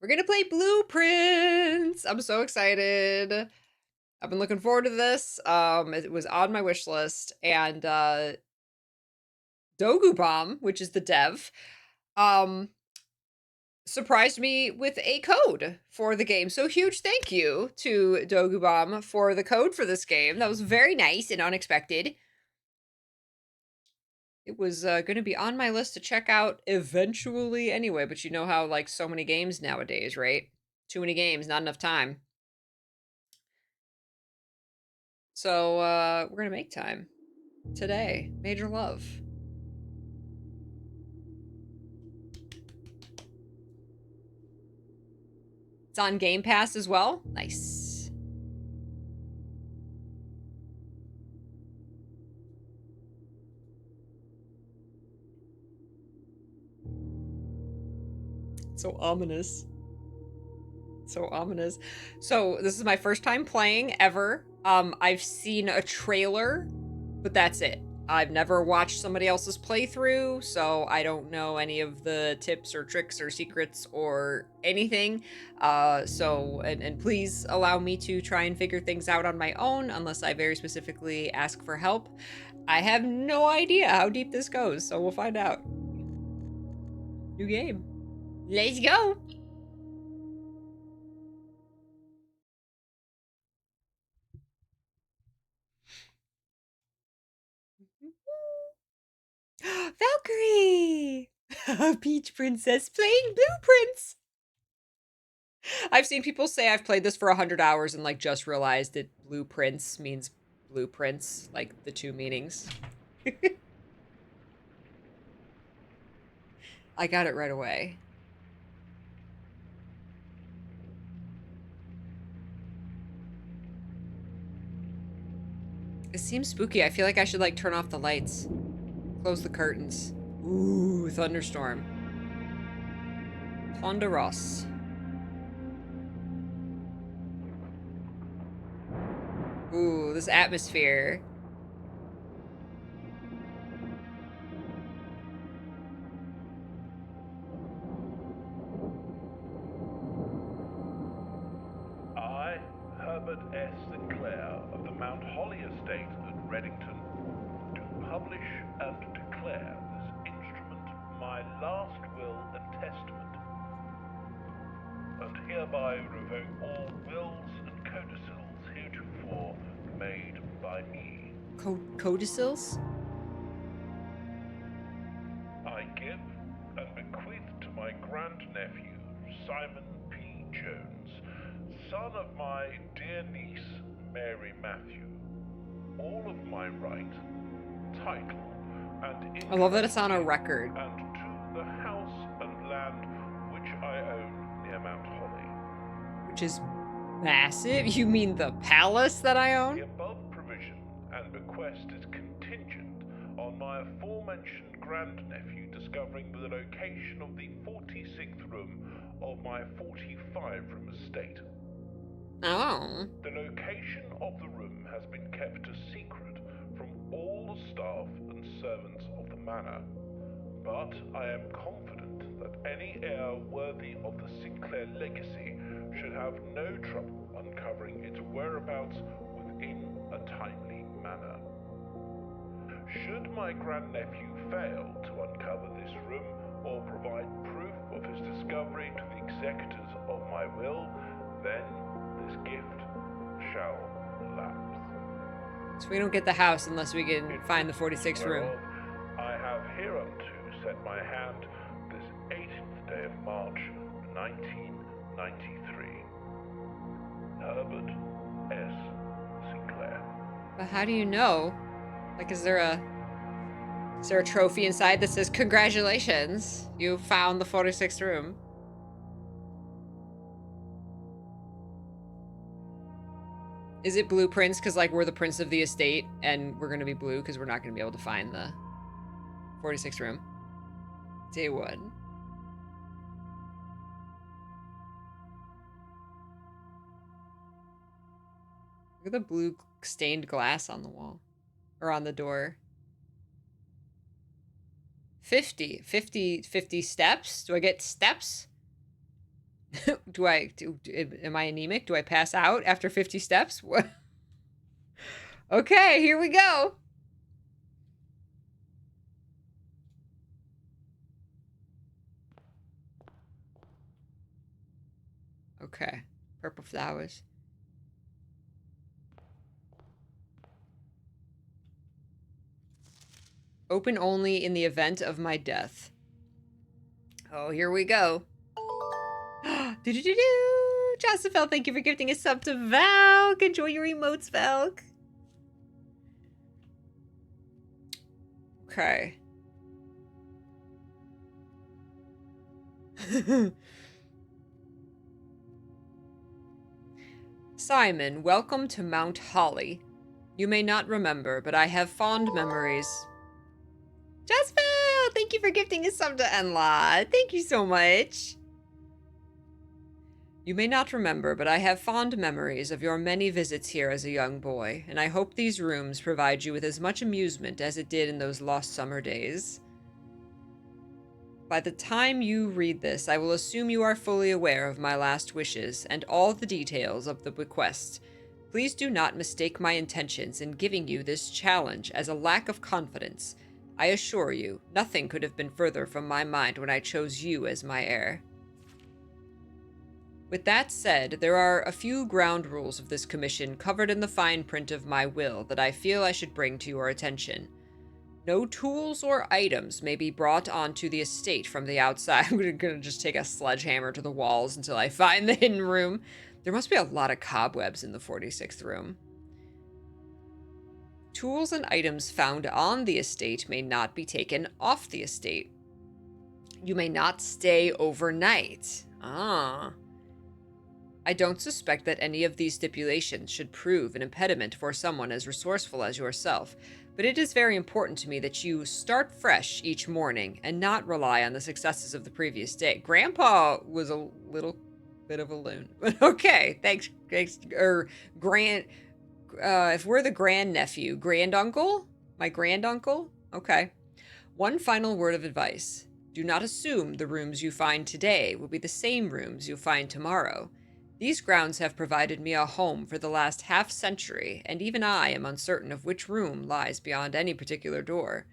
We're gonna play Blueprints. I'm so excited. I've been looking forward to this. It was on my wish list, and Dogu Bomb, which is the dev, um, surprised me with a code for the game. So huge thank you to Dogu Bomb for the code for this game. That was very nice and unexpected. It was going to be on my list to check out eventually anyway, but you know how, like, so many games nowadays, right? Too many games, not enough time. So, we're gonna make time today. Major love. It's on Game Pass as well. Nice. So ominous. So ominous. So this is my first time playing ever. I've seen a trailer, but that's it. I've never watched somebody else's playthrough, so I don't know any of the tips or tricks or secrets or anything. And please allow me to try and figure things out on my own, unless I very specifically ask for help. I have no idea how deep this goes, so we'll find out. New game. Let's go! Valkyrie! Peach Princess playing Blueprints! I've seen people say I've played this for 100 hours and, like, just realized that Blueprints means blueprints, like, the two meanings. I got it right away. It seems spooky. I feel like I should, like, turn off the lights. Close the curtains. Ooh, thunderstorm. Thunderos. Ooh, this atmosphere. I, Herbert S. Sinclair of the Mount Holly Estate at Reddington, do publish and declare this instrument my last will and testament, and hereby revoke all wills and codicils heretofore made by me. Codicils? I give and bequeath to my grandnephew, Simon P. Jones, son of my dear niece, Mary Matthew, all of my right, title, and interest. I love that it's on a record. And to the house and land which I own near Mount Holly. Which is massive? You mean the palace that I own? The above provision and bequest is contingent on my aforementioned grandnephew discovering the location of the 46th room of my 45-room estate. Oh. The location of the room has been kept a secret from all the staff and servants of the manor, but I am confident that any heir worthy of the Sinclair legacy should have no trouble uncovering its whereabouts within a timely manner. Should my grandnephew fail to uncover this room or provide proof of his discovery to the executors of my will, then this gift shall lapse. So we don't get the house unless we can find the 46th room. I have hereunto set my hand this 18th day of March, 1993. Herbert S. Sinclair. But how do you know? Like, is there a trophy inside that says, congratulations, you found the 46th room? Is it blueprints because, like, we're the prince of the estate and we're gonna be blue because we're not gonna be able to find the 46th room? Day one. Look at the blue stained glass on the wall. Or on the door. 50 steps? Do I get steps? Am I anemic? Do I pass out after 50 steps? What? Okay, here we go. Okay, purple flowers. Open only in the event of my death. Oh, here we go. Do-do-do-do! Josephel, thank you for gifting a sub to Valk. Enjoy your emotes, Valk. Okay. Simon, welcome to Mount Holly. You may not remember, but I have fond memories. Josephel, thank you for gifting a sub to Enla. Thank you so much. You may not remember, but I have fond memories of your many visits here as a young boy, and I hope these rooms provide you with as much amusement as it did in those lost summer days. By the time you read this, I will assume you are fully aware of my last wishes and all the details of the bequest. Please do not mistake my intentions in giving you this challenge as a lack of confidence. I assure you, nothing could have been further from my mind when I chose you as my heir. With that said, there are a few ground rules of this commission covered in the fine print of my will that I feel I should bring to your attention. No tools or items may be brought onto the estate from the outside. I'm gonna just take a sledgehammer to the walls until I find the hidden room. There must be a lot of cobwebs in the 46th room. Tools and items found on the estate may not be taken off the estate. You may not stay overnight. I don't suspect that any of these stipulations should prove an impediment for someone as resourceful as yourself, but it is very important to me that you start fresh each morning and not rely on the successes of the previous day. Grandpa was a little bit of a loon. Okay, thanks, if we're the grandnephew, granduncle? My granduncle? Okay. One final word of advice. Do not assume the rooms you find today will be the same rooms you'll find tomorrow. These grounds have provided me a home for the last half-century, and even I am uncertain of which room lies beyond any particular door.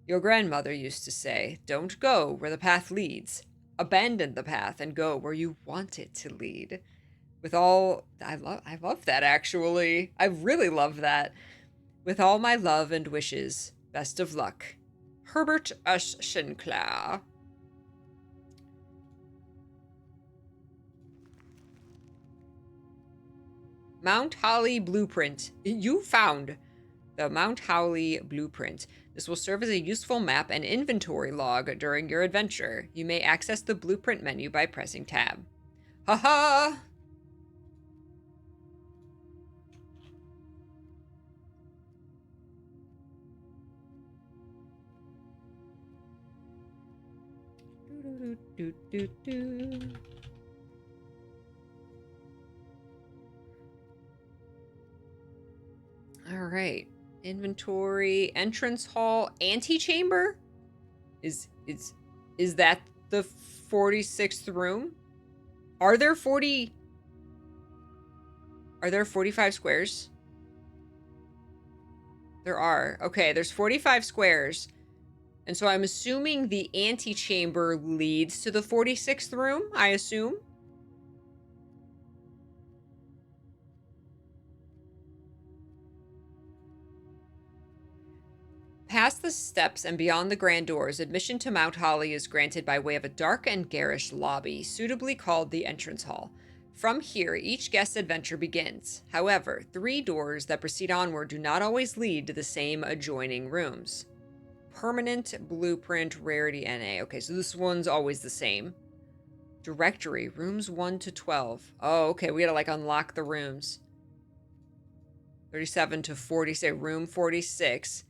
Your grandmother used to say, don't go where the path leads. Abandon the path and go where you want it to lead. I love that, actually. I really love that. With all my love and wishes, best of luck. Herbert S. Sinclair. Mount Holly Blueprint. You found the Mount Holly Blueprint. This will serve as a useful map and inventory log during your adventure. You may access the blueprint menu by pressing tab. Haha! All right. Inventory, entrance hall, antechamber? Is that the 46th room? Are there 45 squares? There are. Okay, there's 45 squares. And so I'm assuming the antechamber leads to the 46th room, I assume. Past the steps and beyond the grand doors, admission to Mount Holly is granted by way of a dark and garish lobby, suitably called the entrance hall. From here, each guest's adventure begins. However, 3 doors that proceed onward do not always lead to the same adjoining rooms. Permanent, blueprint, rarity, NA. Okay, so this one's always the same. Directory, rooms 1 to 12. Oh, okay, we gotta like unlock the rooms. 37 to 46, room 46.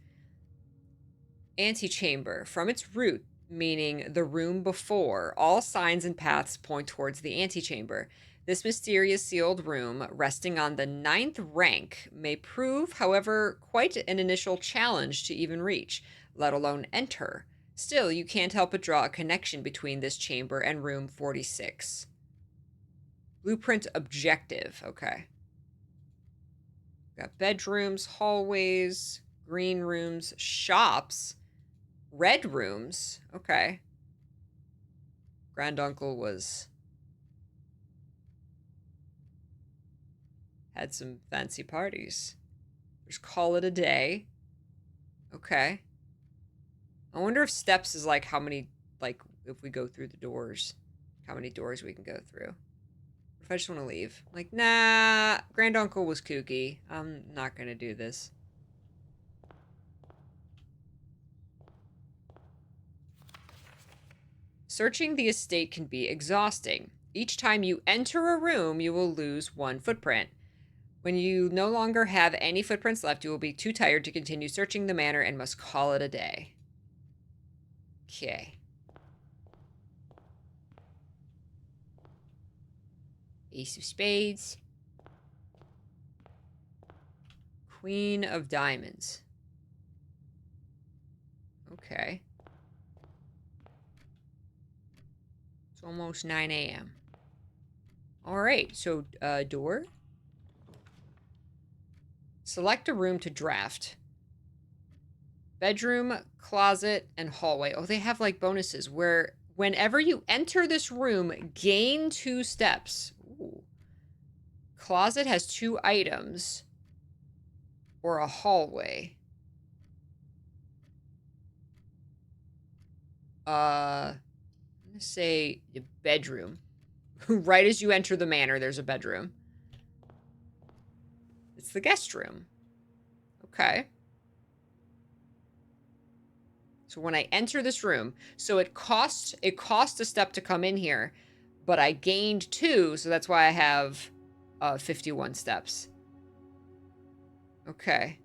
Antechamber. From its root, meaning the room before, all signs and paths point towards the antechamber. This mysterious sealed room, resting on the 9th rank, may prove, however, quite an initial challenge to even reach, let alone enter. Still, you can't help but draw a connection between this chamber and room 46. Blueprint objective. Okay. Got bedrooms, hallways, green rooms, shops, red rooms. Okay. Granduncle had some fancy parties. Just call it a day. Okay. I wonder if steps is like how many, like, if we go through the doors, how many doors we can go through. If I just want to leave. Like, nah, Granduncle was kooky. I'm not going to do this. Searching the estate can be exhausting. Each time you enter a room, you will lose 1 footprint. When you no longer have any footprints left, you will be too tired to continue searching the manor and must call it a day. Okay. Ace of Spades. Queen of Diamonds. Okay. It's almost 9 a.m. Alright, so, door. Select a room to draft. Bedroom, closet, and hallway. Oh, they have, like, bonuses where whenever you enter this room, gain 2 steps. Ooh. Closet has 2 items. Or a hallway. I'm gonna say the bedroom. Right as you enter the manor, there's a bedroom. It's the guest room. Okay. So when I enter this room, so it cost a step to come in here, but I gained 2, so that's why I have 51 steps. Okay.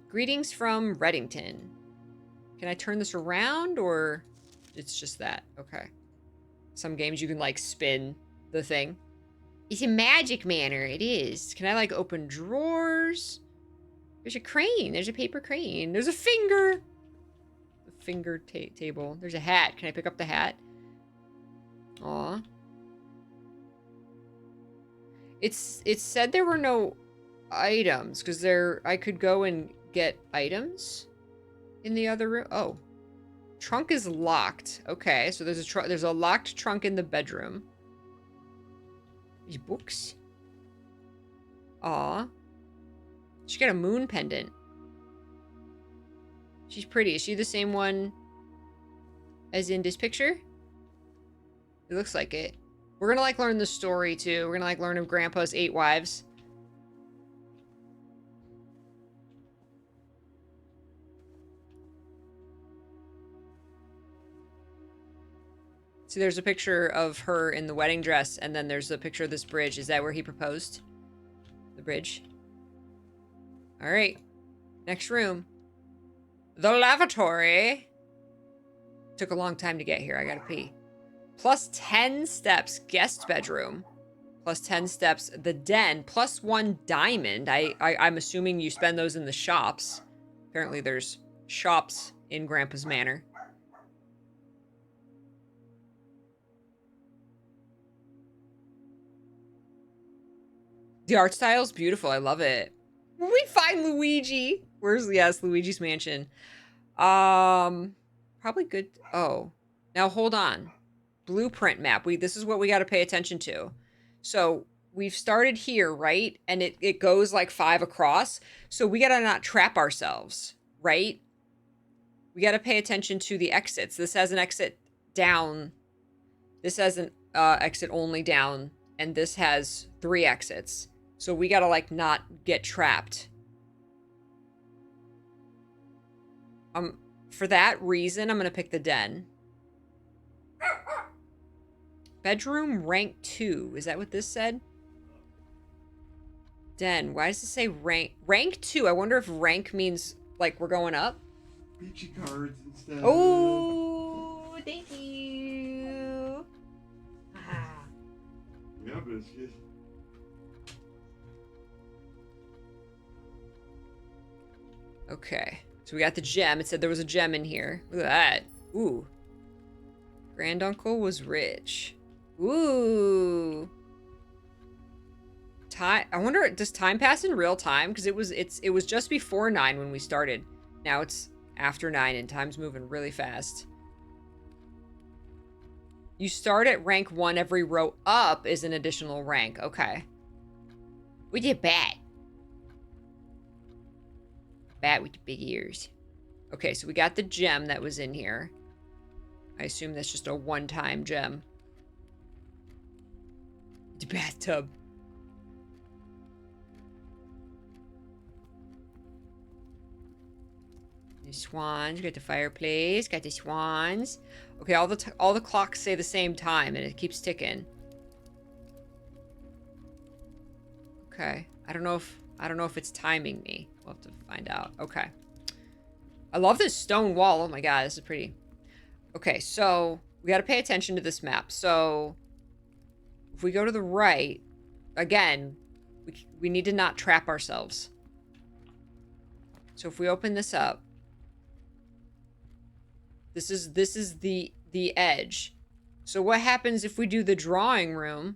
Greetings from Reddington. Can I turn this around, or it's just that? Okay. Some games you can, like, spin the thing. It's a magic manor. It is. Can I, like, open drawers? There's a crane. There's a paper crane. There's a finger. The finger table. There's a hat. Can I pick up the hat? Aw. It said there were no items, because I could go and get items in the other room. Oh. Trunk is locked. Okay, so there's a locked trunk in the bedroom. These books. Aw. She got a moon pendant. She's pretty. Is she the same one as in this picture? It looks like it. We're gonna, like, learn the story, too. We're gonna, like, learn of Grandpa's 8 wives. See, there's a picture of her in the wedding dress, and then there's a picture of this bridge. Is that where he proposed? The bridge. All right. Next room. The lavatory. Took a long time to get here. I gotta pee. Plus 10 steps. Guest bedroom. Plus 10 steps. The den. Plus 1 diamond. I'm assuming you spend those in the shops. Apparently there's shops in Grandpa's manor. The art style is beautiful. I love it. We find Luigi. Yes, Luigi's mansion. Probably good. Oh, now hold on. Blueprint map. This is what we got to pay attention to. So we've started here, right? And it goes like 5 across. So we got to not trap ourselves, right? We got to pay attention to the exits. This has an exit down. This has an exit only down. And this has 3 exits. So we gotta, like, not get trapped. For that reason, I'm gonna pick the den. Bedroom rank 2. Is that what this said? Den. Why does it say rank? Rank 2. I wonder if rank means, like, we're going up. Peachy cards and stuff. Oh, thank you. Yeah, but it's just... Okay. So we got the gem. It said there was a gem in here. Look at that. Ooh. Granduncle was rich. Ooh. Time. I wonder, does time pass in real time? Because it was just before 9 when we started. Now it's after 9 and time's moving really fast. You start at rank 1. Every row up is an additional rank. Okay. We did bat. Bat with the big ears. Okay, so we got the gem that was in here. I assume that's just a one-time gem. The bathtub. The swans. Got the fireplace. Got the swans. Okay, all the clocks say the same time, and it keeps ticking. Okay, I don't know if it's timing me. We'll have to find out. Okay. I love this stone wall. Oh my god, this is pretty. Okay, so we got to pay attention to this map. So if we go to the right, again, we need to not trap ourselves. So if we open this up, this is the edge. So what happens if we do the drawing room?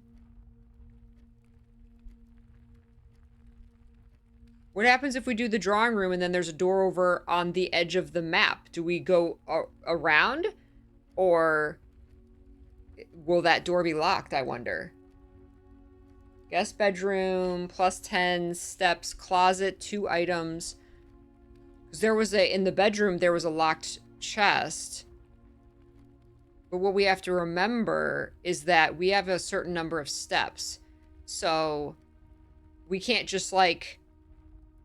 What happens if we do the drawing room and then there's a door over on the edge of the map? Do we go around? Or will that door be locked, I wonder? Guest bedroom, plus 10 steps, closet, 2 items. Because there was in the bedroom, there was a locked chest. But what we have to remember is that we have a certain number of steps. So we can't just like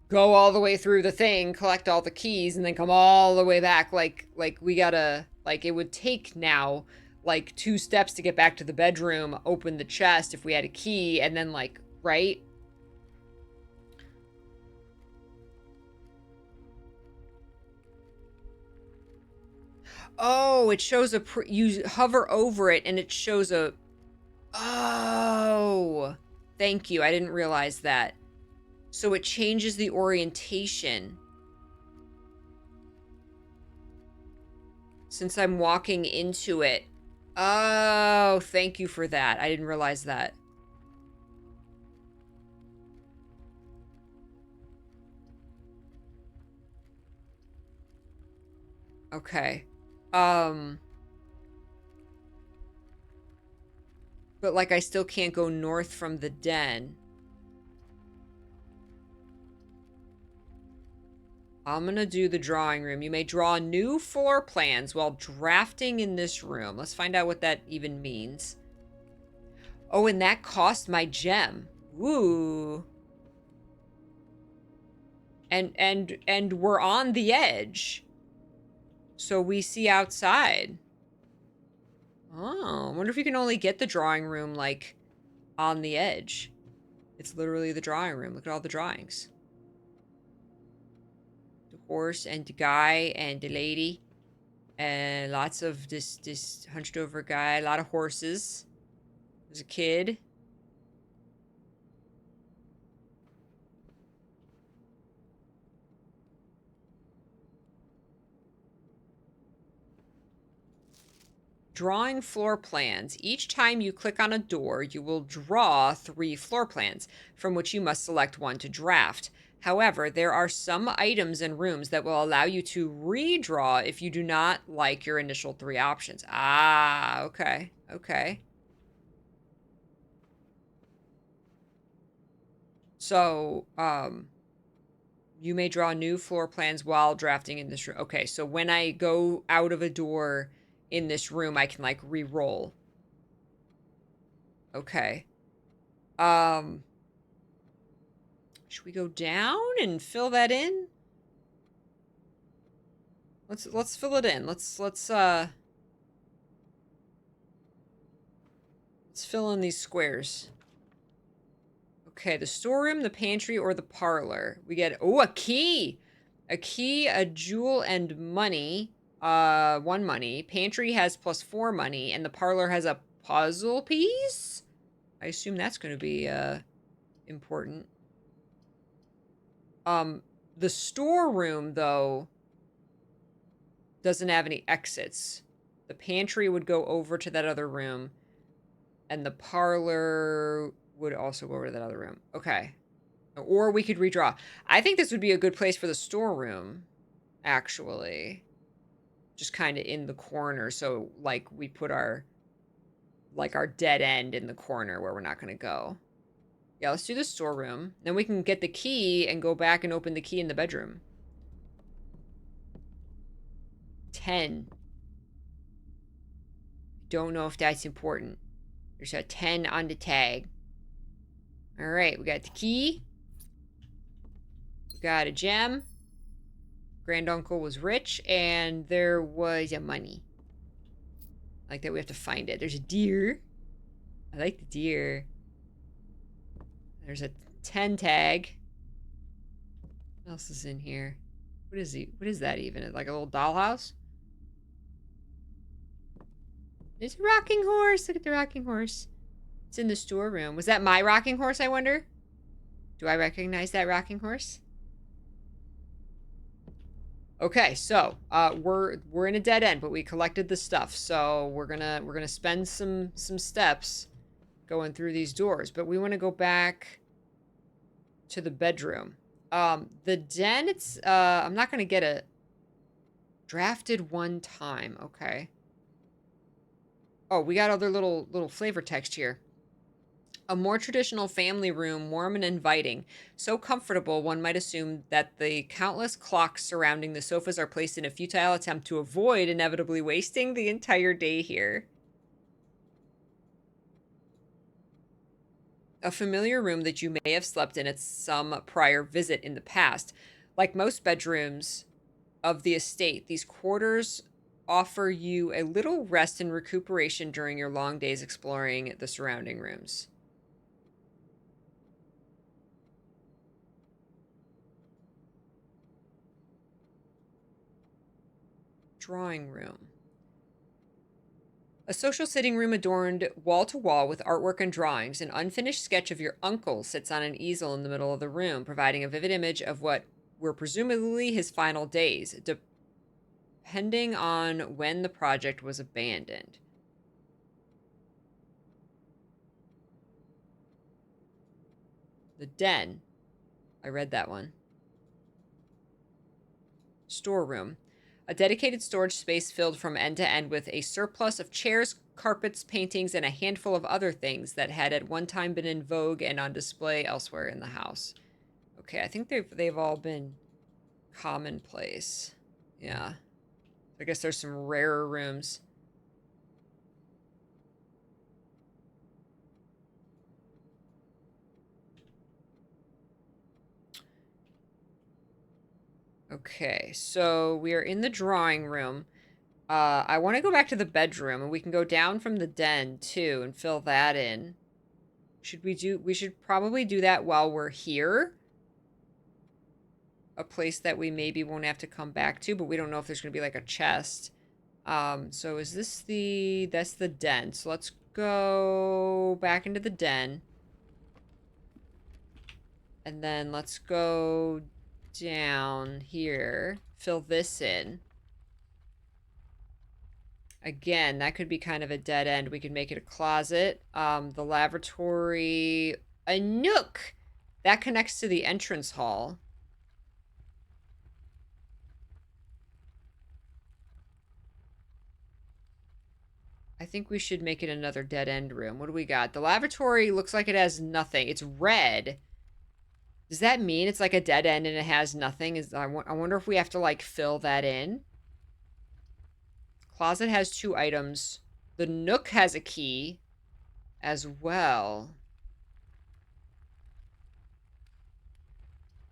go all the way through the thing, collect all the keys, and then come all the way back. Like we gotta, like, it would take now like 2 steps to get back to the bedroom, open the chest if we had a key, and then like, right? Oh, it shows you hover over it and it shows a, oh, thank you. I didn't realize that. So it changes the orientation. Since I'm walking into it. Oh, thank you for that. I didn't realize that. Okay. But like I still can't go north from the den. I'm gonna do the drawing room. You may draw new floor plans while drafting in this room. Let's find out what that even means. Oh, and that cost my gem. Woo. And we're on the edge. So we see outside. Oh, I wonder if you can only get the drawing room, like, on the edge. It's literally the drawing room. Look at all the drawings. The horse and the guy and the lady. And lots of this hunched over guy. A lot of horses. There's a kid. Drawing floor plans. Each time you click on a door, you will draw 3 floor plans, from which you must select one to draft. However, there are some items and rooms that will allow you to redraw if you do not like your initial 3 options. Ah, okay. Okay. So, you may draw new floor plans while drafting in this room. Okay, so when I go out of a door in this room, I can, like, re-roll. Okay. Should we go down and fill that in? Let's fill it in. Let's fill in these squares. Okay, the storeroom, the pantry, or the parlor. We get, oh, a key! A key, a jewel, and money. 1 money. Pantry has +4 money, and the parlor has a puzzle piece? I assume that's going to be, important. The storeroom, though, doesn't have any exits. The pantry would go over to that other room. And the parlor would also go over to that other room. Okay. Or we could redraw. I think this would be a good place for the storeroom, actually. Just kind of in the corner. So, like, we put our dead end in the corner where we're not going to go. Yeah, let's do the storeroom. Then we can get the key and go back and open the key in the bedroom. 10. Don't know if that's important. There's a 10 on the tag. All right, we got the key. We got a gem. Granduncle was rich, and there was a money. Like that we have to find it. There's a deer. I like the deer. There's a 10 tag. What else is in here? What is that even? Like a little dollhouse? There's a rocking horse. Look at the rocking horse. It's in the storeroom. Was that my rocking horse, I wonder? Do I recognize that rocking horse? Okay, so we're in a dead end, but we collected the stuff. So we're gonna spend some steps going through these doors, but we want to go back to the bedroom. The den, it's I'm not gonna get a drafted one time. Okay. Oh, we got other little flavor text here. A more traditional family room, warm and inviting. So comfortable, one might assume that the countless clocks surrounding the sofas are placed in a futile attempt to avoid inevitably wasting the entire day here. A familiar room that you may have slept in at some prior visit in the past. Like most bedrooms of the estate, these quarters offer you a little rest and recuperation during your long days exploring the surrounding rooms. Drawing room. A social sitting room adorned wall to wall with artwork and drawings. An unfinished sketch of your uncle sits on an easel in the middle of the room, providing a vivid image of what were presumably his final days, depending on when the project was abandoned. The den. I read that one. Storeroom. A dedicated storage space filled from end to end with a surplus of chairs, carpets, paintings, and a handful of other things that had at one time been in vogue and on display elsewhere in the house. Okay, I think they've all been commonplace. Yeah. I guess there's some rarer rooms. Okay, so we are in the drawing room. I want to go back to the bedroom, and we can go down from the den, too, and fill that in. We should probably do that while we're here. A place that we maybe won't have to come back to, but we don't know if there's going to be, like, a chest. So is this that's the den. So let's go back into the den. And then let's go down here. Fill this in. Again, that could be kind of a dead end. We could make it a closet. The lavatory, a nook. That connects to the entrance hall. I think we should make it another dead end room. What do we got? The lavatory looks like it has nothing. It's red. Does that mean it's like a dead end and it has nothing? I wonder if we have to, like, fill that in. Closet has 2 items. The nook has a key as well.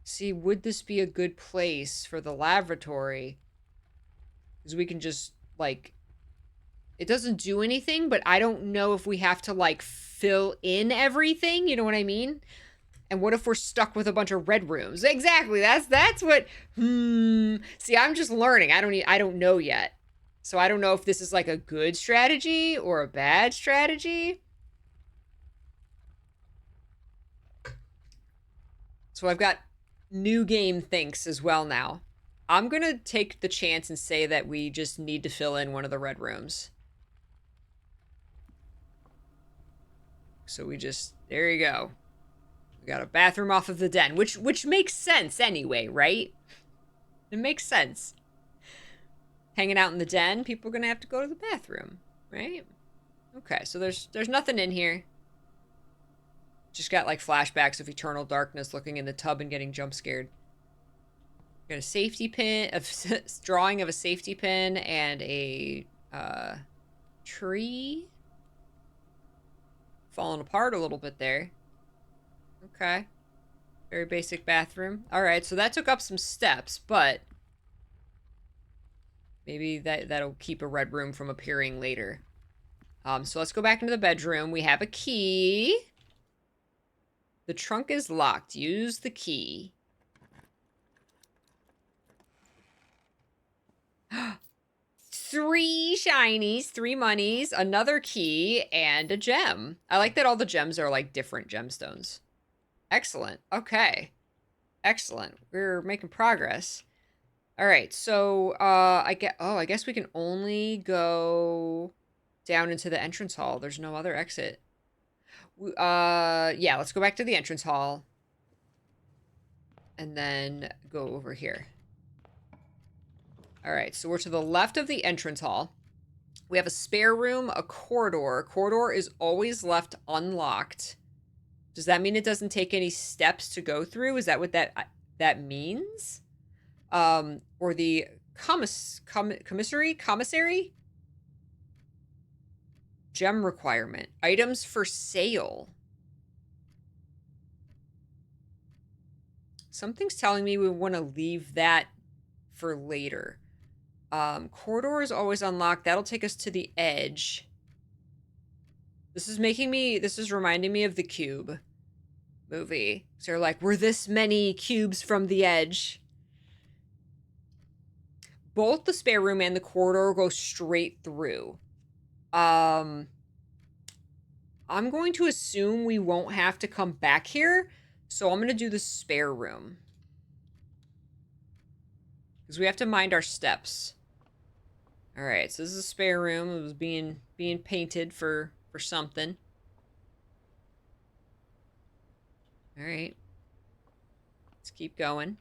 See, would this be a good place for the lavatory? Because we can just, like... It doesn't do anything, but I don't know if we have to, like, fill in everything. You know what I mean? And what if we're stuck with a bunch of red rooms? Exactly. That's what... See, I'm just learning. I don't know yet. So I don't know if this is, like, a good strategy or a bad strategy. So I've got new game thinks as well now. I'm going to take the chance and say that we just need to fill in one of the red rooms. So we just, there you go. We got a bathroom off of the den, which makes sense anyway, right? It makes sense. Hanging out in the den, people are gonna have to go to the bathroom, right? Okay, so there's nothing in here. Just got like flashbacks of eternal darkness, looking in the tub and getting jump scared. Got a safety pin, a drawing of a safety pin, and a tree falling apart a little bit there. Okay, very basic bathroom. All right, so that took up some steps, but maybe that'll keep a red room from appearing later. So let's go back into the bedroom. We have a key. The trunk is locked. Use the key. Three shinies, 3 monies, another key, and a gem. I like that all the gems are like different gemstones. Excellent. Okay. Excellent. We're making progress. All right. So, I guess we can only go down into the entrance hall. There's no other exit. Yeah, let's go back to the entrance hall. And then go over here. All right, so we're to the left of the entrance hall. We have a spare room, a corridor. Corridor is always left unlocked. Does that mean it doesn't take any steps to go through? Is that what that means? Or the commissary? Gem requirement. Items for sale. Something's telling me we want to leave that for later. Corridor is always unlocked. That'll take us to the edge. This is reminding me of the Cube movie. So they're like, we're this many cubes from the edge. Both the spare room and the corridor go straight through. I'm going to assume we won't have to come back here. So I'm going to do the spare room. Because we have to mind our steps. All right, so this is a spare room. It was being painted for something. All right. Let's keep going.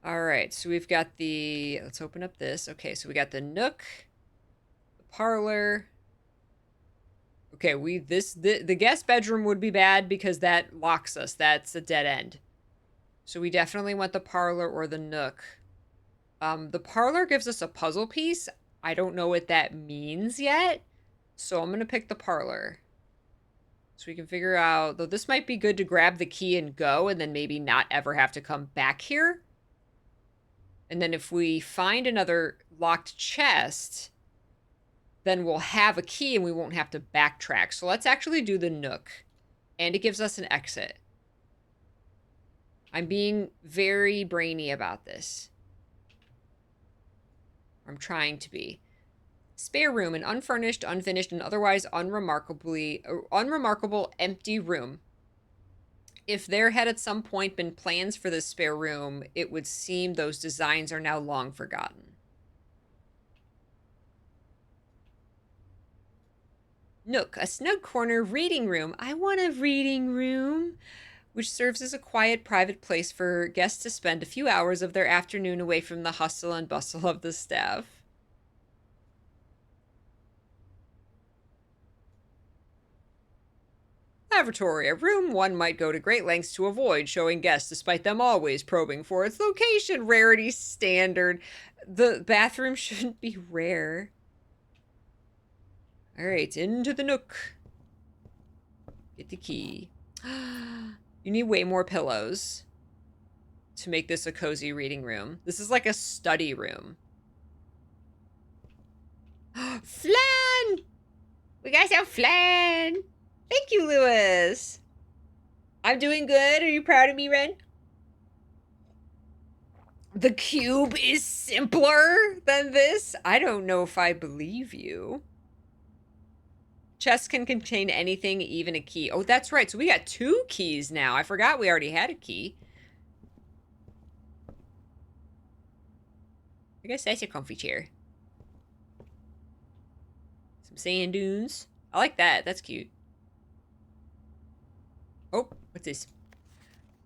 All right, so we've got the, let's open up this. Okay, so we got the nook, the parlor. Okay, the guest bedroom would be bad because that locks us. That's a dead end. So we definitely want the parlor or the nook. The parlor gives us a puzzle piece. I don't know what that means yet. So I'm going to pick the parlor. So we can figure out, though this might be good to grab the key and go, and then maybe not ever have to come back here. And then if we find another locked chest, then we'll have a key and we won't have to backtrack. So let's actually do the nook. And it gives us an exit. I'm being very brainy about this. I'm trying to be. Spare room, an unfurnished, unfinished, and otherwise unremarkable empty room. If there had at some point been plans for this spare room, it would seem those designs are now long forgotten. Nook, a snug corner reading room. I want a reading room, which serves as a quiet, private place for guests to spend a few hours of their afternoon away from the hustle and bustle of the staff. Lavatory, a room one might go to great lengths to avoid showing guests despite them always probing for its location, rarity, standard. The bathroom shouldn't be rare. All right, into the nook. Get the key. You need way more pillows to make this a cozy reading room. This is like a study room. Flan! We got some flan! Thank you, Lewis. I'm doing good. Are you proud of me, Ren? The cube is simpler than this? I don't know if I believe you. Chests can contain anything, even a key. Oh, that's right. So we got 2 keys now. I forgot we already had a key. I guess that's a comfy chair. Some sand dunes. I like that. That's cute. Oh, what's this?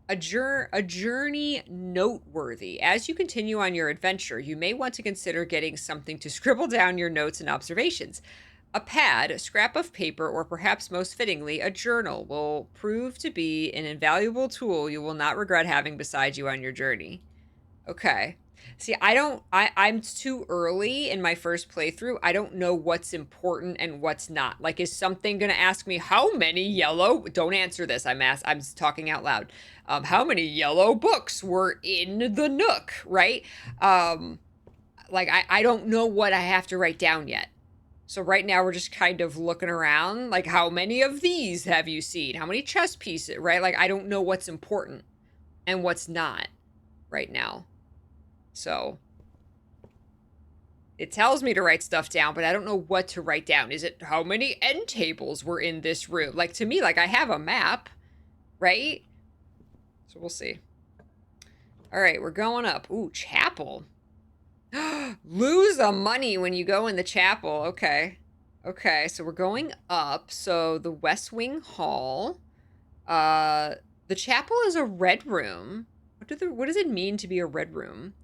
A journey noteworthy. As you continue on your adventure, you may want to consider getting something to scribble down your notes and observations. A pad, a scrap of paper, or perhaps most fittingly, a journal will prove to be an invaluable tool you will not regret having beside you on your journey. Okay. See, I'm too early in my first playthrough. I don't know what's important and what's not. Like, is something gonna ask me how many yellow, don't answer this, I'm talking out loud. How many yellow books were in the nook, right? Like, I don't know what I have to write down yet. So right now we're just kind of looking around, like, how many of these have you seen? How many chess pieces, right? Like, I don't know what's important and what's not right now. So it tells me to write stuff down, but I don't know what to write down. Is it how many end tables were in this room? Like, to me, like, I have a map, right? So we'll see. All right, we're going up. Ooh, chapel. Lose a money when you go in the chapel. Okay. Okay, so we're going up. So the West Wing Hall. The chapel is a red room. What does it mean to be a red room?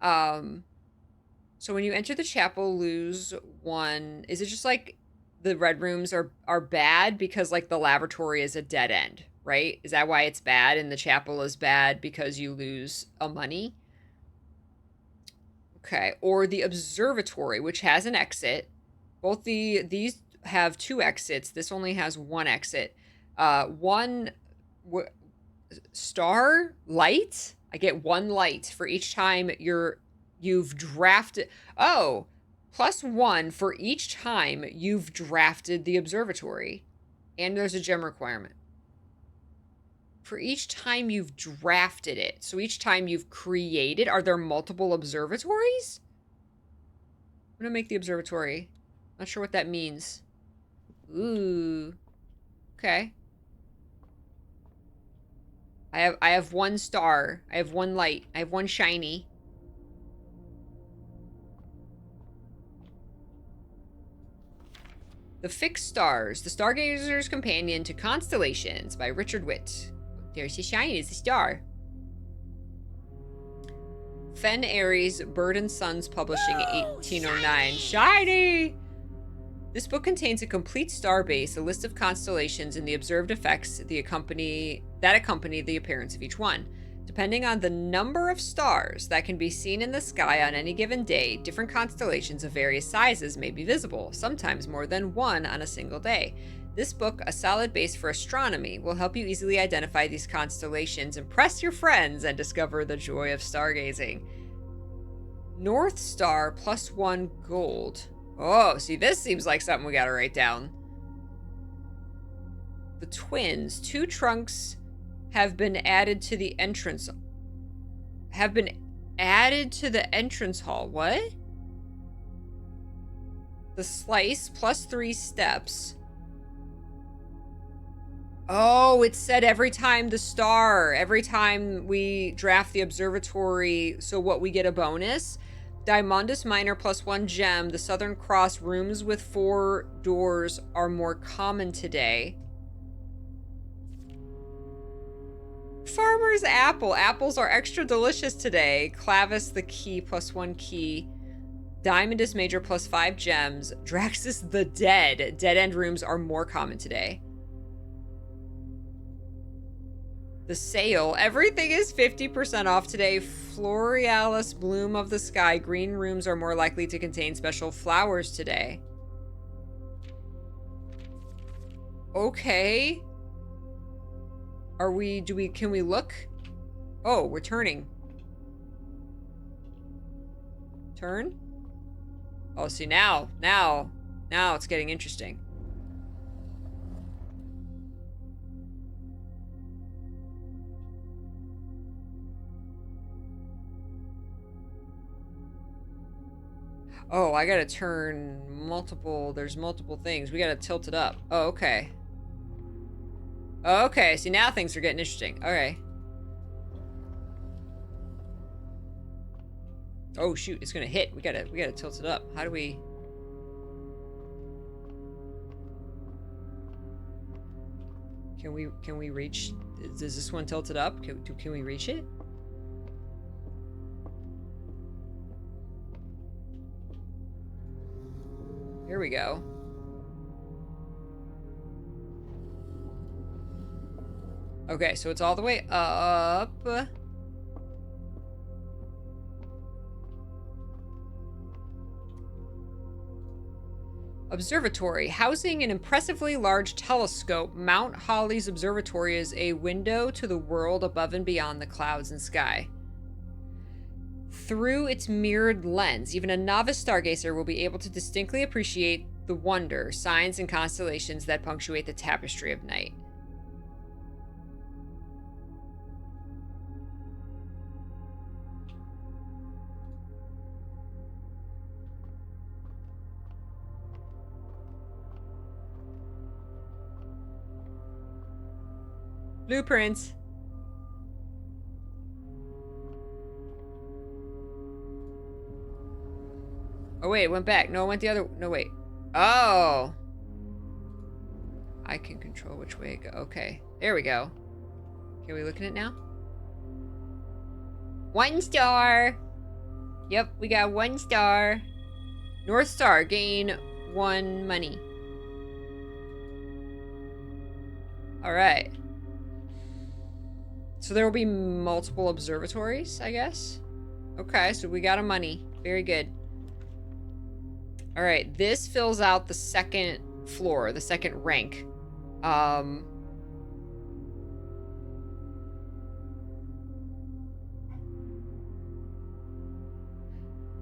So when you enter the chapel, lose 1. Is it just like the red rooms are bad because like the lavatory is a dead end, right? Is that why it's bad and the chapel is bad because you lose a money? Okay, or the observatory, which has an exit. Both these have 2 exits. This only has 1 exit. 1 star light. I get 1 light for each time you've drafted. Oh, +1 for each time you've drafted the observatory, and there's a gem requirement for each time you've drafted it. So each time you've created, are there multiple observatories? I'm gonna make the observatory. Not sure what that means. Ooh. Okay. I have 1 star. I have 1 light. I have 1 shiny. The Fixed Stars, The Stargazer's Companion to Constellations by Richard Witt. There's a shiny, it's a star. Fen Aries, Bird and Sons Publishing, 1809. Shiny! This book contains a complete star base, a list of constellations, and the observed effects that accompany the appearance of each one. Depending on the number of stars that can be seen in the sky on any given day, different constellations of various sizes may be visible, sometimes more than 1 on a single day. This book, a solid base for astronomy, will help you easily identify these constellations, impress your friends, and discover the joy of stargazing. North Star +1 gold. Oh, see, this seems like something we gotta write down. The twins, 2 trunks have been added to the entrance. Have been added to the entrance hall. What? The slice +3 steps. Oh, it said every time we draft the observatory, so what, we get a bonus? Diamondus Minor +1 gem. The Southern Cross rooms with 4 doors are more common today. Farmer's Apple. Apples are extra delicious today. Clavis the key +1 key. Diamondus Major +5 gems. Draxus the Dead. Dead end rooms are more common today. The sale. Everything is 50% off today. Florealis Bloom of the Sky. Green rooms are more likely to contain special flowers today. Okay. Can we look? Oh, we're turning. Turn? Oh, see, now it's getting interesting. Oh, I gotta turn there's multiple things. We gotta tilt it up. Oh, okay. Okay, see, now things are getting interesting. Okay. Oh shoot, it's gonna hit. We gotta tilt it up. How do we... Can we reach? Is this one tilted up? Can we reach it? Here we go. Okay, so it's all the way up. Observatory. Housing an impressively large telescope, Mount Holly's observatory is a window to the world above and beyond the clouds and sky. Through its mirrored lens, even a novice stargazer will be able to distinctly appreciate the wonder, signs, and constellations that punctuate the tapestry of night. Blueprints. Oh, wait, it went back. No, it went the other... No, wait. Oh. I can control which way it goes. Okay. There we go. Can we look at it now? 1 star. Yep, we got 1 star. North Star. Gain 1 money. Alright. So there will be multiple observatories, I guess? Okay, so we got a money. Very good. Alright, this fills out the second floor, the second rank.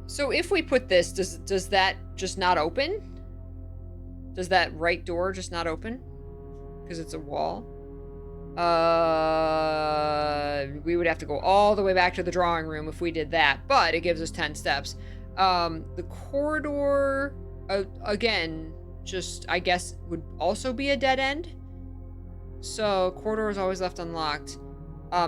So if we put this, does that just not open? Does that right door just not open? Because it's a wall? We would have to go all the way back to the drawing room if we did that, but it gives us 10 steps. The corridor, again, just, I guess, would also be a dead end. So, corridor is always left unlocked.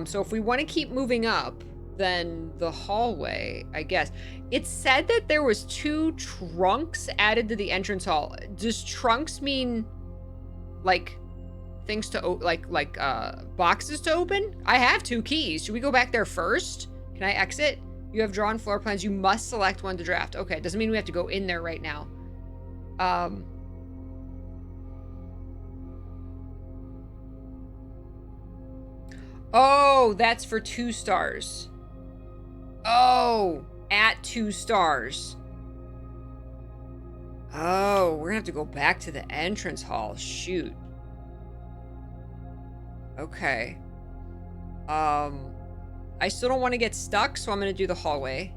So if we want to keep moving up, then the hallway, I guess. It said that there was 2 trunks added to the entrance hall. Does trunks mean, like, things to, like, boxes to open? I have 2 keys. Should we go back there first? Can I exit? You have drawn floor plans. You must select one to draft. Okay, doesn't mean we have to go in there right now. Oh, that's for 2 stars. Oh, at 2 stars. Oh, we're gonna have to go back to the entrance hall. Shoot. Okay. I still don't want to get stuck, so I'm gonna do the hallway.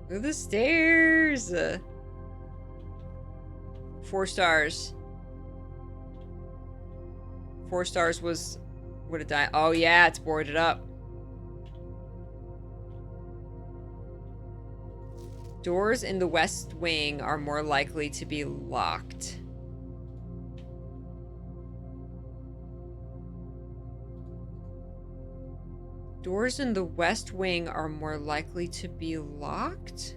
Look at the stairs. 4 stars. 4 stars was... Would it die? Oh, yeah, it's boarded up. Doors in the west wing are more likely to be locked. Doors in the west wing are more likely to be locked?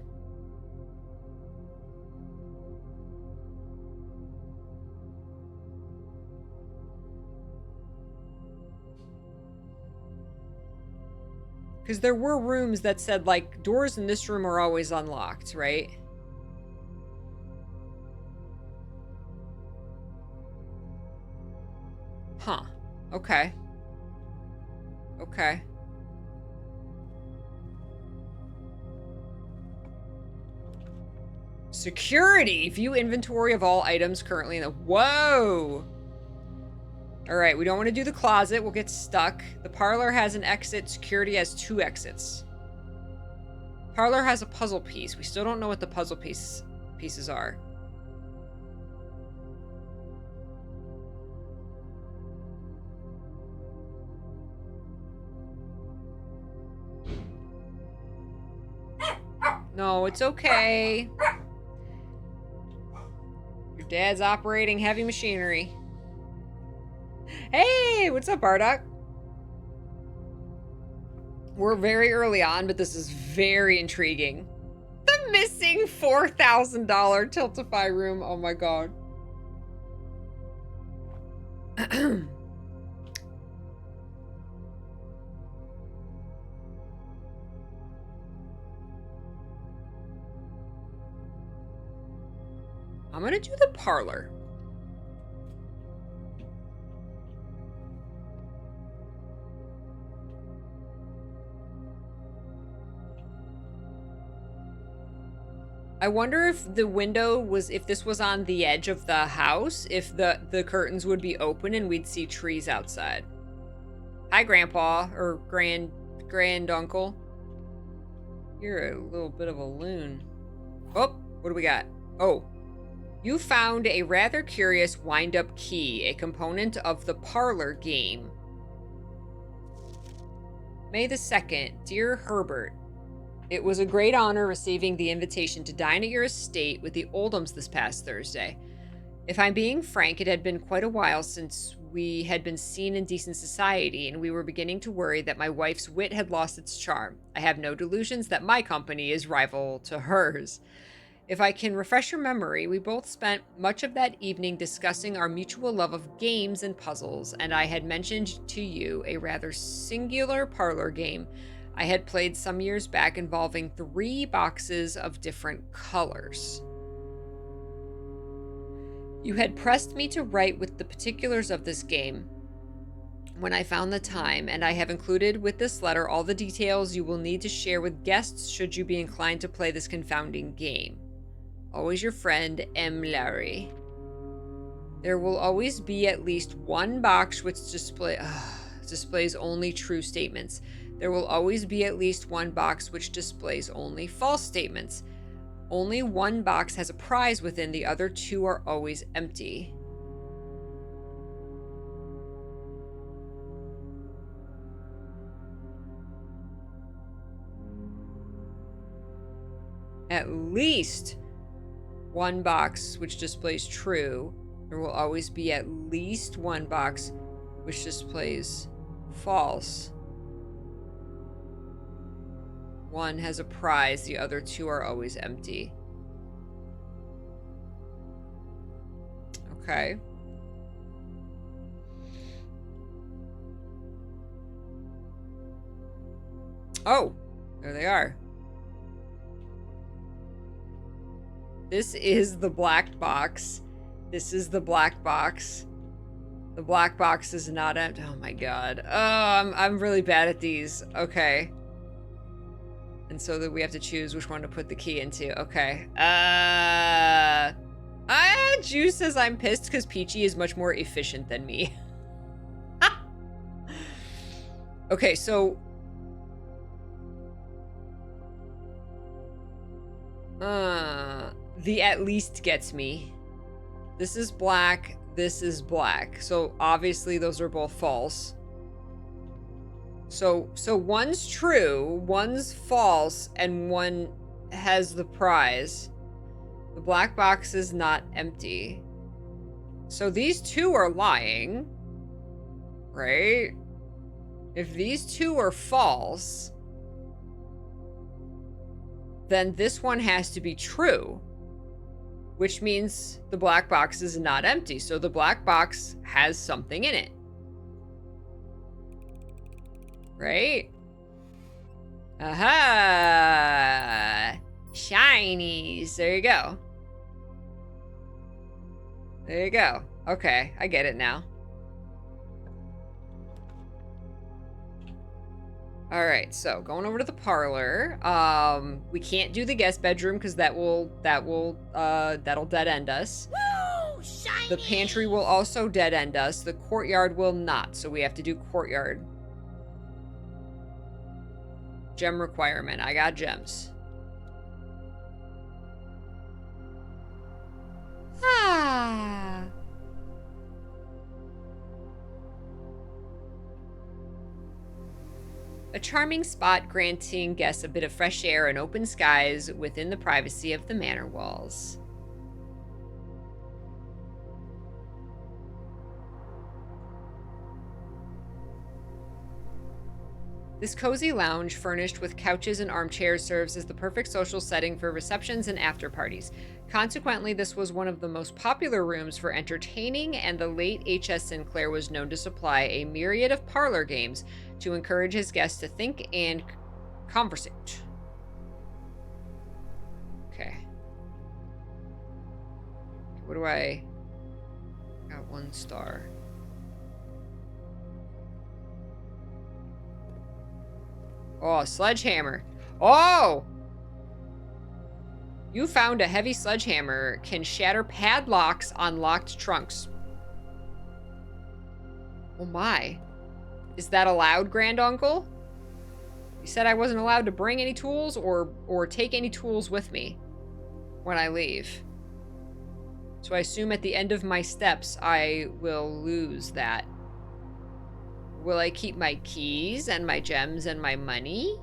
Because there were rooms that said, like, doors in this room are always unlocked, right? Huh. Okay. Okay. Security! View inventory of all items currently in the... Whoa! Alright, we don't want to do the closet. We'll get stuck. The parlor has an exit. Security has 2 exits. Parlor has a puzzle piece. We still don't know what the puzzle pieces are. No, it's okay. Your dad's operating heavy machinery. Hey, what's up, Bardock? We're very early on, but this is very intriguing. The missing $4,000 Tiltify room. Oh my god. I'm gonna do the parlor. I wonder if the window was, if this was on the edge of the house, if the curtains would be open and we'd see trees outside. Hi, Grandpa, or grand uncle. You're a little bit of a loon. Oh, what do we got? Oh, you found a rather curious wind-up key, a component of the parlor game. May the 2nd, dear Herbert. It was a great honor receiving the invitation to dine at your estate with the Oldhams this past Thursday. If I'm being frank, it had been quite a while since we had been seen in decent society, and we were beginning to worry that my wife's wit had lost its charm. I have no delusions that my company is rival to hers. If I can refresh your memory, we both spent much of that evening discussing our mutual love of games and puzzles, and I had mentioned to you a rather singular parlor game I had played some years back involving 3 boxes of different colors. You had pressed me to write with the particulars of this game when I found the time, and I have included with this letter all the details you will need to share with guests should you be inclined to play this confounding game. Always your friend, M. Larry. There will always be at least one box which displays only true statements. There will always be at least one box which displays only false statements. Only one box has a prize within, the other 2 are always empty. At least one box which displays true. There will always be at least one box which displays false. One has a prize, the other 2 are always empty. Okay. Oh, there they are. This is the black box. This is the black box. The black box is not empty. Oh my god. Oh, I'm really bad at these. Okay. And so that we have to choose which one to put the key into. Okay. Juice says I'm pissed because Peachy is much more efficient than me. Okay, so the at least gets me. This is black, this is black. So obviously those are both false. So one's true, one's false, and one has the prize. The black box is not empty. So these 2 are lying, right? If these 2 are false, then this one has to be true, which means the black box is not empty. So the black box has something in it. Right? Aha! Shinies. There you go. There you go. Okay, I get it now. All right, so going over to the parlor. We can't do the guest bedroom because that'll dead end us. Woo! Shiny! The pantry will also dead end us. The courtyard will not, so we have to do courtyard. Gem requirement. I got gems. Ah. A charming spot granting guests a bit of fresh air and open skies within the privacy of the manor walls. This cozy lounge, furnished with couches and armchairs, serves as the perfect social setting for receptions and after parties. Consequently, this was one of the most popular rooms for entertaining, and the late H.S. Sinclair was known to supply a myriad of parlor games to encourage his guests to think and conversate. Okay. What do I... Got 1 star. Oh, sledgehammer. Oh! You found a heavy sledgehammer can shatter padlocks on locked trunks. Oh my. Is that allowed, Granduncle? You said I wasn't allowed to bring any tools or take any tools with me when I leave. So I assume at the end of my steps, I will lose that. Will I keep my keys and my gems and my money?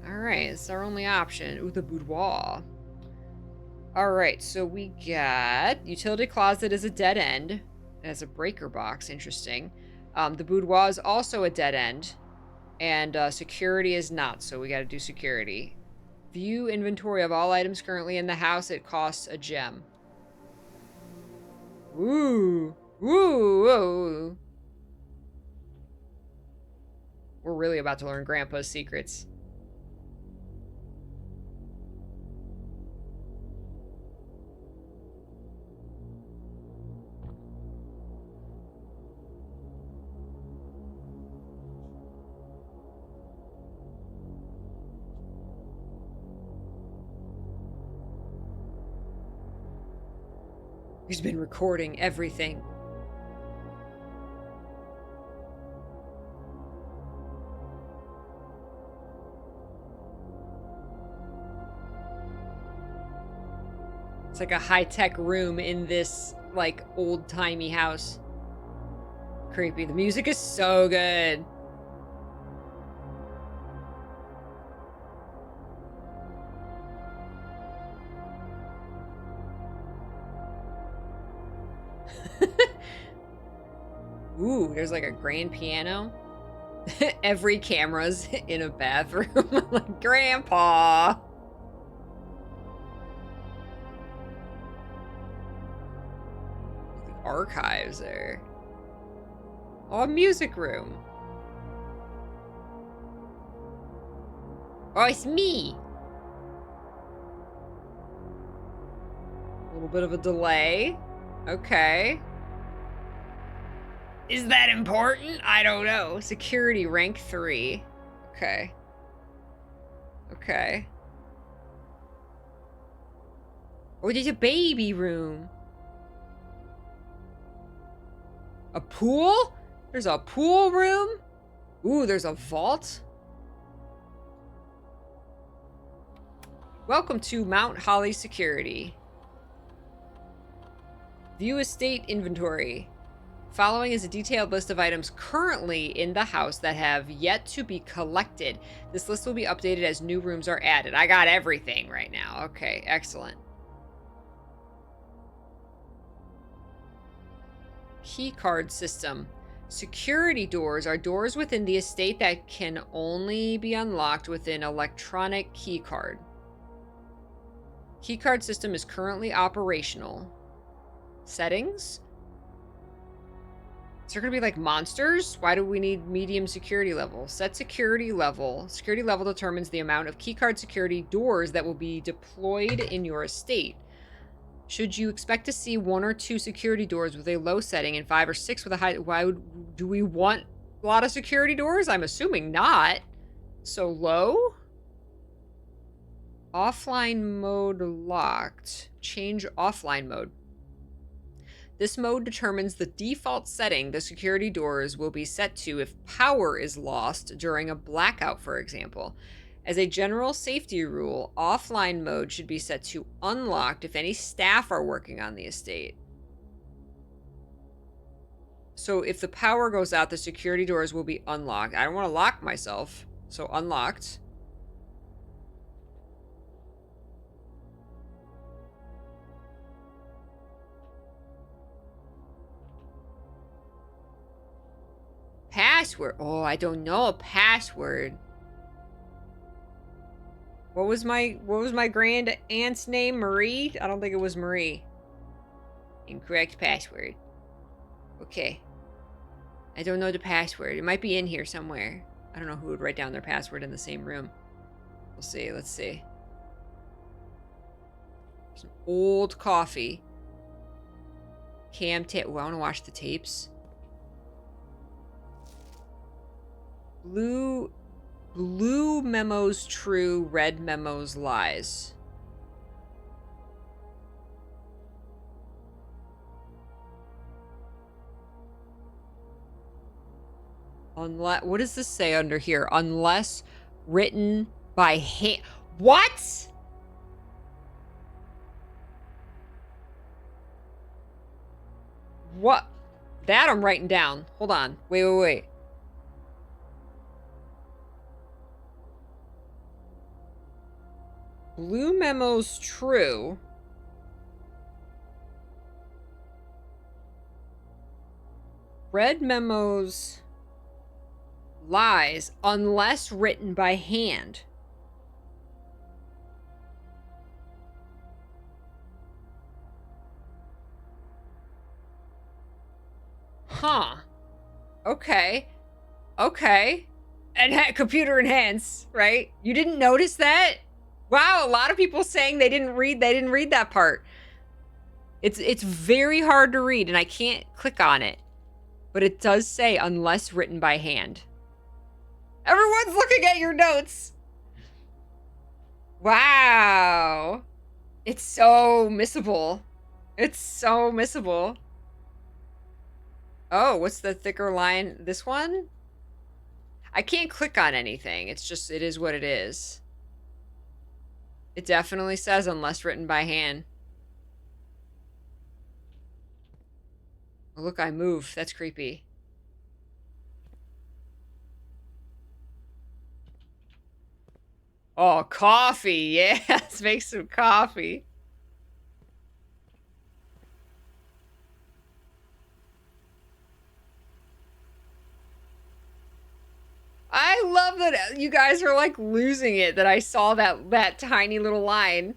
Alright, it's our only option. Ooh, the boudoir. Alright, so we got... Utility closet is a dead end. It has a breaker box. Interesting. The boudoir is also a dead end. And security is not, so we gotta do security. View inventory of all items currently in the house. It costs a gem. Ooh. Ooh. Whoa. We're really about to learn Grandpa's secrets. He's been recording everything. It's like a high-tech room in this, like, old-timey house. Creepy. The music is so good. Ooh, there's like a grand piano. Every camera's in a bathroom. Like, Grandpa. The archives there. Oh, a music room. Oh, it's me. A little bit of a delay. Okay. Is that important? I don't know. Security rank 3. Okay. Okay. Oh, there's a baby room. A pool? There's a pool room? Ooh, there's a vault? Welcome to Mount Holly Security. View estate inventory. Following is a detailed list of items currently in the house that have yet to be collected. This list will be updated as new rooms are added. I got everything right now. Okay, excellent. Key card system. Security doors are doors within the estate that can only be unlocked with an electronic key card. Key card system is currently operational. Settings? Is there gonna be like monsters? Why do we need medium security level? Set security level. Security level determines the amount of keycard security doors that will be deployed in your estate. Should you expect to see 1 or 2 security doors with a low setting and 5 or 6 with a high... do we want a lot of security doors? I'm assuming not. So low? Offline mode locked. Change offline mode. This mode determines the default setting the security doors will be set to if power is lost during a blackout, for example. As a general safety rule, offline mode should be set to unlocked if any staff are working on the estate. So if the power goes out, the security doors will be unlocked. I don't want to lock myself, so unlocked. password? Oh, I don't know a password. What was my grand aunt's name? Marie? I don't think it was Marie. Incorrect password. Okay. I don't know the password. It might be in here somewhere. I don't know who would write down their password in the same room. We'll see. Let's see. Some old coffee. Cam tape. Oh, I want to watch the tapes. Blue memos true, red memos lies. Unless, what does this say under here? Unless written by hand. What? What? That I'm writing down. Hold on. Wait. Blue memo's true. Red memos lies unless written by hand. Huh. Okay. And computer enhance, right? You didn't notice that? Wow, a lot of people saying they didn't read that part. It's very hard to read and I can't click on it. But it does say unless written by hand. Everyone's looking at your notes. Wow. It's so missable. Oh, what's the thicker line? This one? I can't click on anything. It's just, it is what it is. It definitely says unless written by hand. Oh, look, I move. That's creepy. Oh, coffee. Yeah, let's make some coffee. I love that you guys are like losing it that I saw that tiny little line.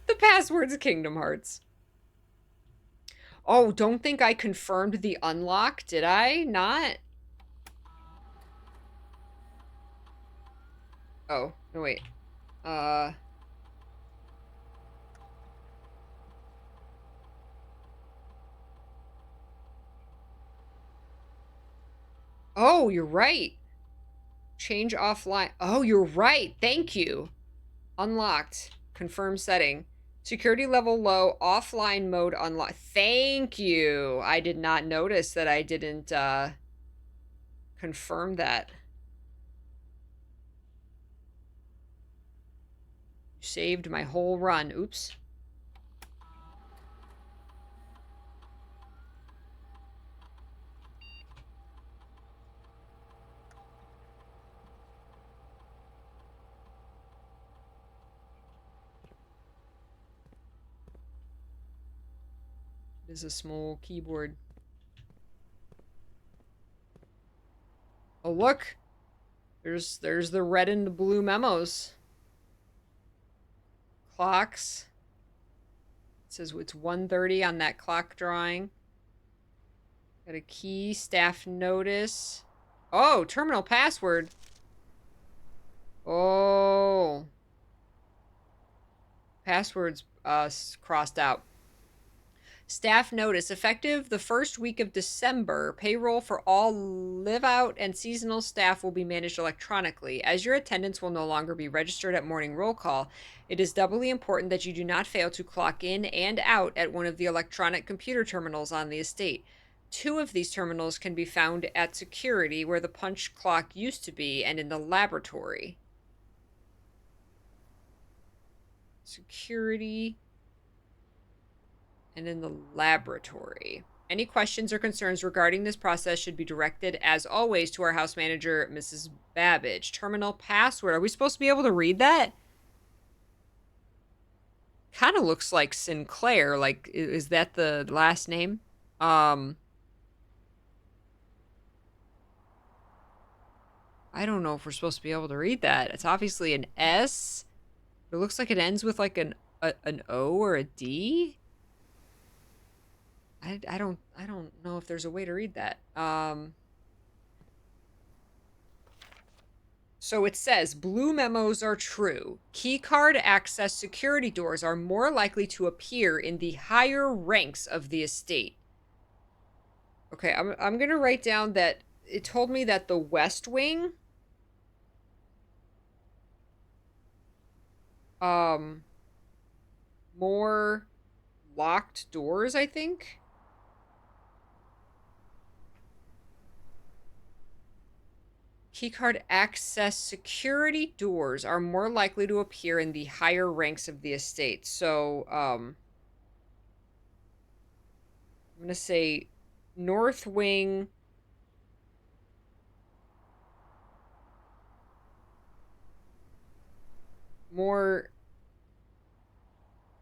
The password's Kingdom Hearts. Oh, don't think I confirmed the unlock, did I? Not? Oh, no wait. Oh, you're right. Change offline. Oh, you're right. Thank you. Unlocked. Confirm setting. Security level low. Offline mode unlocked. Thank you. I did not notice that I didn't confirm that. Saved my whole run. Oops. It is a small keyboard. Oh, look. There's the red and the blue memos. Clocks. It says it's 1:30 on that clock drawing. Got a key, staff notice. Oh, terminal password. Oh. Passwords crossed out. Staff notice, effective the first week of December, payroll for all live-out and seasonal staff will be managed electronically. As your attendance will no longer be registered at morning roll call, it is doubly important that you do not fail to clock in and out at one of the electronic computer terminals on the estate. 2 of these terminals can be found at security, where the punch clock used to be, and in the laboratory. Security... and in the laboratory. Any questions or concerns regarding this process should be directed, as always, to our house manager, Mrs. Babbage. Terminal password. Are we supposed to be able to read that? Kind of looks like Sinclair. Like, is that the last name? I don't know if we're supposed to be able to read that. It's obviously an S. It looks like it ends with like an O or a D. I don't know if there's a way to read that. So it says blue memos are true. Keycard access security doors are more likely to appear in the higher ranks of the estate. Okay, I'm gonna write down that it told me that the West Wing more locked doors, I think. Keycard access security doors are more likely to appear in the higher ranks of the estate. So, I'm going to say North Wing. More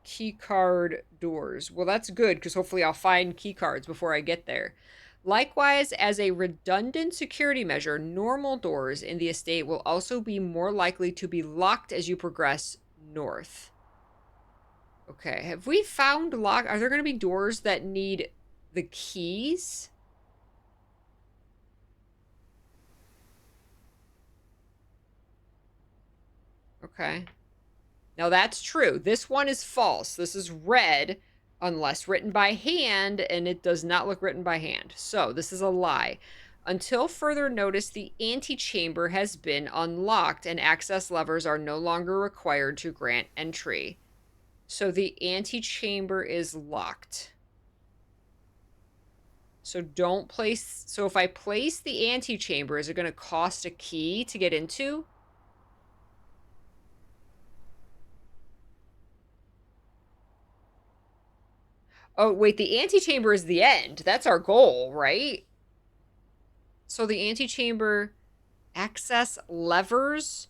keycard doors. Well, that's good because hopefully I'll find keycards before I get there. Likewise, as a redundant security measure, normal doors in the estate will also be more likely to be locked as you progress north. Okay, have we found lock? Are there going to be doors that need the keys? Okay. Now that's true. This one is false. This is red unless written by hand, and it does not look written by hand. So this is a lie. Until further notice, the antechamber has been unlocked and access levers are no longer required to grant entry. So the antechamber is locked. So don't place... So if I place the antechamber, is it going to cost a key to get into? Oh, wait, the antechamber is the end. That's our goal, right? So the antechamber access levers.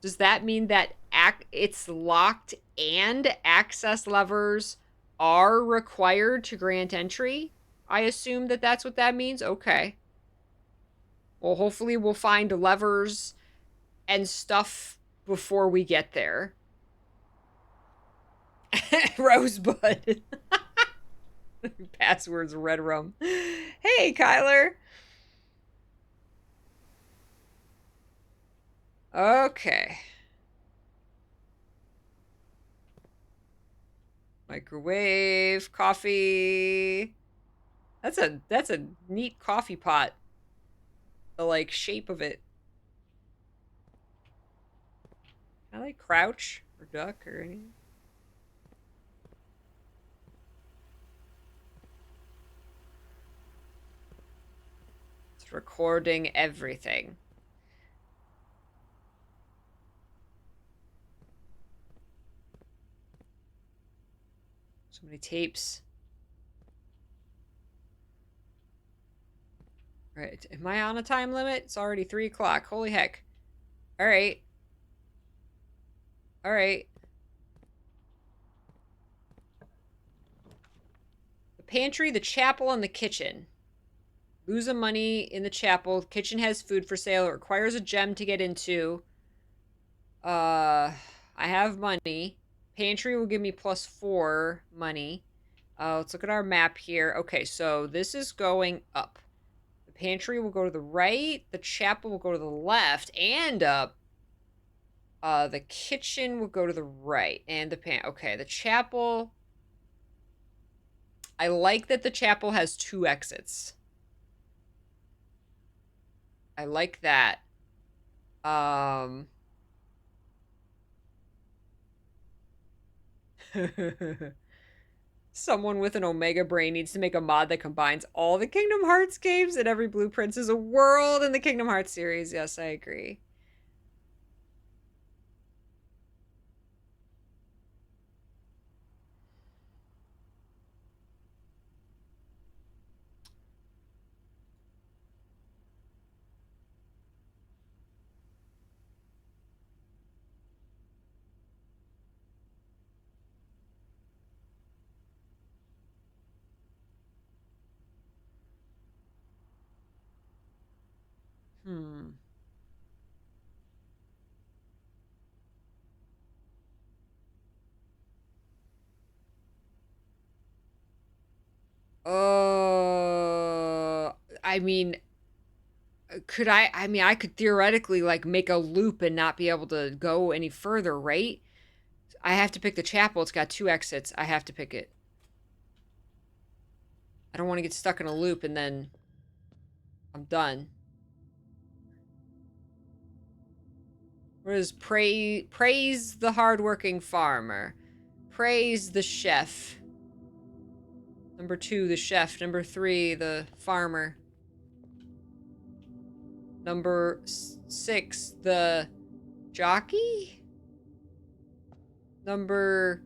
Does that mean that it's locked and access levers are required to grant entry? I assume that that's what that means. Okay. Well, hopefully we'll find levers and stuff before we get there. Rosebud. Password's red rum. Hey, Kyler. Okay. Microwave, coffee. That's a neat coffee pot. The like shape of it. I like crouch or duck or anything. It's recording everything. So many tapes. Right. Am I on a time limit? It's already 3 o'clock. Holy heck. Alright. Alright. The pantry, the chapel, and the kitchen. Lose some money in the chapel. Kitchen has food for sale. It requires a gem to get into. I have money. Pantry will give me +4 money. Let's look at our map here. Okay, so this is going up. The pantry will go to the right. The chapel will go to the left and up. The kitchen will go to the right. And the okay, the chapel... I like that the chapel has 2 exits. I like that. Someone with an Omega brain needs to make a mod that combines all the Kingdom Hearts games and every blueprints is a world in the Kingdom Hearts series. Yes, I agree. Hmm. I mean, I mean, I could theoretically like make a loop and not be able to go any further, right? I have to pick the chapel. It's got 2 exits. I have to pick it. I don't want to get stuck in a loop and then I'm done. What is praise the hardworking farmer? Praise the chef. Number 2, the chef. Number 3, the farmer. Number 6, the jockey. Number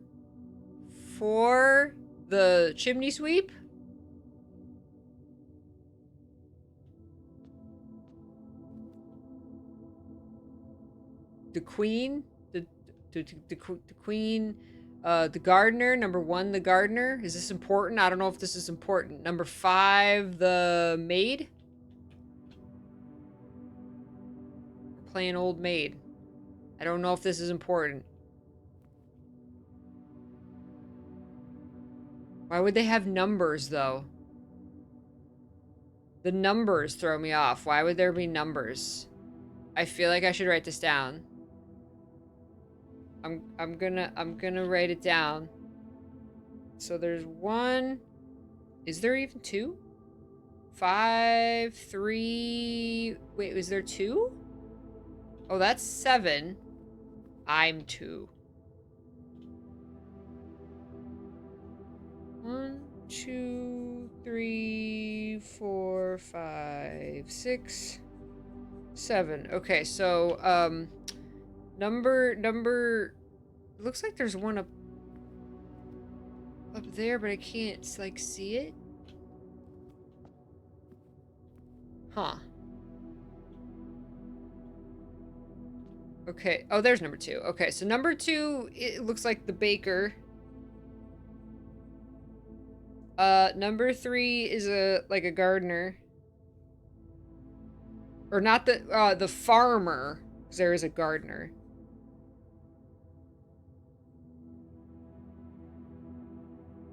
4, the chimney sweep. The queen. The queen. The gardener. Number 1, the gardener. Is this important? I don't know if this is important. Number 5, the maid. We're playing old maid. I don't know if this is important. Why would they have numbers, though? The numbers throw me off. Why would there be numbers? I feel like I should write this down. I'm gonna write it down. So there's 1. Is there even 2? 5, 3. Wait, was there 2? Oh, that's 7. I'm 2. 1, 2, 3, 4, 5, 6, 7. Okay, so number it looks like there's one up there, but I can't like see it. Huh. Okay. Oh, there's number 2. Okay, so number 2, it looks like the baker. Number 3 is a gardener. Or not the farmer, because there is a gardener.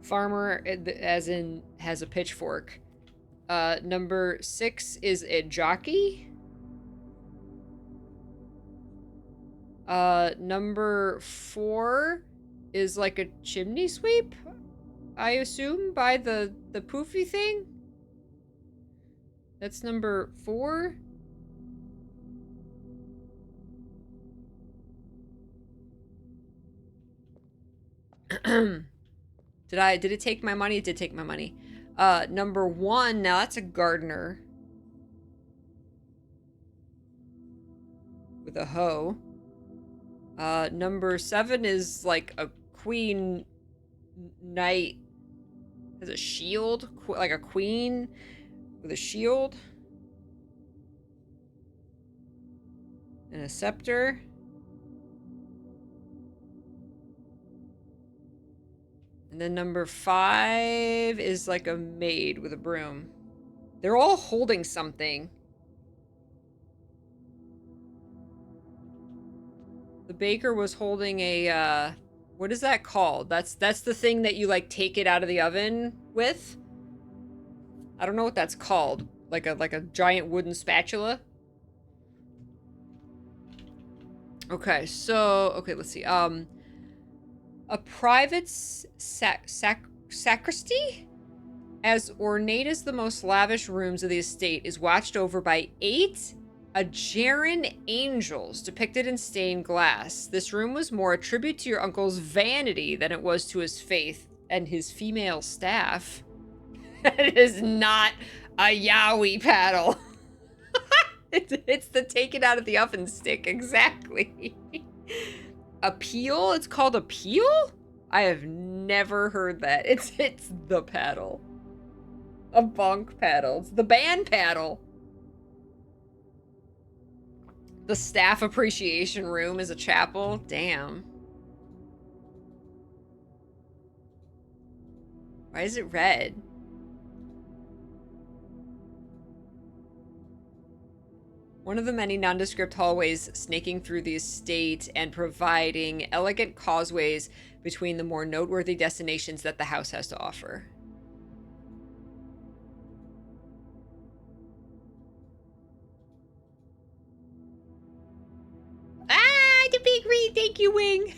Farmer, as in, has a pitchfork. Number 6 is a jockey. Number 4 is like a chimney sweep, I assume, by the poofy thing. That's number 4. Did it take my money? It did take my money. Number 1, now that's a gardener. With a hoe. Number 7 is like a queen knight. Has a shield. Like a queen with a shield. And a scepter. And then number 5 is like a maid with a broom. They're all holding something. The baker was holding a, what is that called? That's the thing that you like take it out of the oven with. I don't know what that's called. Like a giant wooden spatula. Okay, so let's see. A private sacristy, as ornate as the most lavish rooms of the estate, is watched over by 8 Aegeran angels depicted in stained glass. This room was more a tribute to your uncle's vanity than it was to his faith and his female staff. It is not a yaoi paddle. It's the take it out of the oven stick, exactly. Appeal? It's called appeal? I have never heard that. It's the paddle. A bonk paddle. It's the band paddle. The staff appreciation room is a chapel. Damn. Why is it red? One of the many nondescript hallways snaking through the estate and providing elegant causeways between the more noteworthy destinations that the house has to offer. Ah, the big read, thank you, Wing.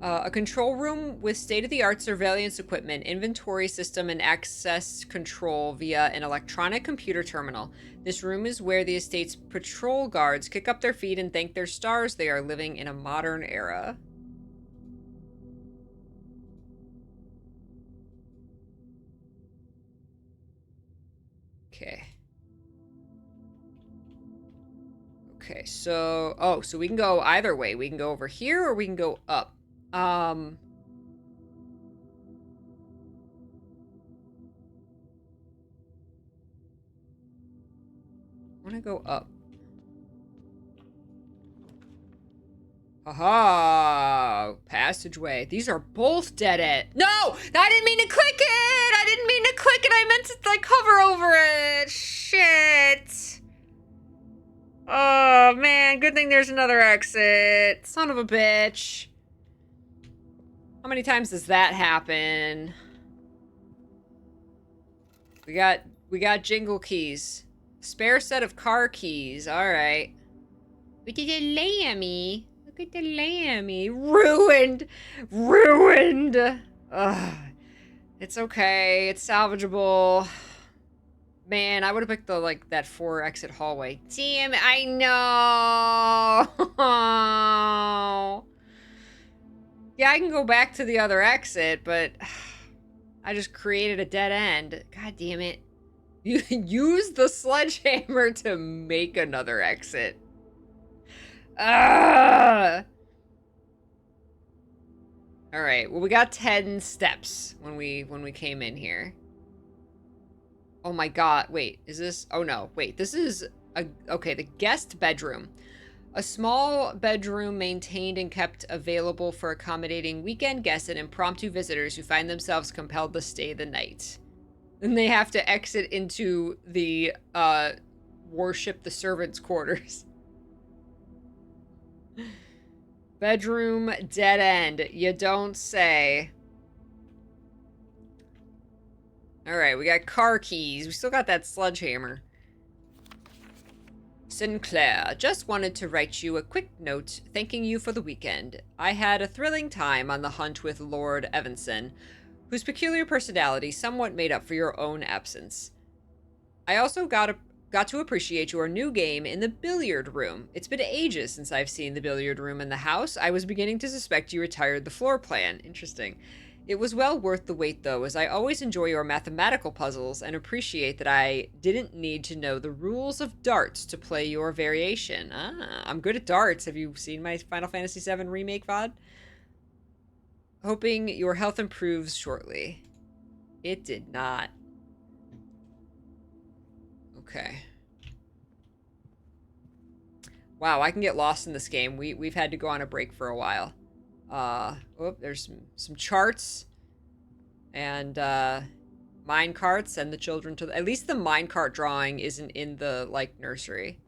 A control room with state-of-the-art surveillance equipment, inventory system, and access control via an electronic computer terminal. This room is where the estate's patrol guards kick up their feet and thank their stars they are living in a modern era. Okay. Okay, so... Oh, so we can go either way. We can go over here or we can go up. I want to go up. Haha! Passageway. These are both dead end. No! I didn't mean to click it! I didn't mean to click it! I meant to, like, hover over it! Shit! Oh, man. Good thing there's another exit. Son of a bitch. How many times does that happen? We got jingle keys. Spare set of car keys. Alright. Look at the lammy. Look at the lammy. Ruined! Ruined! Ugh. It's okay. It's salvageable. Man, I would have picked the, like, that 4 exit hallway. Damn, I know! Yeah, I can go back to the other exit, but I just created a dead end. God damn it. You use the sledgehammer to make another exit. Alright, well, we got 10 steps when we came in here. Oh my god, wait, is this... Oh no, wait, this is... Okay, the guest bedroom. A small bedroom maintained and kept available for accommodating weekend guests and impromptu visitors who find themselves compelled to stay the night. Then they have to exit into the, worship the servants' quarters. Bedroom dead end. You don't say. Alright, we got car keys. We still got that sledgehammer. Sinclair, just wanted to write you a quick note thanking you for the weekend. I had a thrilling time on the hunt with Lord Evanson, whose peculiar personality somewhat made up for your own absence. I also got to appreciate your new game in the billiard room. It's been ages since I've seen the billiard room in the house. I was beginning to suspect you retired the floor plan. Interesting. It was well worth the wait, though, as I always enjoy your mathematical puzzles and appreciate that I didn't need to know the rules of darts to play your variation. Ah, I'm good at darts. Have you seen my Final Fantasy VII Remake VOD? Hoping your health improves shortly. It did not. Okay. Wow, I can get lost in this game. We've had to go on a break for a while. Oh, there's some charts and mine carts and the children to at least the minecart drawing isn't in the like nursery.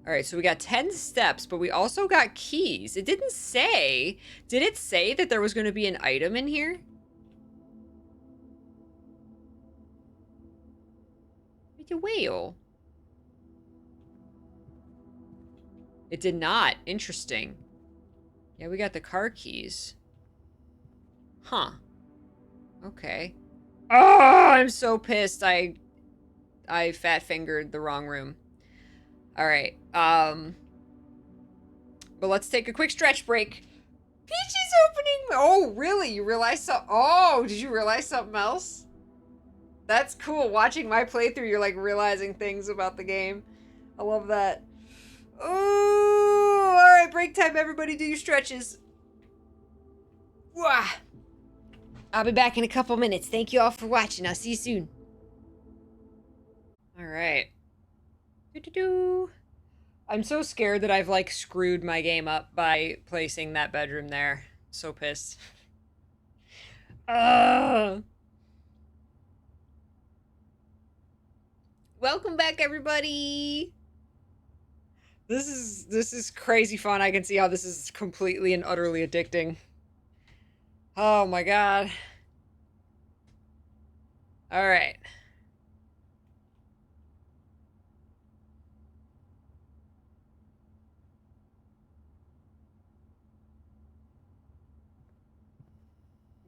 All right, so we got 10 steps, but we also got keys. It didn't say. Did it say that there was going to be an item in here? It's a whale. It did not. Interesting. Yeah, we got the car keys. Huh. Okay. Oh, I'm so pissed. I fat fingered the wrong room. All right. But let's take a quick stretch break. Peachy's opening. Oh, really? You realize so? Oh, did you realize something else? That's cool. Watching my playthrough, you're like realizing things about the game. I love that. Oh, all right. Break time, everybody. Do your stretches. Wah. I'll be back in a couple minutes. Thank you all for watching. I'll see you soon. All right. Doo-doo-doo. I'm so scared that I've, like, screwed my game up by placing that bedroom there. So pissed. Welcome back, everybody. This is crazy fun. I can see how this is completely and utterly addicting. Oh my god. All right.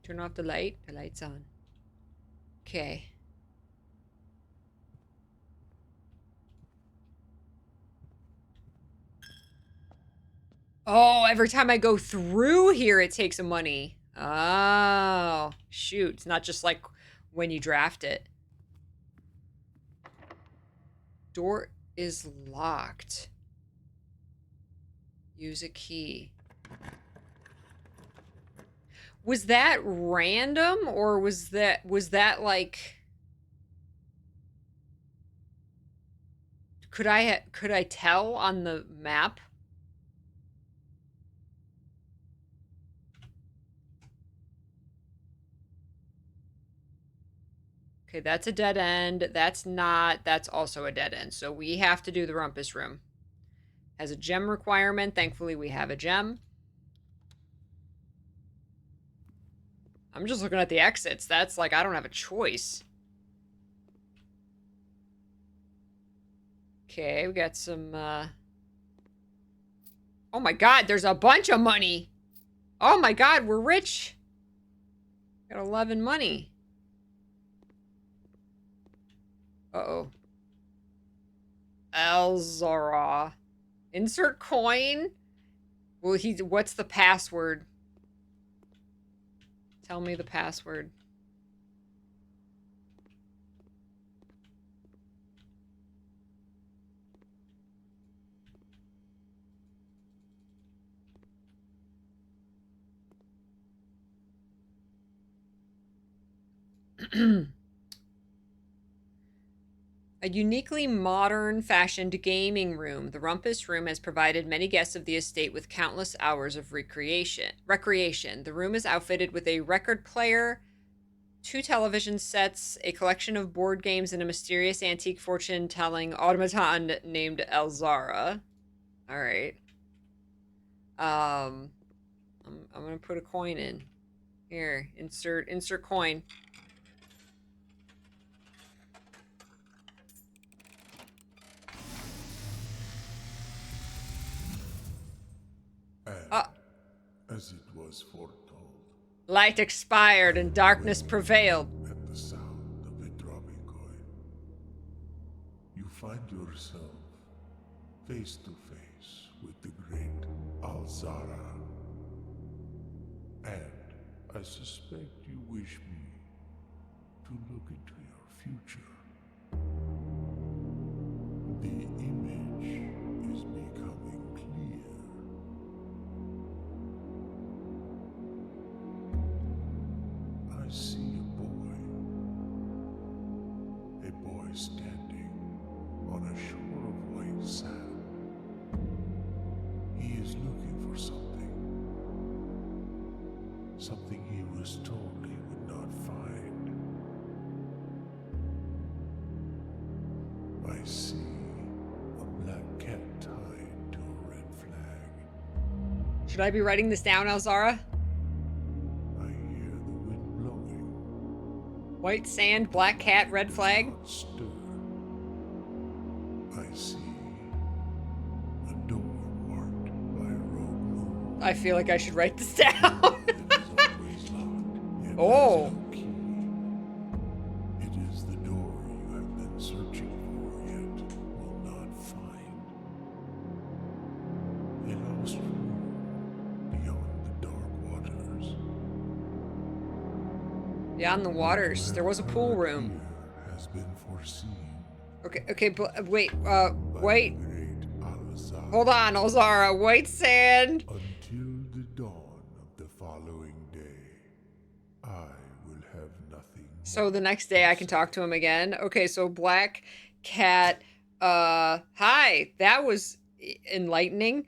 Turn off the light. The light's on. Okay. Oh, every time I go through here, it takes some money. Oh, shoot. It's not just like when you draft it. Door is locked. Use a key. Was that random or was that like could I tell on the map? Okay, that's a dead end. That's not. That's also a dead end. So we have to do the rumpus room. Has a gem requirement. Thankfully, we have a gem. I'm just looking at the exits. That's like, I don't have a choice. Okay, we got some, Oh my god, there's a bunch of money! Oh my god, we're rich! Got 11 money. Uh-oh. Elzara. Insert coin? Well, what's the password? Tell me the password. A uniquely modern fashioned gaming room, the Rumpus Room has provided many guests of the estate with countless hours of recreation. The room is outfitted with a record player, 2 television sets, a collection of board games, and a mysterious antique fortune-telling automaton named Elzara. All right. I'm gonna put a coin in. Here, insert coin. As it was foretold, Light expired and darkness prevailed. at the sound of the dropping coin, you find yourself face to face with the great Alzara. And I suspect you wish me to look into your future. The image is becoming clear. I see a boy standing on a shore of white sand. He is looking for something he was told he would not find. I see a black cat tied to a red flag. Should I be writing this down, Elzara? I hear the wind blowing. White sand, black cat, red flag? Stir. I see a door marked by a rogue moon. I feel like I should write this down. Oh. It is the door you have been searching for yet will not find. A lost room beyond the dark waters. Beyond the waters. There was a pool room. Has been foreseen. Okay, but wait, wait. Hold on, Elzara. White sand. Until the dawn of the following day. I will have nothing. So the next day I can talk to him again. Okay, so black cat. Hi. That was enlightening.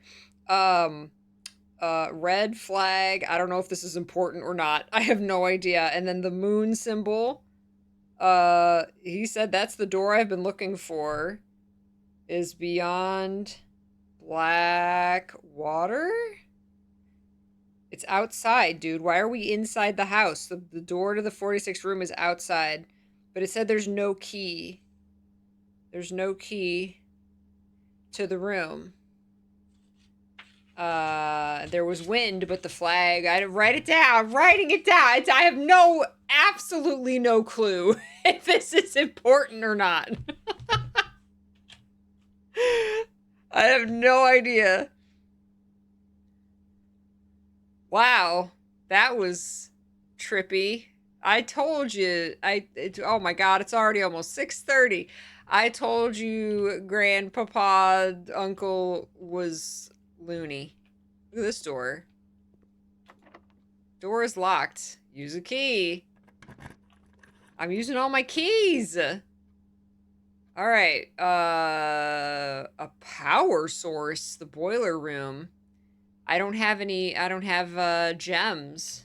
Red flag. I don't know if this is important or not. I have no idea. And then the moon symbol. He said that's the door I've been looking for. Is beyond black water? It's outside, dude. Why are we inside the house? The door to the 46 room is outside. But it said there's no key. There's no key to the room. There was wind, but the flag, I didn't write it down. I'm writing it down. I have absolutely no clue if this is important or not. I have no idea. Wow, that was trippy. I told you. Oh my god, it's already almost 6:30. I told you Grandpapa Uncle was loony. Look at this door. Door is locked. Use a key. I'm using all my keys. All right. A power source. The boiler room. I don't have gems.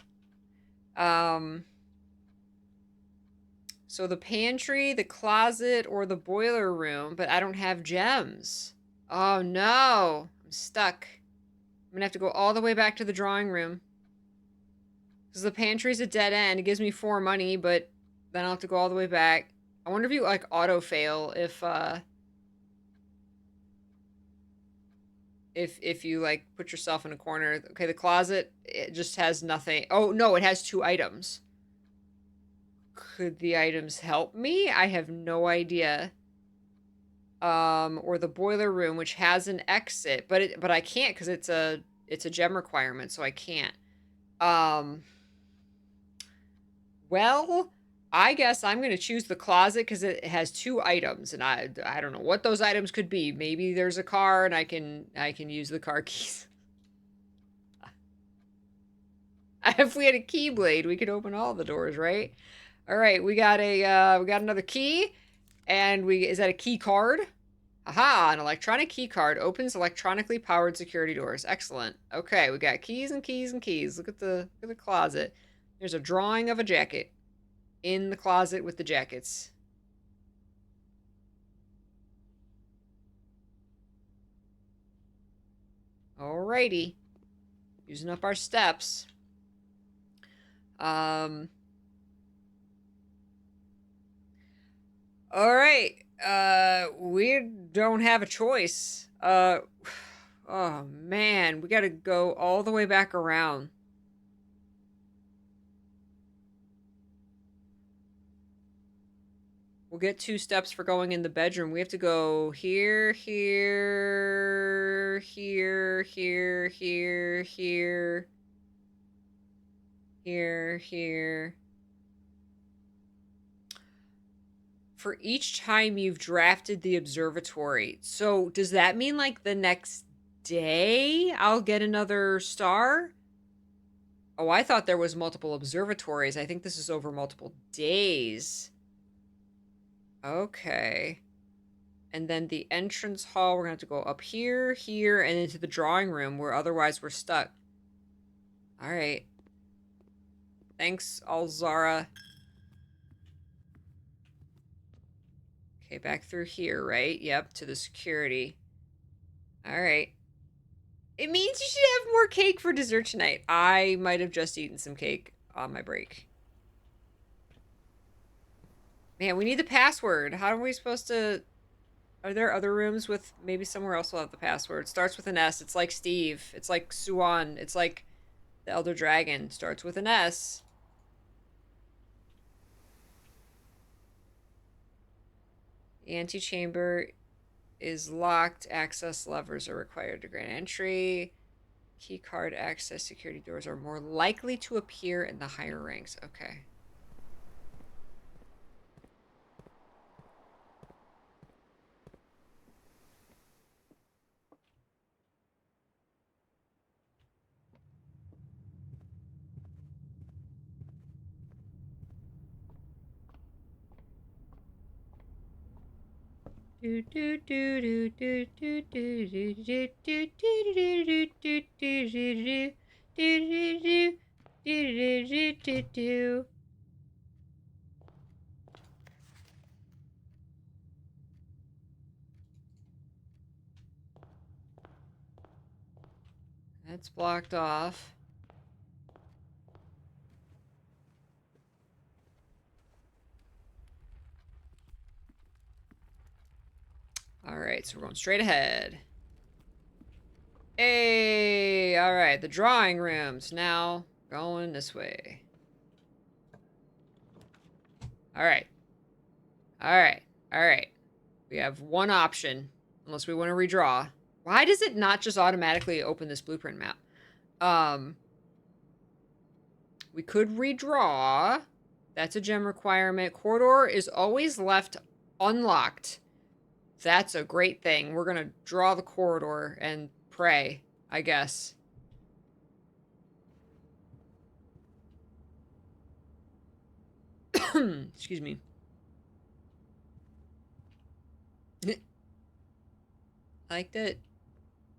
So the pantry, the closet, or the boiler room, but I don't have gems. Oh no, I'm stuck. I'm gonna have to go all the way back to the drawing room. Because the pantry's a dead end. It gives me 4 money, but then I'll have to go all the way back. I wonder if you, like, auto-fail if you, like, put yourself in a corner. Okay, the closet, it just has nothing. Oh, no, it has 2 items. Could the items help me? I have no idea. Or the boiler room, which has an exit, but I can't because it's a gem requirement, so I can't. Well, I guess I'm gonna choose the closet because it has 2 items, and I don't know what those items could be. Maybe there's a car, and I can use the car keys. If we had a keyblade, we could open all the doors, right? All right, we got another key, and is that a key card? Aha, an electronic key card opens electronically powered security doors. Excellent. Okay, we got keys and keys and keys. Look at the closet. There's a drawing of a jacket in the closet with the jackets. Alrighty. Using up our steps. Alright. We don't have a choice. Oh man, we gotta go all the way back around. We'll get 2 steps for going in the bedroom. We have to go here, here, here, here, here, here, here, here. For each time you've drafted the observatory. So does that mean, like, the next day I'll get another star? Oh, I thought there was multiple observatories. I think this is over multiple days. Okay. And then the entrance hall, we're going to have to go up here, here, and into the drawing room, where otherwise we're stuck. All right. Thanks, Alzara. Okay, back through here, right? Yep, to the security. All right. It means you should have more cake for dessert tonight. I might have just eaten some cake on my break. Man, we need the password. How are we supposed to... Are there other rooms with... Maybe somewhere else will have the password. Starts with an S. It's like Steve. It's like Suan. It's like the Elder Dragon. Starts with an S. The antechamber is locked. Access levers are required to grant entry. Keycard access security doors are more likely to appear in the higher ranks. Okay. Do do do do do do do do do do do do do do do do. That's blocked off. Alright, so we're going straight ahead. Hey! Alright, the drawing room's now going this way. Alright. Alright. Alright. We have one option, unless we want to redraw. Why does it not just automatically open this blueprint map? We could redraw. That's a gem requirement. Corridor is always left unlocked. That's a great thing. We're gonna draw the corridor and pray, I guess. Excuse me. Like that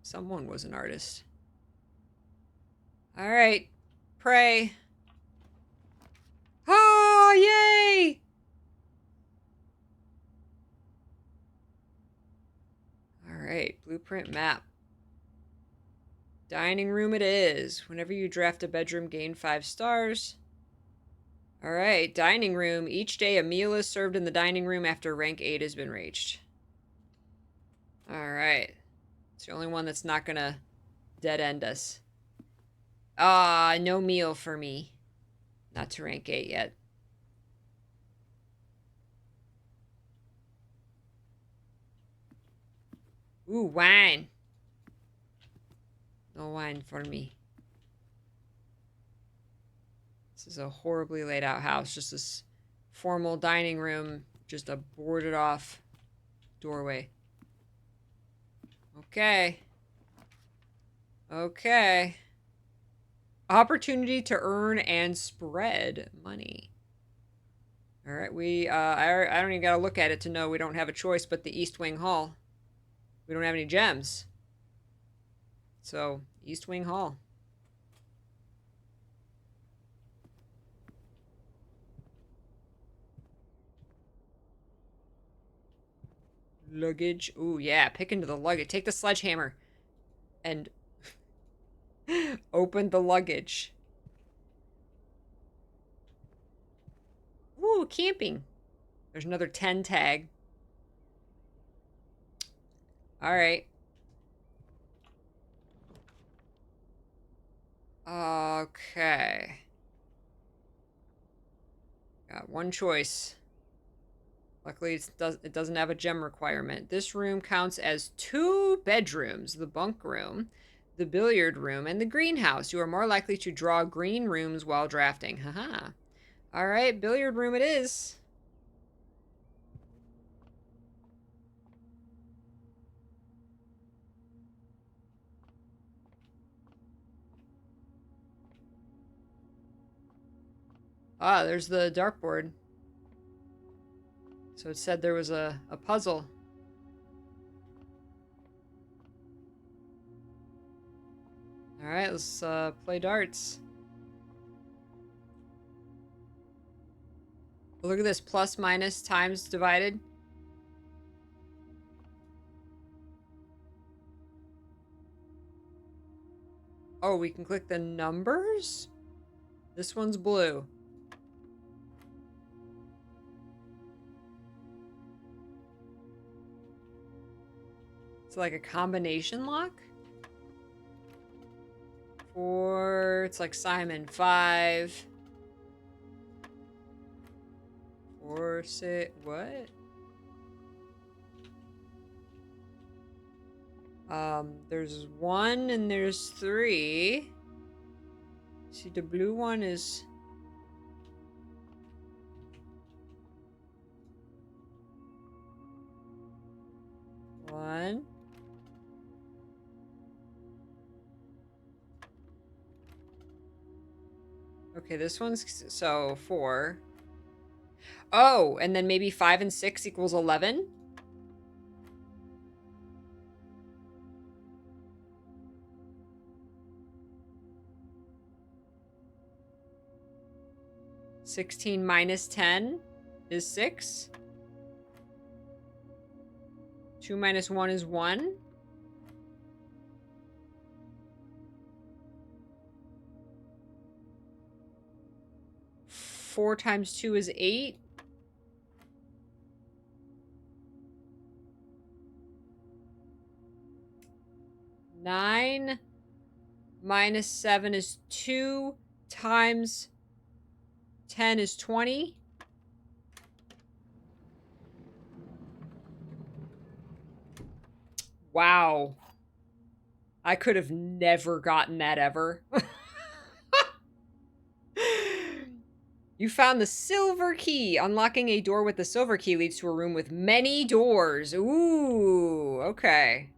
someone was an artist. All right. Pray. Oh, yay! All right, blueprint map. Dining room it is. Whenever you draft a bedroom, gain 5 stars. All right, dining room. Each day a meal is served in the dining room after rank 8 has been reached. All right. It's the only one that's not gonna dead end us. Ah, no meal for me. Not to rank 8 yet. Ooh, wine. No wine for me. This is a horribly laid out house. Just this formal dining room. Just a boarded off doorway. Okay. Okay. Opportunity to earn and spread money. All right, I don't even gotta look at it to know we don't have a choice but the East Wing Hall. We don't have any gems. So, East Wing Hall. Luggage. Ooh, yeah, pick into the luggage. Take the sledgehammer and open the luggage. Ooh, camping. There's another 10 tag. All right. Okay. Got one choice. Luckily, it doesn't have a gem requirement. This room counts as 2 bedrooms. The bunk room, the billiard room, and the greenhouse. You are more likely to draw green rooms while drafting. Haha. All right, billiard room it is. Ah, there's the dartboard. So it said there was a puzzle. All right, let's play darts. Look at this, plus, minus, times, divided. Oh, we can click the numbers? This one's blue. It's like a combination lock? It's like Simon, 5. 4, 6, what? There's 1 and there's 3. See, the blue one is... One. Okay, this one's... So, 4. Oh, and then maybe 5 and 6 equals 11? 16 minus 10 is 6. 2 minus 1 is 1. Four times 2 is 8. Nine minus 7 is 2 times 10 is 20. Wow. I could have never gotten that ever. You found the silver key. Unlocking a door with the silver key leads to a room with many doors. Ooh, okay.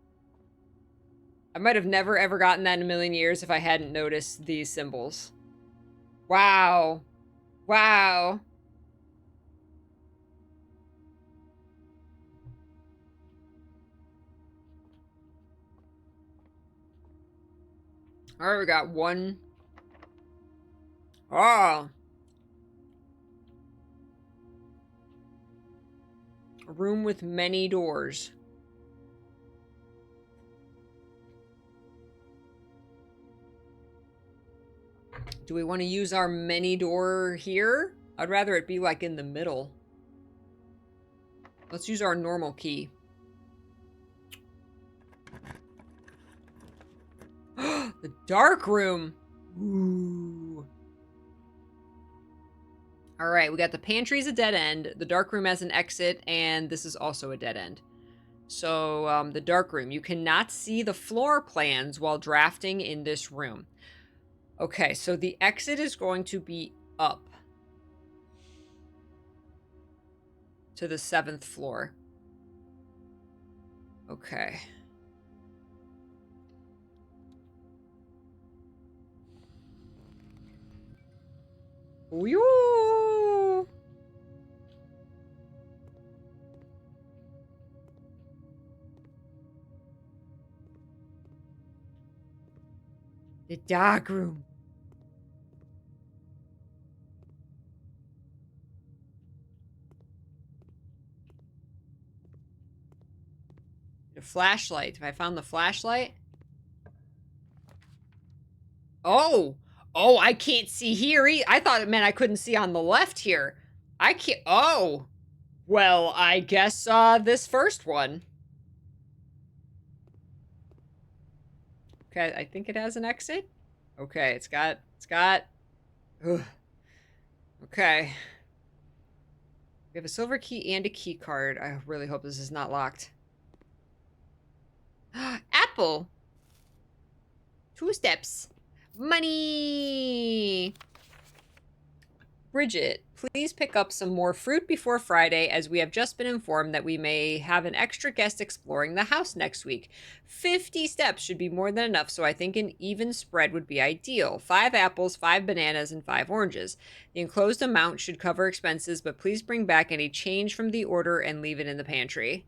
I might have never ever gotten that in a million years if I hadn't noticed these symbols. Wow. Wow. All right, we got one. Oh. A room with many doors. Do we want to use our many door here? I'd rather it be like in the middle. Let's use our normal key. The dark room. Ooh. All right, we got the pantry's a dead end. The dark room has an exit, and this is also a dead end. So, the dark room. You cannot see the floor plans while drafting in this room. Okay, so the exit is going to be up to the 7th floor. Okay. Woo! The dark room. The flashlight. Have I found the flashlight? Oh! Oh, I can't see here. I thought it meant I couldn't see on the left here. I can't. Oh! Well, I guess, this first one. Okay, I think it has an exit. Okay, it's got. Ugh. Okay. We have a silver key and a key card. I really hope this is not locked. Apple! 2 steps. Money! Bridget, please pick up some more fruit before Friday, as we have just been informed that we may have an extra guest exploring the house next week. 50 steps should be more than enough, so I think an even spread would be ideal. 5 apples, 5 bananas, and 5 oranges. The enclosed amount should cover expenses, but please bring back any change from the order and leave it in the pantry.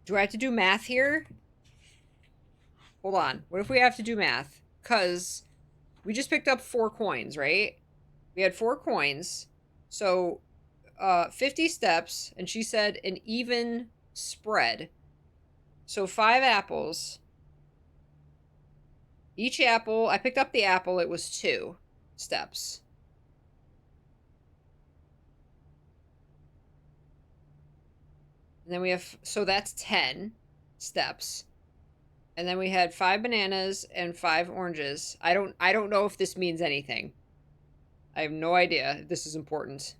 Do I have to do math here? Hold on. What if we have to do math? Because we just picked up 4 coins, right? We had 4 coins. So, 50 steps, and she said an even spread. So 5 apples. Each apple, I picked up the apple, it was 2 steps. And then we have, so that's 10 steps. And then we had 5 bananas and 5 oranges. I don't know if this means anything. I have no idea if this is important.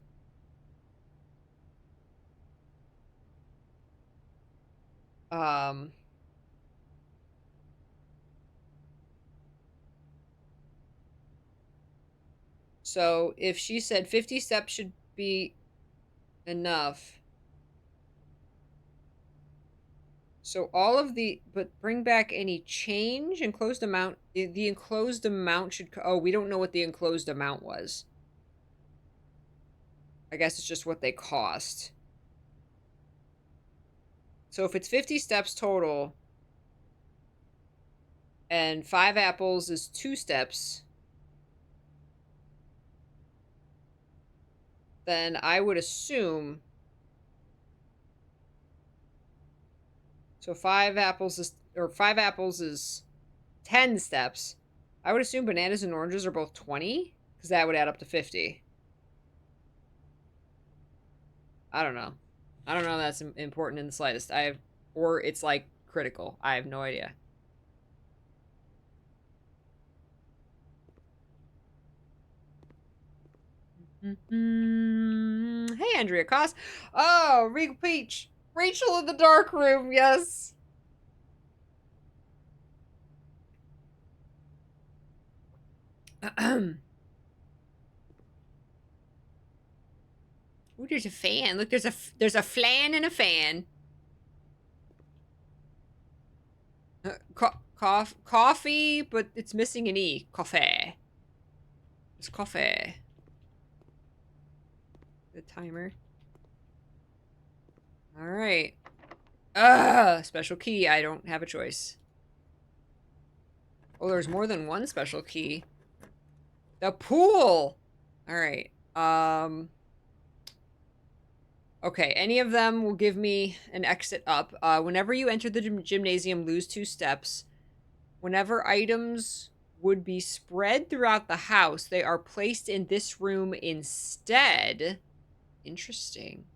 So if she said 50 steps should be enough. So all of the, but bring back any change, enclosed amount. The enclosed amount should, oh, we don't know what the enclosed amount was. I guess it's just what they cost. So if it's 50 steps total, and 5 apples is 2 steps, then I would assume... So 5 apples is 10 steps. I would assume bananas and oranges are both 20, because that would add up to 50. I don't know. I don't know that's important in the slightest. Or it's like critical. I have no idea. Hey, Andrea Koss. Oh, Regal Peach. Rachel in the dark room, yes. Ooh, there's a fan. Look, there's a flan and a fan. Coffee, but it's missing an E. Coffee. It's coffee. The timer. All right. Special key. I don't have a choice. Oh, there's more than one special key. The pool. All right. Okay, any of them will give me an exit up. Whenever you enter the gymnasium, lose 2 steps. Whenever items would be spread throughout the house, they are placed in this room instead. Interesting.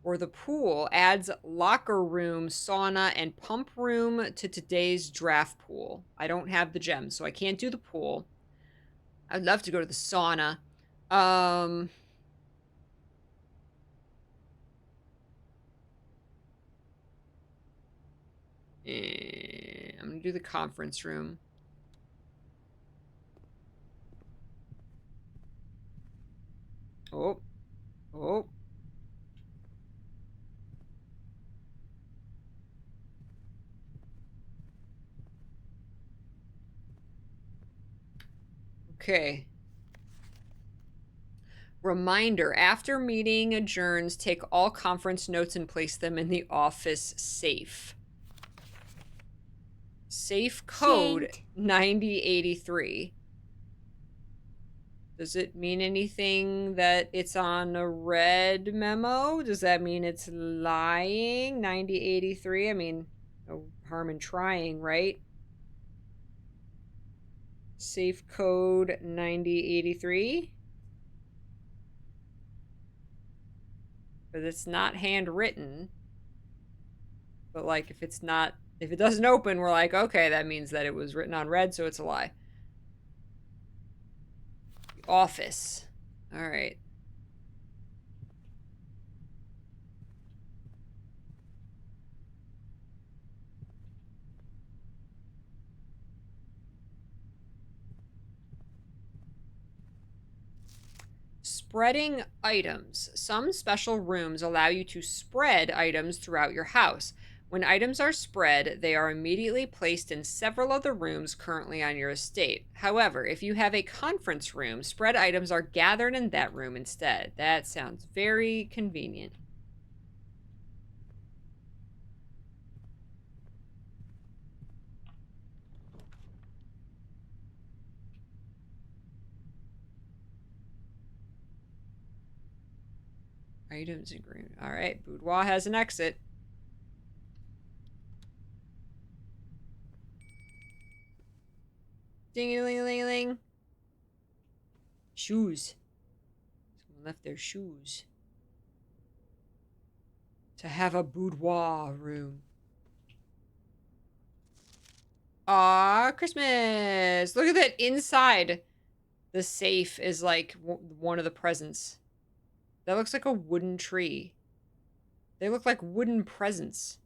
Or the pool adds locker room, sauna, and pump room to today's draft pool. I don't have the gems, so I can't do the pool. I'd love to go to the sauna. I'm gonna do the conference room. Oh. Oh. Okay. Reminder, after meeting adjourns, take all conference notes and place them in the office safe. Safe code 9083. Does it mean anything that it's on a red memo? Does that mean it's lying? 9083? I mean, no harm in trying, right? Safe code 9083. But it's not handwritten. But like if it doesn't open, we're like, okay, that means that it was written on red, so it's a lie. The office. All right. Spreading items. Some special rooms allow you to spread items throughout your house. When items are spread, they are immediately placed in several other rooms currently on your estate. However, if you have a conference room, spread items are gathered in that room instead. That sounds very convenient. Items agreement. All right, boudoir has an exit. Ding-a-ling-a-ling-a-ling. Shoes. Someone left their shoes. To have a boudoir room. Aw, Christmas! Look at that inside. The safe is like one of the presents. That looks like a wooden tree. They look like wooden presents.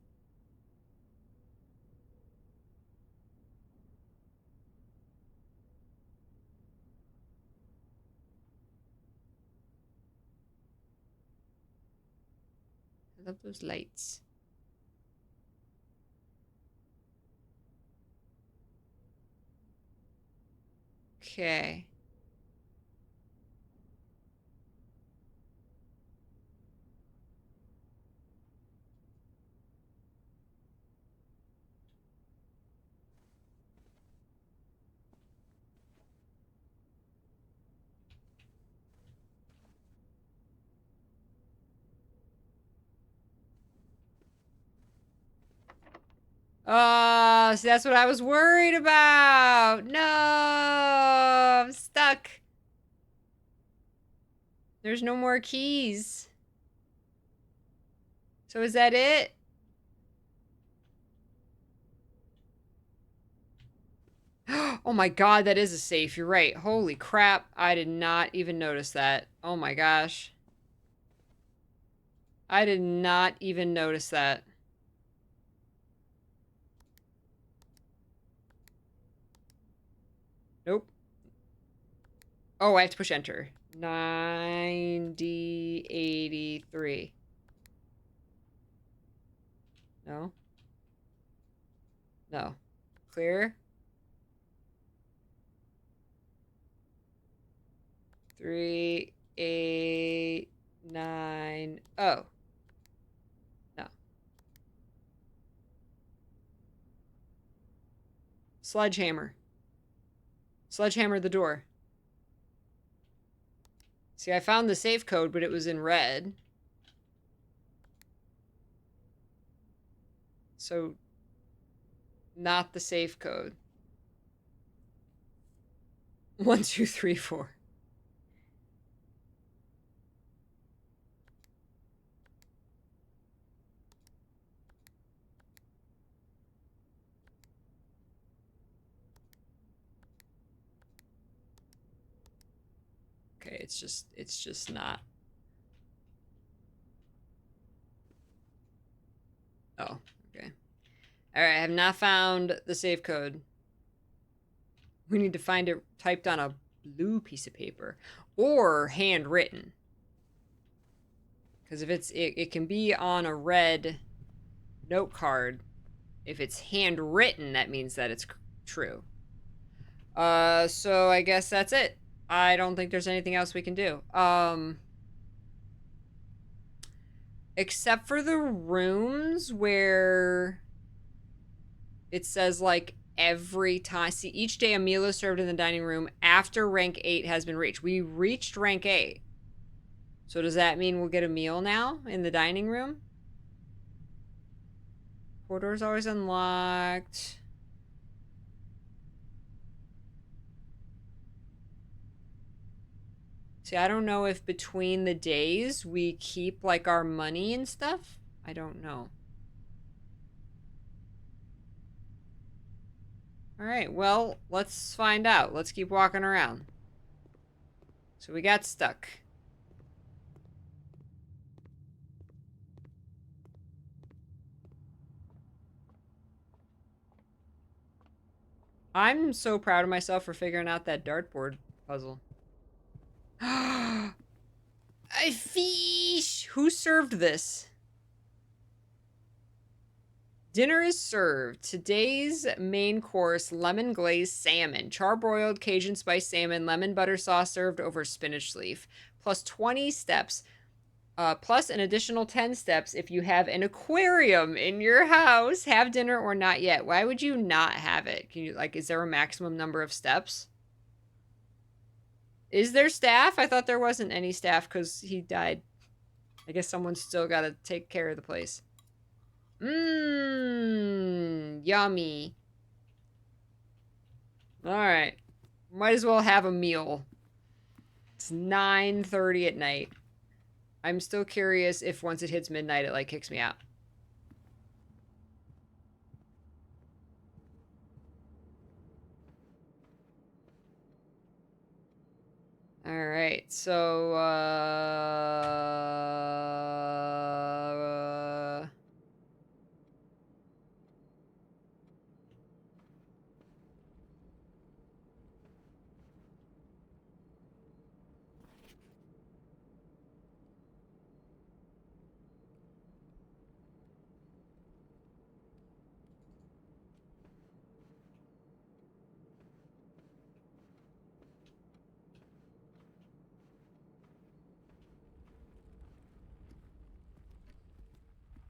I love those lights. Okay. See, that's what I was worried about. No, I'm stuck. There's no more keys. So is that it? Oh my god, that is a safe. You're right. Holy crap. I did not even notice that. Oh my gosh. I did not even notice that. Nope. Oh, I have to push enter. 9083. No. No. Clear. 3890. Oh. No. Sledgehammer. Sledgehammer the door. See, I found the safe code, but it was in red. So, not the safe code. 1234. Okay, it's just not. Oh, okay. All right, I have not found the safe code. We need to find it typed on a blue piece of paper or handwritten. Because if it can be on a red note card. If it's handwritten, that means that it's true. So I guess that's it. I don't think there's anything else we can do. Except for the rooms where it says like every time. See, each day a meal is served in the dining room after rank 8 has been reached. We reached rank 8. So does that mean we'll get a meal now in the dining room? Corridor's always unlocked. See, I don't know if between the days we keep like our money and stuff. I don't know. All right, well, let's find out. Let's keep walking around. So we got stuck. I'm so proud of myself for figuring out that dartboard puzzle. A fish! Who served this? Dinner is served. Today's main course, lemon glazed salmon. Charbroiled Cajun spice salmon, lemon butter sauce served over spinach leaf. Plus 20 steps. Plus an additional 10 steps if you have an aquarium in your house. Have dinner or not yet. Why would you not have it? Can you, like, is there a maximum number of steps? Is there staff? I thought there wasn't any staff because he died. I guess someone's still got to take care of the place. Mmm, yummy. All right. Might as well have a meal. It's 9:30 at night. I'm still curious if once it hits midnight, it, like, kicks me out. All right, so,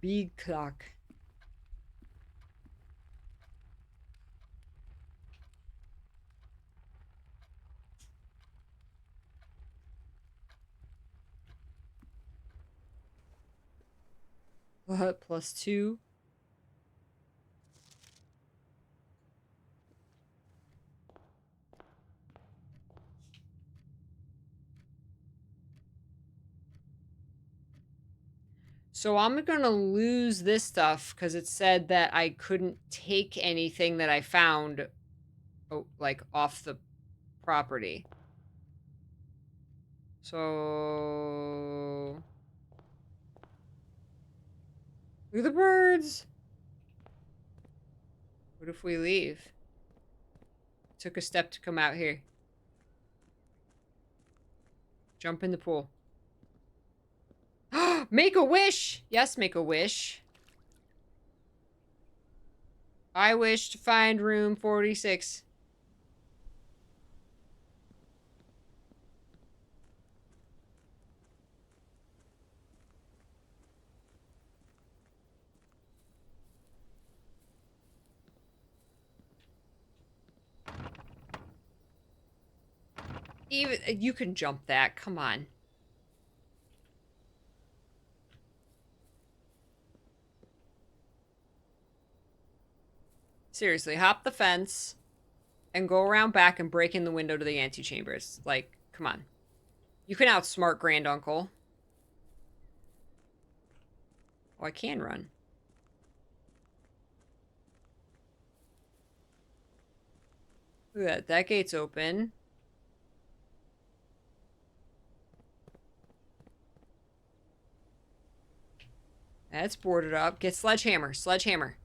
big clock. What, plus 2? So I'm gonna lose this stuff because it said that I couldn't take anything that I found, oh, like, off the property. So... Look at the birds! What if we leave? Took a step to come out here. Jump in the pool. Make a wish! Yes, make a wish. I wish to find room 46. Even you can jump that. Come on. Seriously, hop the fence and go around back and break in the window to the antechambers. Like, come on. You can outsmart Grand Uncle. Oh, I can run. Look at that. That gate's open. That's boarded up. Get sledgehammer. Sledgehammer.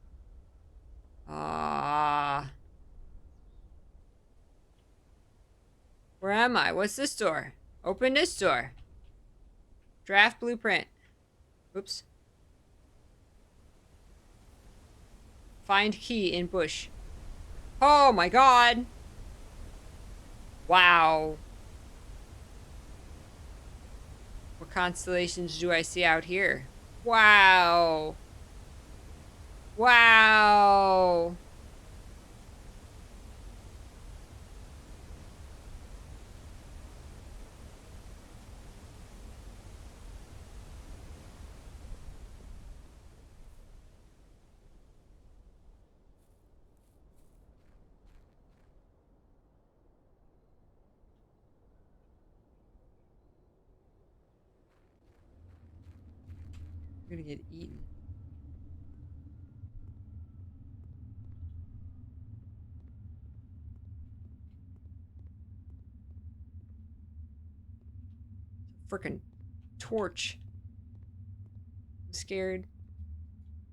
Ah. Where am I? What's this door? Open this door. Draft blueprint. Oops. Find key in bush. Oh my god. Wow. What constellations do I see out here? Wow. Wow. I'm gonna get eaten. Frickin' torch. I'm scared.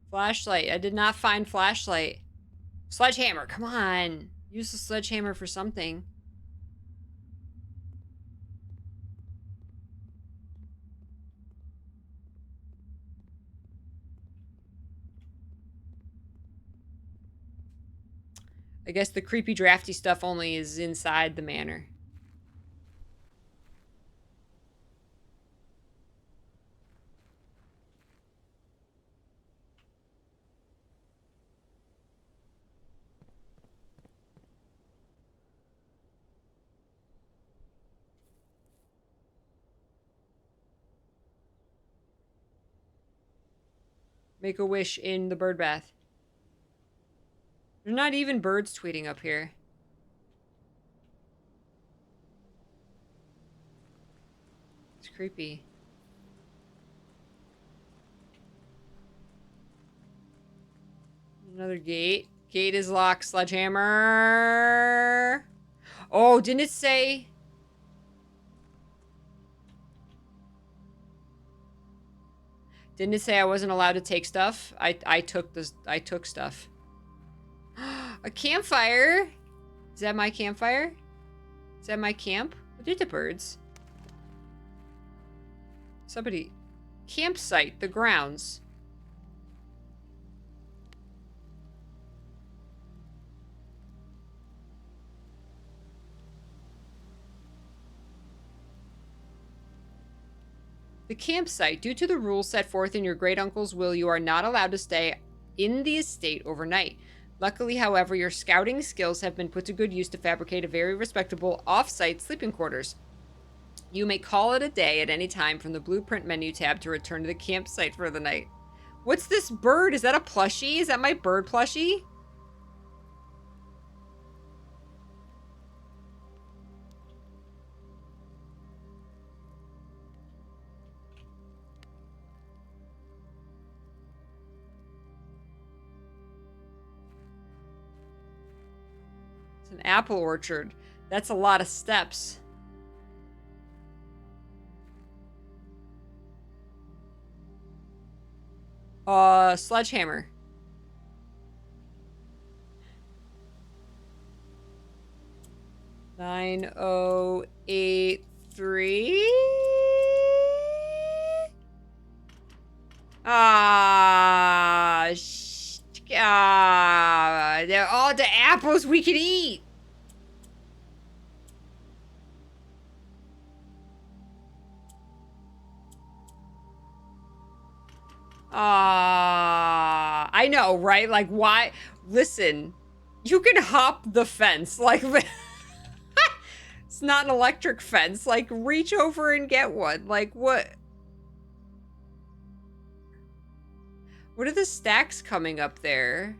Flashlight. I did not find flashlight. Sledgehammer. Come on. Use the sledgehammer for something. I guess the creepy drafty stuff only is inside the manor. Make a wish in the bird bath. There's not even birds tweeting up here. It's creepy. Another gate. Gate is locked. Sledgehammer. Oh, didn't it say... Didn't it say I wasn't allowed to take stuff? I took stuff. A campfire? Is that my campfire? Is that my camp? What did the birds? Somebody... Campsite, the grounds. The campsite. Due to the rules set forth in your great uncle's will, you are not allowed to stay in the estate overnight. Luckily, however, your scouting skills have been put to good use to fabricate a very respectable off-site sleeping quarters. You may call it a day at any time from the blueprint menu tab to return to the campsite for the night. What's this bird? Is that a plushie? Is that my bird plushie? An apple orchard. That's a lot of steps. Sledgehammer. $9,083. They're all the apples we can eat. I know, right? Like, why? Listen, you can hop the fence. Like, it's not an electric fence. Like, reach over and get one. Like, what? What are the stacks coming up there?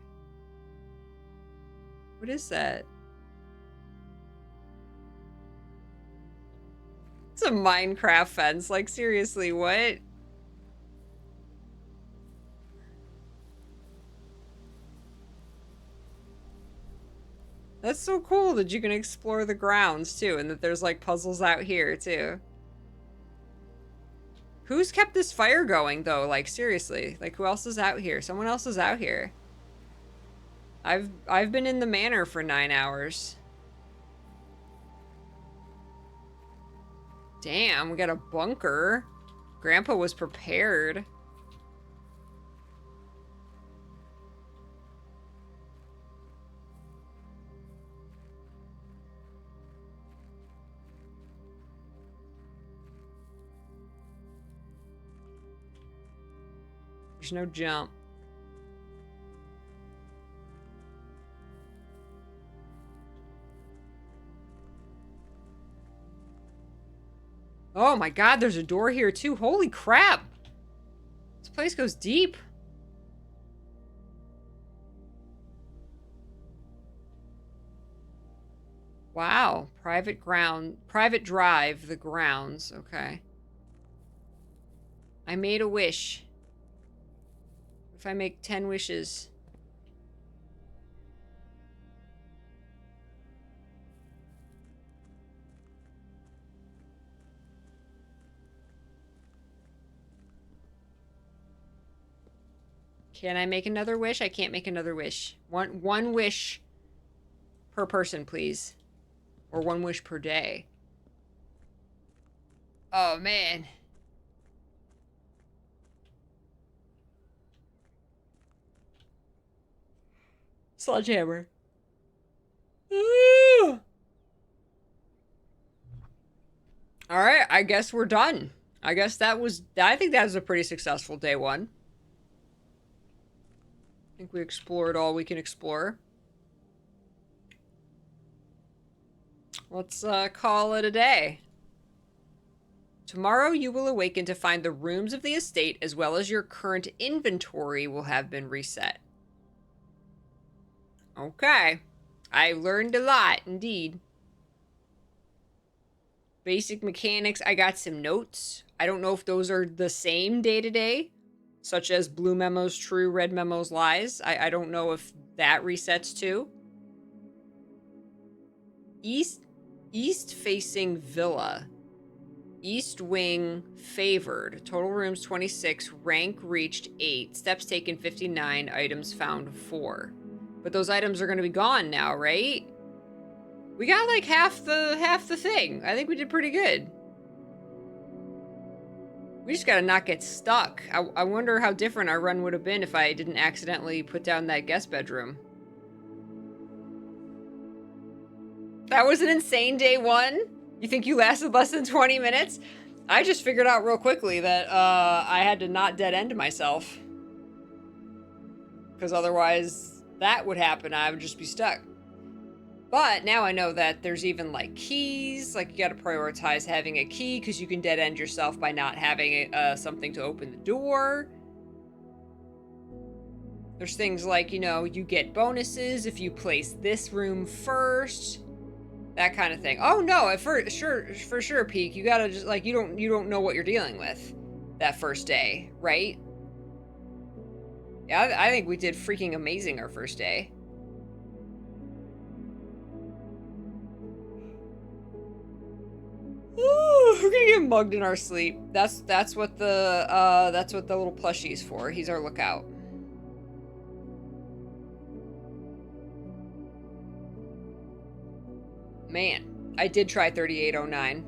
What is that? It's a Minecraft fence. Like, seriously, what? That's so cool that you can explore the grounds, too, and that there's, like, puzzles out here, too. Who's kept this fire going, though? Like, seriously. Like, who else is out here? Someone else is out here. I've been in the manor for 9 hours. Damn, we got a bunker. Grandpa was prepared. There's no jump. Oh my god, there's a door here too. Holy crap! This place goes deep. Wow. Private drive, the grounds. Okay. I made a wish. If I make 10 wishes. Can I make another wish? I can't make another wish. One wish per person, please. Or one wish per day. Oh, man. Sledgehammer. Alright, I guess we're done. I think that was a pretty successful day one. I think we explored all we can explore. Let's call it a day. Tomorrow you will awaken to find the rooms of the estate as well as your current inventory will have been reset. Okay. I learned a lot, indeed. Basic mechanics, I got some notes. I don't know if those are the same day to day, such as blue memos true, red memos lies. I don't know if that resets too. East facing villa. East wing favored. Total rooms 26. Rank reached 8. Steps taken 59. Items found 4. But those items are going to be gone now, right? We got like half the thing. I think we did pretty good. We just gotta not get stuck. I wonder how different our run would have been if I didn't accidentally put down that guest bedroom. That was an insane day one? You think you lasted less than 20 minutes? I just figured out real quickly that I had to not dead end myself. Because otherwise that would happen. I would just be stuck. But now I know that there's even like keys. Like you gotta prioritize having a key because you can dead end yourself by not having something to open the door. There's things like, you know, you get bonuses if you place this room first. That kind of thing. Oh no, for sure, Peak. You gotta just like you don't know what you're dealing with that first day, right? Yeah, I think we did freaking amazing our first day. We're gonna get mugged in our sleep. That's what the little plushie's for. He's our lookout. Man, I did try 3809,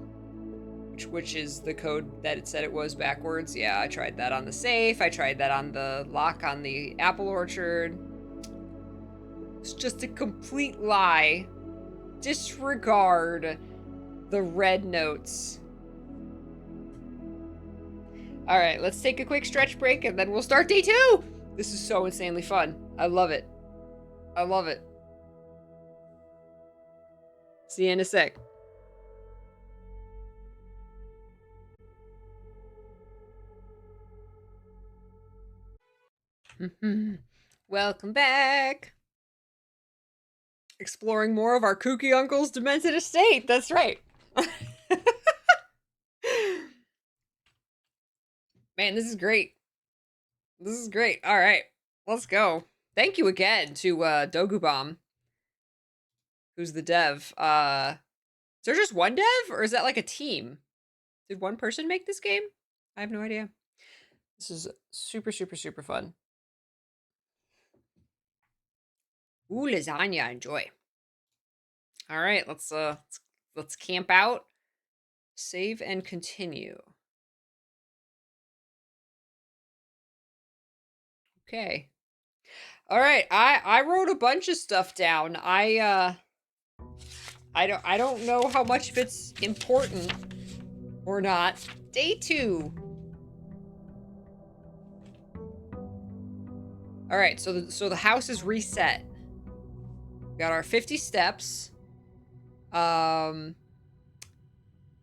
which is the code that it said it was backwards. Yeah, I tried that on the safe. I tried that on the lock on the apple orchard. It's just a complete lie. Disregard the red notes. All right, let's take a quick stretch break and then we'll start day 2. This is so insanely fun. I love it. I love it. See you in a sec. Welcome back. Exploring more of our kooky uncle's demented estate. That's right. Man, this is great. This is great. All right, let's go. Thank you again to Dogubomb, who's the dev. Is there just one dev, or is that like a team? Did one person make this game? I have no idea. This is super, super, super fun. Ooh, lasagna, enjoy. All right, let's camp out, save and continue. Okay. All right, I wrote a bunch of stuff down. I don't know how much of it's important or not. Day 2. All right, so the house is reset. We got our 50 steps.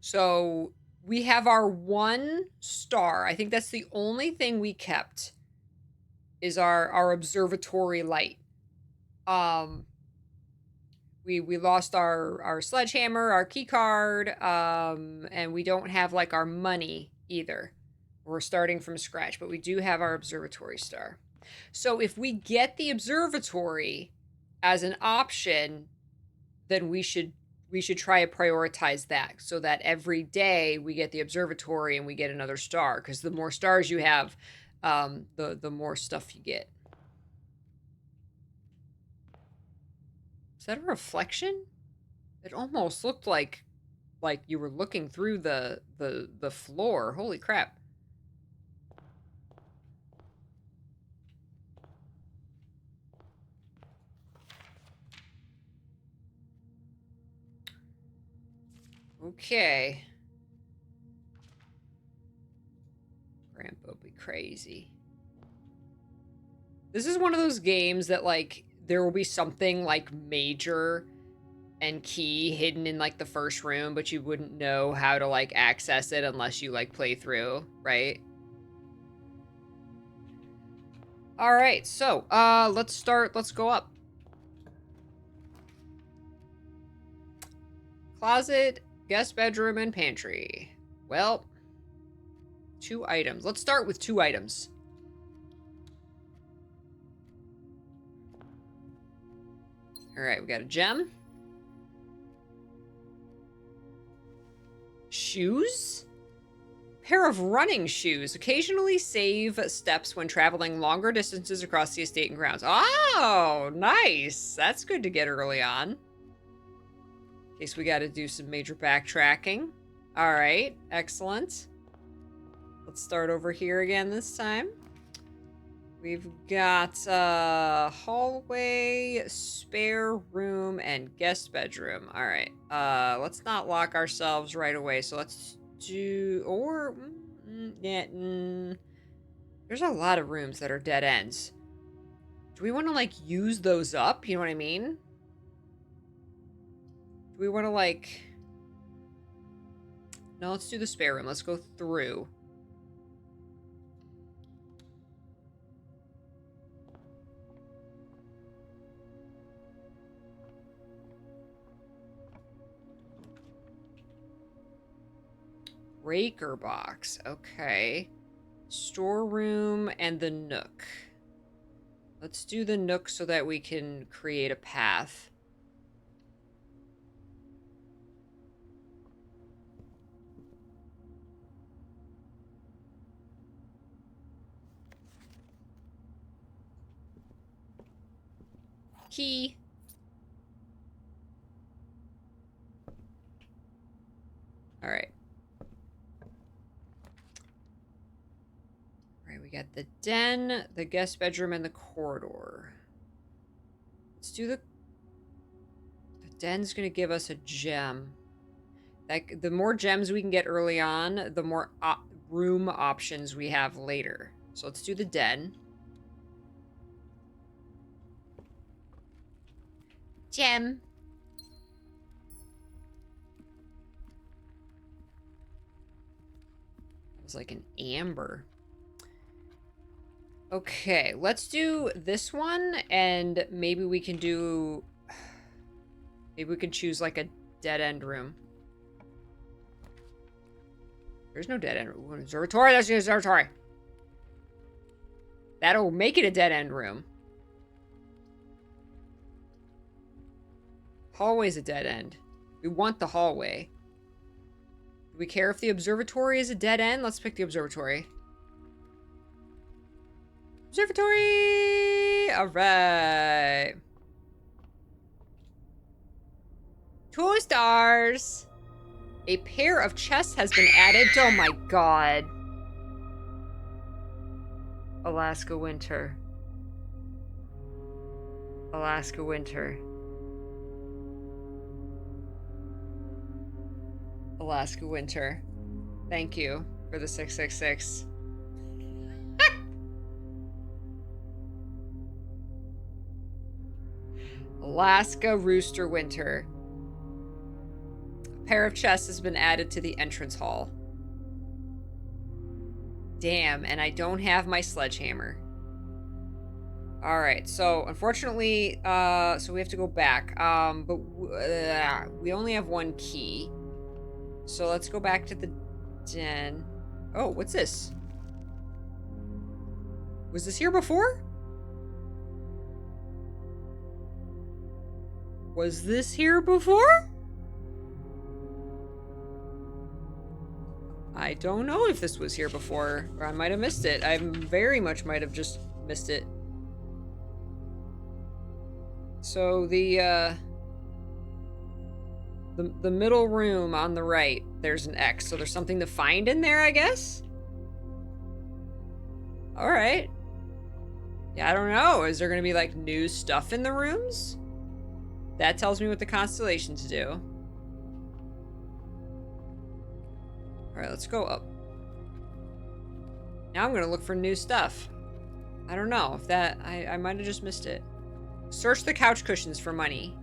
So we have our 1 star. I think that's the only thing we kept is our observatory light. We lost our sledgehammer, our key card, and we don't have like our money either. We're starting from scratch, but we do have our observatory star. So if we get the observatory as an option, then we should try to prioritize that so that every day we get the observatory and we get another star, because the more stars you have, the more stuff you get. Is that a reflection? It almost looked like you were looking through the floor. Holy crap. Okay. Grandpa be crazy. This is one of those games that, like, there will be something, like, major and key hidden in, like, the first room, but you wouldn't know how to, like, access it unless you, like, play through, right? All right, so, let's go up. Closet, guest bedroom, and pantry. Well, 2 items. Let's start with 2 items. All right, we got a gem. Shoes? Pair of running shoes. Occasionally save steps when traveling longer distances across the estate and grounds. Oh, nice. That's good to get early on. In case we got to do some major backtracking. All right, excellent. Let's start over here again this time. We've got hallway, spare room, and guest bedroom. All right, let's not lock ourselves right away. So let's do, or, there's a lot of rooms that are dead ends. Do we want to, like, use those up? You know what I mean? Do we want to, like, no, let's do the spare room. Let's go through. Breaker box. Okay. Storeroom and the nook. Let's do the nook so that we can create a path. Key. All right. All right, we got the den, the guest bedroom, and the corridor. Let's do the den's gonna give us a gem. Like, the more gems we can get early on, the more room options we have later. So let's do the den. Gem. It was like an amber. Okay, let's do this one, and maybe we can do... Maybe we can choose, like, a dead-end room. There's no dead-end room. Observatory? That's the observatory. That'll make it a dead-end room. Hallway's a dead end. We want the hallway. Do we care if the observatory is a dead end? Let's pick the observatory. Observatory! Alright. 2 stars. A pair of chests has been added. Oh my god. Alaska winter. Alaska winter. Alaska winter. Thank you for the 666. Alaska rooster winter. A pair of chests has been added to the entrance hall. Damn, and I don't have my sledgehammer. Alright, so unfortunately, so we have to go back. But we only have 1 key. So let's go back to the den. Oh, what's this? Was this here before? Was this here before? I don't know if this was here before, or I might have missed it. I very much might have just missed it. So the middle room on the right, there's an X. So there's something to find in there, I guess? Alright. Yeah, I don't know. Is there going to be, like, new stuff in the rooms? That tells me what the constellations do. Alright, let's go up. Now I'm going to look for new stuff. I don't know if that... I might have just missed it. Search the couch cushions for money.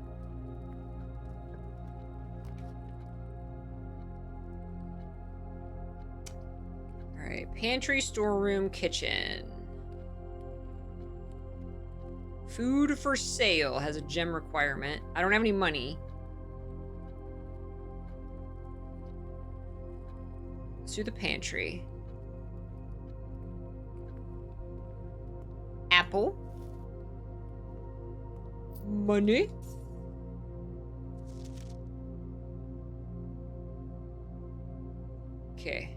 Alright, pantry, storeroom, kitchen. Food for sale has a gem requirement. I don't have any money. Let's do the pantry. Apple. Money. Okay.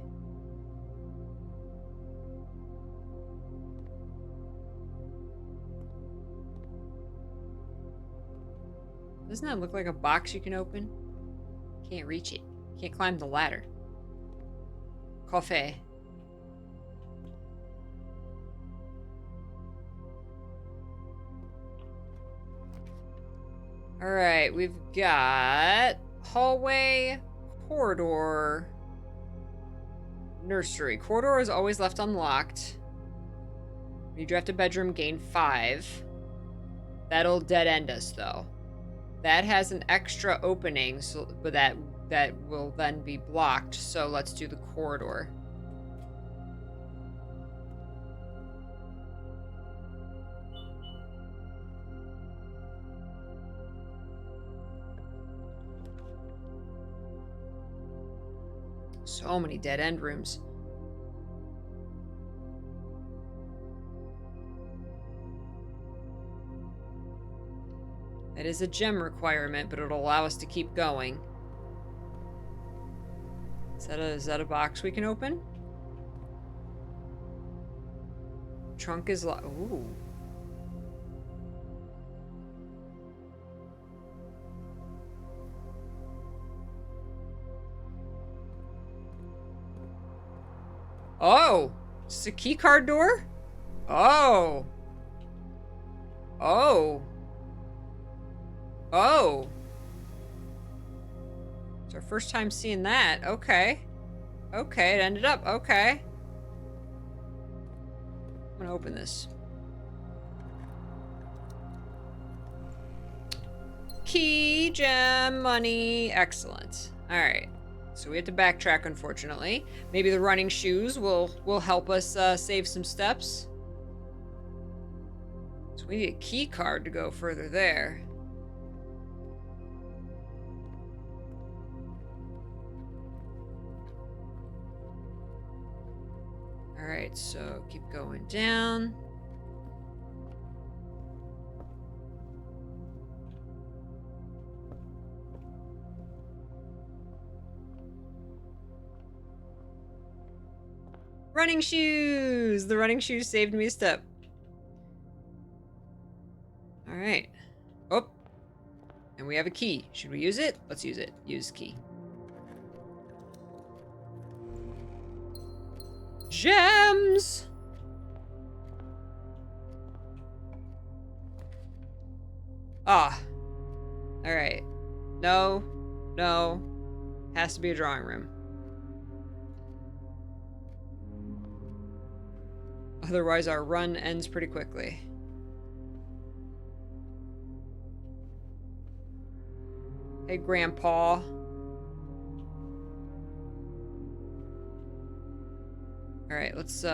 Doesn't that look like a box you can open? Can't reach it. Can't climb the ladder. Coffee. Alright, we've got hallway, corridor, nursery. Corridor is always left unlocked. When you draft a bedroom, gain 5. That'll dead end us though. That has an extra opening, so but that will then be blocked. So let's do the corridor. So many dead end rooms. It is a gem requirement, but it'll allow us to keep going. Is that a box we can open? Trunk is locked. Ooh. Oh, it's a key card door? Oh. Oh. Oh. It's our first time seeing that. Okay. Okay, it ended up. Okay. I'm gonna open this. Key, gem, money. Excellent. Alright. So we have to backtrack, unfortunately. Maybe the running shoes will help us save some steps. So we need a key card to go further there. Alright, so keep going down. Running shoes! The running shoes saved me a step. Alright. Oh. And we have a key. Should we use it? Let's use it. Use key. Gems! Ah. Alright. No. No. Has to be a drawing room. Otherwise, our run ends pretty quickly. Hey, Grandpa. Alright, let's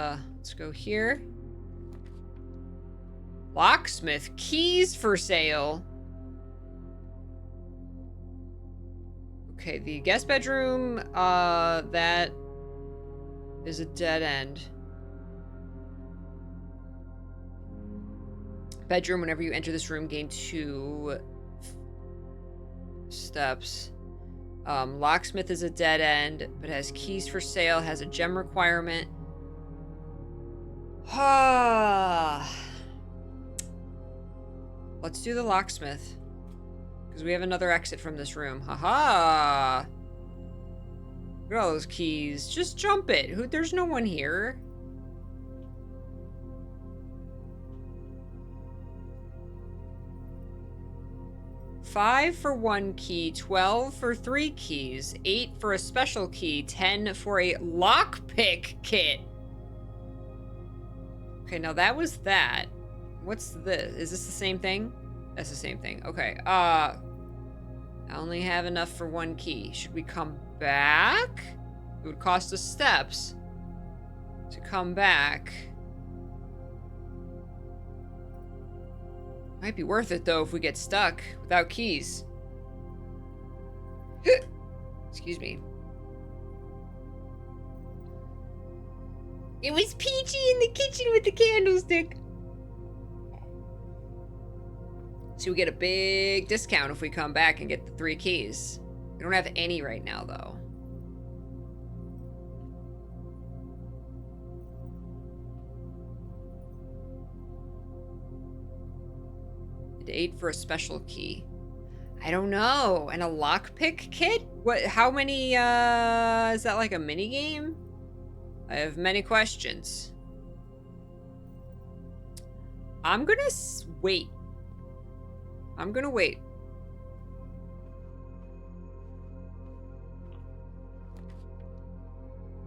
go here. Locksmith keys for sale. Okay, the guest bedroom, that is a dead end. Bedroom, whenever you enter this room, gain 2 steps. Locksmith is a dead end, but has keys for sale, has a gem requirement. Let's do the locksmith. Because we have another exit from this room. Haha! Look at all those keys. Just jump it. There's no one here. $5 for 1 key, 12 for 3 keys, 8 for a special key, 10 for a lockpick kit. Okay, now that was that. What's this? Is this the same thing? That's the same thing. Okay, I only have enough for 1 key. Should we come back? It would cost us steps to come back. Might be worth it, though, if we get stuck without keys. Excuse me. It was Peachy in the kitchen with the candlestick. So we get a big discount if we come back and get the 3 keys. We don't have any right now, though. And 8 for a special key. I don't know. And a lockpick kit? What? How many, is that like a mini game? I have many questions. I'm gonna wait. I'm gonna wait.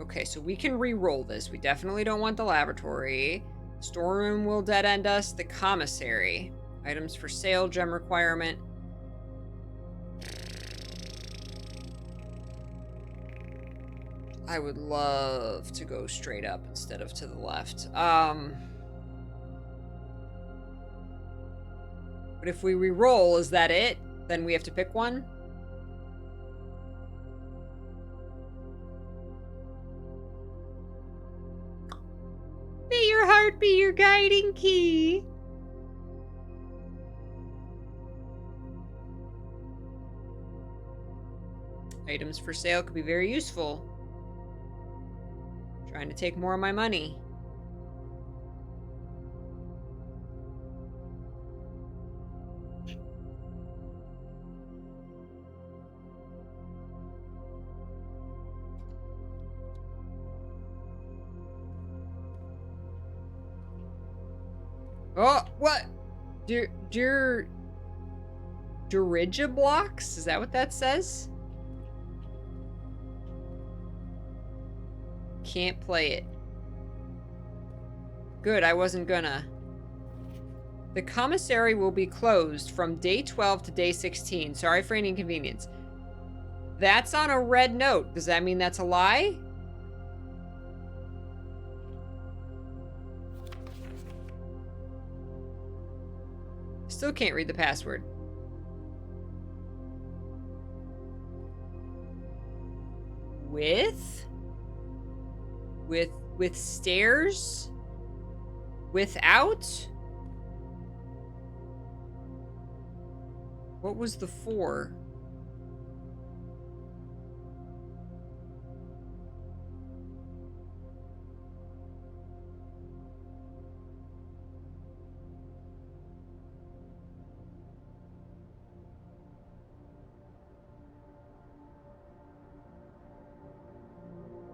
Okay, so we can re-roll this. We definitely don't want the laboratory. Storeroom will dead end us. The commissary. Items for sale, gem requirement. I would love to go straight up instead of to the left. But if we re-roll, is that it? Then we have to pick one? May your heart be your guiding key. Items for sale could be very useful. Trying to take more of my money. Oh, what? Dirigiblocks? Is that what that says? Can't play it. Good, I wasn't gonna. The commissary will be closed from day 12 to day 16. Sorry for any inconvenience. That's on a red note. Does that mean that's a lie? Still can't read the password. With stairs? Without? What was the 4?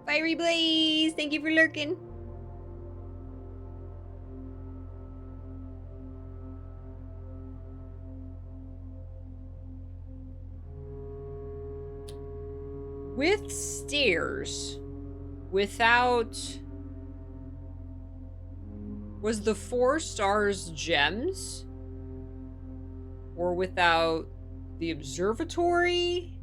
Fiery Blaze, thank you for lurking. With stairs. Without... Was the 4 stars gems? Or without the observatory?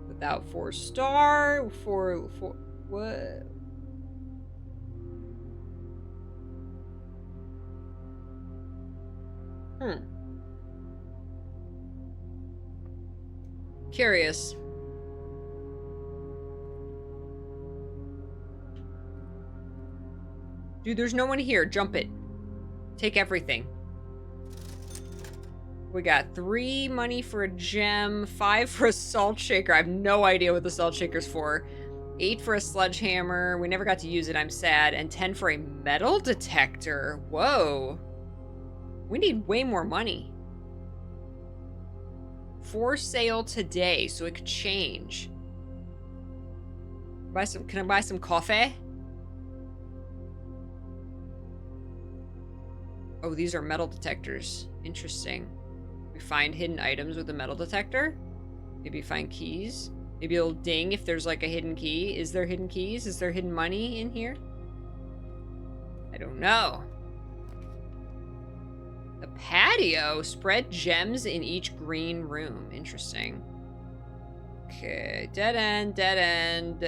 Without 4 star? For what? Curious. Dude, there's no one here. Jump it. Take everything. We got 3 money for a gem, 5 for a salt shaker. I have no idea what the salt shaker's for. 8 for a sledgehammer. We never got to use it. I'm sad. And 10 for a metal detector. Whoa. We need way more money. For sale today, so it could change. Can I buy some coffee? Oh, these are metal detectors. Interesting. We find hidden items with a metal detector. Maybe find keys. Maybe it'll ding if there's like a hidden key. Is there hidden keys? Is there hidden money in here? I don't know. The patio. Spread gems in each green room. Interesting. Okay. Dead end, dead end.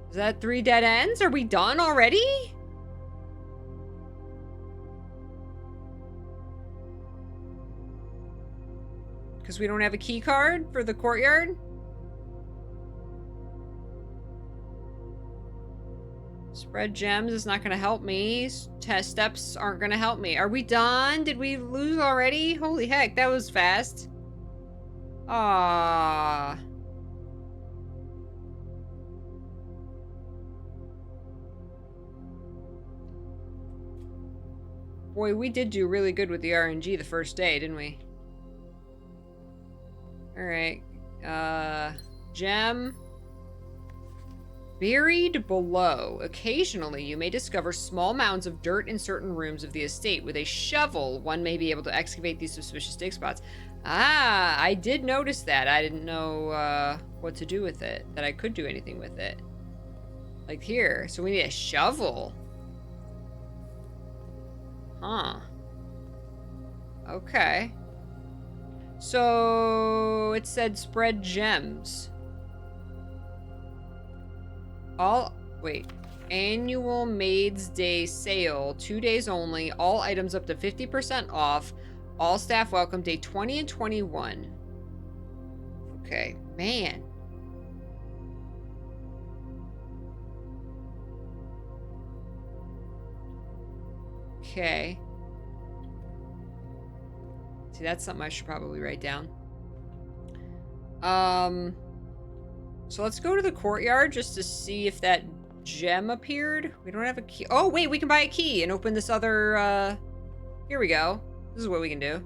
Is that 3 dead ends? Are we done already? Because we don't have a key card for the courtyard? Spread gems is not going to help me. Test steps aren't going to help me. Are we done? Did we lose already? Holy heck, that was fast. Ah. Boy, we did do really good with the RNG the first day, didn't we? Alright. Gem. Buried below. Occasionally, you may discover small mounds of dirt in certain rooms of the estate. With a shovel, one may be able to excavate these suspicious dig spots. Ah, I did notice that. I didn't know what to do with it. That I could do anything with it. Like here. So we need a shovel. Huh. Okay. So it said spread gems. Wait. Annual Maid's Day sale, 2 days only. All items up to 50% off. All staff welcome, day 20 and 21. Okay, man. Okay. See, that's something I should probably write down. So let's go to the courtyard just to see if that gem appeared. We don't have a key. Oh, wait, we can buy a key and open this other, here we go. This is what we can do.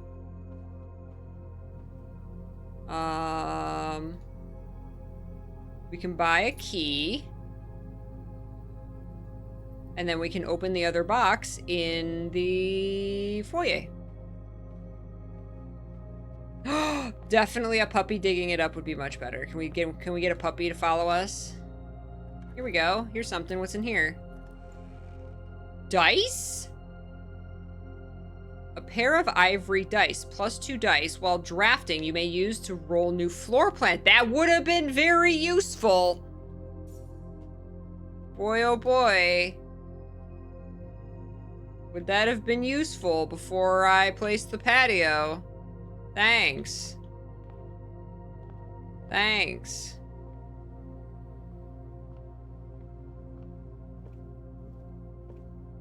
We can buy a key. And then we can open the other box in the foyer. Definitely a puppy digging it up would be much better. Can we get a puppy to follow us? Here we go. Here's something. What's in here? Dice? A pair of ivory dice, plus 2 dice. While drafting, you may use to roll new floor plan. That would have been very useful. Boy, oh boy. Would that have been useful before I placed the patio? Thanks. Thanks.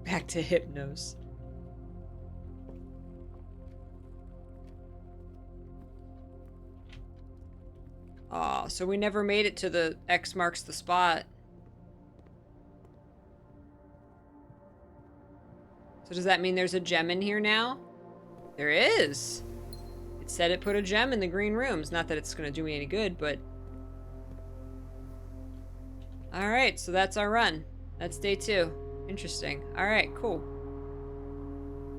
Back to Hypnos. Aw, so we never made it to the X marks the spot. So does that mean there's a gem in here now? There is. It said it put a gem in the green rooms. Not that it's gonna do me any good, but... Alright, so that's our run. That's day 2. Interesting. Alright, cool.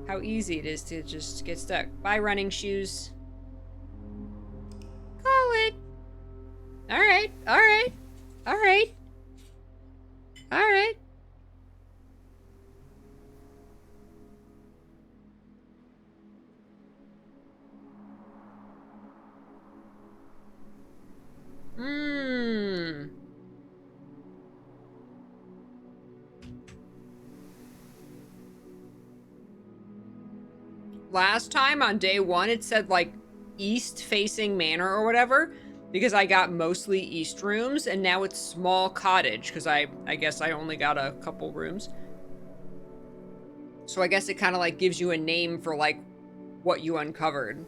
How easy it is to just get stuck. Bye, running shoes. Call it. Alright, alright, alright. Alright. Last time on day 1, it said like east facing manor or whatever, because I got mostly east rooms, and now it's small cottage because I guess I only got a couple rooms. So I guess it kind of like gives you a name for like what you uncovered.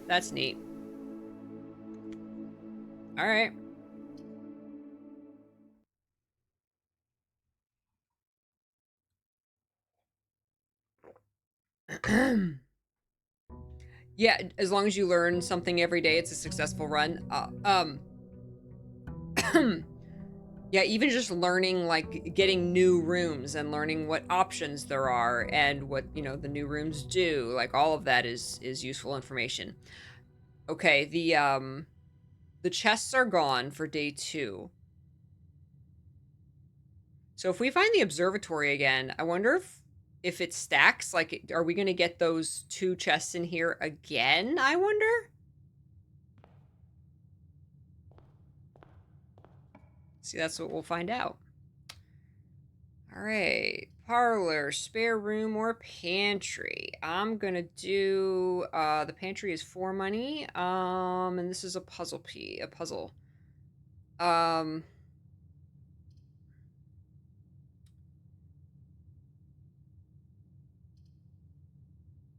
That's neat. All right. Yeah, as long as you learn something every day, it's a successful run. Yeah, even just learning, like, getting new rooms and learning what options there are and what, you know, the new rooms do. Like, all of that is useful information. Okay, the chests are gone for day 2. So if we find the observatory again, I wonder if it stacks. Like, are we going to get those 2 chests in here again, I wonder? See, that's what we'll find out. All right, parlor, spare room, or pantry. I'm gonna do, the pantry is 4 money, and this is a puzzle. Um,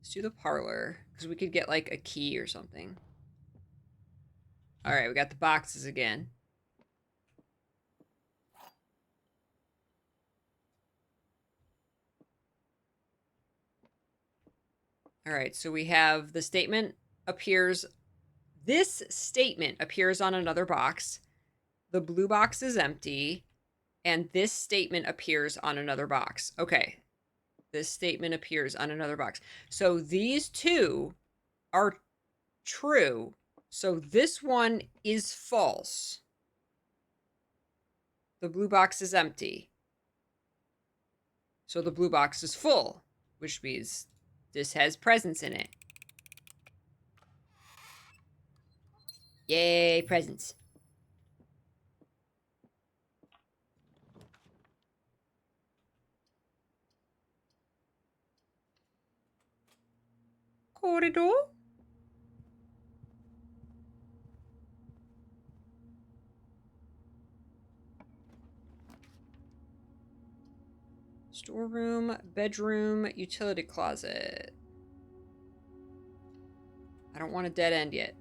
let's do the parlor, because we could get, like, a key or something. All right, we got the boxes again. All right, so we have the statement appears. This statement appears on another box. The blue box is empty. And this statement appears on another box. Okay. This statement appears on another box. So these 2 are true. So this one is false. The blue box is empty. So the blue box is full, which means this has presents in it. Yay, presents. Corridor? Storeroom, bedroom, utility closet. I don't want a dead end yet.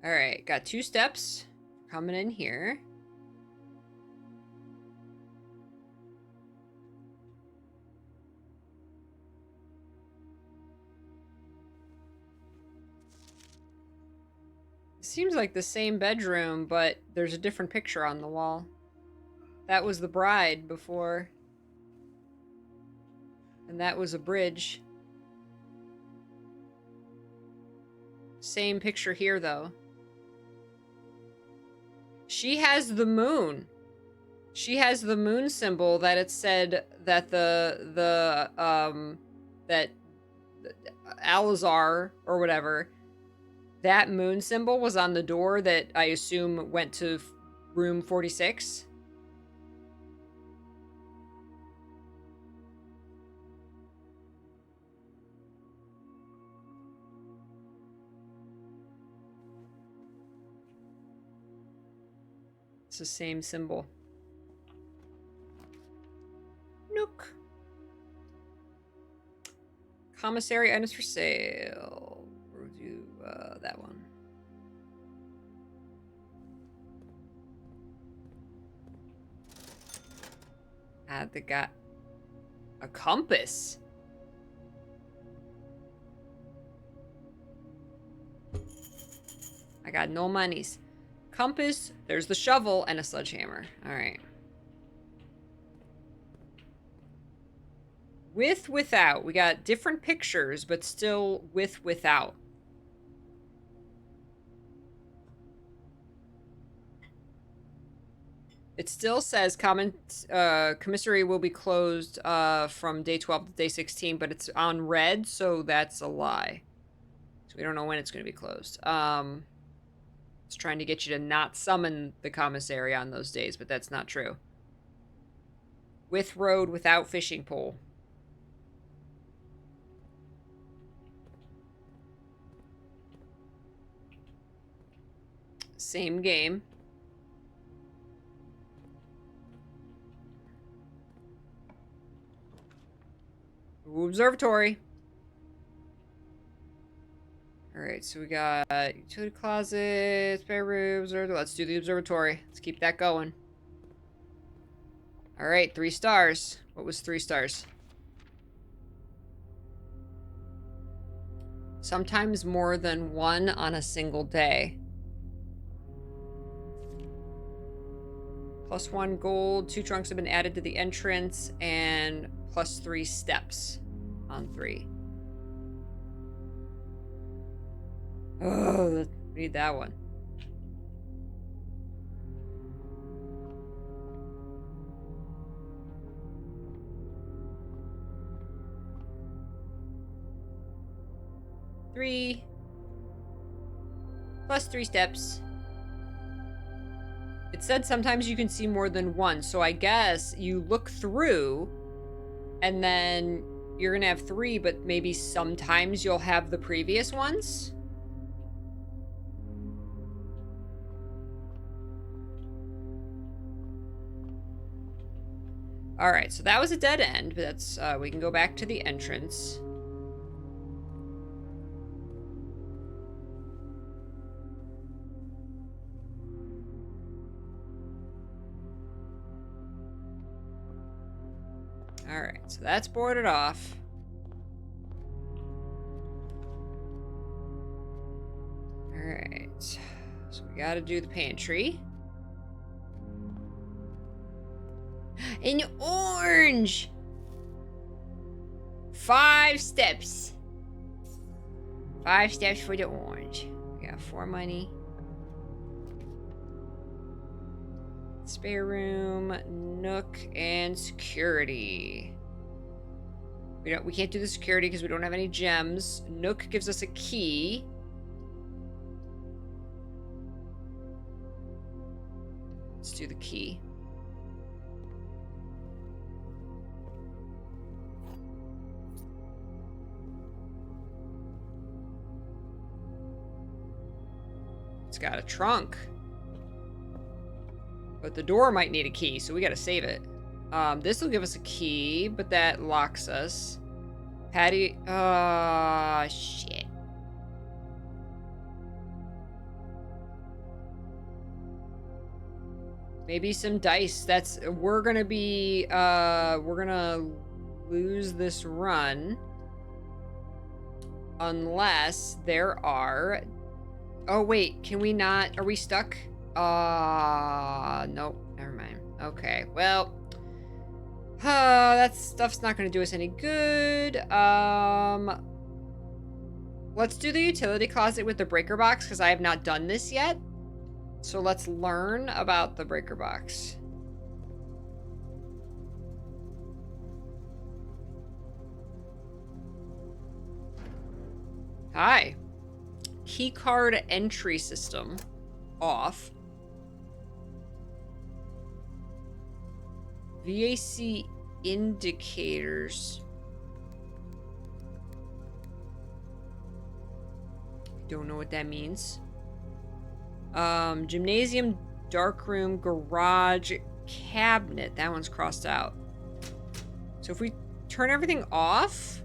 All right, got 2 steps coming in here. Seems like the same bedroom, but there's a different picture on the wall. That was the bride before. And that was a bridge. Same picture here, though. She has the moon. She has the moon symbol that it said that that Alazar or whatever, that moon symbol was on the door that I assume went to room 46. It's the same symbol. Nook. Commissary items for sale. We'll do that one. They got a compass. I got no monies. Compass, there's the shovel, and a sledgehammer. Alright. With, without. We got different pictures, but still with, without. It still says commissary will be closed from day 12 to day 16, but it's on red, so that's a lie. So we don't know when it's going to be closed. It's trying to get you to not summon the commissary on those days, but that's not true. With road, without fishing pole. Same game. Ooh, observatory. Alright, so we got utility closet, spare room, observatory. Let's do the observatory. Let's keep that going. Alright, 3 stars. What was 3 stars? Sometimes more than 1 on a single day. +1 gold, 2 trunks have been added to the entrance, and +3 steps on 3. Oh, need that one. +3 steps. It said sometimes you can see more than 1, so I guess you look through and then you're gonna have 3, but maybe sometimes you'll have the previous ones. Alright, so that was a dead end, but that's, we can go back to the entrance. Alright, so that's boarded off. Alright, so we gotta do the pantry. An orange! 5 steps. 5 steps for the orange. We got 4 money. Spare room, nook, and security. We can't do the security because we don't have any gems. Nook gives us a key. Let's do the key. It's got a trunk. But the door might need a key, so we gotta save it. This will give us a key, but that locks us. Patty, shit. Maybe some dice. We're gonna lose this run. Unless there are Oh, wait. Can we not? Are we stuck? Nope. Never mind. Okay. Well, that stuff's not going to do us any good. Let's do the utility closet with the breaker box because I have not done this yet. So let's learn about the breaker box. Hi. Keycard entry system off. VAC indicators. Don't know what that means. Gymnasium, darkroom, garage, cabinet. That one's crossed out. So if we turn everything off,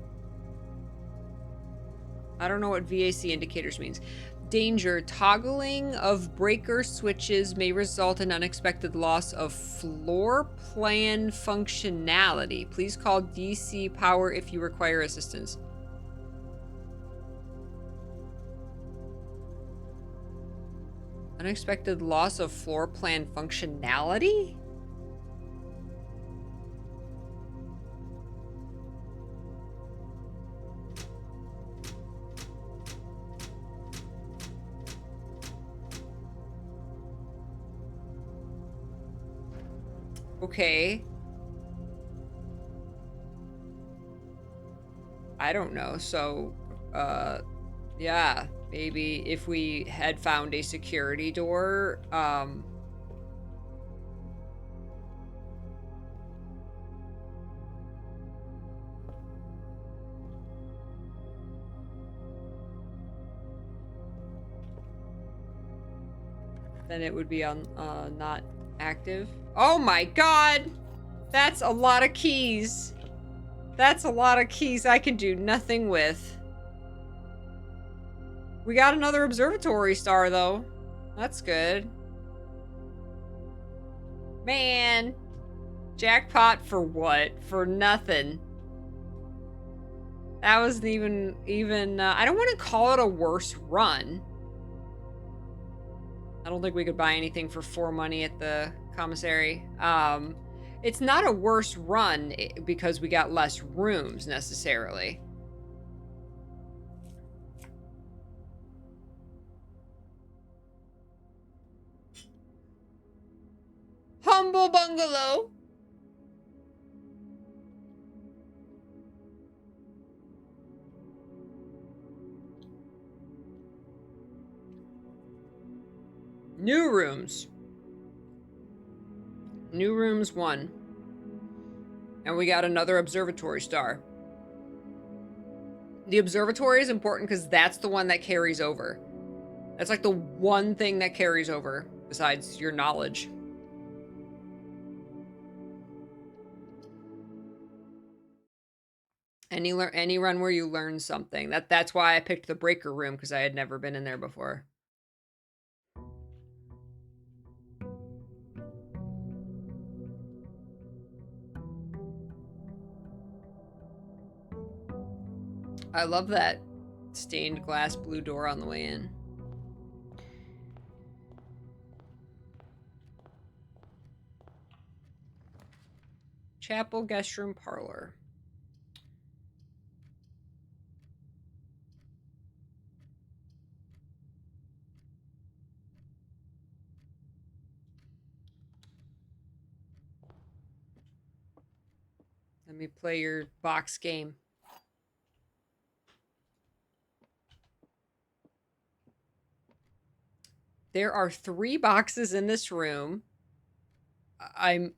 I don't know what VAC indicators means. Danger. Toggling of breaker switches may result in unexpected loss of floor plan functionality. Please call DC Power if you require assistance. Unexpected loss of floor plan functionality? Okay. I don't know. So, yeah, maybe if we had found a security door, then it would be on, not active. Oh my god! That's a lot of keys. That's a lot of keys I can do nothing with. We got another observatory star, though. That's good. Man. Jackpot for what? For nothing. That wasn't even, I don't want to call it a worse run. I don't think we could buy anything for 4 money at the commissary. It's not a worse run because we got less rooms, necessarily. Humble bungalow. New rooms. New rooms 1. And we got another observatory star. The observatory is important because that's the one that carries over. That's like the one thing that carries over besides your knowledge. Any run where you learn something. That's why I picked the breaker room because I had never been in there before. I love that stained glass blue door on the way in. Chapel, guest room, parlor. Let me play your box game. There are 3 boxes in this room. I'm...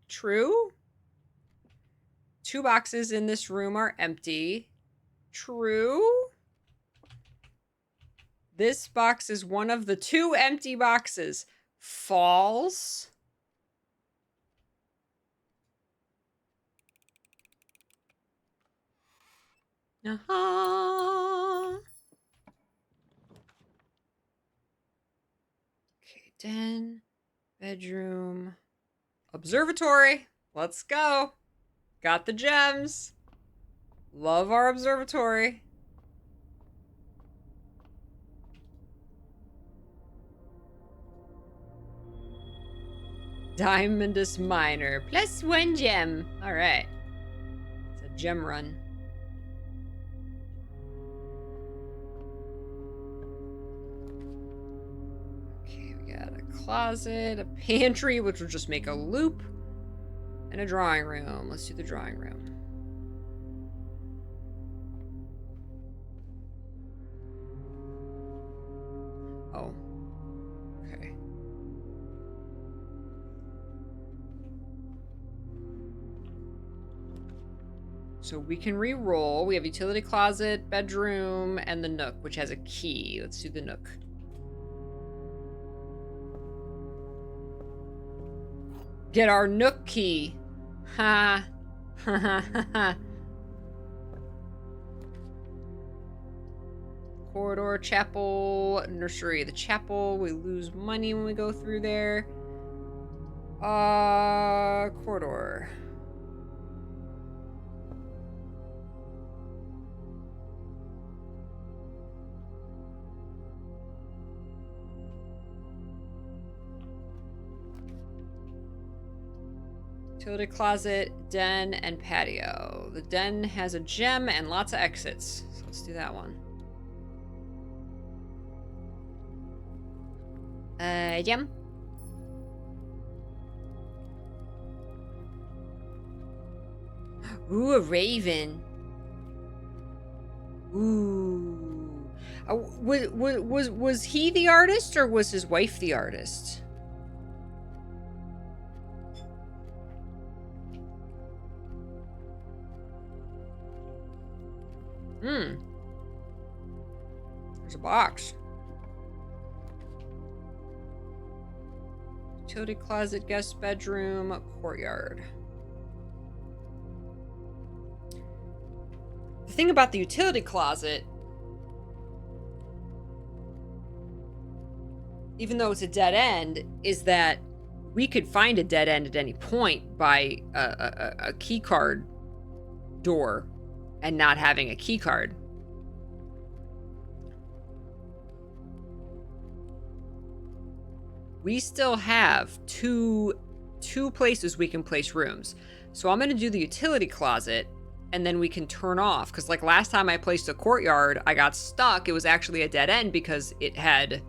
True? 2 boxes in this room are empty. True? This box is one of the 2 empty boxes. False? Uh-huh. Okay, den, bedroom, observatory. Let's go. Got the gems. Love our observatory. Diamondus Miner. +1 gem. Alright. It's a gem run. Okay, we got a closet, a pantry, which will just make a loop, and a drawing room. Let's do the drawing room. Oh. Okay. So we can re-roll. We have utility closet, bedroom, and the nook, which has a key. Let's do the nook. Get our nook key. Ha. Ha ha ha ha. Corridor, chapel, nursery. The chapel, we lose money when we go through there. Corridor. Utility closet, den, and patio. The den has a gem and lots of exits. So let's do that one. Gem. Ooh, a raven. Ooh. Was he the artist or was his wife the artist? Hmm. There's a box. Utility closet, guest bedroom, courtyard. The thing about the utility closet, even though it's a dead end, is that we could find a dead end at any point by a key card door and not having a key card. We still have two places we can place rooms. So I'm going to do the utility closet, and then we can turn off. Because like last time I placed a courtyard, I got stuck. It was actually a dead end because it had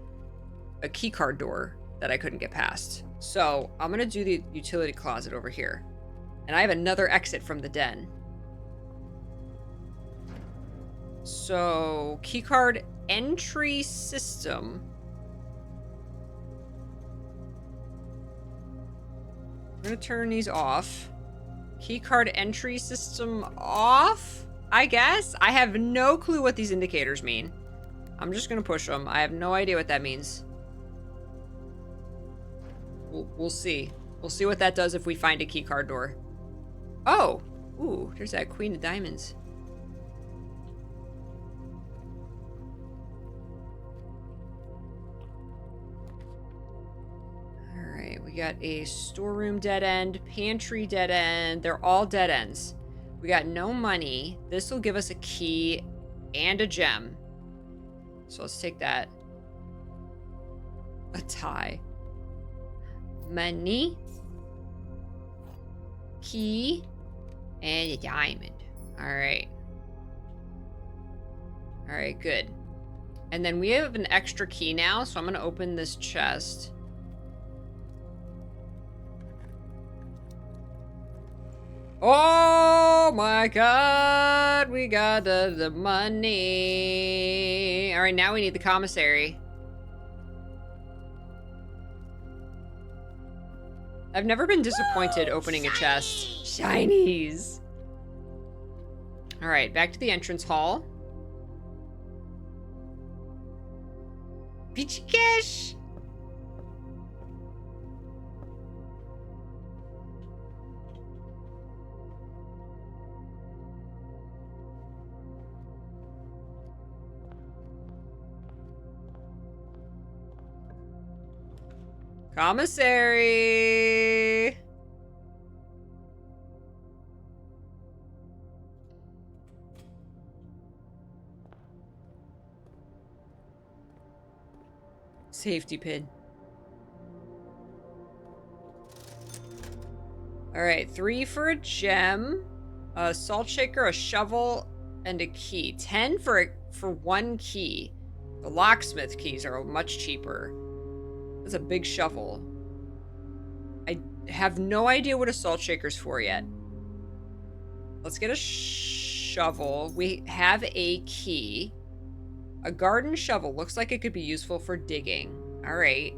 a key card door that I couldn't get past. So I'm going to do the utility closet over here. And I have another exit from the den. So keycard entry system. I'm going to turn these off. Keycard entry system off, I guess. I have no clue what these indicators mean. I'm just going to push them. I have no idea what that means. We'll see. We'll see what that does if we find a keycard door. Oh! Ooh, there's that Queen of Diamonds. Alright, we got a storeroom dead end, pantry dead end. They're all dead ends. We got no money. This will give us a key and a gem. So let's take that. A tie. Money. Key. And a diamond. Alright. Alright, good. And then we have an extra key now, so I'm going to open this chest. Oh my god, we got the money. All right, now we need the commissary. I've never been disappointed opening a chest. Shinies. All right, back to the entrance hall. Peachy Cash. Commissary. Safety pin. All right, 3 for a gem, a salt shaker, a shovel, and a key. 10 for 1 key. The locksmith keys are much cheaper. That's a big shovel. I have no idea what a salt shaker's for yet. Let's get a shovel. We have a key. A garden shovel. Looks like it could be useful for digging. All right.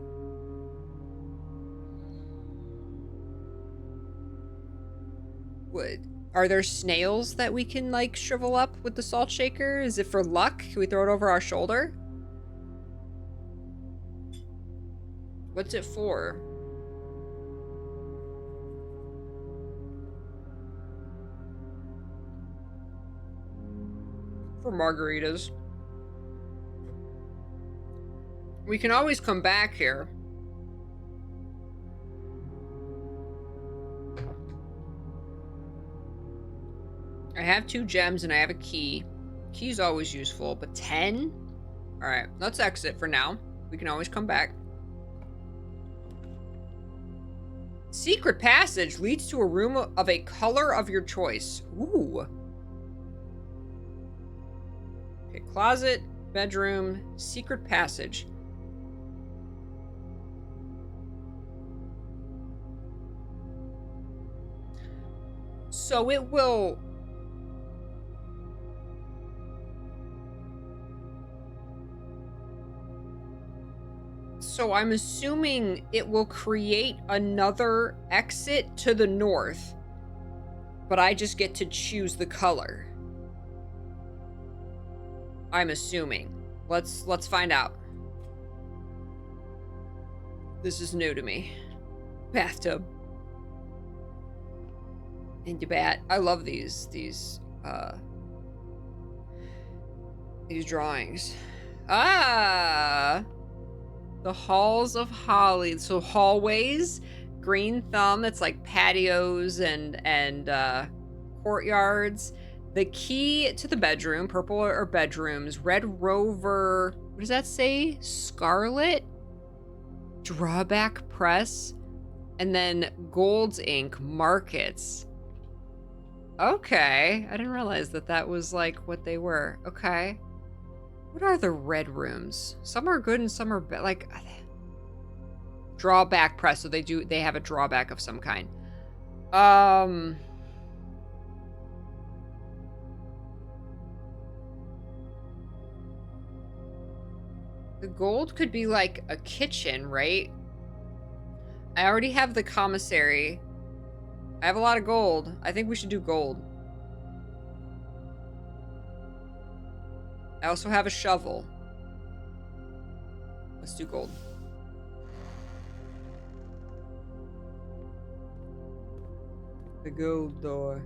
Are there snails that we can, like, shrivel up with the salt shaker? Is it for luck? Can we throw it over our shoulder? What's it for? For margaritas. We can always come back here. I have 2 gems and I have a key. Key's always useful, but 10? Alright, let's exit for now. We can always come back. Secret passage leads to a room of a color of your choice. Ooh. Okay, closet, bedroom, secret passage. So it will... So I'm assuming it will create another exit to the north, but I just get to choose the color. I'm assuming. Let's find out. This is new to me. Bathtub. Into bat. I love these drawings. Ah! The halls of holly. So hallways, green thumb, that's like patios and courtyards. The key to the bedroom, purple or bedrooms, red rover, what does that say? Scarlet? Drawback press. And then gold's ink, markets. Okay, I didn't realize that was like what they were. Okay. What are the red rooms? Some are good and some are like drawback press, so they have a drawback of some kind. The gold could be like a kitchen, right? I already have the commissary. I have a lot of gold. I think we should do gold. I also have a shovel. Let's do gold. The gold door.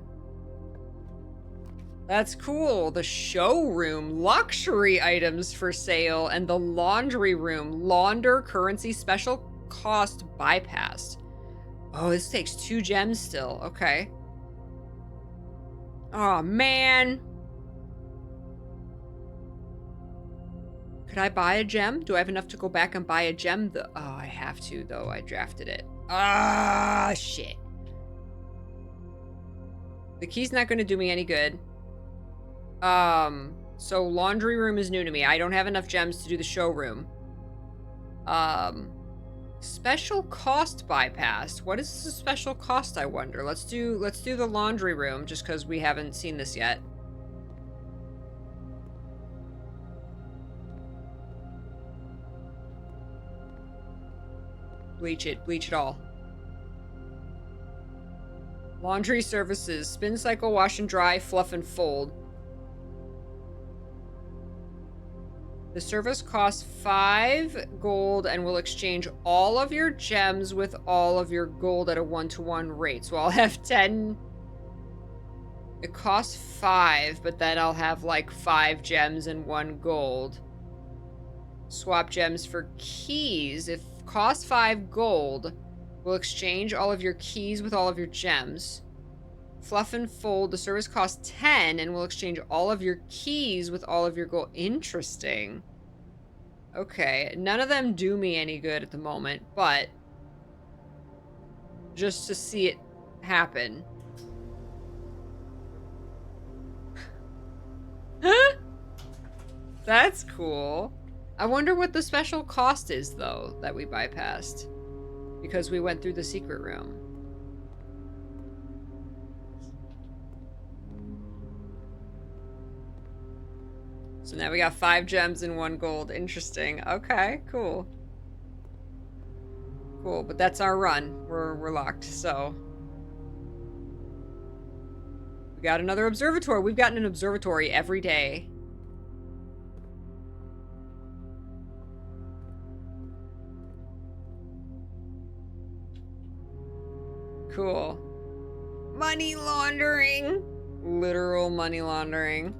That's cool. The showroom, luxury items for sale, and the laundry room, launder currency special cost bypassed. Oh, this takes 2 gems still. Okay. Oh, man. Could I buy a gem? Do I have enough to go back and buy a gem? Oh, I have to, though. I drafted it. Ah, shit. The key's not going to do me any good. So laundry room is new to me. I don't have enough gems to do the showroom. Special cost bypass. What is the special cost, I wonder? Let's do the laundry room, just because we haven't seen this yet. Bleach it all. Laundry services, spin cycle, wash and dry, fluff and fold. The service costs 5 gold and will exchange all of your gems with all of your gold at a 1-to-1 rate. So I'll have 10. It costs 5, but then I'll have like 5 gems and 1 gold. Swap gems for keys. If cost 5 gold, will exchange all of your keys with all of your gems. Fluff and fold, the service costs 10 and will exchange all of your keys with all of your gold. Interesting. Okay, none of them do me any good at the moment, but just to see it happen. That's cool. I wonder what the special cost is, though, that we bypassed. Because we went through the secret room. So now we got 5 gems and 1 gold. Interesting. Okay, cool. Cool, but that's our run. We're locked, so. We got another observatory. We've gotten an observatory every day. Cool. Money laundering. Literal money laundering.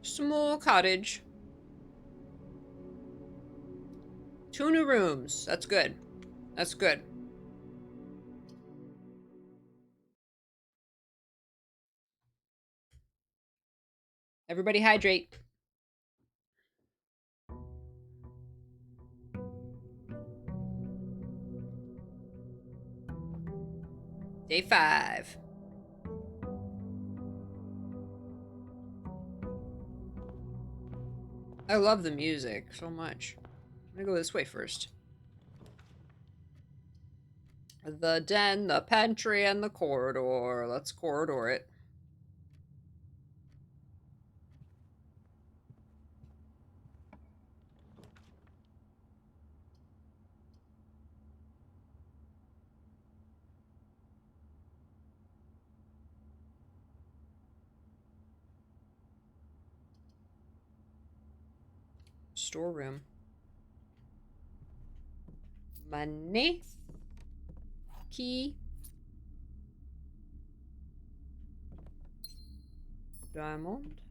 Small cottage. 2 new rooms. That's good. That's good. Everybody hydrate. Day 5. I love the music so much. I'm gonna go this way first. The den, the pantry, and the corridor. Let's corridor it. Storeroom. Money. Key. Diamond.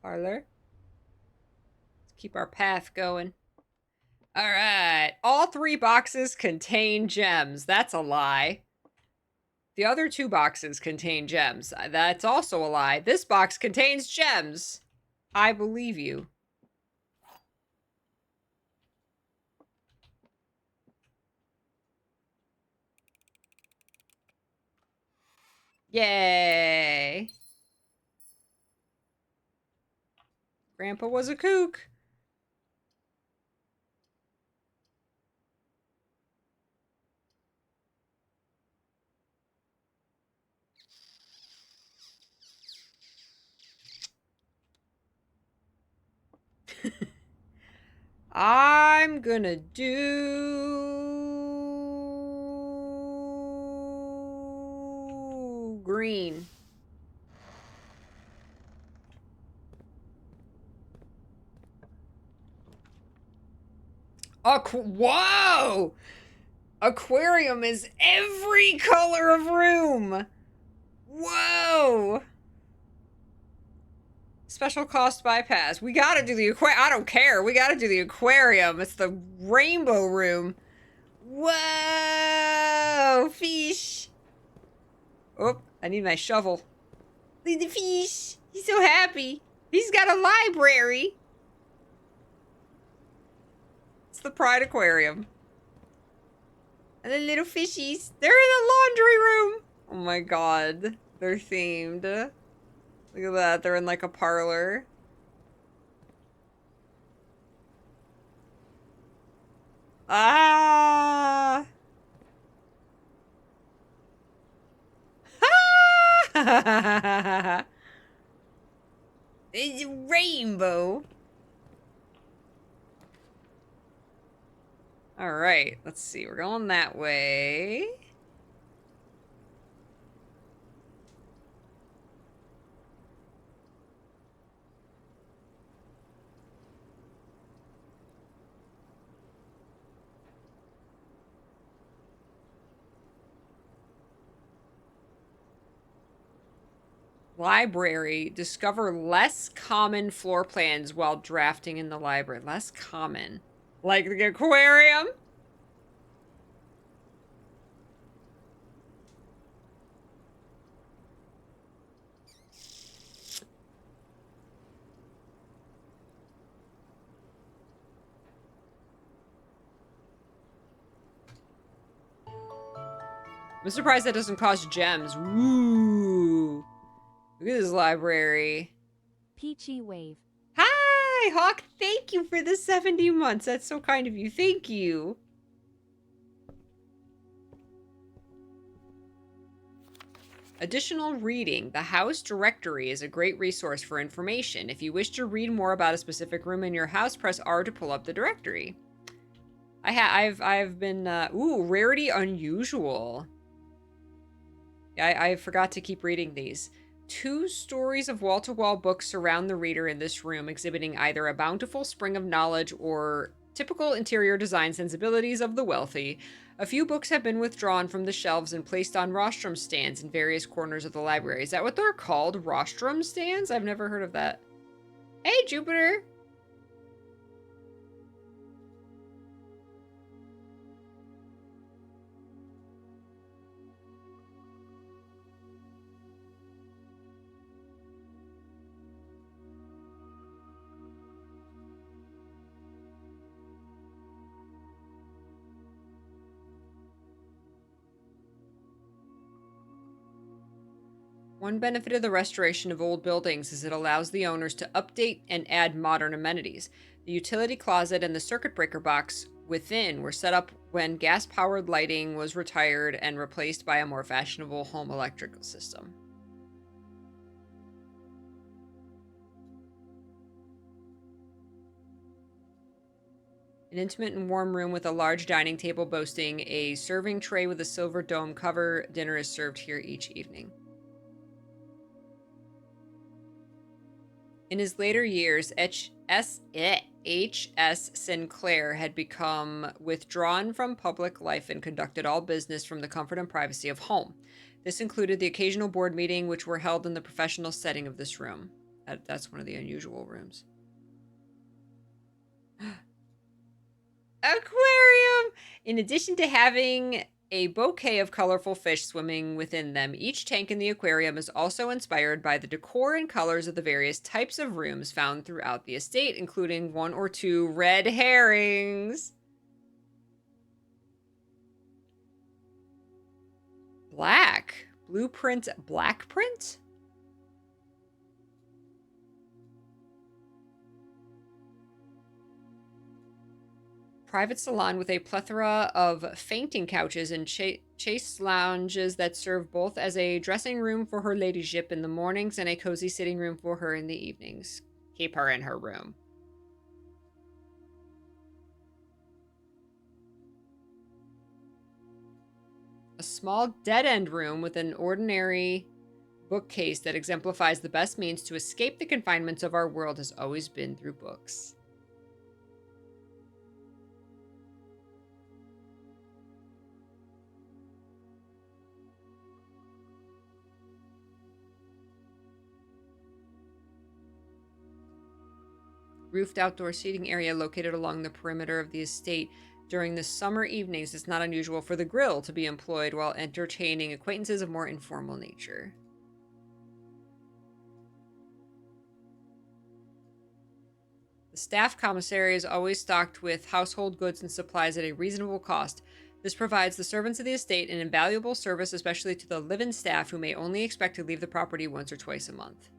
Parlor. Let's keep our path going. Alright. All 3 boxes contain gems. That's a lie. The other 2 boxes contain gems. That's also a lie. This box contains gems. I believe you. Yay. Grandpa was a kook. I'm gonna do green. Whoa! Aquarium is every color of room. Whoa! Special cost bypass. We gotta do the aquarium. I don't care. We gotta do the aquarium. It's the rainbow room. Whoa! Fish. Oh, I need my shovel. Look at the fish. He's so happy. He's got a library. It's the Pride Aquarium. And the little fishies. They're in the laundry room. Oh my god. They're themed. Look at that. They're in like a parlor. Ah! It's a rainbow. All right, let's see. We're going that way. Library. Discover less common floor plans while drafting in the library. Less common. Like the aquarium? I'm surprised that doesn't cost gems. Woo! Look at this library. Peachy Wave. Hi, Hawk. Thank you for the 70 months. That's so kind of you. Thank you. Additional reading. The house directory is a great resource for information. If you wish to read more about a specific room in your house, press R to pull up the directory. I've been ooh, rarity unusual. Yeah, I forgot to keep reading these. 2 stories of wall-to-wall books surround the reader in this room, exhibiting either a bountiful spring of knowledge or typical interior design sensibilities of the wealthy. A few books have been withdrawn from the shelves and placed on rostrum stands in various corners of the library. Is that what they're called? Rostrum stands? I've never heard of that. Hey, Jupiter! One benefit of the restoration of old buildings is it allows the owners to update and add modern amenities. The utility closet and the circuit breaker box within were set up when gas-powered lighting was retired and replaced by a more fashionable home electrical system. An intimate and warm room with a large dining table boasting a serving tray with a silver dome cover. Dinner is served here each evening. In his later years, H.S. Sinclair had become withdrawn from public life and conducted all business from the comfort and privacy of home. This included the occasional board meeting, which were held in the professional setting of this room. That's one of the unusual rooms. Aquarium! In addition to having a bouquet of colorful fish swimming within them, each tank in the aquarium is also inspired by the decor and colors of the various types of rooms found throughout the estate, including 1 or 2 red herrings. Black. Blueprint. Black print? Private salon with a plethora of fainting couches and chaise lounges that serve both as a dressing room for her ladyship in the mornings and a cozy sitting room for her in the evenings. Keep her in her room. A small dead-end room with an ordinary bookcase that exemplifies the best means to escape the confinements of our world has always been through books. Roofed outdoor seating area located along the perimeter of the estate. During the summer evenings, it's not unusual for the grill to be employed while entertaining acquaintances of more informal nature. The staff commissary is always stocked with household goods and supplies at a reasonable cost. This provides the servants of the estate an invaluable service, especially to the live-in staff who may only expect to leave the property once or twice a month.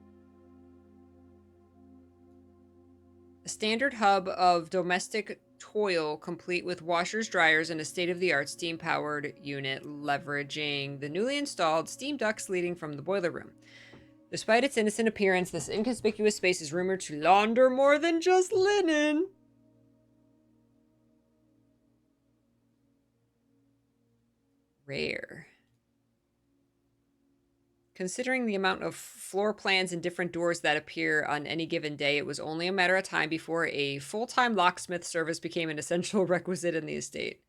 A standard hub of domestic toil, complete with washers, dryers, and a state-of-the-art steam-powered unit leveraging the newly installed steam ducts leading from the boiler room. Despite its innocent appearance, this inconspicuous space is rumored to launder more than just linen. Rare. Considering the amount of floor plans and different doors that appear on any given day, it was only a matter of time before a full-time locksmith service became an essential requisite in the estate.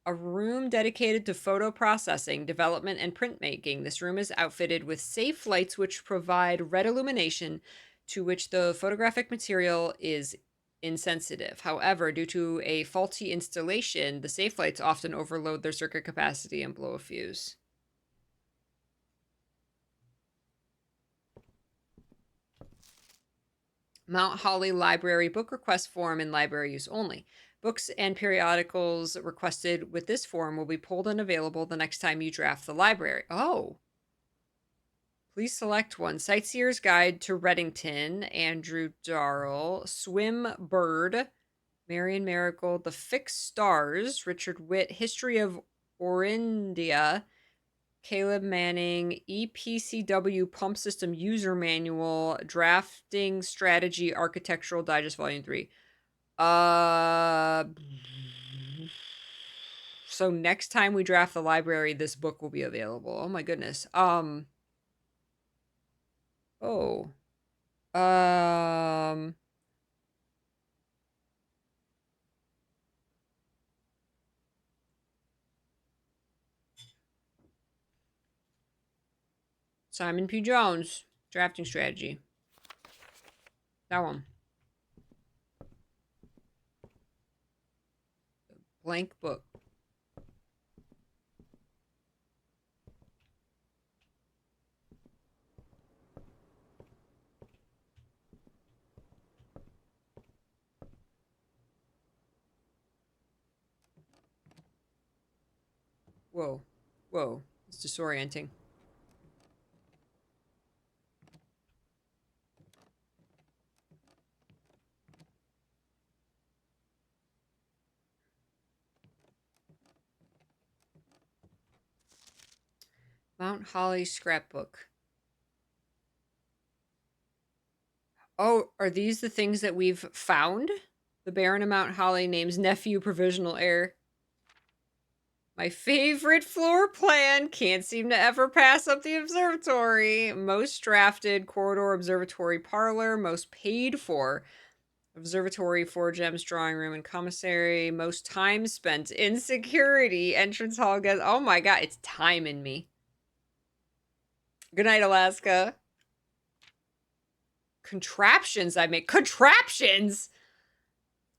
A room dedicated to photo processing, development, and printmaking. This room is outfitted with safe lights which provide red illumination to which the photographic material is insensitive. However, due to a faulty installation, the safe lights often overload their circuit capacity and blow a fuse. Mount Holly Library book request form in library use only. Books and periodicals requested with this form will be pulled and available the next time you draft the library. Oh. Please select one. Sightseer's Guide to Reddington, Andrew Darrell. Swim Bird, Marion Marigold. The Fixed Stars, Richard Witt. History of Orindia, Caleb Manning. EPCW Pump System User Manual, Drafting Strategy Architectural Digest Volume 3. So next time we draft the library, this book will be available. Oh my goodness. Oh. Simon P. Jones, Drafting Strategy. That one. Blank book. Whoa. Whoa. It's disorienting. Mount Holly scrapbook. Oh, are these the things that we've found? The Baron of Mount Holly names nephew provisional heir. My favorite floor plan. Can't seem to ever pass up the observatory. Most drafted corridor observatory parlor. Most paid for observatory, 4 gems, drawing room, and commissary. Most time spent in security. Entrance hall guest. Oh my god, it's time in me. Good night, Alaska. Contraptions I make. Contraptions!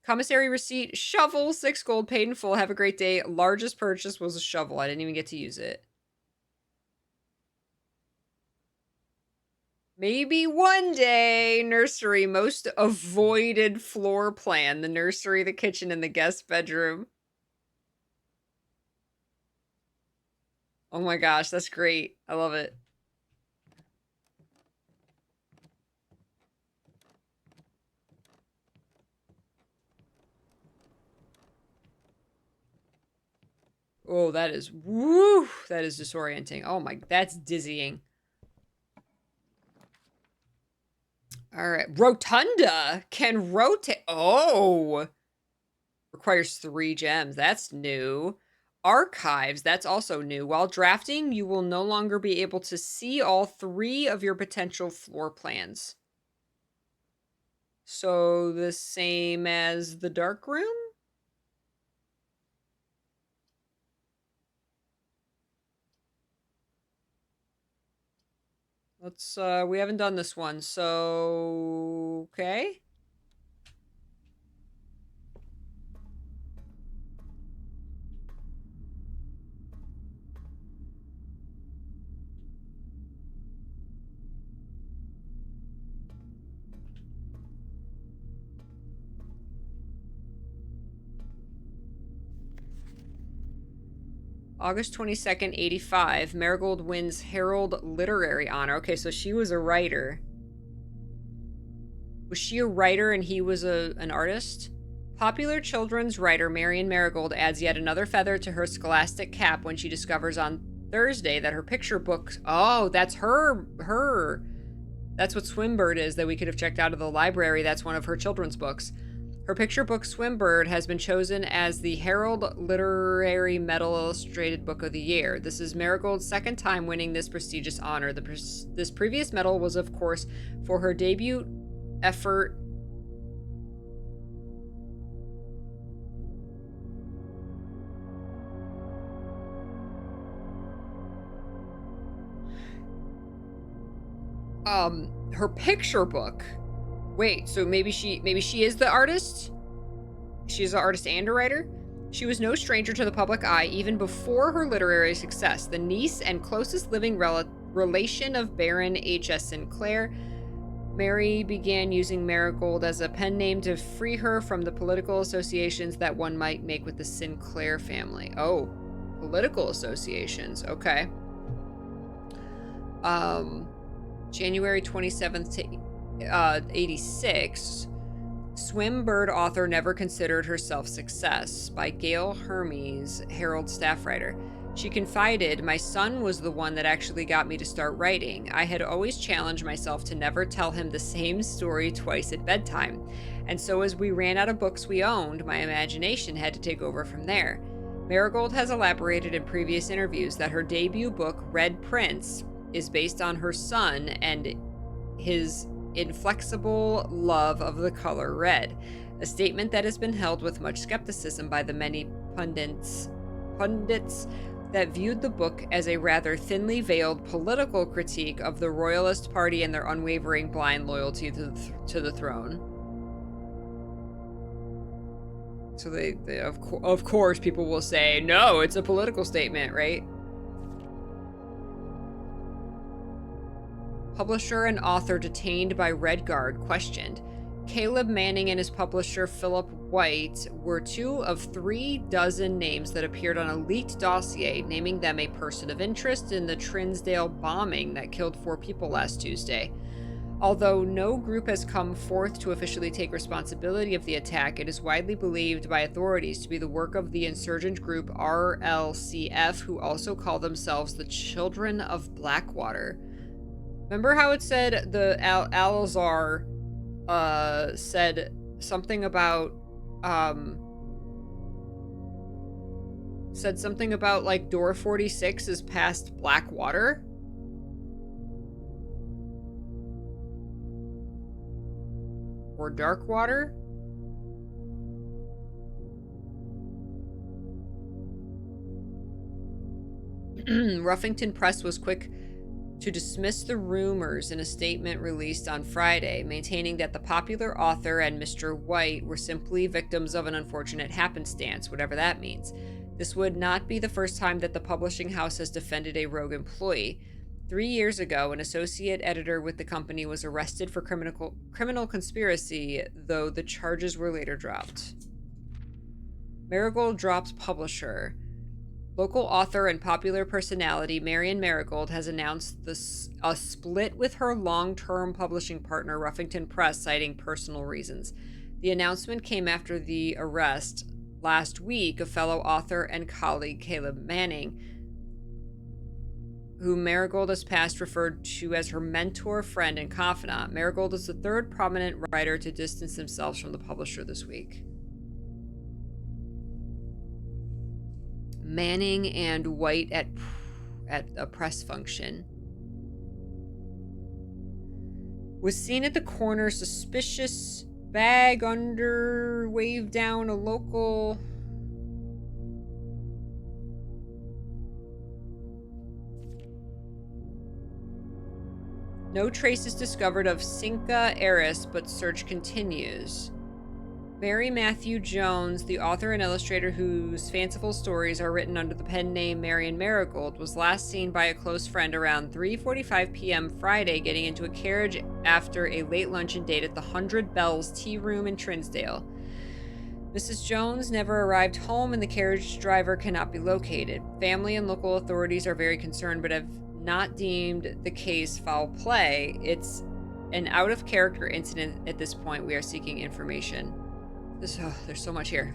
Commissary receipt. Shovel. 6 gold paid in full. Have a great day. Largest purchase was a shovel. I didn't even get to use it. Maybe one day. Nursery. Most avoided floor plan. The nursery, the kitchen, and the guest bedroom. Oh my gosh, that's great. I love it. Oh, that is, woo, that is disorienting. Oh my, that's dizzying. All right, rotunda can rotate. Oh, requires 3 gems. That's new. Archives, that's also new. While drafting, you will no longer be able to see all 3 of your potential floor plans. So the same as the dark room? Let's, we haven't done this one, so, okay. August 22nd, 85. Marigold wins Herald Literary Honor. Okay, so she was a writer. Was she a writer and he was an artist? Popular children's writer Marion Marigold adds yet another feather to her scholastic cap when she discovers on Thursday that her picture book... Oh, that's her. That's what Swimbird is that we could have checked out of the library. That's one of her children's books. Her picture book, Swimbird, has been chosen as the Herald Literary Medal Illustrated Book of the Year. This is Marigold's 2nd time winning this prestigious honor. This previous medal was, of course, for her debut effort. Her picture book. Wait, so maybe she is the artist? She's an artist and a writer? She was no stranger to the public eye even before her literary success. The niece and closest living relation of Baron H.S. Sinclair, Mary began using Marigold as a pen name to free her from the political associations that one might make with the Sinclair family. Oh, political associations. Okay. January 27th to 86. Swimbird author never considered herself success by Gail Hermes, Herald staff writer. She confided, "My son was the one that actually got me to start writing. I had always challenged myself to never tell him the same story twice at bedtime. And so as we ran out of books we owned, my imagination had to take over from there." Marigold has elaborated in previous interviews that her debut book, Red Prince, is based on her son and his inflexible love of the color red, a statement that has been held with much skepticism by the many pundits that viewed the book as a rather thinly veiled political critique of the Royalist Party and their unwavering blind loyalty to the throne. So they of course people will say, no, it's a political statement, right? Publisher and author detained by Red Guard questioned. Caleb Manning and his publisher Philip White were 2 of 3 dozen names that appeared on a leaked dossier naming them a person of interest in the Trinsdale bombing that killed 4 people last Tuesday. Although no group has come forth to officially take responsibility of the attack, it is widely believed by authorities to be the work of the insurgent group RLCF, who also call themselves the Children of Blackwater. Remember how it said the Al-Azhar said something about like door 46 is past Blackwater? Or Darkwater? Ruffington Press was quick to dismiss the rumors in a statement released on Friday, maintaining that the popular author and Mr. White were simply victims of an unfortunate happenstance, whatever that means. This would not be the first time that the publishing house has defended a rogue employee. 3 years ago, an associate editor with the company was arrested for criminal conspiracy, though the charges were later dropped. Marigold drops publisher. Local author and popular personality Marion Marigold has announced a split with her long-term publishing partner Ruffington Press, citing personal reasons. The announcement came after the arrest last week of fellow author and colleague Caleb Manning, whom Marigold has past referred to as her mentor, friend, and confidant. Marigold is the 3rd prominent writer to distance themselves from the publisher this week. Manning and White at a press function. Was seen at the corner, suspicious bag under, waved down a local... No traces discovered of Cinca heiress, but search continues. Mary Matthew Jones, the author and illustrator whose fanciful stories are written under the pen name Marion Marigold, was last seen by a close friend around 3:45 p.m. Friday getting into a carriage after a late luncheon date at the 100 Bells Tea Room in Trinsdale. Mrs. Jones never arrived home and the carriage driver cannot be located. Family and local authorities are very concerned but have not deemed the case foul play. It's an out-of-character incident at this point. We are seeking information. There's so much here.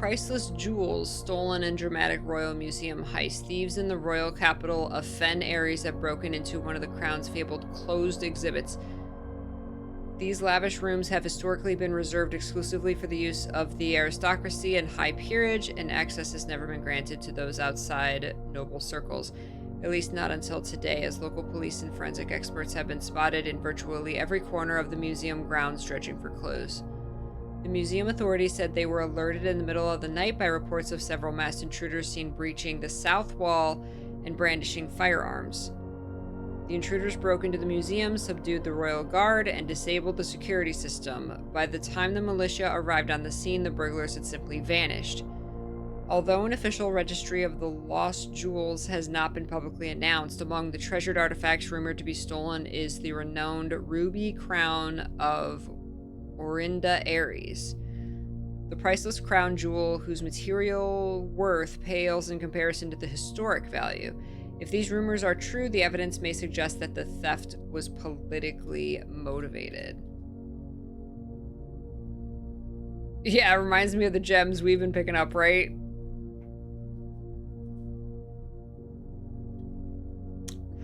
priceless jewels stolen in dramatic royal museum heist. Thieves in the royal capital of Fen Ares have broken into one of the crown's fabled closed exhibits. These lavish rooms have historically been reserved exclusively for the use of the aristocracy and high peerage, and access has never been granted to those outside noble circles. At least not until today, as local police and forensic experts have been spotted in virtually every corner of the museum grounds dredging for clues. The museum authorities said they were alerted in the middle of the night by reports of several masked intruders seen breaching the south wall and brandishing firearms. The intruders broke into the museum, subdued the royal guard, and disabled the security system. By the time the militia arrived on the scene, the burglars had simply vanished. Although an official registry of the lost jewels has not been publicly announced, among the treasured artifacts rumored to be stolen is the renowned ruby crown of Orinda Ares, the priceless crown jewel whose material worth pales in comparison to the historic value. If these rumors are true, the evidence may suggest that the theft was politically motivated. Yeah, it reminds me of the gems we've been picking up, right?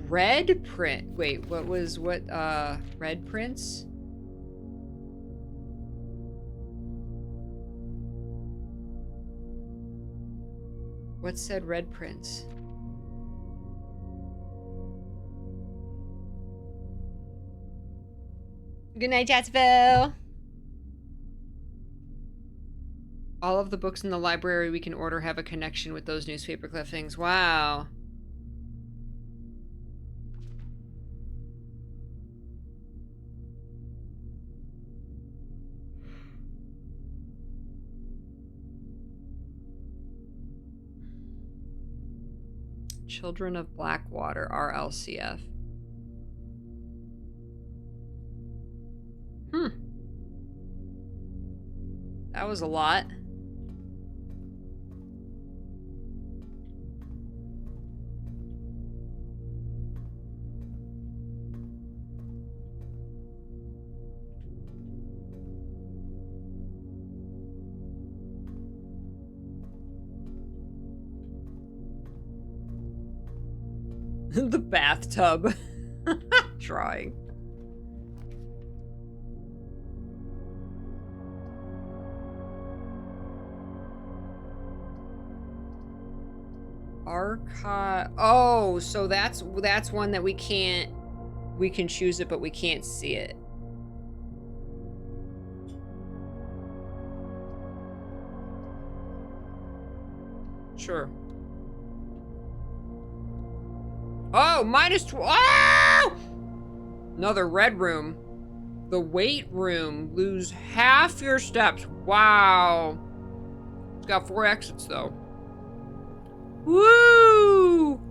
Red print. Wait, red prints? What said red prints? Good night, Jacksonville. All of the books in the library we can order have a connection with those newspaper clippings. Wow. Children of Blackwater, RLCF. That was a lot. The bathtub. Drawing. Archive. Oh, so that's one that we can choose it, but we can't see it. Sure. Oh, -12. Another red room. The weight room. Lose half your steps. Wow. It's got 4 exits, though. Woo!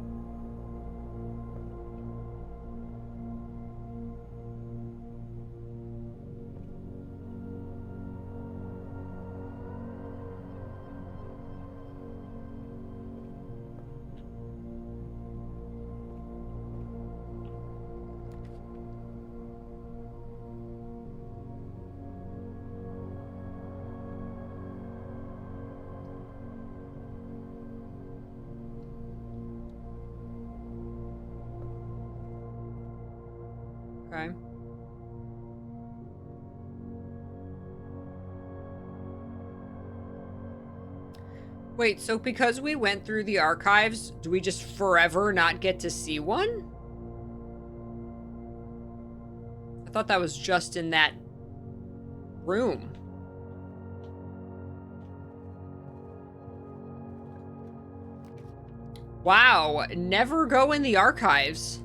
Okay. Wait, so because we went through the archives, do we just forever not get to see one? I thought that was just in that room. Wow, never go in the archives.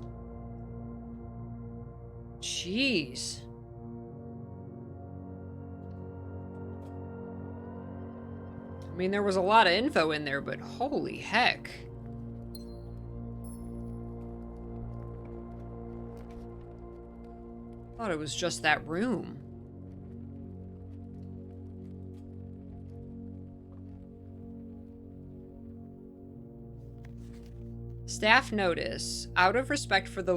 Jeez. I mean, there was a lot of info in there, but holy heck. I thought it was just that room. Staff notice. Out of respect for the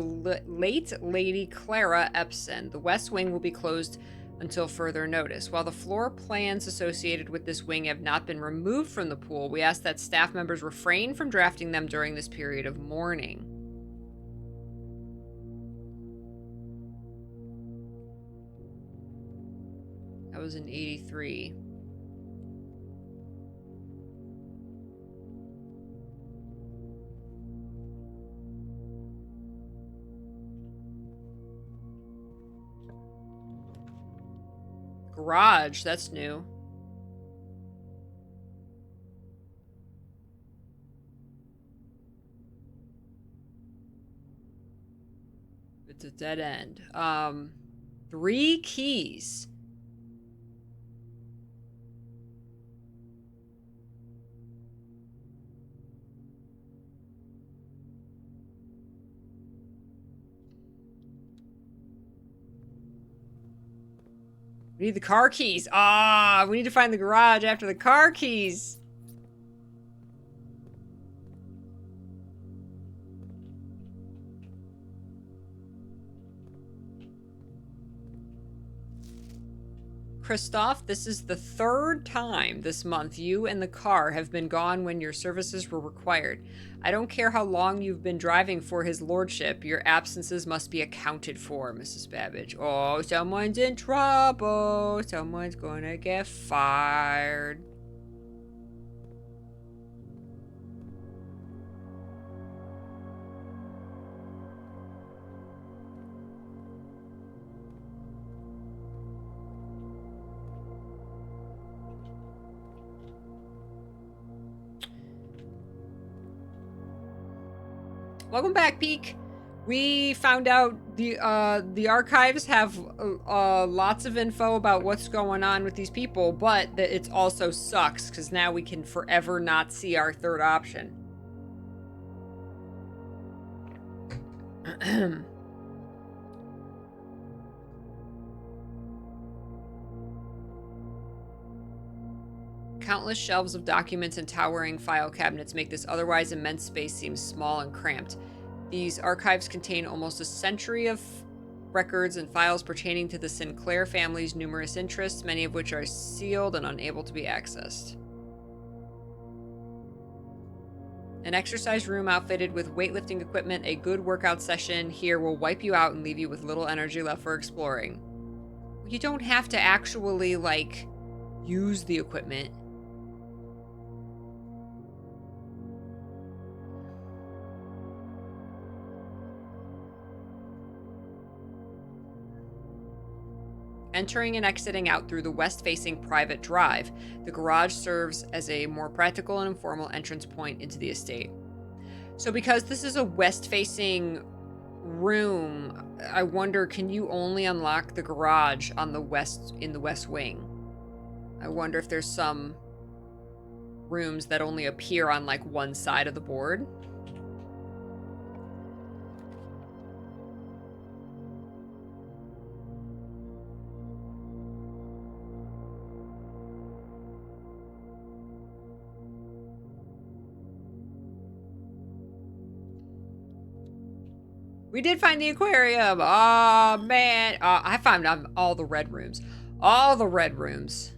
late Lady Clara Epson, the West Wing will be closed until further notice. While the floor plans associated with this wing have not been removed from the pool, we ask that staff members refrain from drafting them during this period of mourning. That was in 83. Garage, that's new. It's a dead end. 3 keys. We need the car keys. Ah, we need to find the garage after the car keys. Christoph, this is the 3rd time this month you and the car have been gone when your services were required. I don't care how long you've been driving for his lordship. Your absences must be accounted for, Mrs. Babbage. Oh, someone's in trouble. Someone's gonna get fired. Welcome back, Peak. We found out the archives have lots of info about what's going on with these people, but that it also sucks because now we can forever not see our 3rd option. Countless shelves of documents and towering file cabinets make this otherwise immense space seem small and cramped. These archives contain almost a century of records and files pertaining to the Sinclair family's numerous interests, many of which are sealed and unable to be accessed. An exercise room outfitted with weightlifting equipment, a good workout session here will wipe you out and leave you with little energy left for exploring. You don't have to actually, like, use the equipment. Entering and exiting out through the west-facing private drive, the garage serves as a more practical and informal entrance point into the estate. So because this is a west-facing room, I wonder, can you only unlock the garage on the west, in the west wing? I wonder if there's some rooms that only appear on, like, one side of the board. We did find the aquarium. Oh, man. I found all the red rooms. All the red rooms.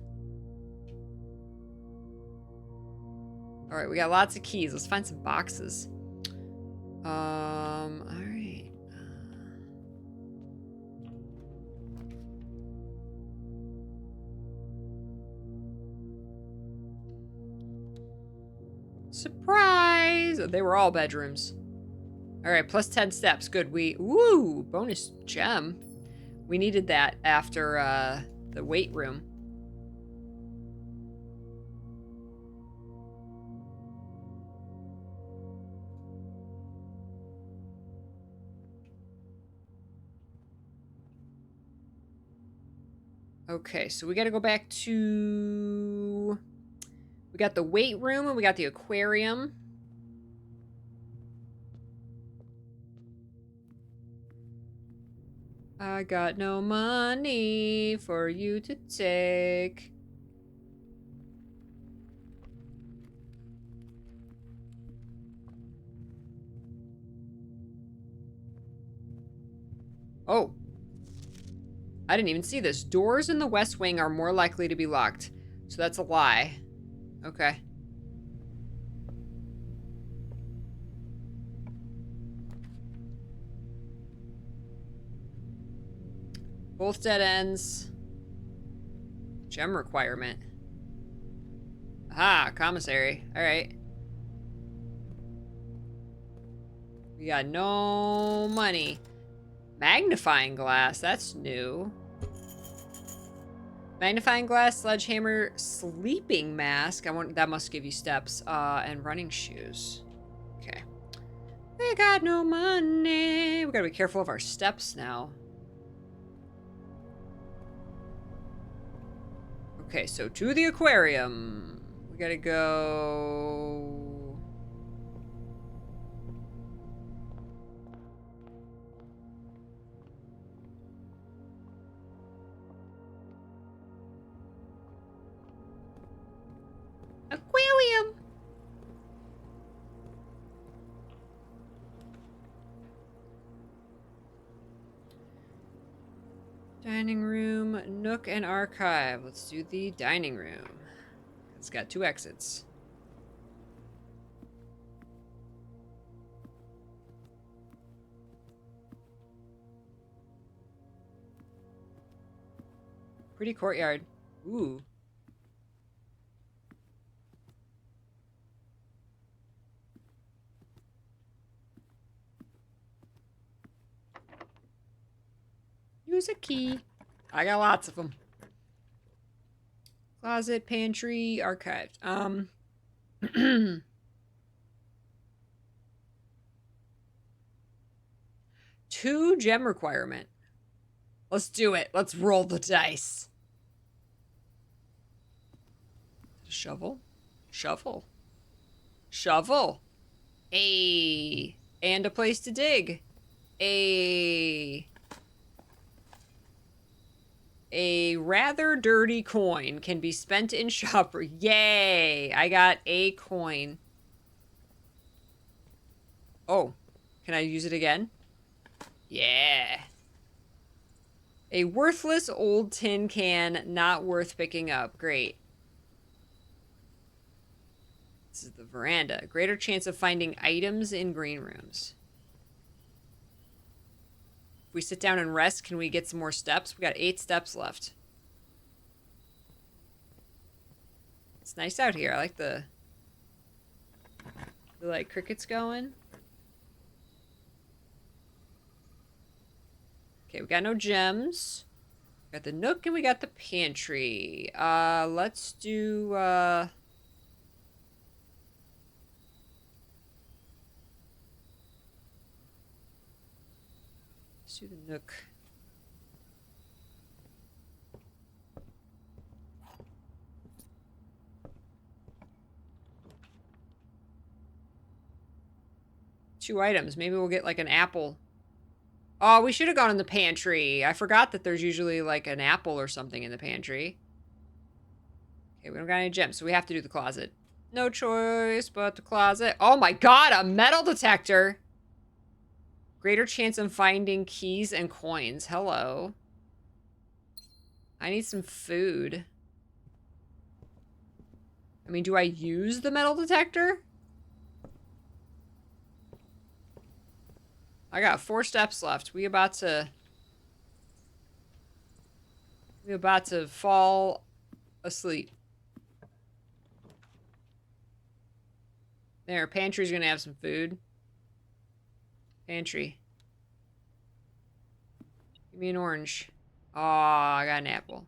All right, we got lots of keys. Let's find some boxes. All right. Surprise! They were all bedrooms. All right, plus 10 steps. Good. Ooh, bonus gem. We needed that after the weight room. Okay, so we got to go back to... We got the weight room and we got the aquarium. I got no money for you to take. Oh. I didn't even see this. Doors in the west wing are more likely to be locked. So that's a lie. Okay. Both dead ends. Gem requirement. Aha, commissary. Alright. We got no money. Magnifying glass, that's new. Magnifying glass, sledgehammer, sleeping mask. That must give you steps. And running shoes. Okay. We got no money. We gotta be careful of our steps now. Okay, so to the aquarium. We gotta go... Aquarium! Dining room, nook, and archive. Let's do the dining room. It's got 2 exits. Pretty courtyard. Ooh. Use a key. I got lots of them. Closet, pantry, archived. 2 gem requirement. Let's do it. Let's roll the dice. Shovel. Shovel. Shovel. A. And a place to dig. A rather dirty coin can be spent in shopper. Yay! I got a coin. Oh, can I use it again? Yeah. A worthless old tin can, not worth picking up. Great. This is the veranda. Greater chance of finding items in green rooms. If we sit down and rest, can we get some more steps? We got 8 steps left. It's nice out here. I like the like crickets going. Okay, we got no gems. We got the nook and we got the pantry. Let's do let's do the nook. Two items. Maybe we'll get like an apple. Oh, we should have gone in the pantry. I forgot that there's usually like an apple or something in the pantry. Okay, we don't got any gems, so we have to do the closet. No choice but the closet. Oh my god, a metal detector! Greater chance of finding keys and coins. Hello. I need some food. I mean, do I use the metal detector? I got 4 steps left. We about to fall asleep. There, pantry's gonna have some food. Pantry. Give me an orange. Oh, I got an apple.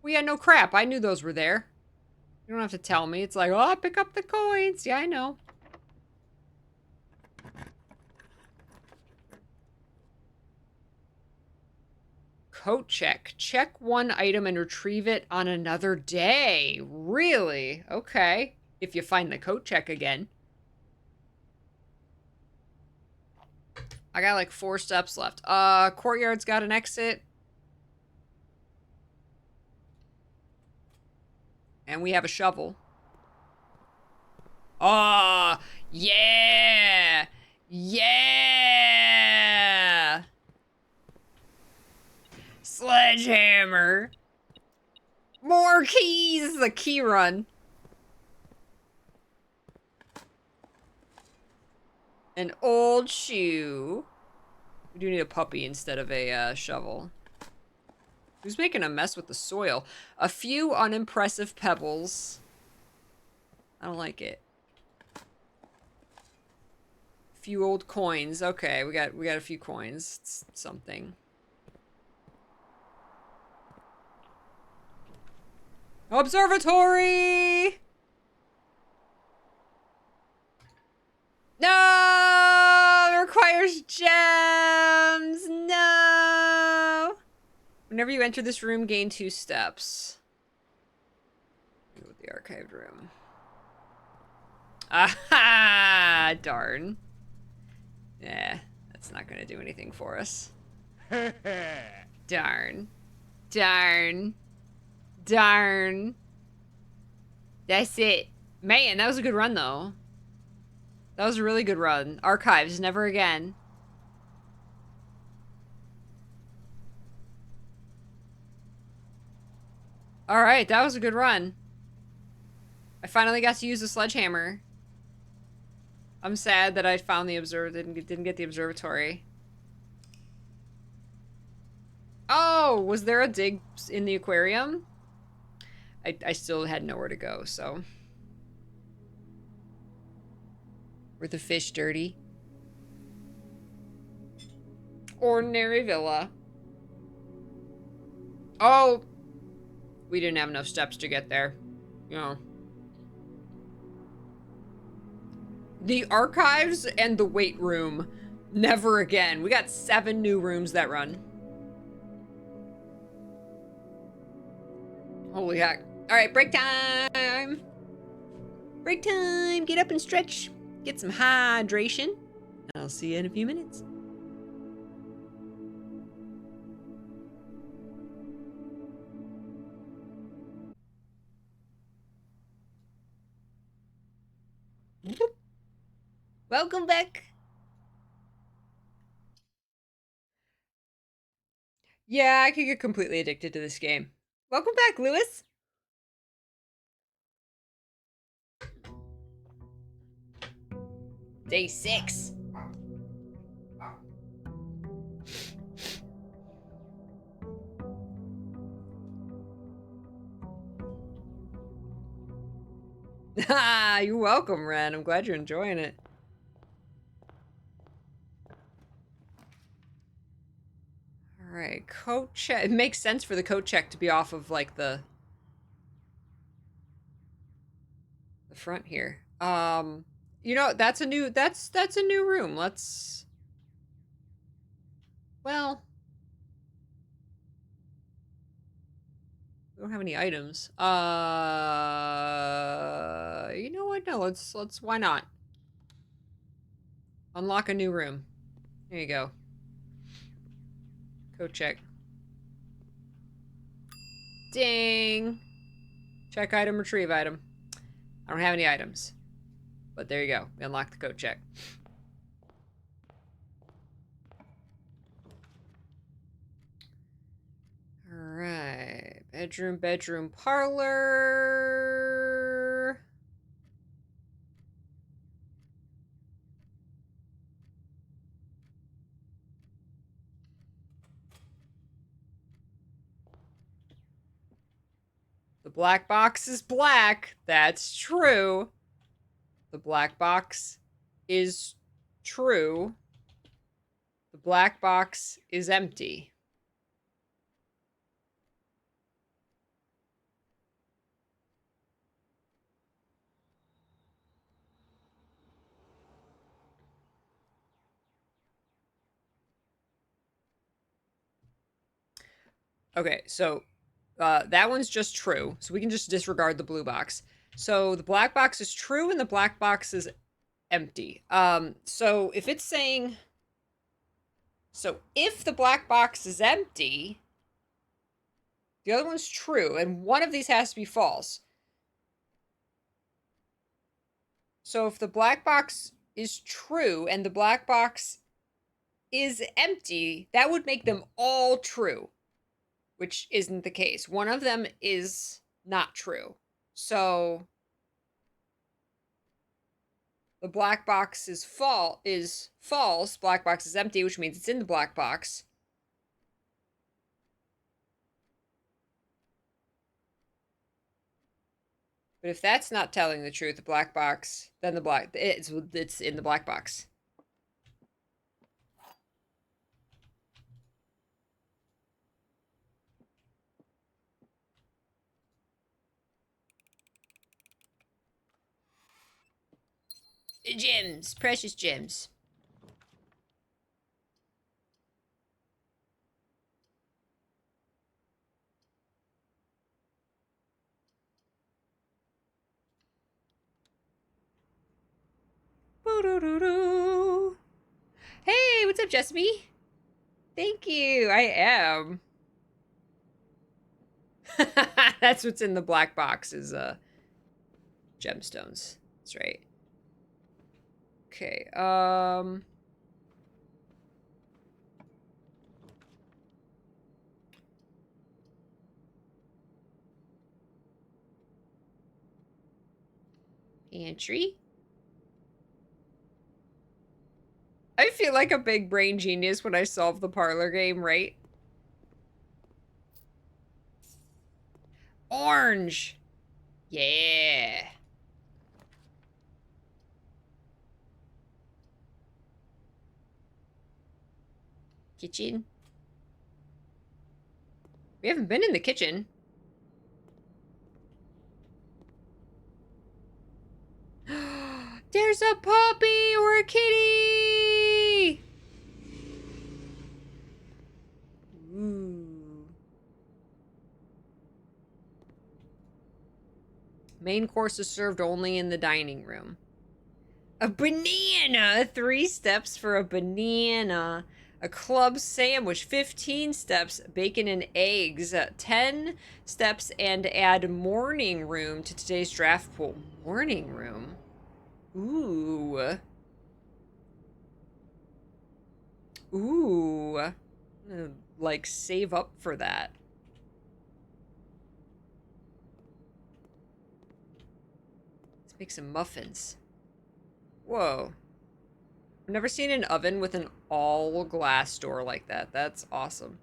We had no crap. I knew those were there. You don't have to tell me. It's like, oh, pick up the coins. Yeah, I know. Coat check. Check one item and retrieve it on another day. Really? Okay. If you find the coat check again. I got like 4 steps left. Courtyard's got an exit. And we have a shovel. Oh, yeah! Yeah! sledgehammer. More keys! This is a key run. An old shoe. We do need a puppy instead of a shovel. Who's making a mess with the soil? A few unimpressive pebbles. I don't like it. A few old coins. Okay, we got a few coins. It's something. Observatory! No! It requires gems! No! Whenever you enter this room, gain 2 steps. Go with the archived room. Aha! Darn. Yeah, that's not gonna do anything for us. Darn. Darn. Darn. That's it. Man, that was a good run, though. That was a really good run. Archives, never again. Alright, that was a good run. I finally got to use the sledgehammer. I'm sad that I found the didn't get the observatory. Oh, was there a dig in the aquarium? I still had nowhere to go, so. Were the fish dirty? Ordinary villa. Oh, we didn't have enough steps to get there. You know. The archives and the weight room. Never again. We got 7 new rooms that run. Holy heck. Alright, break time! Break time! Get up and stretch. Get some hydration. I'll see you in a few minutes. Welcome back. Yeah, I could get completely addicted to this game. Welcome back, Lewis. Day 6. Ah, you're welcome, Ren. I'm glad you're enjoying it. Alright, coat check. It makes sense for the coat check to be off of, like, the front here. You know, that's a new room. Let's... Well... We don't have any items. You know what? No, let's, why not? Unlock a new room. There you go. Coat check. Ding! Check item, retrieve item. I don't have any items. But there you go. We unlocked the coat check. Alright. Bedroom, parlor. The black box is black. That's true. The black box is true. The black box is empty. Okay, so that one's just true. So we can just disregard the blue box. So the black box is true and the black box is empty. So if it's saying... So if the black box is empty, the other one's true, and one of these has to be false. So if the black box is true and the black box is empty, that would make them all true. which isn't the case. One of them is not true. So the black box is false. Black box is empty, which means it's in the black box. But if that's not telling the truth, the black box, then it's in the black box. Gems, precious gems. Boo-doo-doo-doo. Hey, what's up, Jessamy? Thank you. I am. That's what's in the black box is gemstones. That's right. Okay. Pantry. I feel like a big brain genius when I solve the parlor game, right? Orange. Yeah. Kitchen. We haven't been in the kitchen. There's a puppy or a kitty. Ooh. Main course is served only in the dining room. A banana! 3 steps for a banana. A club sandwich, 15 steps, bacon and eggs, 10 steps, and add morning room to today's draft pool. Morning room? Ooh. Ooh. I'm gonna, like, save up for that. Let's make some muffins. Whoa. I've never seen an oven with an all glass door like that. That's awesome.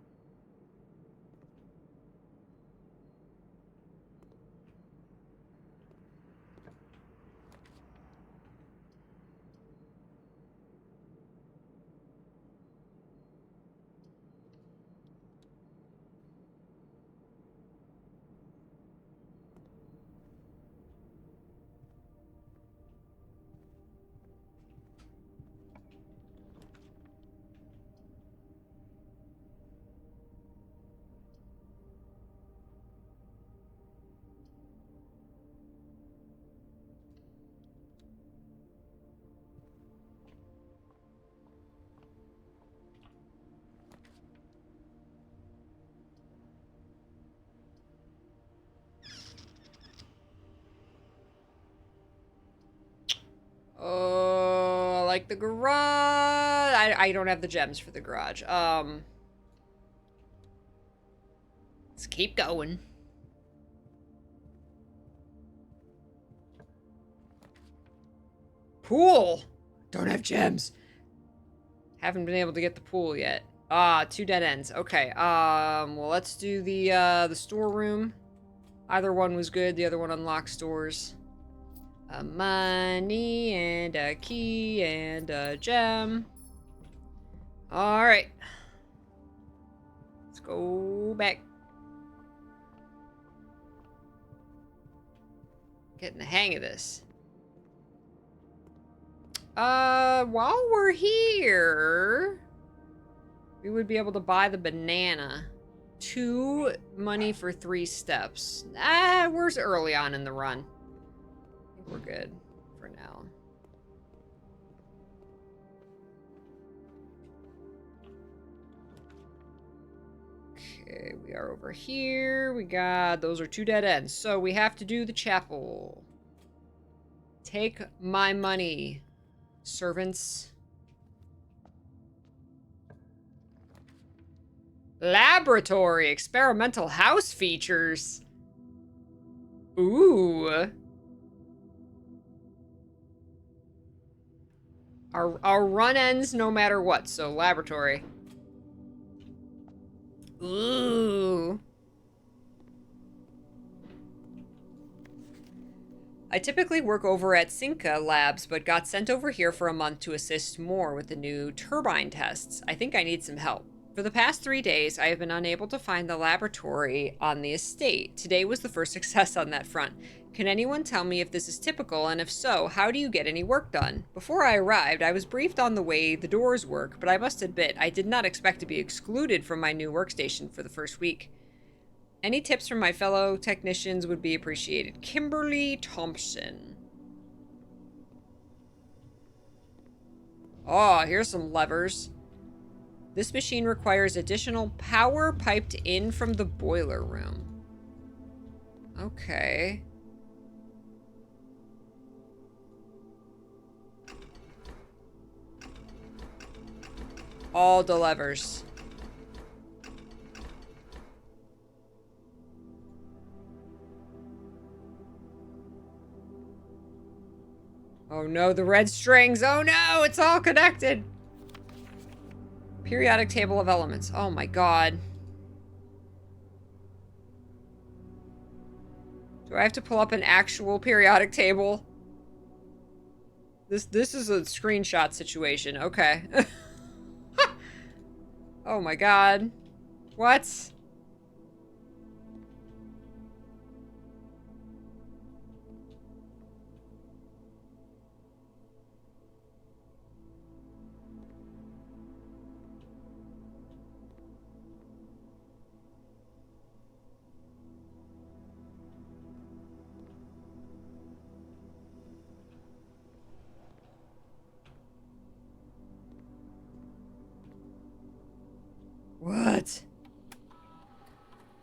Oh, I like the garage. I don't have the gems for the garage. Let's keep going. Pool. Don't have gems. Haven't been able to get the pool yet. Ah, 2 dead ends. Okay. Well, let's do the storeroom. Either one was good. The other one unlocks stores. A money and a key and a gem. All right. Let's go back. Getting the hang of this. While we're here, we would be able to buy the banana. 2 money for 3 steps. We're early on in the run. I think we're good for now. Okay, we are over here. We got, those are 2 dead ends. So we have to do the chapel. Take my money, servants. Laboratory. Experimental house features. Ooh. Our run ends no matter what, so laboratory. Ooh. I typically work over at Cinca Labs, but got sent over here for a month to assist more with the new turbine tests. I think I need some help. For the past 3 days, I have been unable to find the laboratory on the estate. Today was the first success on that front. Can anyone tell me if this is typical, and if so, how do you get any work done? Before I arrived, I was briefed on the way the doors work, but I must admit, I did not expect to be excluded from my new workstation for the first week. Any tips from my fellow technicians would be appreciated. Kimberly Thompson. Oh, here's some levers. This machine requires additional power piped in from the boiler room. Okay. All the levers. Oh no, the red strings. Oh no, it's all connected. Periodic table of elements. Oh my god. Do I have to pull up an actual periodic table? This is a screenshot situation. Okay. Oh my god. What? What?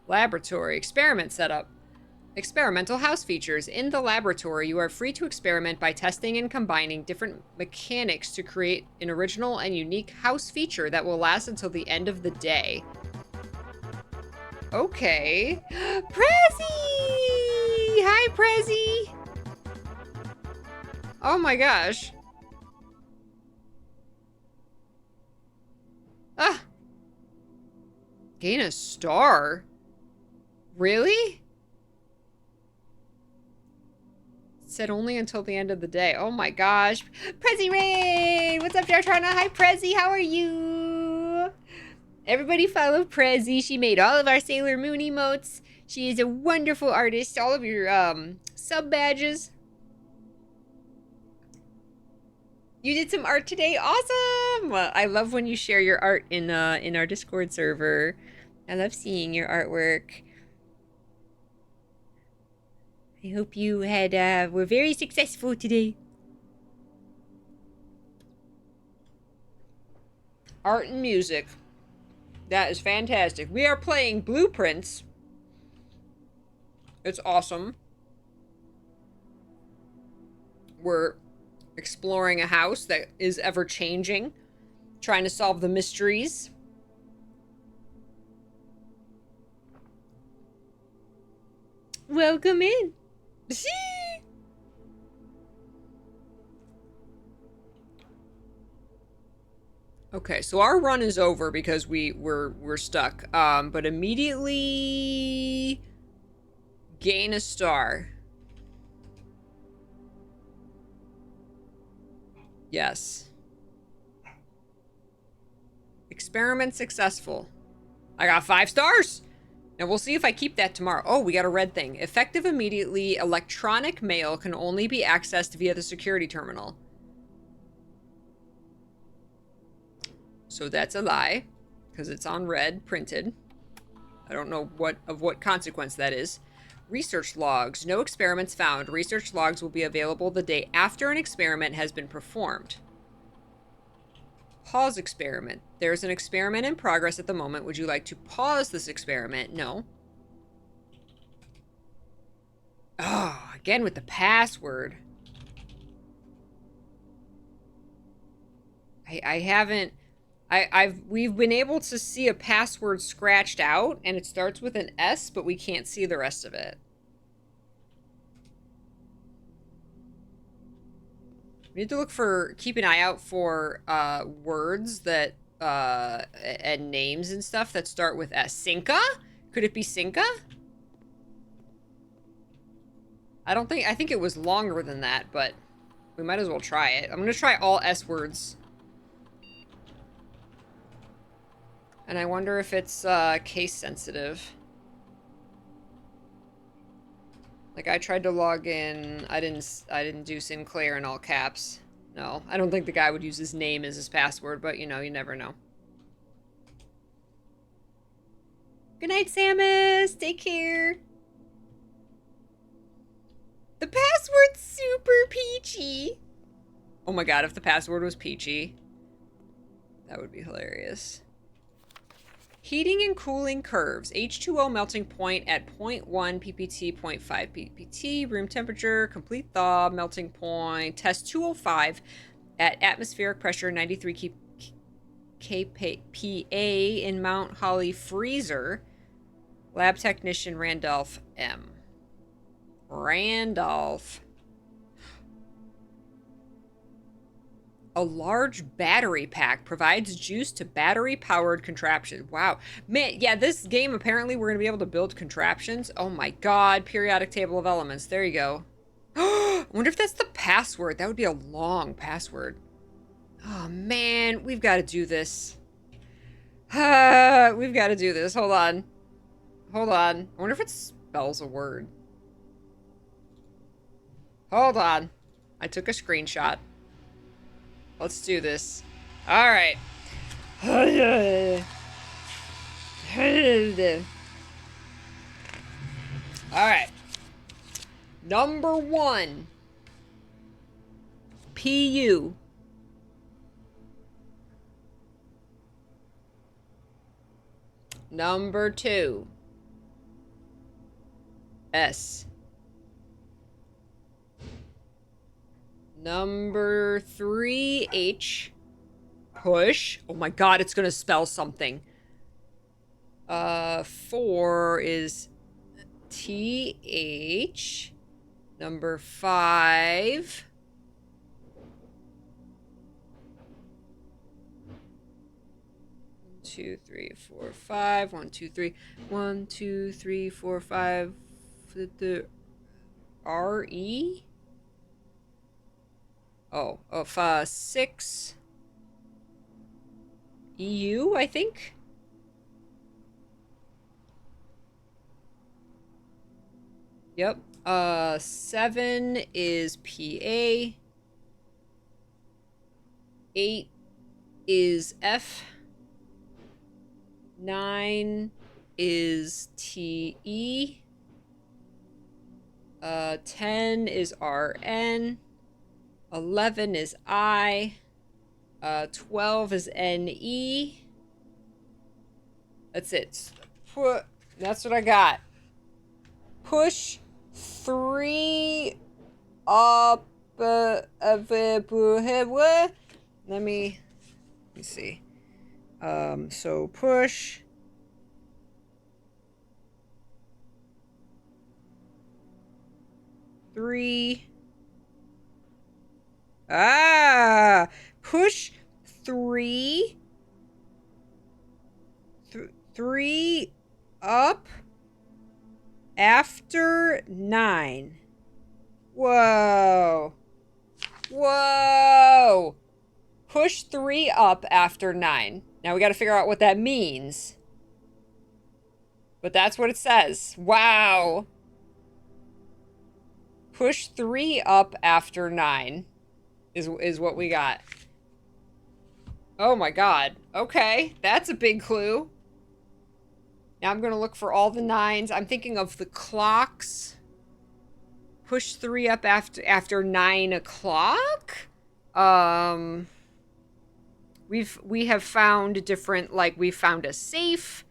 Laboratory. Experiment setup. Experimental house features. In the laboratory, you are free to experiment by testing and combining different mechanics to create an original and unique house feature that will last until the end of the day. Okay. Prezi! Hi, Prezi! Oh my gosh. Ah! Gain a star? Really? It said only until the end of the day. Oh my gosh. Prezi Rain! What's up, Jartrana? Hi, Prezi. How are you? Everybody follow Prezi. She made all of our Sailor Moon emotes. She is a wonderful artist. All of your sub badges. You did some art today. Awesome! Well, I love when you share your art in our Discord server. I love seeing your artwork. I hope you were very successful today. Art and music. That is fantastic. We are playing Blueprints. It's awesome. We're exploring a house that is ever changing, trying to solve the mysteries. Welcome in. Okay, so our run is over because we're stuck. But immediately gain a star. Yes. Experiment successful. I got 5 stars. Now we'll see if I keep that tomorrow. Oh, we got a red thing. Effective immediately, electronic mail can only be accessed via the security terminal. So that's a lie, because it's on red, printed. I don't know what consequence that is. Research logs. No experiments found. Research logs will be available the day after an experiment has been performed. Pause experiment. There's an experiment in progress at the moment. Would you like to pause this experiment? No. Oh, again with the password. I haven't... We've been able to see a password scratched out, and it starts with an S, but we can't see the rest of it. We need to keep an eye out for words that and names and stuff that start with S. Cinca? Could it be Cinca? I think it was longer than that, but we might as well try it. I'm gonna try all S words. And I wonder if it's case sensitive. Like, I tried to log in, I didn't do Sinclair in all caps. No, I don't think the guy would use his name as his password, but you know, you never know. Good night, Samus! Take care! The password's super peachy! Oh my god, if the password was peachy, that would be hilarious. Heating and cooling curves. H2O melting point at 0.1 ppt, 0.5 ppt. Room temperature, complete thaw, melting point. Test 205 at atmospheric pressure 93 kPa in Mount Holly freezer. Lab technician Randolph M. Randolph. A large battery pack provides juice to battery-powered contraptions. Wow. Man, yeah, this game, apparently we're going to be able to build contraptions. Oh my god, periodic table of elements. There you go. I wonder if that's the password. That would be a long password. Oh man, we've got to do this. We've got to do this. Hold on. Hold on. I wonder if it spells a word. Hold on. I took a screenshot. Let's do this. All right. All right. Number 1. PU. Number 2. S. Number 3, H. Push. Oh my god, it's gonna spell something. 4 is TH. Number 5. Two, 3, 4, 5. 1, 2, 3. 1, 2, 3, 4, 5. The RE? Oh, of 6 EU, I think. Yep. 7 is PA. 8 is F. 9 is TE. 10 is RN. 11 is I. 12 is NE. That's it. That's what I got. Push 3 up. Let me see. So push 3. Push 3. 3 up after 9. Whoa. Whoa. Push 3 up after 9. Now we got to figure out what that means. But that's what it says. Wow. Push 3 up after 9 is what we got. Oh my god. Okay, that's a big clue. Now I'm going to look for all the 9s. I'm thinking of the clocks. Push 3 up after 9 o'clock. We have found different, like, we found a safe.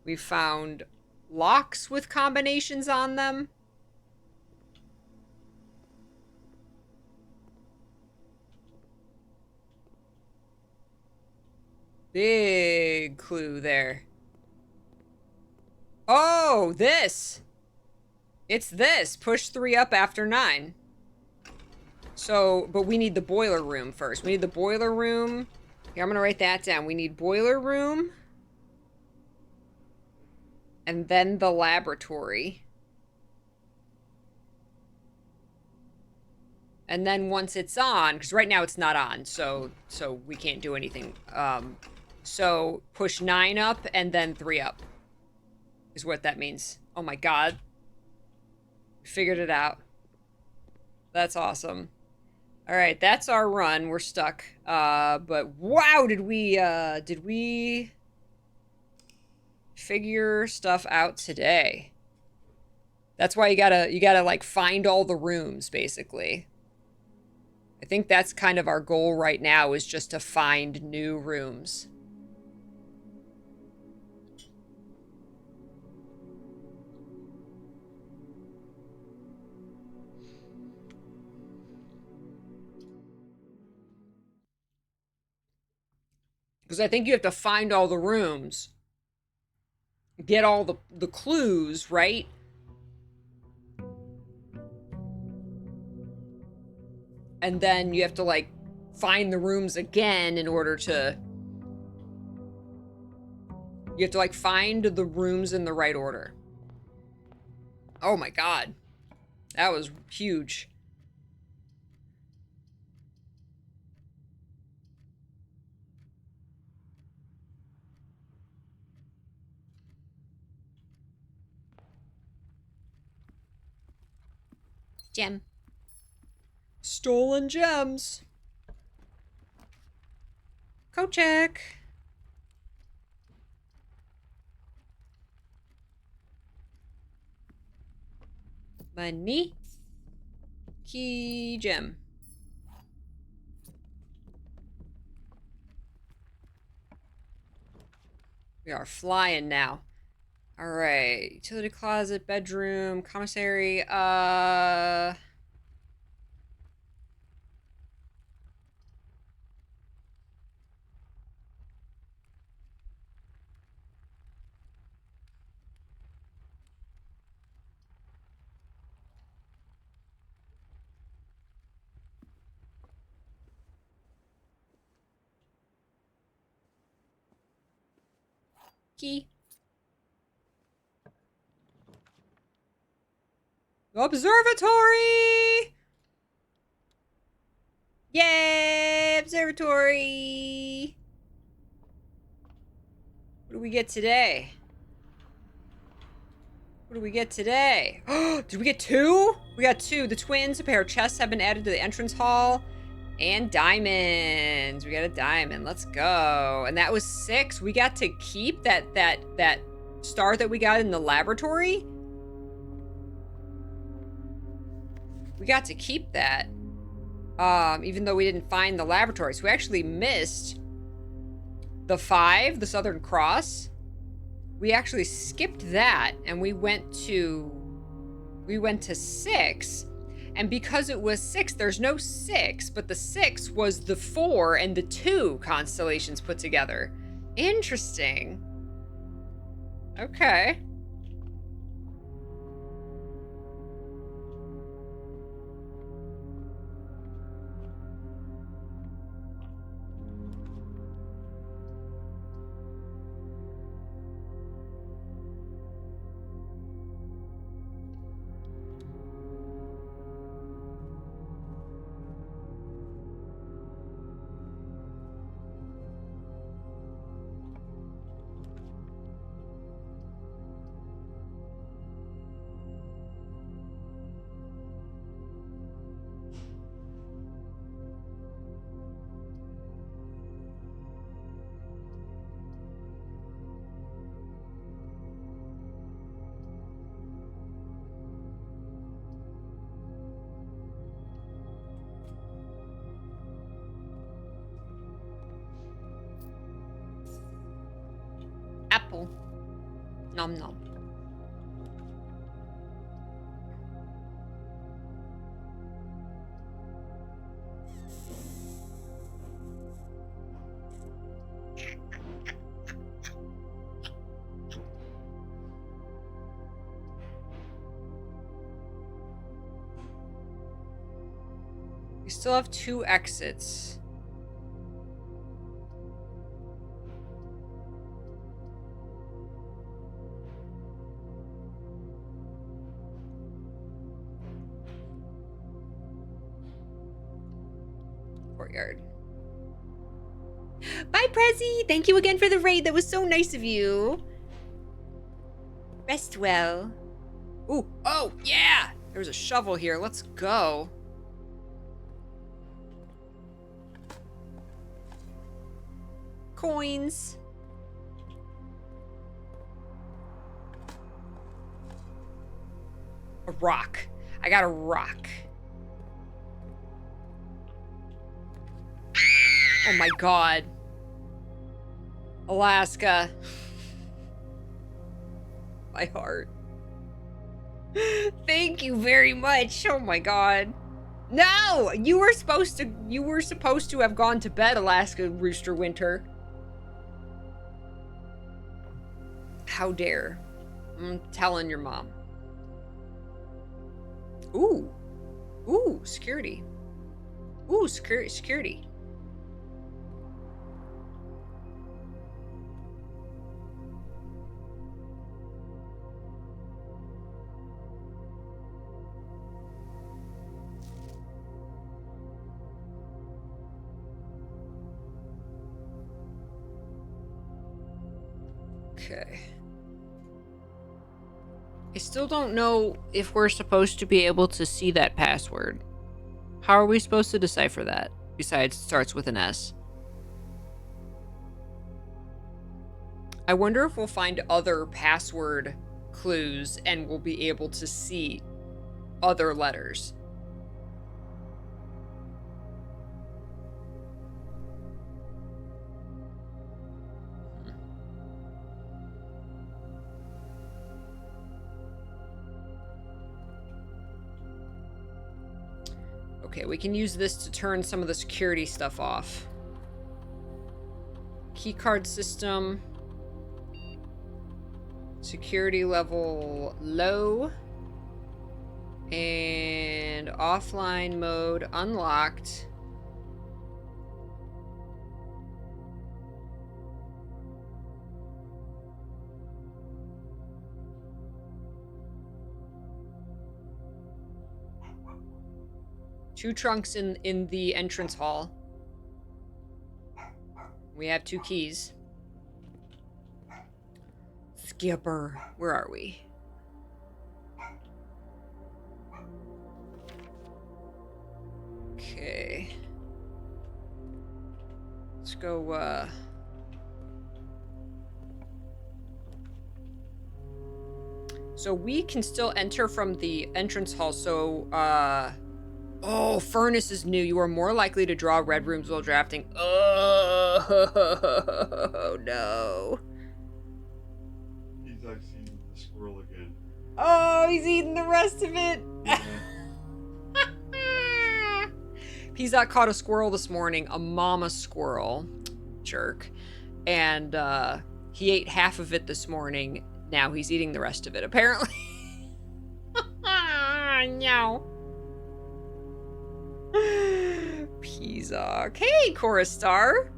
We found locks with combinations on them. Big clue there. Oh, this. It's this. Push 3 up after 9. So, but we need the boiler room first. We need the boiler room. Here, I'm going to write that down. We need boiler room. And then the laboratory. And then once it's on, because right now it's not on, so we can't do anything. So push 9 up and then 3 up is what that means. Oh my god. We figured it out. That's awesome. All right, that's our run. We're stuck. But wow, did we figure stuff out today? That's why you gotta like find all the rooms, basically. I think that's kind of our goal right now, is just to find new rooms. Because I think you have to find all the rooms. Get all the clues, right? And then you have to, like, find the rooms again in order to... You have to, like, find the rooms in the right order. Oh my god. That was huge. Gem. Stolen gems. Code check. Money. Key gem. We are flying now. All right. Utility closet, bedroom, commissary. Key. Observatory! Yay! Observatory! What do we get today? What do we get today? Did we get 2? We got 2. The twins, a pair of chests have been added to the entrance hall. And diamonds. We got a diamond. Let's go. And that was 6. We got to keep that star that we got in the laboratory. We got to keep that. Even though we didn't find the laboratory. So we actually missed the 5, the Southern Cross. We actually skipped that and we went to 6. And because it was 6, there's no 6, but the 6 was the 4 and the 2 constellations put together. Interesting. Okay. Apple. Nom nom. We still have 2 exits. Courtyard. Bye, Prezi! Thank you again for the raid. That was so nice of you. Rest well. Ooh, oh, yeah! There's a shovel here. Let's go. Coins. A rock. I got a rock. Oh my god. Alaska. My heart. Thank you very much. Oh my god. No! You were supposed to have gone to bed, Alaska Rooster Winter. How dare. I'm telling your mom. Ooh. Ooh, security. Ooh, security. Okay. I still don't know if we're supposed to be able to see that password. How are we supposed to decipher that? Besides, it starts with an S. I wonder if we'll find other password clues and we'll be able to see other letters. Okay, we can use this to turn some of the security stuff off. Keycard system. Security level low. And offline mode unlocked. Two trunks in the entrance hall. We have 2 keys. Skipper, where are we? Okay. Let's go, So we can still enter from the entrance hall, so, oh, furnace is new. You are more likely to draw red rooms while drafting. Oh, no. He's like seeing the squirrel again. Oh, he's eating the rest of it. Yeah. Pizot caught a squirrel this morning, a mama squirrel. Jerk. And he ate half of it this morning. Now he's eating the rest of it, apparently. No. Pizot. Hey, Chorus Star.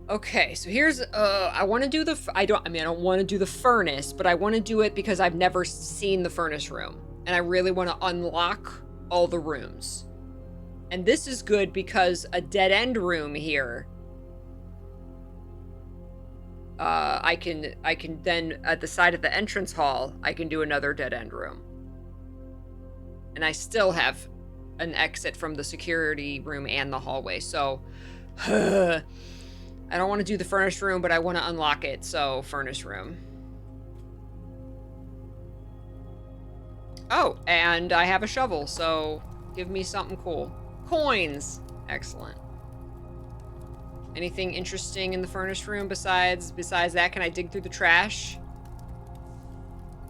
Okay, so here's I want to do the I don't want to do the furnace, but I want to do it because I've never seen the furnace room and I really want to unlock all the rooms. And this is good because a dead end room here, I can then at the side of the entrance hall, I can do another dead end room. And I still have an exit from the security room and the hallway. So I don't want to do the furnace room, but I want to unlock it. So furnace room. Oh, and I have a shovel, so give me something cool. Coins. Excellent. Anything interesting in the furnace room besides that? Can I dig through the trash?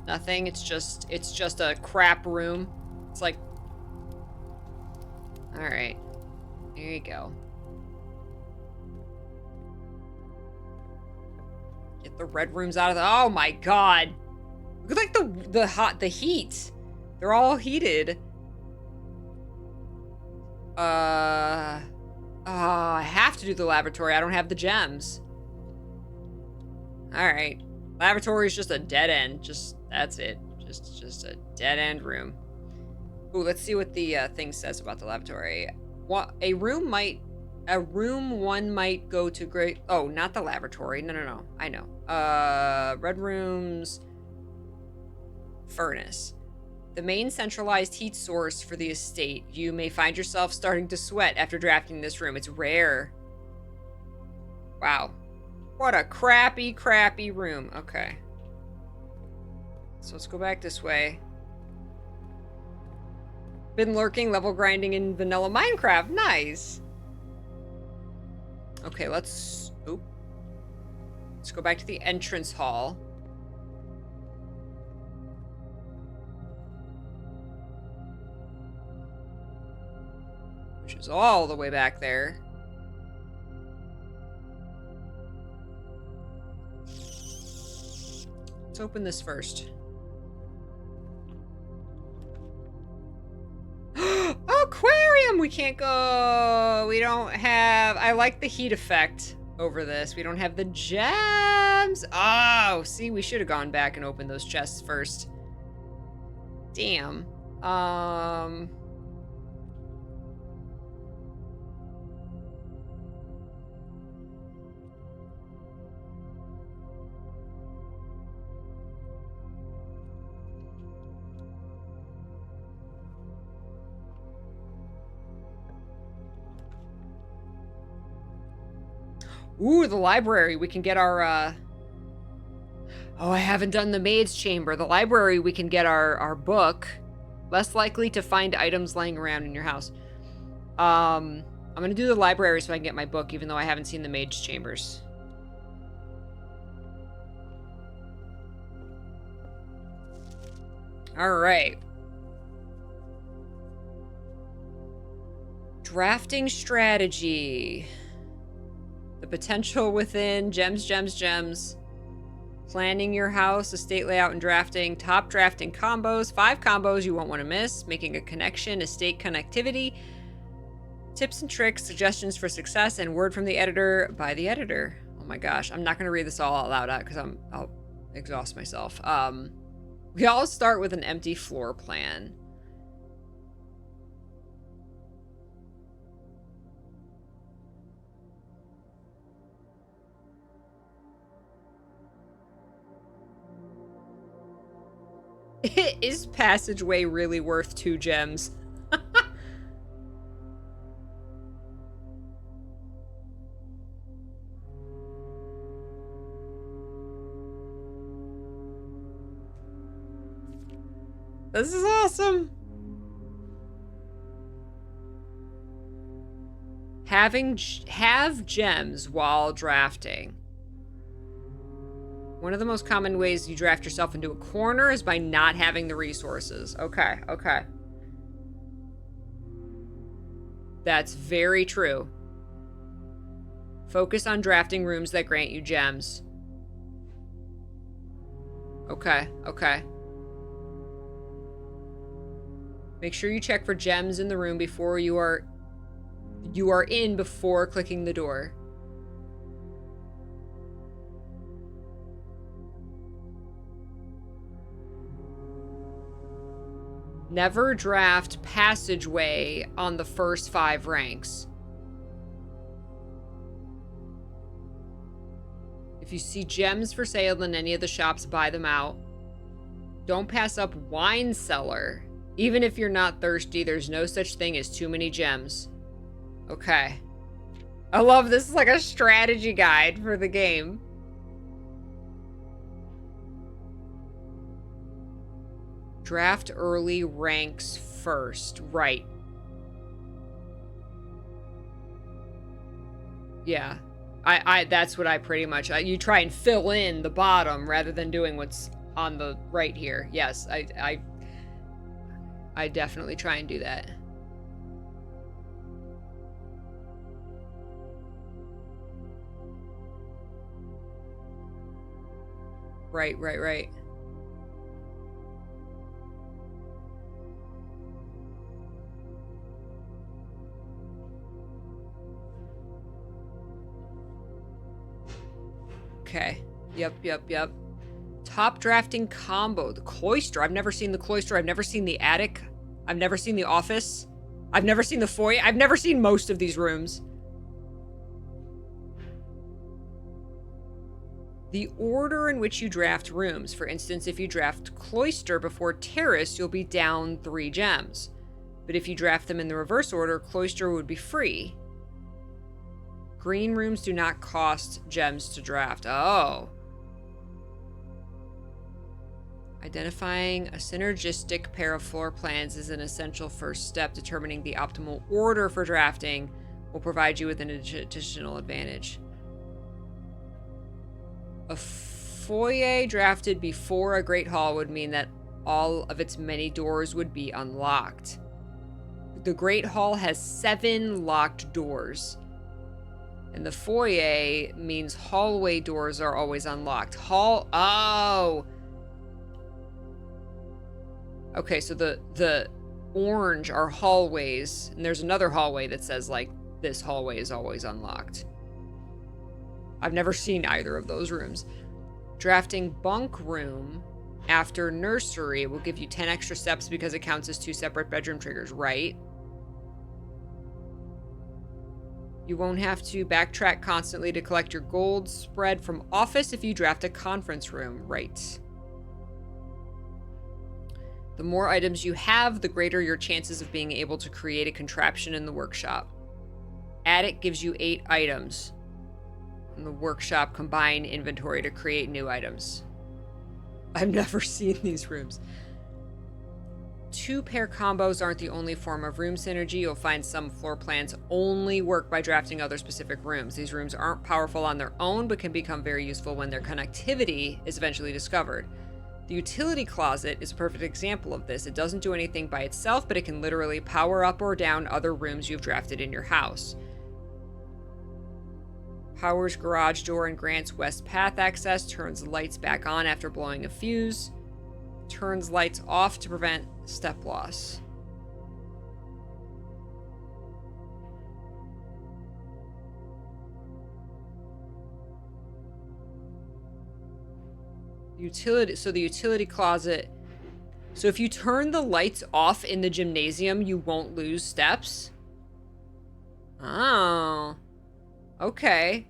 Nothing. It's just a crap room. It's like, all right, there you go. Get the red rooms out of the, oh my god. Look at like the heat. They're all heated. I have to do the laboratory. I don't have the gems. All right. Laboratory is just a dead end. That's it. Just a dead end room. Ooh, let's see what the thing says about the laboratory. A room one might go to great. Oh, not the laboratory. No. I know. Red room's furnace. The main centralized heat source for the estate. You may find yourself starting to sweat after drafting this room. It's rare. Wow. What a crappy room. Okay. So let's go back this way. Been lurking, level grinding in vanilla Minecraft. Nice. Okay, let's go back to the entrance hall. Which is all the way back there. Let's open this first. Aquarium! We can't go. We don't have... I like the heat effect over this. We don't have the gems. Oh, see, we should have gone back and opened those chests first. Damn. Ooh, the library. We can get our, Oh, I haven't done the maid's chamber. The library, we can get our book. Less likely to find items laying around in your house. I'm gonna do the library so I can get my book, even though I haven't seen the maid's chambers. Alright. Drafting strategy. The potential within. Gems. Planning your house, estate layout, and drafting. Top drafting combos. 5 combos you won't want to miss. Making a connection, estate connectivity. Tips and tricks, suggestions for success, and word from the editor by the editor. Oh my gosh, I'm not going to read this all out loud because I'll exhaust myself. We all start with an empty floor plan. Is passageway really worth 2 gems? This is awesome. Have gems while drafting. One of the most common ways you draft yourself into a corner is by not having the resources. Okay. That's very true. Focus on drafting rooms that grant you gems. Okay. Make sure you check for gems in the room before you are in before clicking the door. Never draft passageway on the first 5 ranks. If you see gems for sale in any of the shops, buy them out. Don't pass up wine cellar. Even if you're not thirsty, there's no such thing as too many gems. Okay. I love this. It's like a strategy guide for the game. Draft early, ranks first. Right. Yeah. That's what I pretty much... you try and fill in the bottom rather than doing what's on the right here. Yes, I definitely try and do that. Right. Okay. Yep. Top drafting combo. The cloister. I've never seen the cloister. I've never seen the attic. I've never seen the office. I've never seen the foyer. I've never seen most of these rooms. The order in which you draft rooms. For instance, if you draft cloister before terrace, you'll be down 3 gems. But if you draft them in the reverse order, cloister would be free. Green rooms do not cost gems to draft. Oh. Identifying a synergistic pair of floor plans is an essential first step. Determining the optimal order for drafting will provide you with an additional advantage. A foyer drafted before a great hall would mean that all of its many doors would be unlocked. The great hall has 7 locked doors. And the foyer means hallway doors are always unlocked. Oh! Okay, so the orange are hallways, and there's another hallway that says, like, this hallway is always unlocked. I've never seen either of those rooms. Drafting bunk room after nursery will give you 10 extra steps because it counts as 2 separate bedroom triggers, right? You won't have to backtrack constantly to collect your gold spread from office if you draft a conference room, right? The more items you have, the greater your chances of being able to create a contraption in the workshop. Attic gives you 8 items. In the workshop, combine inventory to create new items. I've never seen these rooms. 2-pair combos aren't the only form of room synergy. You'll find some floor plans only work by drafting other specific rooms. These rooms aren't powerful on their own, but can become very useful when their connectivity is eventually discovered. The utility closet is a perfect example of this. It doesn't do anything by itself, but it can literally power up or down other rooms you've drafted in your house. Powers garage door and grants west path access. Turns lights back on after blowing a fuse. Turns lights off to prevent step loss. So the utility closet. So if you turn the lights off in the gymnasium, you won't lose steps. Oh. Okay.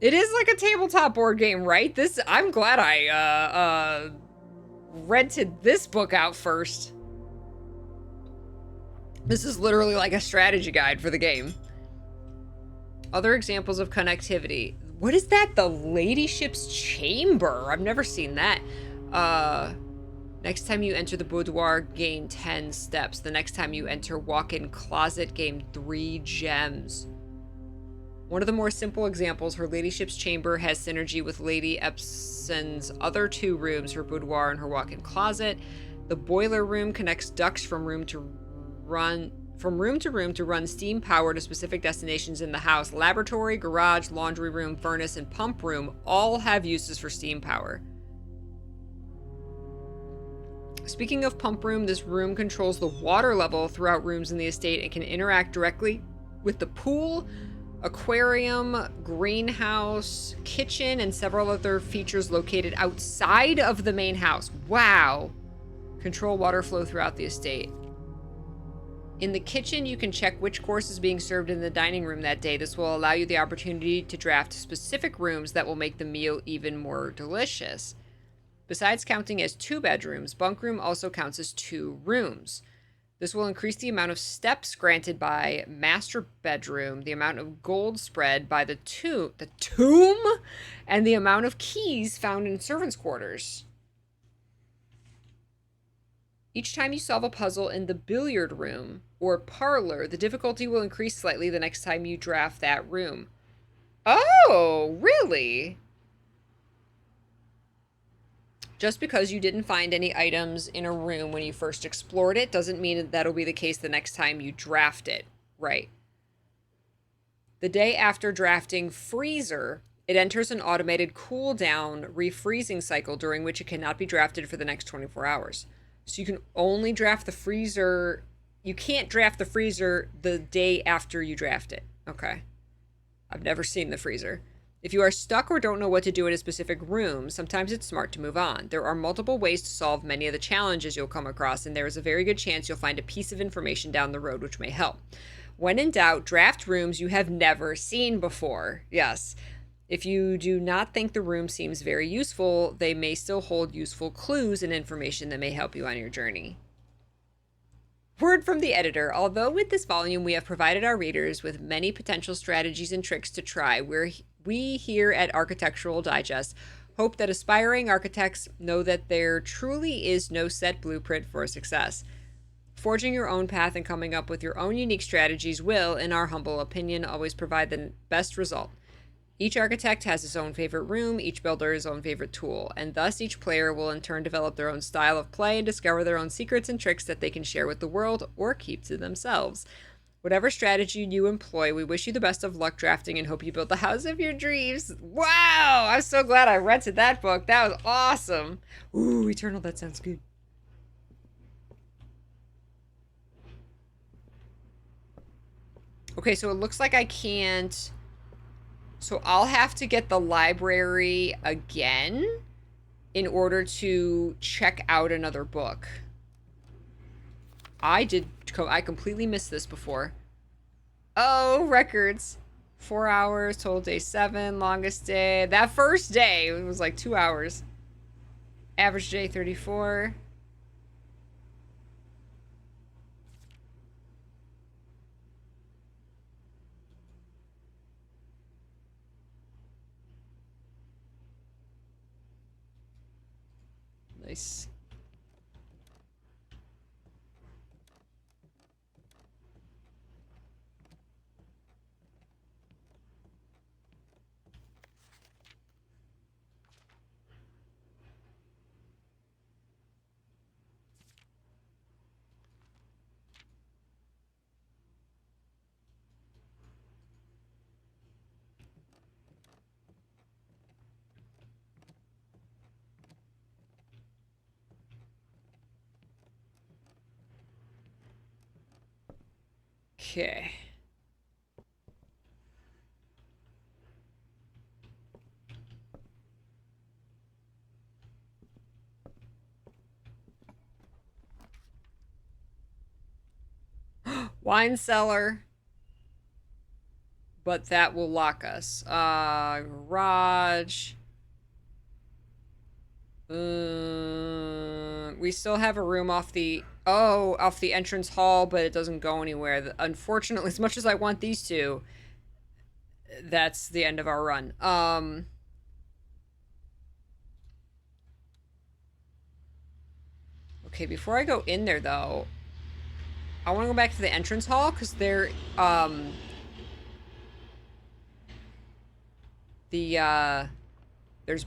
It is like a tabletop board game, right? I'm glad I rented this book out first. This is literally like a strategy guide for the game. Other examples of connectivity. What is that? The ladyship's chamber. I've never seen that. Next time you enter the boudoir, gain 10 steps. The next time you enter walk-in closet, gain 3 gems. One of the more simple examples, her ladyship's chamber has synergy with Lady Epson's other 2 rooms, her boudoir and her walk-in closet. The boiler room connects ducts from room to room to run steam power to specific destinations in the house. Laboratory, garage, laundry room, furnace, and pump room all have uses for steam power. Speaking of pump room, this room controls the water level throughout rooms in the estate and can interact directly with the pool, aquarium, greenhouse, kitchen, and several other features located outside of the main house. Wow. Control water flow throughout the estate. In the kitchen, you can check which course is being served in the dining room that day. This will allow you the opportunity to draft specific rooms that will make the meal even more delicious. Besides counting as 2 bedrooms, bunk room also counts as 2 rooms. This will increase the amount of steps granted by master bedroom, the amount of gold spread by the tomb, and the amount of keys found in servants' quarters. Each time you solve a puzzle in the billiard room or parlor, the difficulty will increase slightly the next time you draft that room. Oh, really? Just because you didn't find any items in a room when you first explored it doesn't mean that that'll be the case the next time you draft it. Right. The day after drafting freezer, it enters an automated cool-down refreezing cycle during which it cannot be drafted for the next 24 hours. So you can only draft the freezer. You can't draft the freezer the day after you draft it. Okay. I've never seen the freezer. If you are stuck or don't know what to do in a specific room, sometimes it's smart to move on. There are multiple ways to solve many of the challenges you'll come across, and there is a very good chance you'll find a piece of information down the road which may help. When in doubt, draft rooms you have never seen before. Yes. If you do not think the room seems very useful, they may still hold useful clues and information that may help you on your journey. Word from the editor. Although with this volume we have provided our readers with many potential strategies and tricks to try, we here at Architectural Digest hope that aspiring architects know that there truly is no set blueprint for success. Forging your own path and coming up with your own unique strategies will, in our humble opinion, always provide the best result. Each architect has his own favorite room, each builder his own favorite tool, and thus each player will in turn develop their own style of play and discover their own secrets and tricks that they can share with the world or keep to themselves. Whatever strategy you employ, we wish you the best of luck drafting and hope you build the house of your dreams. Wow! I'm so glad I rented that book. That was awesome. Ooh, Eternal, that sounds good. Okay, so it looks like I can't... So I'll have to get the library again in order to check out another book. I completely missed this before. Oh, records. 4 hours, total day 7, longest day. That first day, it was like 2 hours. Average day 34. Nice. Okay. Wine cellar. But that will lock us. Garage. We still have a room off the entrance hall, but it doesn't go anywhere. Unfortunately, as much as I want these two, that's the end of our run. Okay, before I go in there though, I want to go back to the entrance hall because there's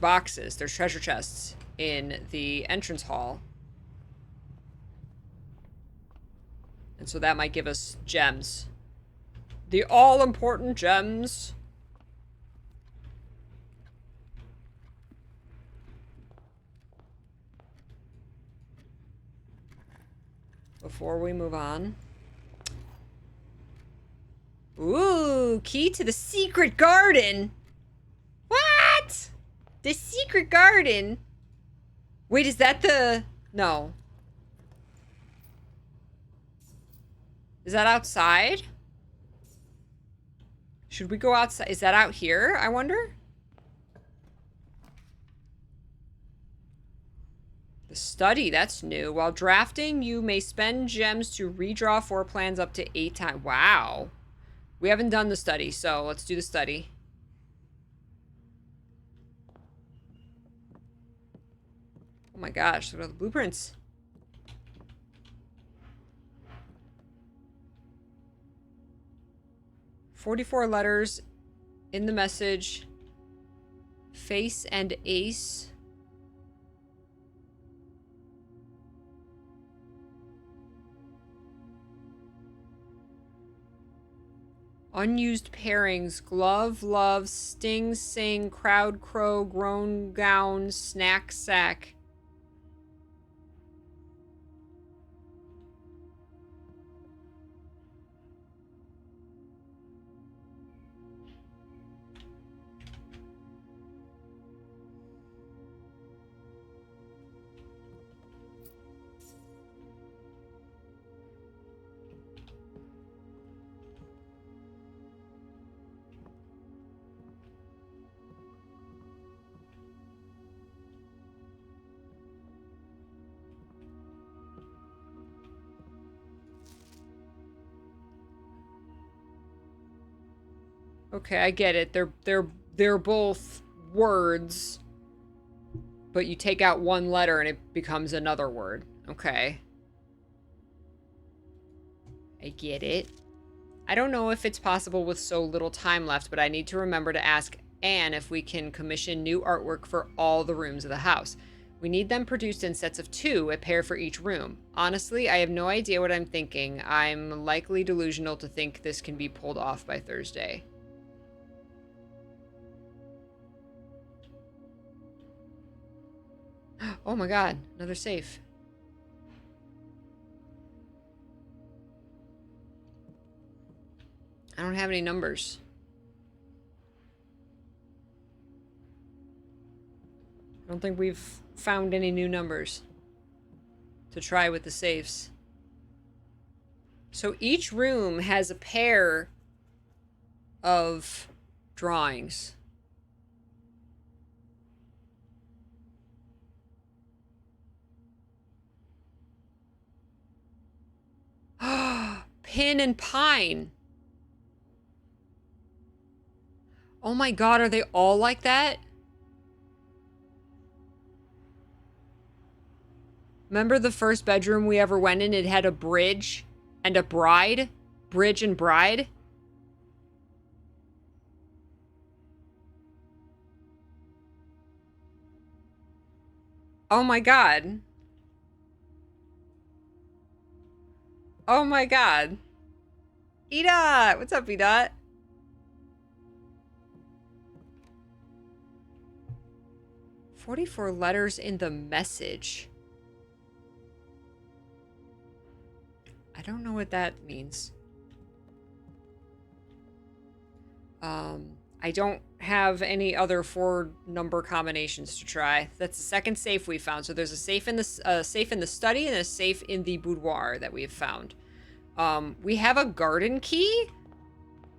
boxes, there's treasure chests in the entrance hall. And so that might give us gems. The all-important gems. Before we move on. Ooh, key to the secret garden. What? The secret garden? Wait, is that the... No. Is that outside? Should we go outside? Is that out here, I wonder? The study, that's new. While drafting, you may spend gems to redraw floor plans up to 8 times. Wow. We haven't done the study, so let's do the study. Oh my gosh, look at all the blueprints. "44 letters in the message. Face and ace. Unused pairings: glove, love, sting, sing, crowd, crow, groan, gown, snack, sack." Okay, I get it. They're both words, but you take out one letter and it becomes another word. Okay. I get it. I don't know if it's possible with so little time left, but I need to remember to ask Anne if we can commission new artwork for all the rooms of the house. We need them produced in sets of 2, a pair for each room. Honestly, I have no idea what I'm thinking. I'm likely delusional to think this can be pulled off by Thursday. Oh my god, another safe. I don't have any numbers. I don't think we've found any new numbers to try with the safes. So each room has a pair of drawings. Pin and pine. Oh my god, are they all like that? Remember the first bedroom we ever went in? It had a bridge and a bride? Bridge and bride? Oh my god. Oh my god. Edot! What's up, Edot? "44 letters in the message." I don't know what that means. I don't have any other 4-number combinations to try. That's the second safe we found. So there's a safe in the study and a safe in the boudoir that we have found. We have a garden key.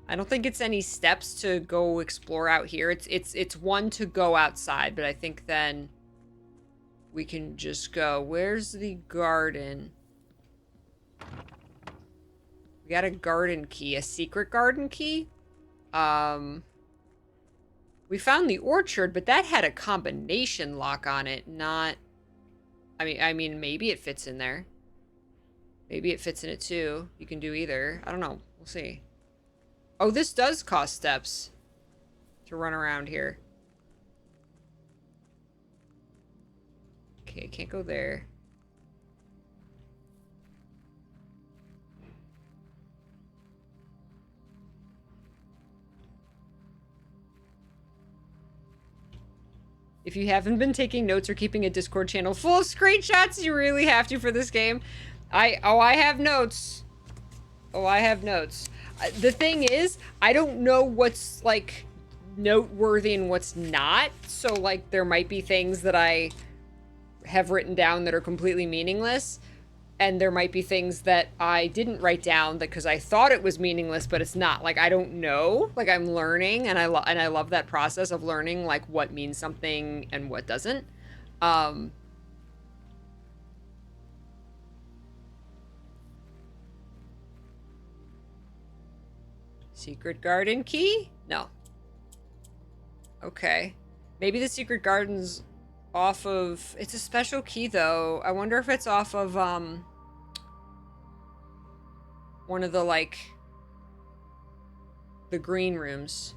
I don't think it's any steps to go explore out here. It's one to go outside, but I think then we can just go. Where's the garden? We got a garden key, a secret garden key. We found the orchard, but that had a combination lock on it, not... I mean, maybe it fits in there. Maybe it fits in it too. You can do either. I don't know. We'll see. Oh, this does cost steps to run around here. Okay, can't go there. If you haven't been taking notes or keeping a Discord channel full of screenshots, you really have to for this game. I have notes. Oh, I have notes. The thing is, I don't know what's, like, noteworthy and what's not. So, like, there might be things that I have written down that are completely meaningless. And there might be things that I didn't write down because I thought it was meaningless, but it's not. Like, I don't know. Like, I'm learning, and I love that process of learning, like, what means something and what doesn't. Secret garden key? No. Okay. Maybe the secret garden's off of... It's a special key, though. I wonder if it's off of, one of the, like, the green rooms.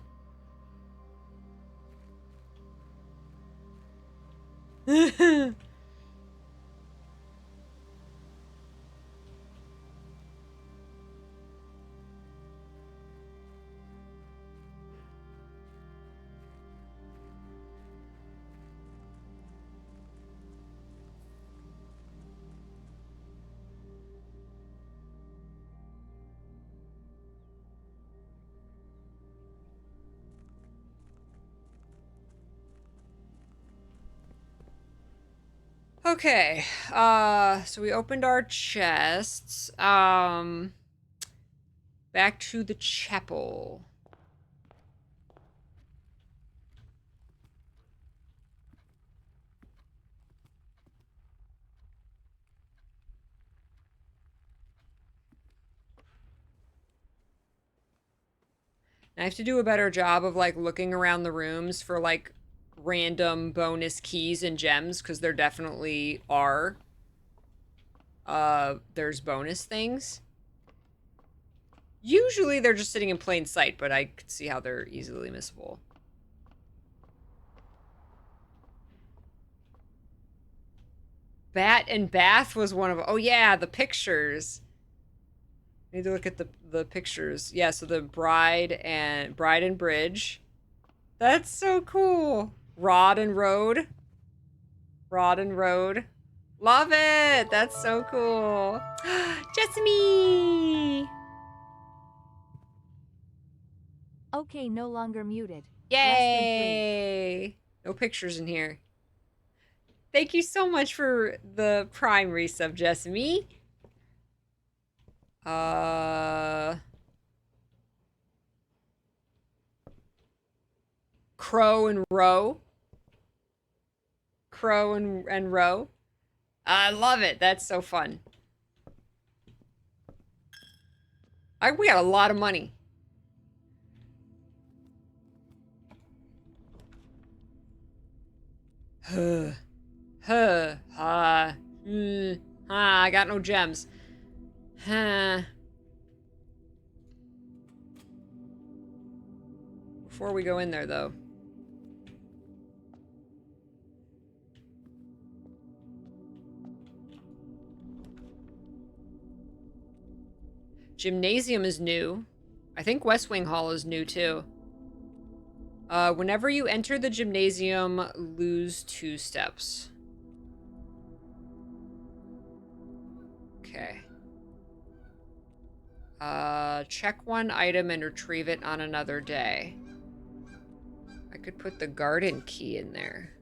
Okay, so we opened our chests. Back to the chapel. I have to do a better job of like looking around the rooms for like random bonus keys and gems, because there definitely are. There's bonus things. Usually they're just sitting in plain sight, but I could see how they're easily missable. Bat and Bath was one of... Oh yeah, the pictures. I need to look at the pictures. Yeah, so the Bride and Bridge. That's so cool. Rod and Road. Rod and Road. Love it! That's so cool. Jessamy! Okay, no longer muted. Yay! No pictures in here. Thank you so much for the Prime resub, Jessamy. Crow and Row. Crow and Row. I love it. That's so fun. We got a lot of money. I got no gems. Before we go in there, though. Gymnasium is new. I think West Wing Hall is new, too. Whenever you enter the gymnasium, lose 2 steps. Okay. Check one item and retrieve it on another day. I could put the garden key in there.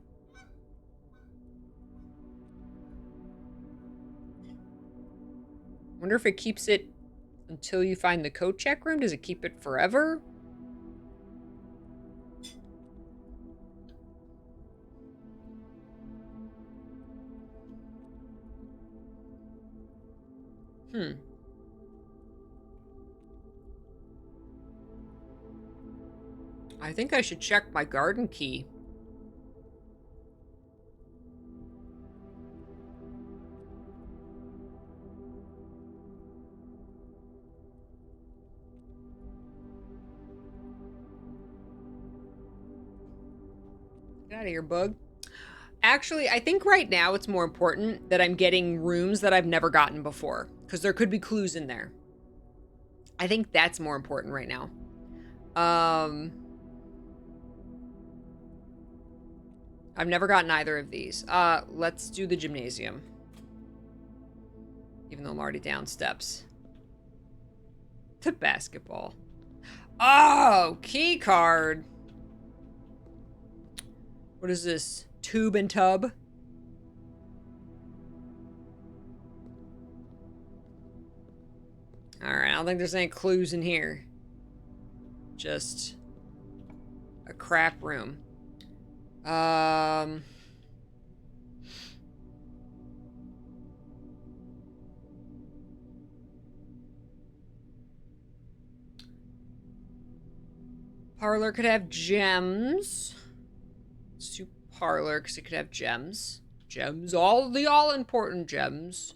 Wonder if it keeps it until you find the coat check room? Does it keep it forever? I think I should check my garden key. Get out of here, bug. Actually, I think right now it's more important that I'm getting rooms that I've never gotten before, because there could be clues in there. I think that's more important right now. I've never gotten either of these. Let's do the gymnasium. Even though I'm already down steps. To basketball. Oh, key card. What is this? Tube and tub? Alright, I don't think there's any clues in here. Just a crap room. Parlor could have gems. Let's do parlor because it could have gems. Gems, all the all-important gems.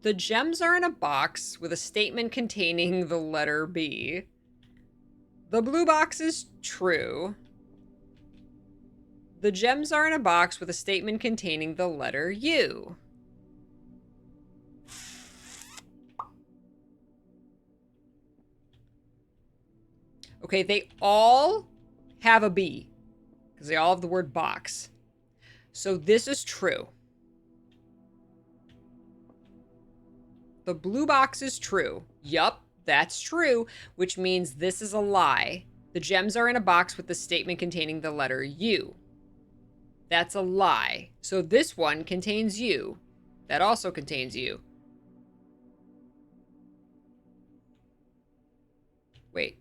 The gems are in a box with a statement containing the letter B. The blue box is true. The gems are in a box with a statement containing the letter U. Okay, they all have a B, because they all have the word box. So this is true. The blue box is true. Yup, that's true, which means this is a lie. The gems are in a box with the statement containing the letter U. That's a lie. So this one contains U. That also contains U. Wait.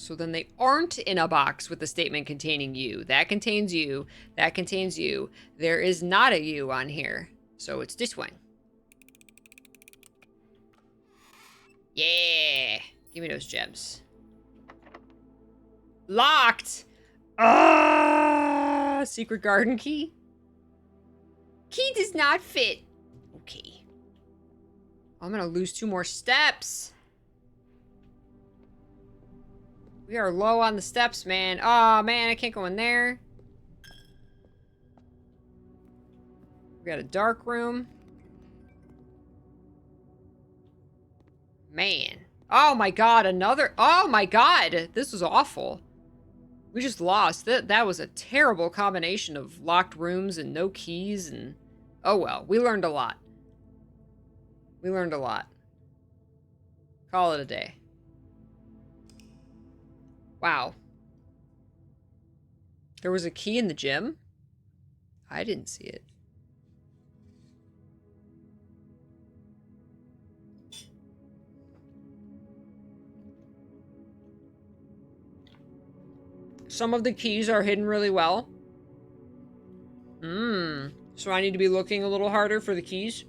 So then they aren't in a box with the statement containing you. That contains you. That contains you. There is not a you on here. So it's this one. Yeah. Give me those gems. Locked. Ah, secret garden key. Key does not fit. Okay. I'm gonna lose 2 more steps. We are low on the steps, man. Oh, man, I can't go in there. We got a dark room. Man. Oh, my God, another... Oh, my God. This was awful. We just lost. That was a terrible combination of locked rooms and no keys and... Oh, well. We learned a lot. We learned a lot. Call it a day. Wow. There was a key in the gym? I didn't see it. Some of the keys are hidden really well. So I need to be looking a little harder for the keys?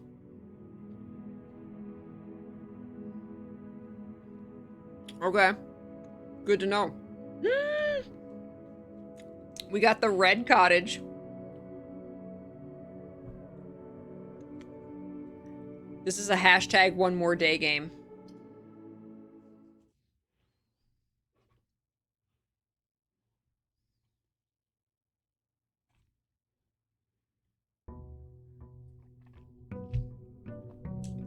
Okay. Good to know. We got the red cottage. This is a hashtag one more day game.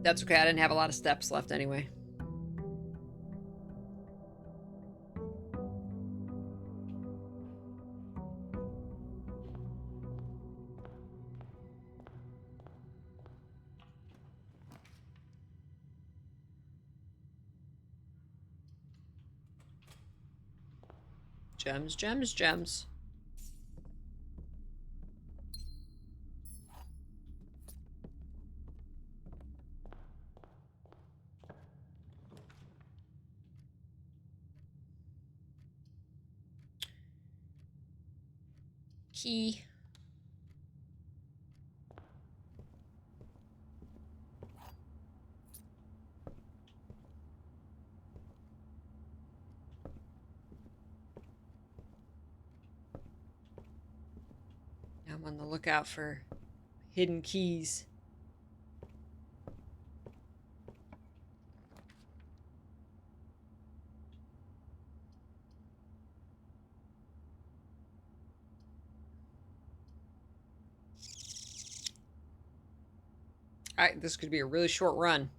That's okay, I didn't have a lot of steps left anyway. Gems, gems, gems. Key. Now I'm on the lookout for hidden keys. Alright, this could be a really short run.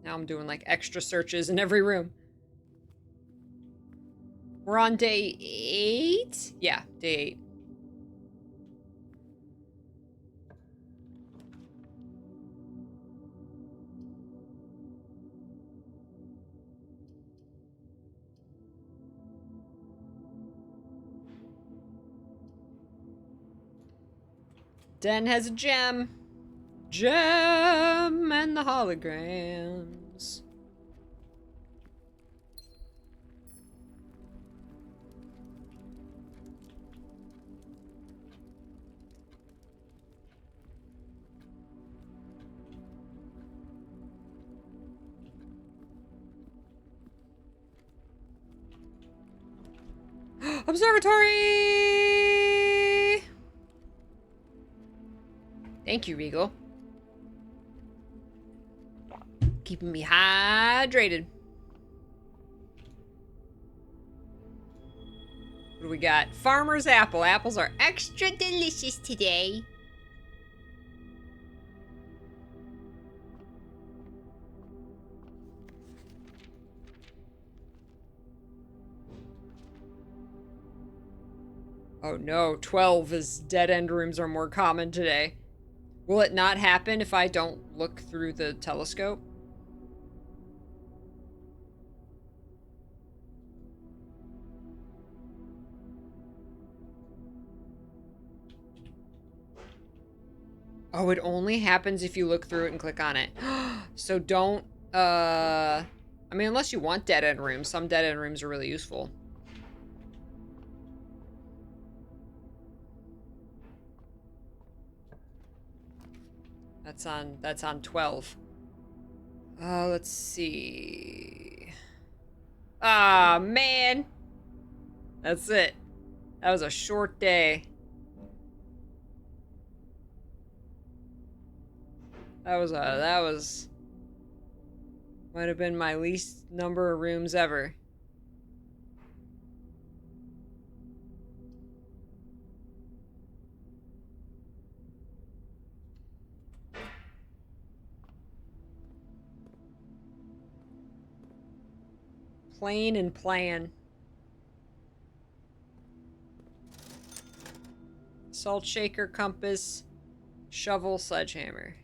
Now I'm doing like extra searches in every room. We're on day 8? Yeah, day 8. Den has a gem. Gem and the holograms. Observatory! Thank you, Regal. Keeping me hydrated. What do we got? Farmer's apple. Apples are extra delicious today. Oh no, 12 is dead end rooms are more common today. Will it not happen if I don't look through the telescope? Oh, it only happens if you look through it and click on it. So don't, I mean, unless you want dead end rooms. Some dead end rooms are really useful. That's on 12. Let's see. Ah, man. That's it. That was a short day. That was might have been my least number of rooms ever. Plain and plan. Salt shaker, compass, shovel, sledgehammer.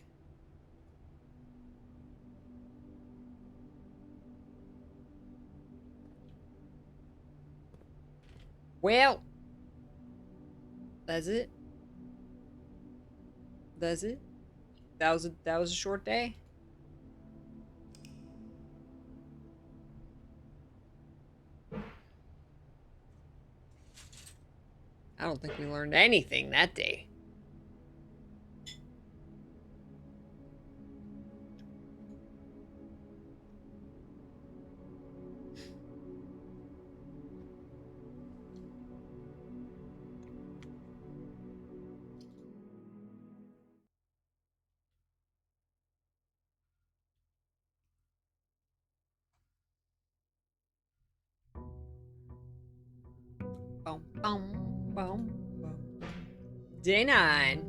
Well, that's it. That's it. That was a short day. I don't think we learned anything that day. Boom, boom, boom, boom. Day 9.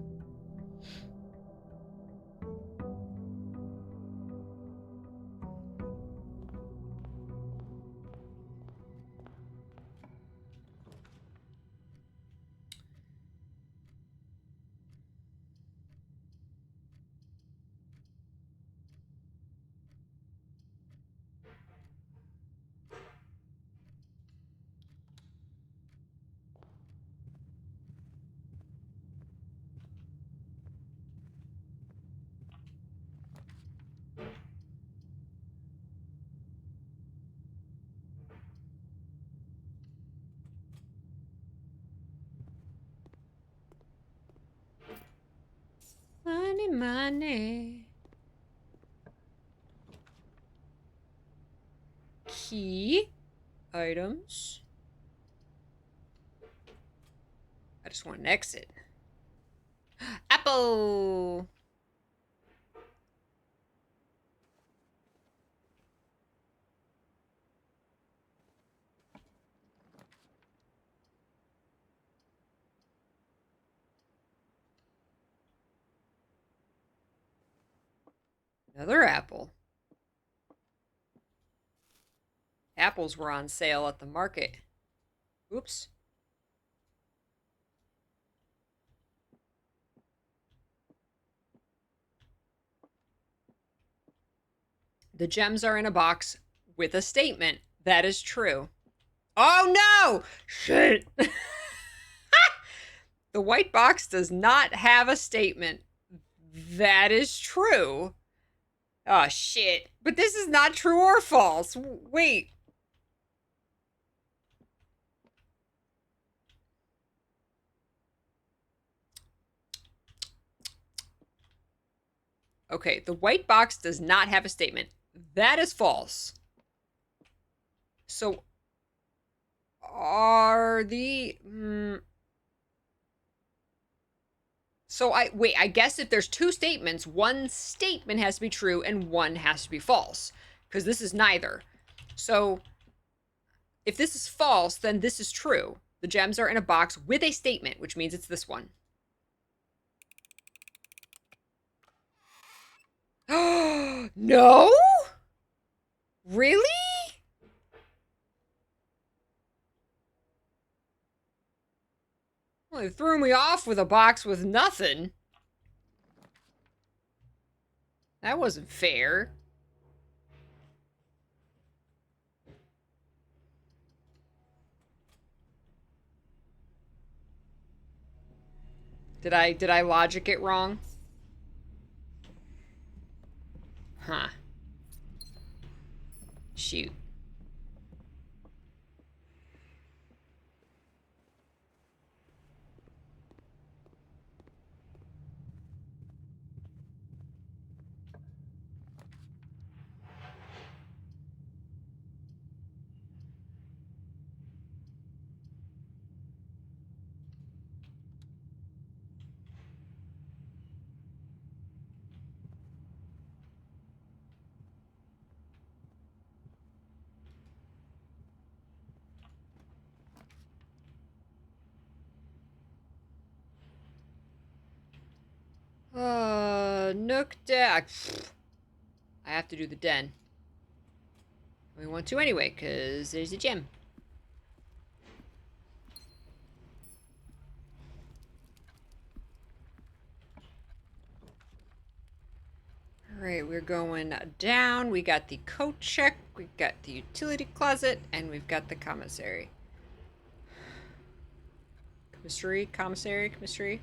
Money, money. Key. Items. I just want an exit. Apple! Another apple. Apples were on sale at the market. Oops. The gems are in a box with a statement. That is true. Oh no! Shit! The white box does not have a statement. That is true. Oh shit. But this is not true or false. Wait. Okay, the white box does not have a statement. That is false. So, are the... So, I guess if there's two statements, one statement has to be true and one has to be false. Because this is neither. So, if this is false, then this is true. The gems are in a box with a statement, which means it's this one. No? Really? They threw me off with a box with nothing. That wasn't fair. Did I logic it wrong? Huh. Shoot. Nook deck. I have to do the den. We want to anyway, because there's a gem. Alright, we're going down. We got the coat check, we got the utility closet, and we've got the commissary. Commissary.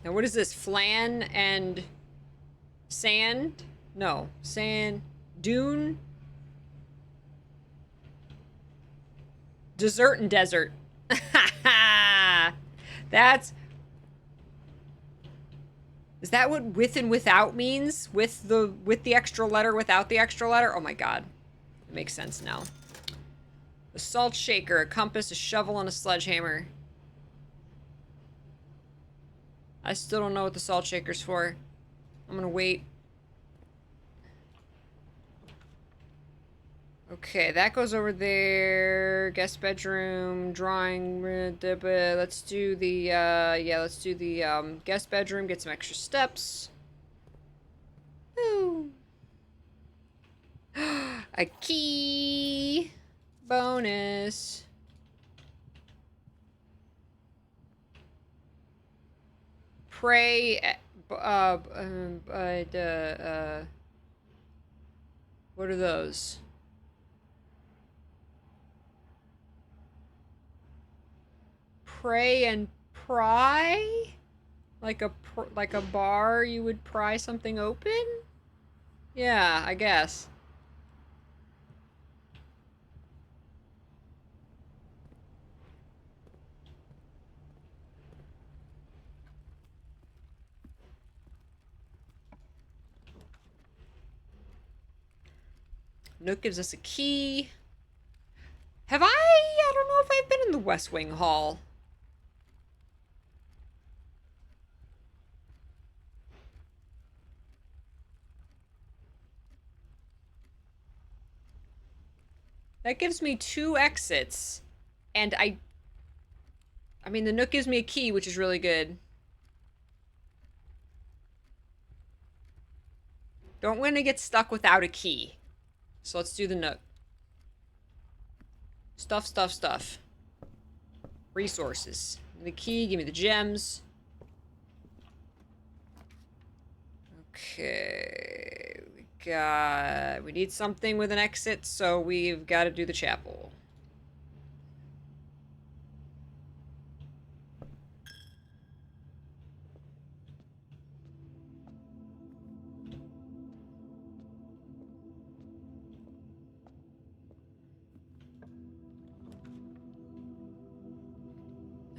Now what is this? Flan and sand? No, sand. Dune? Dessert and desert. That's... Is that what with and without means? With the extra letter, without the extra letter? Oh my god. It makes sense now. A salt shaker, a compass, a shovel, and a sledgehammer. I still don't know what the salt shaker's for. I'm gonna wait. Okay, that goes over there. Guest bedroom, drawing room. Let's do the, let's do the, guest bedroom. Get some extra steps. Woo. A key. Bonus. Pray, what are those? Pray and pry? Like a bar you would pry something open? Yeah, I guess. Nook gives us a key. Have I don't know if I've been in the West Wing Hall. That gives me 2 exits. And I mean, the Nook gives me a key, which is really good. Don't want to get stuck without a key. So let's do the Nook. Stuff. Resources. The key, give me the gems. Okay. We need something with an exit, so we've got to do the chapel.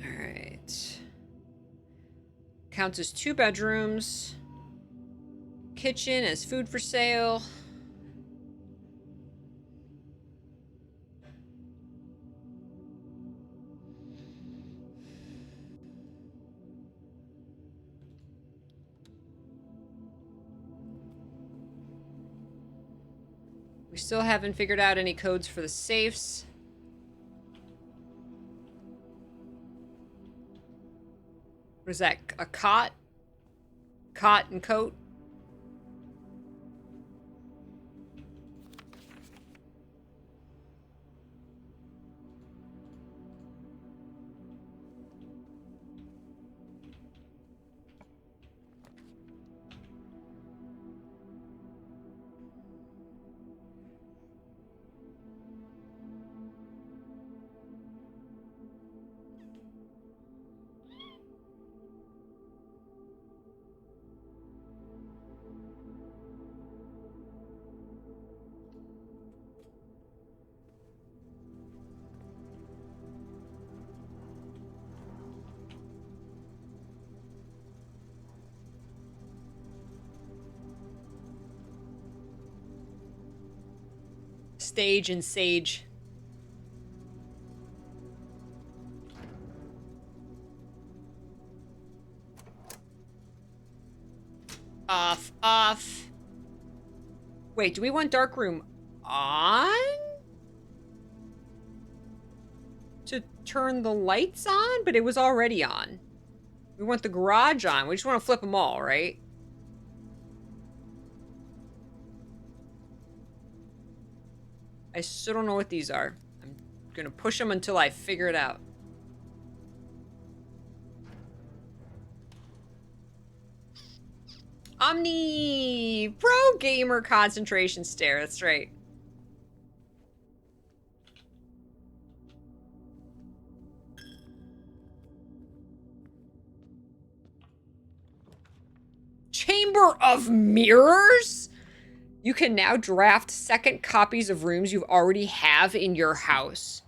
Alright. Counts as 2 bedrooms. Kitchen as food for sale. We still haven't figured out any codes for the safes. What is that? A cot? Cot and coat? Stage and sage. Off, off. Wait, do we want dark room on? To turn the lights on? But it was already on. We want the garage on. We just want to flip them all, right? I still don't know what these are. I'm gonna push them until I figure it out. Omni! Pro gamer concentration stare, that's right. Chamber of Mirrors? You can now draft second copies of rooms you already have in your house.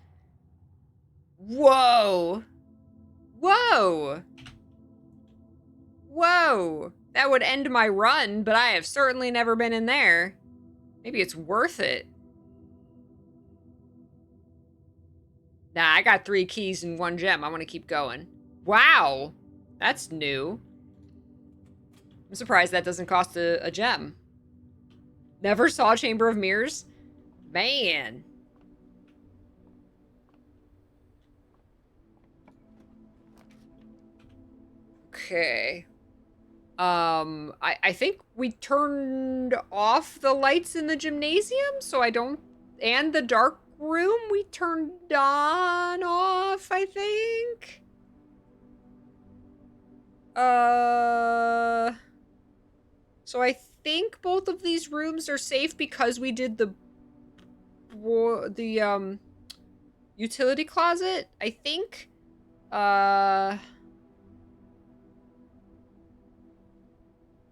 Whoa. Whoa. Whoa. That would end my run, but I have certainly never been in there. Maybe it's worth it. Nah, I got 3 keys and 1 gem. I want to keep going. Wow. That's new. I'm surprised that doesn't cost a gem. Never saw Chamber of Mirrors? Man. Okay. I think we turned off the lights in the gymnasium, so I don't... And the dark room we turned on off, I think. So I think both of these rooms are safe because we did the utility closet, I think.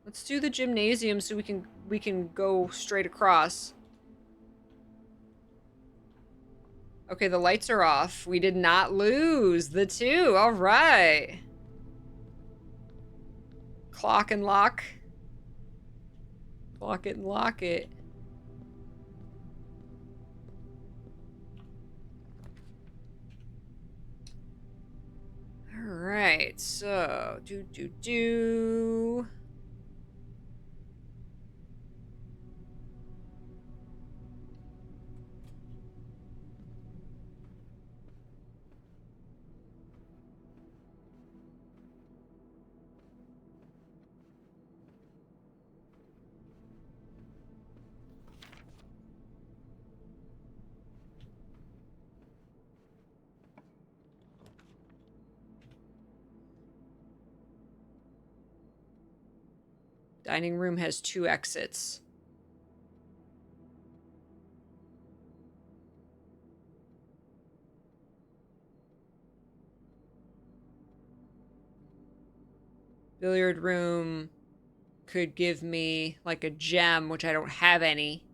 Let's do the gymnasium so we can go straight across. Okay, the lights are off. We did not lose the 2. All right. Clock and lock. Clock it and lock it. All right, so do. Dining room has 2 exits. Billiard room could give me like a gem, which I don't have any.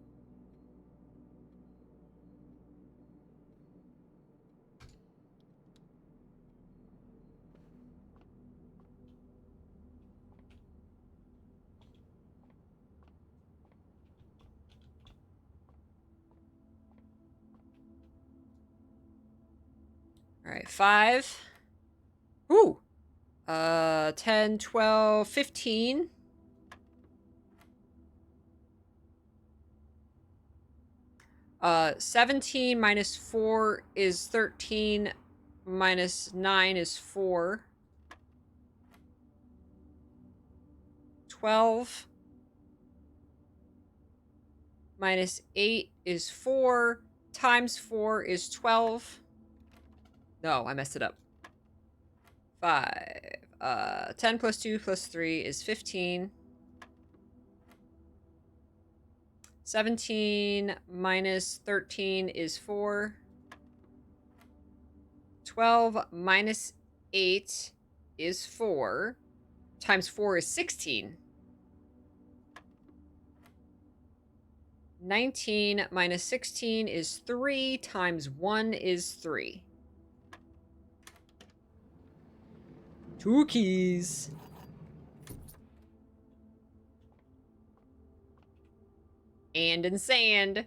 All right, 5. Ooh. 10, 12, 15. Uh, 17 minus 4 is 13. Minus 9 is 4. 12. Minus 8 is 4. Times 4 is 12. No, I messed it up. 5. 10 plus 2 plus 3 is 15. 17 minus 13 is 4. 12 minus 8 is 4. Times 4 is 16. 19 minus 16 is 3. Times 1 is 3. 2 keys. And in sand.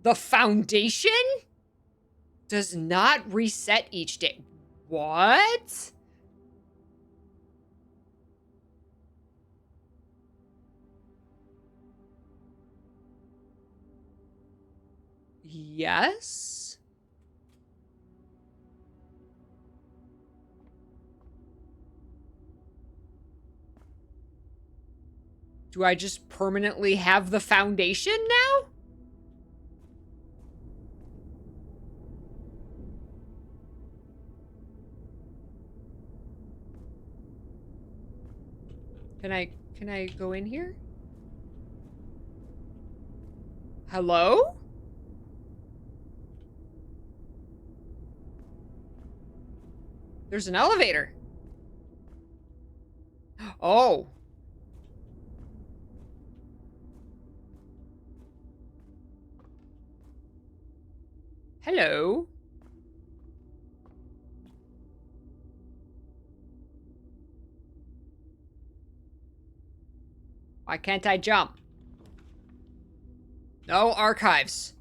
The foundation does not reset each day. What? Yes? Do I just permanently have the foundation now? Can I go in here? Hello? There's an elevator. Oh. Hello. Why can't I jump? No archives.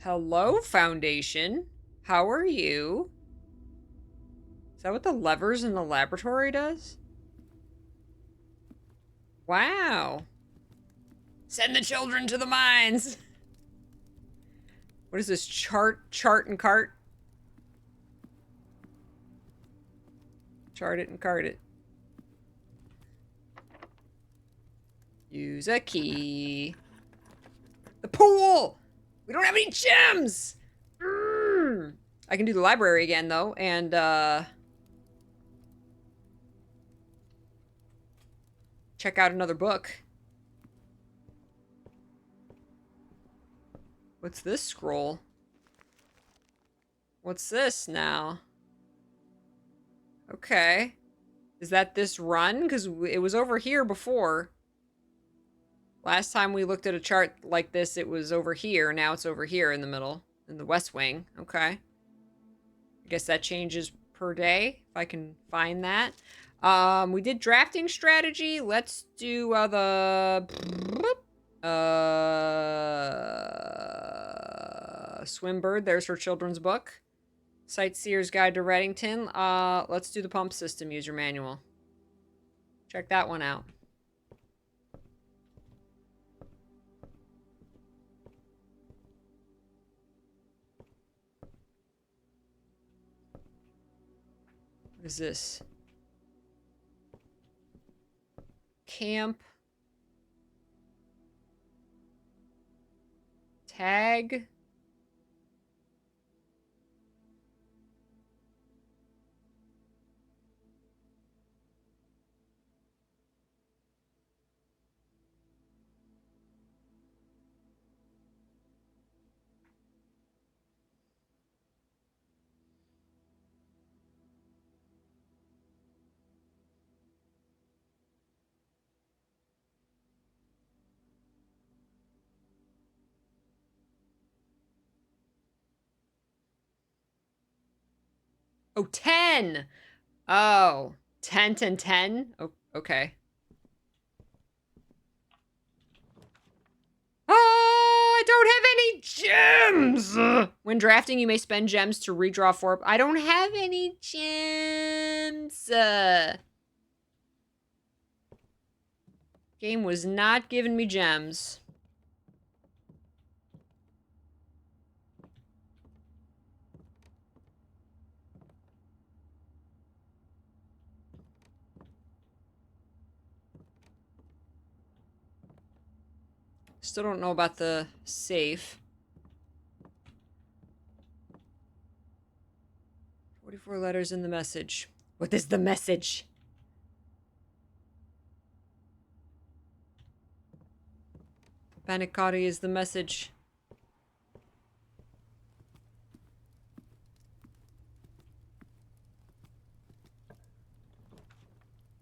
Hello, Foundation. How are you? Is that what the levers in the laboratory does? Wow. Send the children to the mines. What is this? Chart and cart? Chart it and cart it. Use a key. The pool! We don't have any gems! I can do the library again, though, and, check out another book. What's this scroll? What's this now? Okay. Is that this run? Because it was over here before. Last time we looked at a chart like this, it was over here. Now it's over here in the middle, in the west wing. Okay. I guess that changes per day, if I can find that. We did drafting strategy. Let's do the Swimbird. There's her children's book. Sightseer's Guide to Reddington. Let's do the pump system user manual. Check that one out. What is this? Camp. Tag. Oh, 10! Oh, 10 and 10? Oh, okay. Oh, I don't have any gems! When drafting, you may spend gems to redraw 4. I don't have any gems. Game was not giving me gems. Still don't know about the safe. 44 letters in the message. What is the message? Panicati is the message.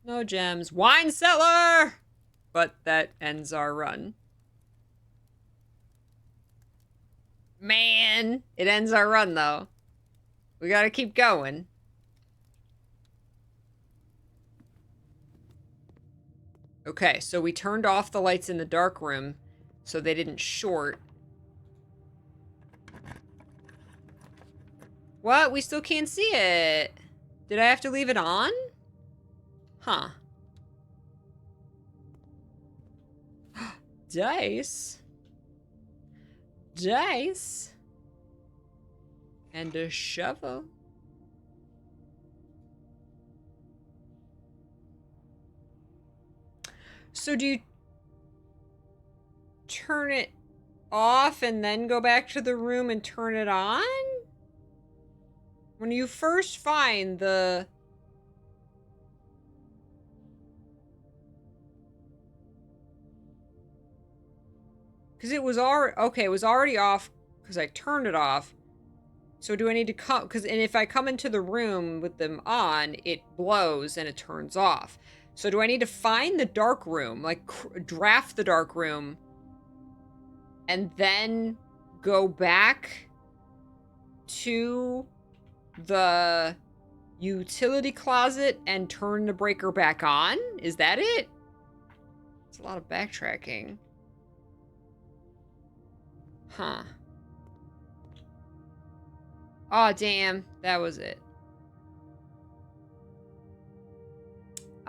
No gems. Wine cellar! But that ends our run. Man, it ends our run, though. We gotta keep going. Okay, so we turned off the lights in the dark room so they didn't short. What? We still can't see it. Did I have to leave it on? Huh. Dice. Dice. And a shovel. So do you turn it off and then go back to the room and turn it on? When you first find the... Because it was already... Okay, it was already off because I turned it off. So do I need to come... Because and if I come into the room with them on, it blows and it turns off. So do I need to find the dark room? Like, draft the dark room and then go back to the utility closet and turn the breaker back on? Is that it? It's a lot of backtracking. Huh. Aw, damn. That was it.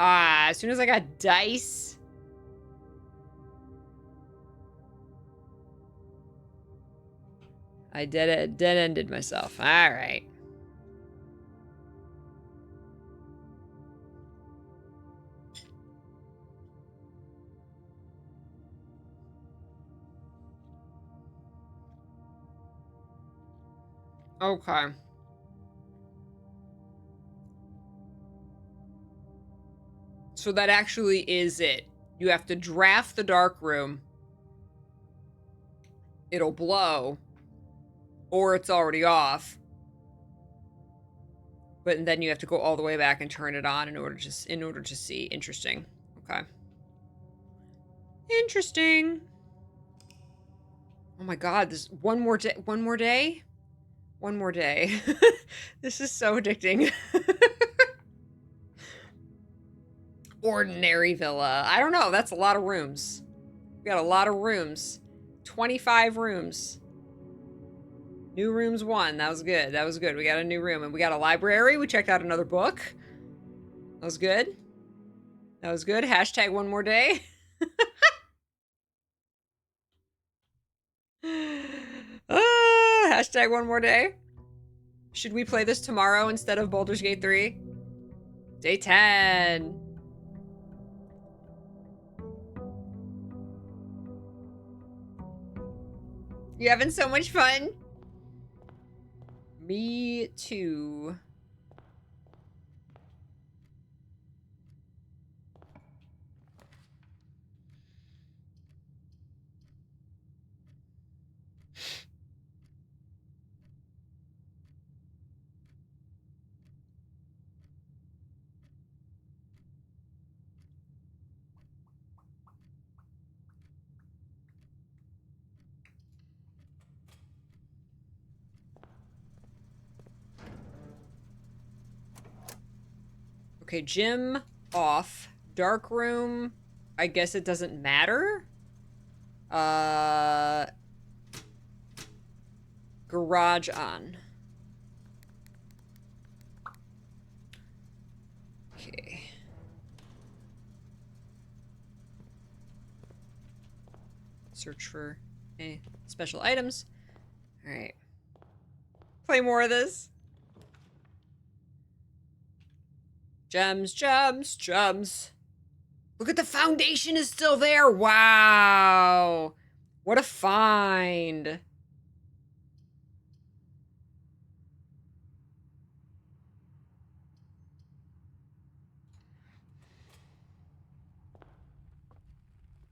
Ah, as soon as I got dice. I dead-ended myself. Alright. Okay. So that actually is it. You have to draft the dark room. It'll blow. Or it's already off. But then you have to go all the way back and turn it on in order to see. Interesting. Okay. Interesting. Oh my god, this one more day. One more day? One more day. This is so addicting. Ordinary villa. I don't know. That's a lot of rooms. We got a lot of rooms. 25 rooms. New rooms 1. That was good. That was good. We got a new room. And we got a library. We checked out another book. That was good. That was good. Hashtag one more day. Hashtag one more day. Should we play this tomorrow instead of Baldur's Gate 3? Day 10. You having so much fun? Me too. Okay, gym off. Dark room, I guess it doesn't matter. Garage on. Okay. Search for special items. All right. Play more of this. Gems, gems, gems. Look at the foundation is still there. Wow. What a find.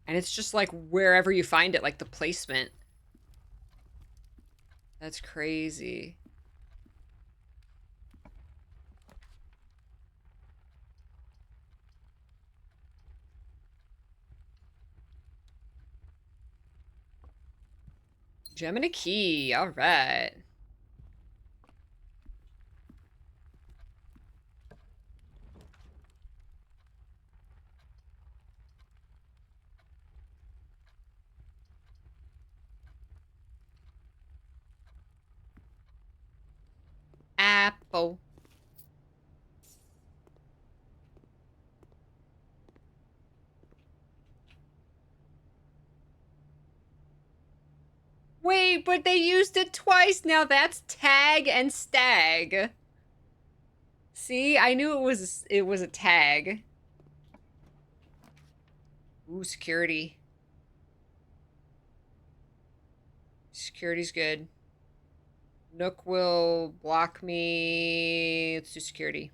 And it's just like wherever you find it, like the placement. That's crazy. Gem and a key. All right. Oh. Wait, but they used it twice. Now that's tag and stag. See, I knew it was a tag. Ooh, security. Security's good. Nook will block me. Let's do security.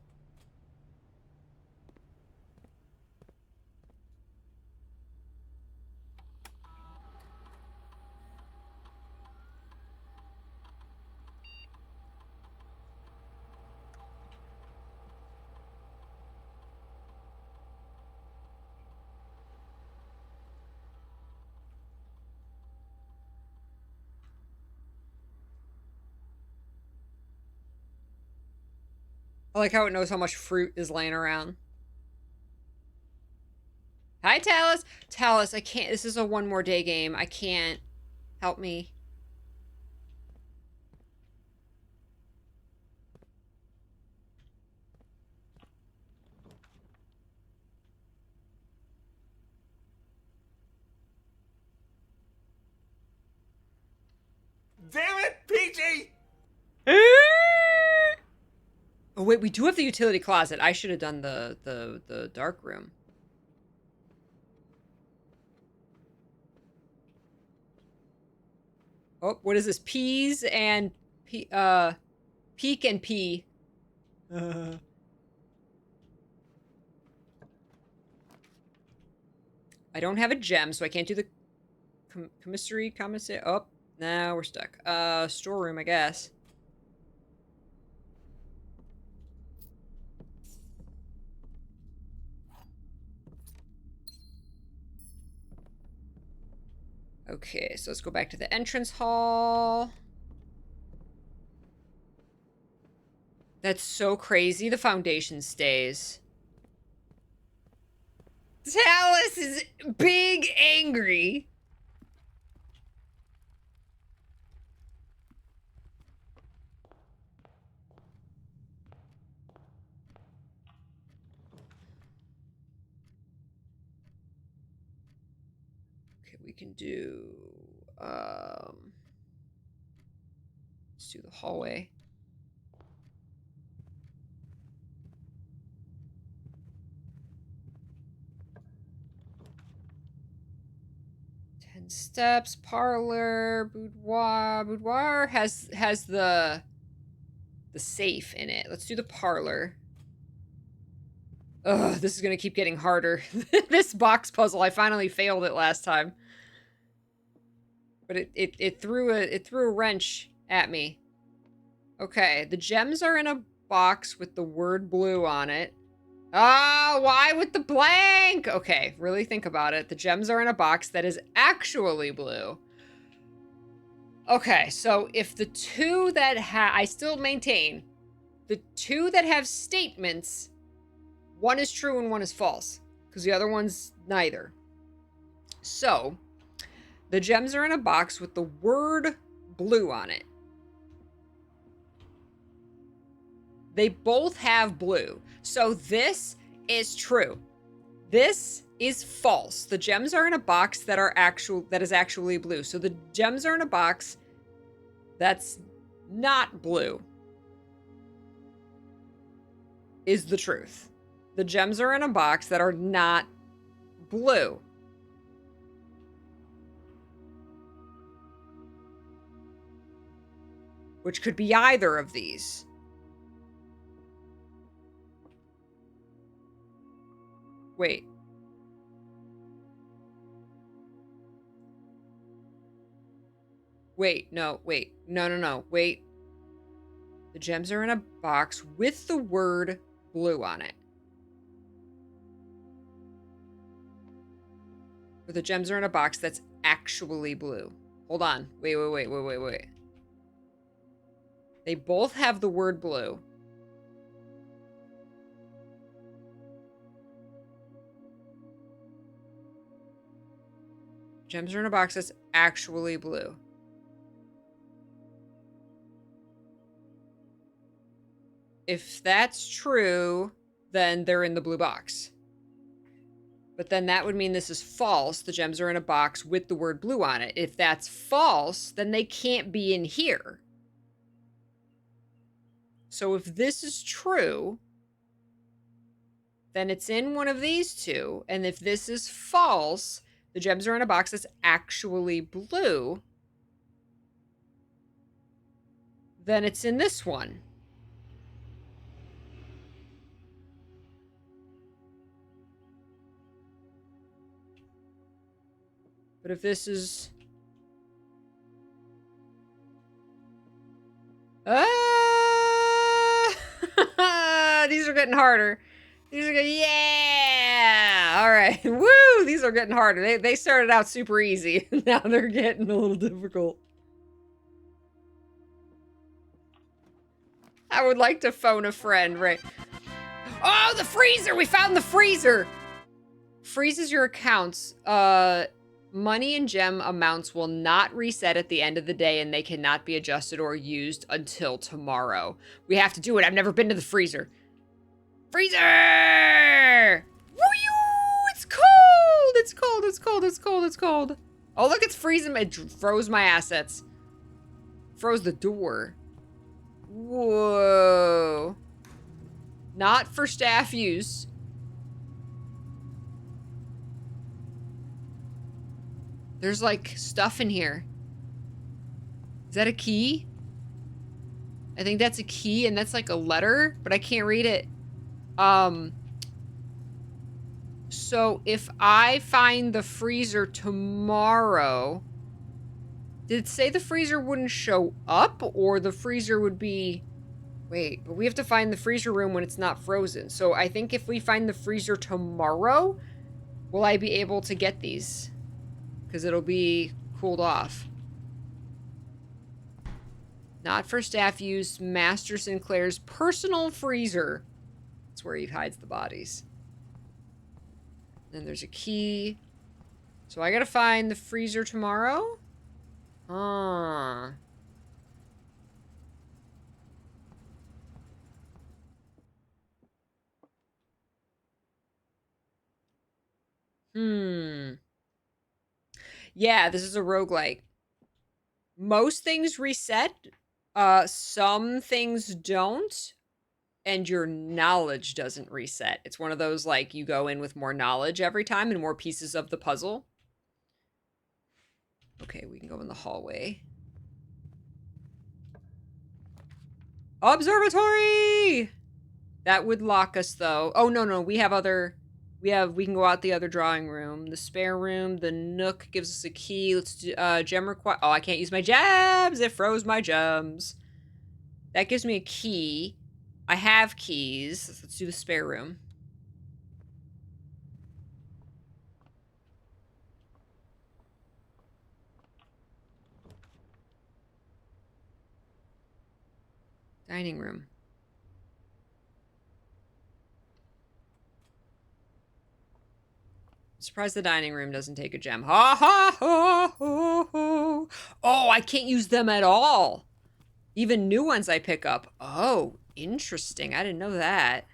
I like how it knows how much fruit is laying around. Hi, Talus. Talus, I can't. This is a one more day game. I can't. Help me. Damn it, Peachy! Oh wait, we do have the utility closet. I should have done the dark room. Oh, what is this? Peas and peek and pea. I don't have a gem, so I can't do the commissary. Oh, now we're stuck. Storeroom, I guess. Okay, so let's go back to the entrance hall. That's so crazy. The foundation stays. Talus is big angry. Okay, we can do let's do the hallway. Steps, parlor, boudoir. Boudoir has the safe in it. Let's do the parlor. Ugh, this is gonna keep getting harder. This box puzzle, I finally failed it last time. But it threw a wrench at me. Okay, the gems are in a box with the word blue on it. Ah, why with the blank? Okay, really think about it. The gems are in a box that is actually blue. Okay, so if the two that I still maintain, the two that have statements, one is true and one is false, because the other one's neither. So, the gems are in a box with the word blue on it. They both have blue. So this is true. This is false. The gems are in a box that is actually blue. So the gems are in a box that's not blue. Is the truth. The gems are in a box that are not blue. Which could be either of these. Wait. Wait, no, wait. No, wait. The gems are in a box with the word blue on it. Or the gems are in a box that's actually blue. Hold on. Wait. They both have the word blue. Gems are in a box that's actually blue. if that's true, then they're in the blue box. But then that would mean this is false. The gems are in a box with the word blue on it. If that's false, then they can't be in here. So if this is true, then it's in one of these two. And if this is false, the gems are in a box that's actually blue, then it's in this one. But if this is... these are getting harder. These are getting... Yeah! All right. Woo! These are getting harder. They started out super easy. Now they're getting a little difficult. I would like to phone a friend, right? Oh, the freezer! We found the freezer! Freezes your accounts. Money and gem amounts will not reset at the end of the day, and they cannot be adjusted or used until tomorrow. We have to do it. I've never been to the freezer. Freezer! Woo! It's cold! It's cold, it's cold, it's cold, it's cold. Oh, look, it's freezing. It froze my assets. Froze the door. Whoa. Not for staff use. There's like stuff in here. Is that a key? I think that's a key, and that's like a letter, but I can't read it. So if I find the freezer tomorrow, did it say the freezer wouldn't show up, or the freezer would be... Wait, but we have to find the freezer room when it's not frozen. So I think if we find the freezer tomorrow, will I be able to get these? Because it'll be cooled off. Not for staff use. Master Sinclair's personal freezer. That's where he hides the bodies. Then there's a key. So I gotta find the freezer tomorrow? Yeah, this is a roguelike. Most things reset. Some things don't. And your knowledge doesn't reset. It's one of those, like, you go in with more knowledge every time and more pieces of the puzzle. Okay, we can go in the hallway. Observatory! That would lock us, though. Oh, no, we have other... We can go out the other drawing room. The spare room, the nook gives us a key. Let's do, gem require... Oh, I can't use my gems! It froze my gems. That gives me a key. I have keys. Let's do the spare room. Dining room. Surprised the dining room doesn't take a gem. Ha ha ha ha ha. Oh, I can't use them at all. Even new ones I pick up. Oh, interesting. I didn't know that.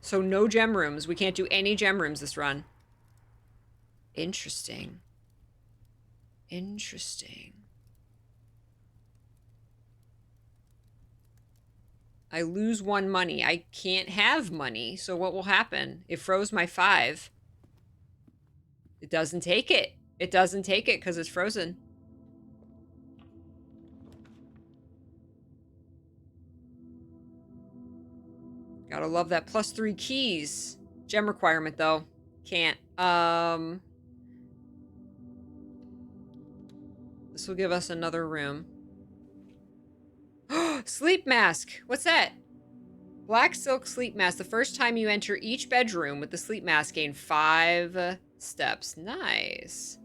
So no gem rooms. We can't do any gem rooms this run. Interesting. Interesting. I lose 1 money. I can't have money. So what will happen? It froze my 5. It doesn't take it. It doesn't take it because it's frozen. Gotta love that +3 keys. Gem requirement, though. Can't. This will give us another room. Sleep mask! What's that? Black silk sleep mask. The first time you enter each bedroom with the sleep mask, gain 5 steps. Nice.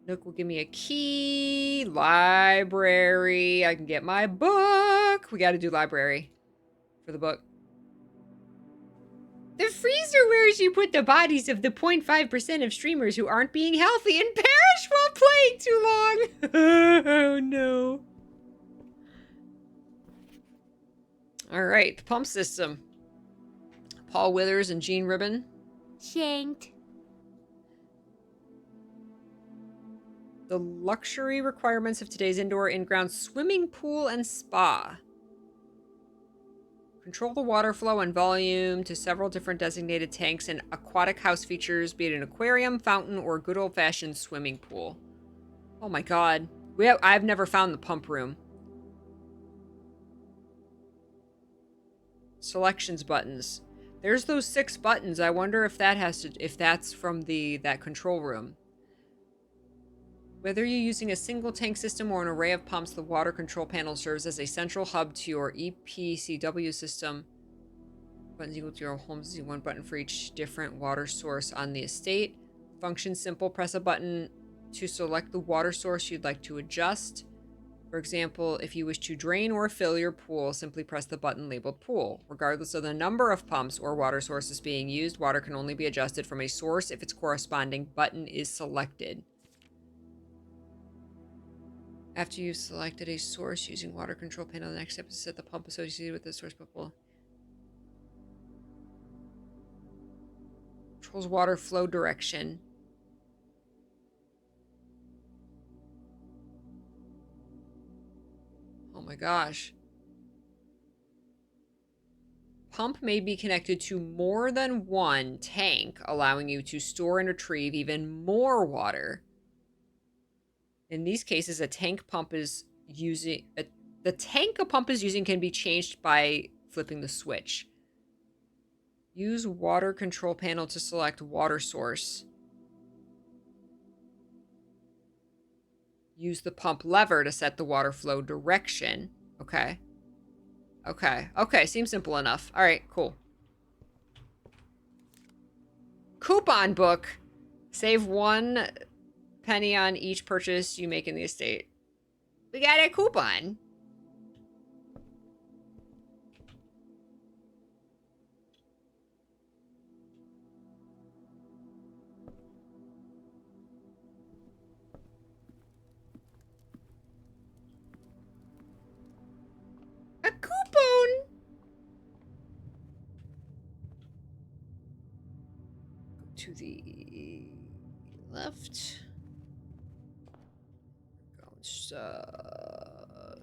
Nook will give me a key. Library. I can get my book. We got to do library for the book. The freezer where you put the bodies of the 0.5% of streamers who aren't being healthy and perish while playing too long. Oh no. All right, the pump system. Paul Withers and Gene Ribbon. Shanked. The luxury requirements of today's indoor in-ground swimming pool and spa. Control the water flow and volume to several different designated tanks and aquatic house features, be it an aquarium, fountain, or good old-fashioned swimming pool. Oh my god. I've never found the pump room. Selections buttons. There's those 6 buttons. I wonder if that's from that control room. Whether you're using a single tank system or an array of pumps, the water control panel serves as a central hub to your EPCW system. Buttons equal to your home's one button for each different water source on the estate. Function simple. Press a button to select the water source you'd like to adjust. For example, if you wish to drain or fill your pool, simply press the button labeled pool. Regardless of the number of pumps or water sources being used, water can only be adjusted from a source if its corresponding button is selected. After you've selected a source using water control panel, the next step is to set the pump associated with the source bubble. Controls water flow direction. Oh my gosh. Pump may be connected to more than one tank, allowing you to store and retrieve even more water. In these cases, the tank a pump is using can be changed by flipping the switch. Use water control panel to select water source. Use the pump lever to set the water flow direction. Okay. Okay, seems simple enough. All right, cool. Coupon book. Save 1 penny on each purchase you make in the estate. We got a coupon. A coupon. To the left.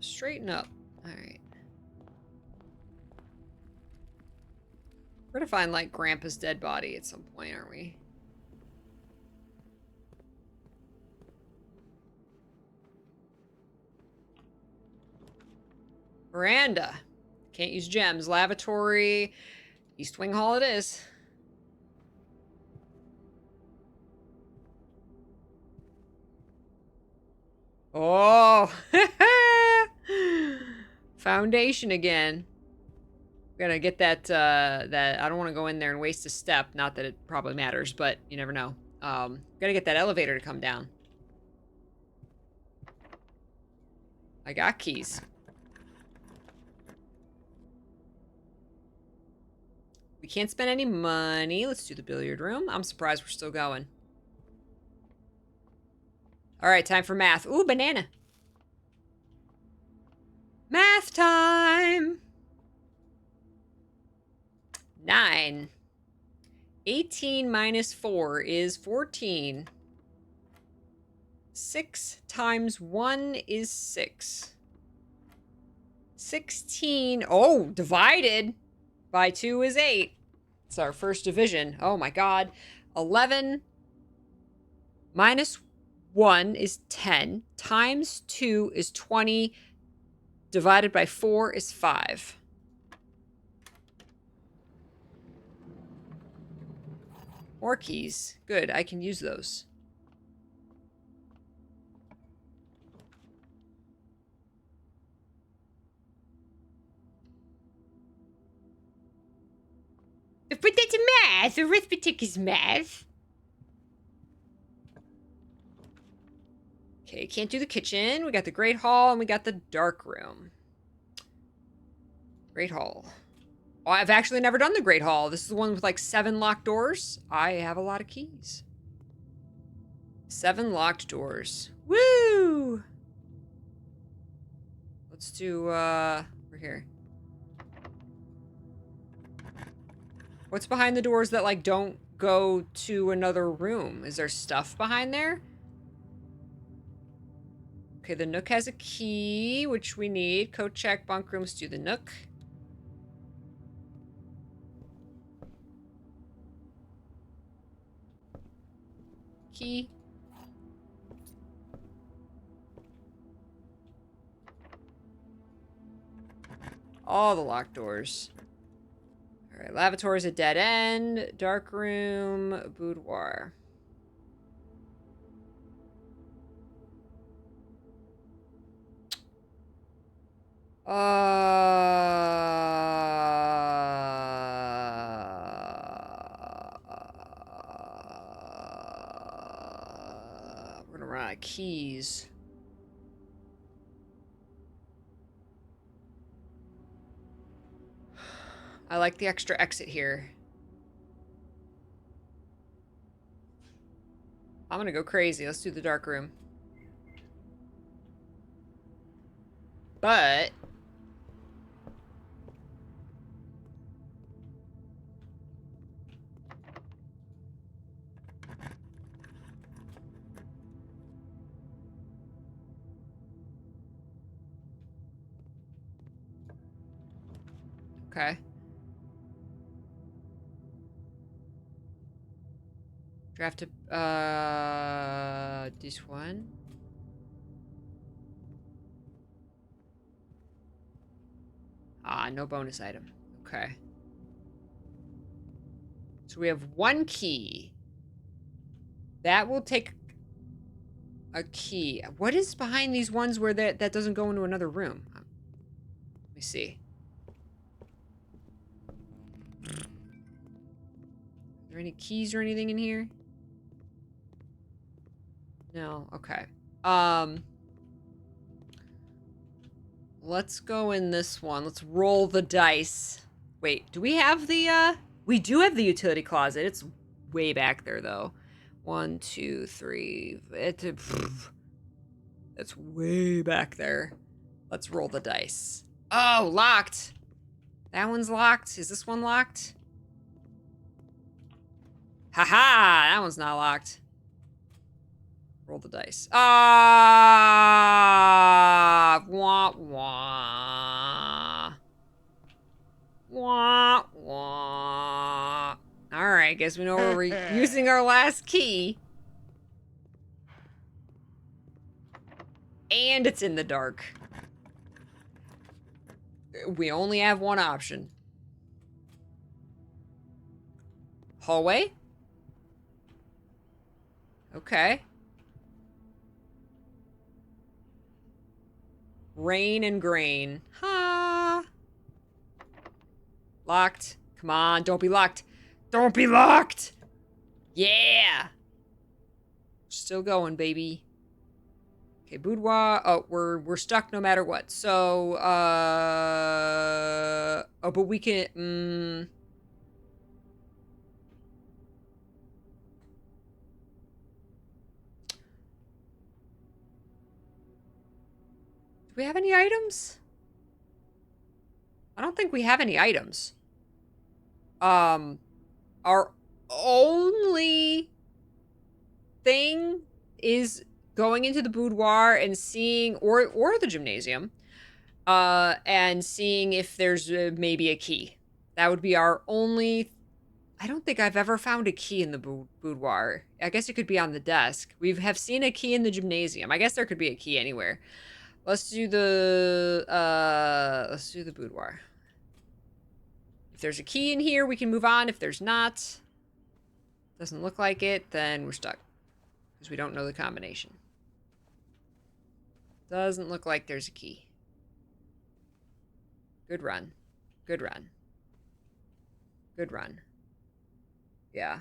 Straighten up. All right. We're gonna find like Grandpa's dead body at some point, aren't we? Veranda. Can't use gems. Lavatory. East Wing Hall it is. Oh. Foundation again. Gotta get that, I don't want to go in there and waste a step. Not that it probably matters, but you never know. Gotta get that elevator to come down. I got keys. We can't spend any money. Let's do the billiard room. I'm surprised we're still going. All right, time for math. Ooh, banana. Math time. 9. 18 minus 4 is 14. 6 times 1 is 6. 16. Oh, divided by 2 is 8. It's our first division. Oh my god. 11 minus 1 is 10. Times 2 is 20. Divided by 4 is 5. More keys. Good, I can use those. But that's math. Arithmetic is math. Okay, can't do the kitchen. We got the Great Hall and we got the dark room. Great Hall. Oh, I've actually never done the Great Hall. This is the one with like 7 locked doors. I have a lot of keys. 7 locked doors. Woo! Let's do, we're here. What's behind the doors that, like, don't go to another room? Is there stuff behind there? Okay, the Nook has a key, which we need. Code check, bunk rooms, do the Nook. Key. All the locked doors. All right, lavatory is a dead end. Dark room, boudoir. We're gonna run out of keys. I like the extra exit here. I'm gonna go crazy. Let's do the dark room. But okay. Draft this one. Ah, no bonus item. Okay. So we have 1 key. That will take a key. What is behind these ones where that doesn't go into another room? Let me see. Are there any keys or anything in here? No, okay. Let's go in this one. Let's roll the dice. Wait, do we have the, we do have the utility closet. It's way back there, though. 1, 2, 3. It's way back there. Let's roll the dice. Oh, locked. That one's locked. Is this one locked? Haha, that one's not locked. Roll the dice. Ah, wah, wah. Wah, wah. All right, guess we know we're using our last key. And it's in the dark. We only have one option. Hallway? Okay. Rain and grain. Ha! Locked. Come on, don't be locked. Don't be locked! Yeah! Still going, baby. Okay, boudoir. Oh, we're stuck no matter what. So, oh, but we can, do we have any items? I don't think we have any items. Our only thing is going into the boudoir and seeing, or the gymnasium, and seeing if there's maybe a key. That would be our only. I don't think I've ever found a key in the boudoir. I guess it could be on the desk. We have seen a key in the gymnasium. I guess there could be a key anywhere. Let's do the boudoir. If there's a key in here, we can move on. If there's not, doesn't look like it, then we're stuck. Because we don't know the combination. Doesn't look like there's a key. Good run. Good run. Good run. Yeah.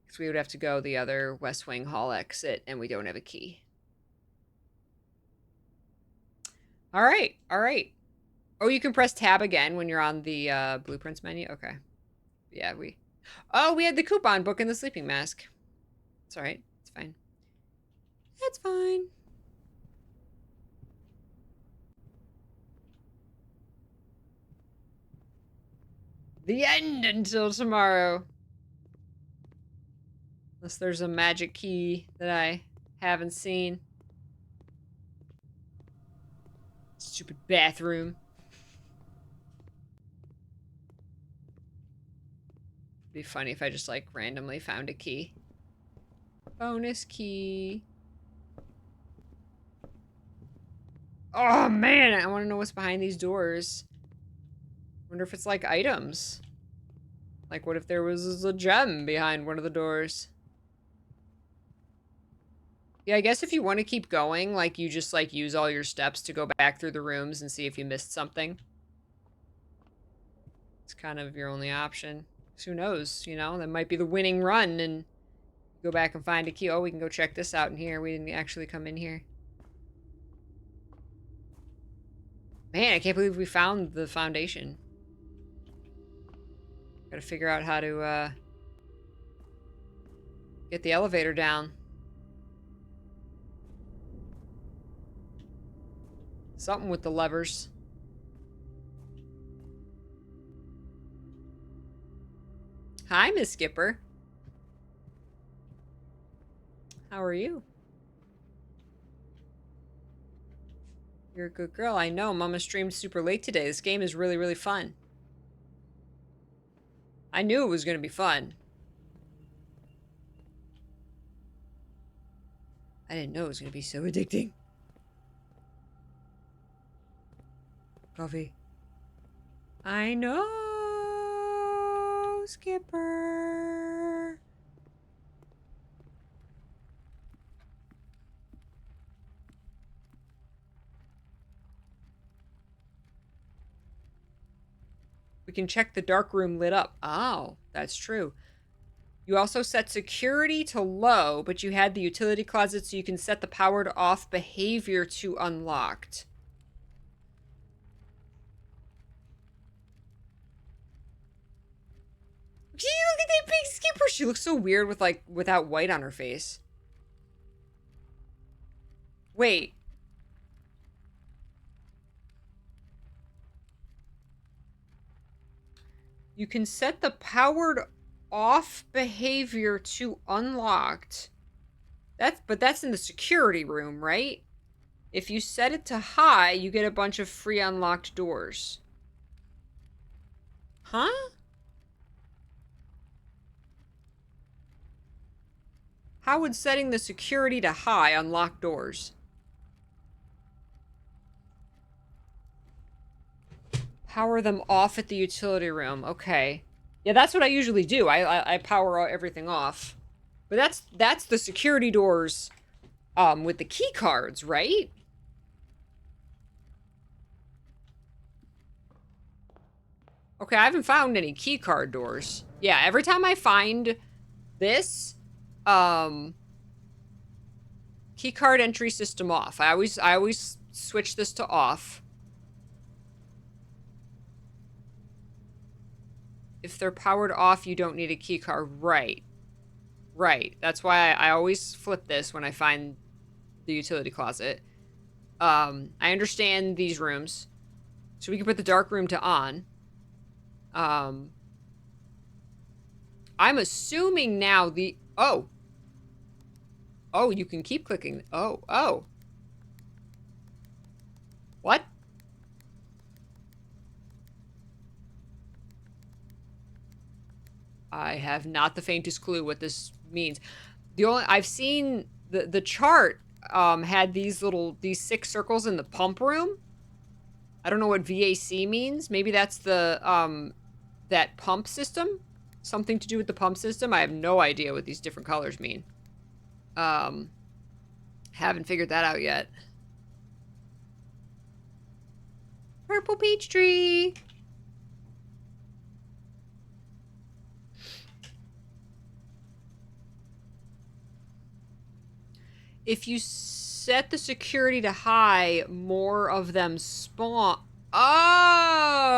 Because we would have to go the other West Wing Hall exit, and we don't have a key. All right. All right. Oh, you can press tab again when you're on the blueprints menu. Okay. Yeah, we. Oh, we had the coupon book and the sleeping mask. It's all right. It's fine. It's fine. The end until tomorrow. Unless there's a magic key that I haven't seen. Stupid bathroom. It'd be funny if I just like randomly found a key. Bonus key. Oh man, I want to know what's behind these doors. Wonder if it's like items. Like what if there was a gem behind one of the doors? Yeah, I guess if you want to keep going, like you just like use all your steps to go back through the rooms and see if you missed something. It's kind of your only option. So who knows, you know, that might be the winning run and go back and find a key. Oh, we can go check this out in here. We didn't actually come in here. Man, I can't believe we found the foundation. Gotta figure out how to, get the elevator down. Something with the levers. Hi, Miss Skipper. How are you? You're a good girl. I know. Mama streamed super late today. This game is really, really fun. I knew it was going to be fun. I didn't know it was going to be so addicting. Coffee. I know, Skipper. We can check the dark room lit up. Oh, that's true. You also set security to low, but you had the utility closet so you can set the powered off behavior to unlocked. Gee, look at that big Skipper. She looks so weird with like without white on her face. Wait. You can set the powered off behavior to unlocked. But that's in the security room, right? If you set it to high, you get a bunch of free unlocked doors. Huh? How would setting the security to high unlock doors? Power them off at the utility room. Okay. Yeah, that's what I usually do. I power everything off. But that's the security doors with the key cards, right? Okay, I haven't found any key card doors. Yeah, every time I find this, key card entry system off. I always switch this to off. If they're powered off, you don't need a key card. Right. Right. That's why I always flip this when I find the utility closet. I understand these rooms. So we can put the dark room to on. I'm assuming now the... Oh. Oh, you can keep clicking. Oh. What? I have not the faintest clue what this means. I've seen the chart had these 6 circles in the pump room. I don't know what VAC means. Maybe that's the that pump system. Something to do with the pump system. I have no idea what these different colors mean. Haven't figured that out yet. Purple peach tree. If you set the security to high, more of them spawn. Oh!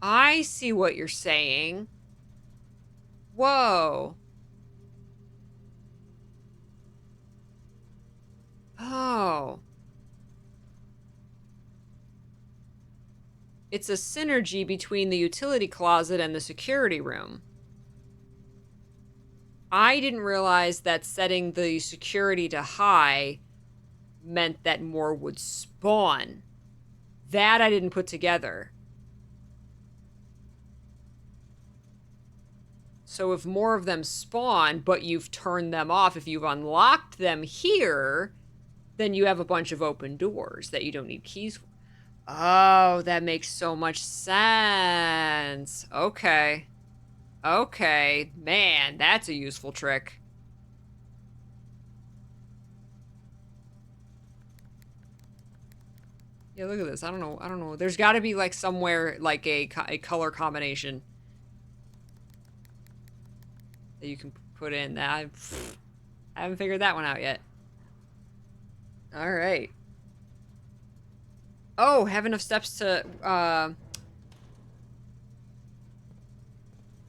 I see what you're saying. Whoa. Oh. It's a synergy between the utility closet and the security room. I didn't realize that setting the security to high meant that more would spawn. That I didn't put together. So if more of them spawn, but you've turned them off, if you've unlocked them here, then you have a bunch of open doors that you don't need keys for. Oh, that makes so much sense. Okay. Okay. Man, that's a useful trick. Yeah, look at this. I don't know. There's got to be like somewhere like a color combination that you can put in that I haven't figured that one out yet. All right. Oh, have enough steps to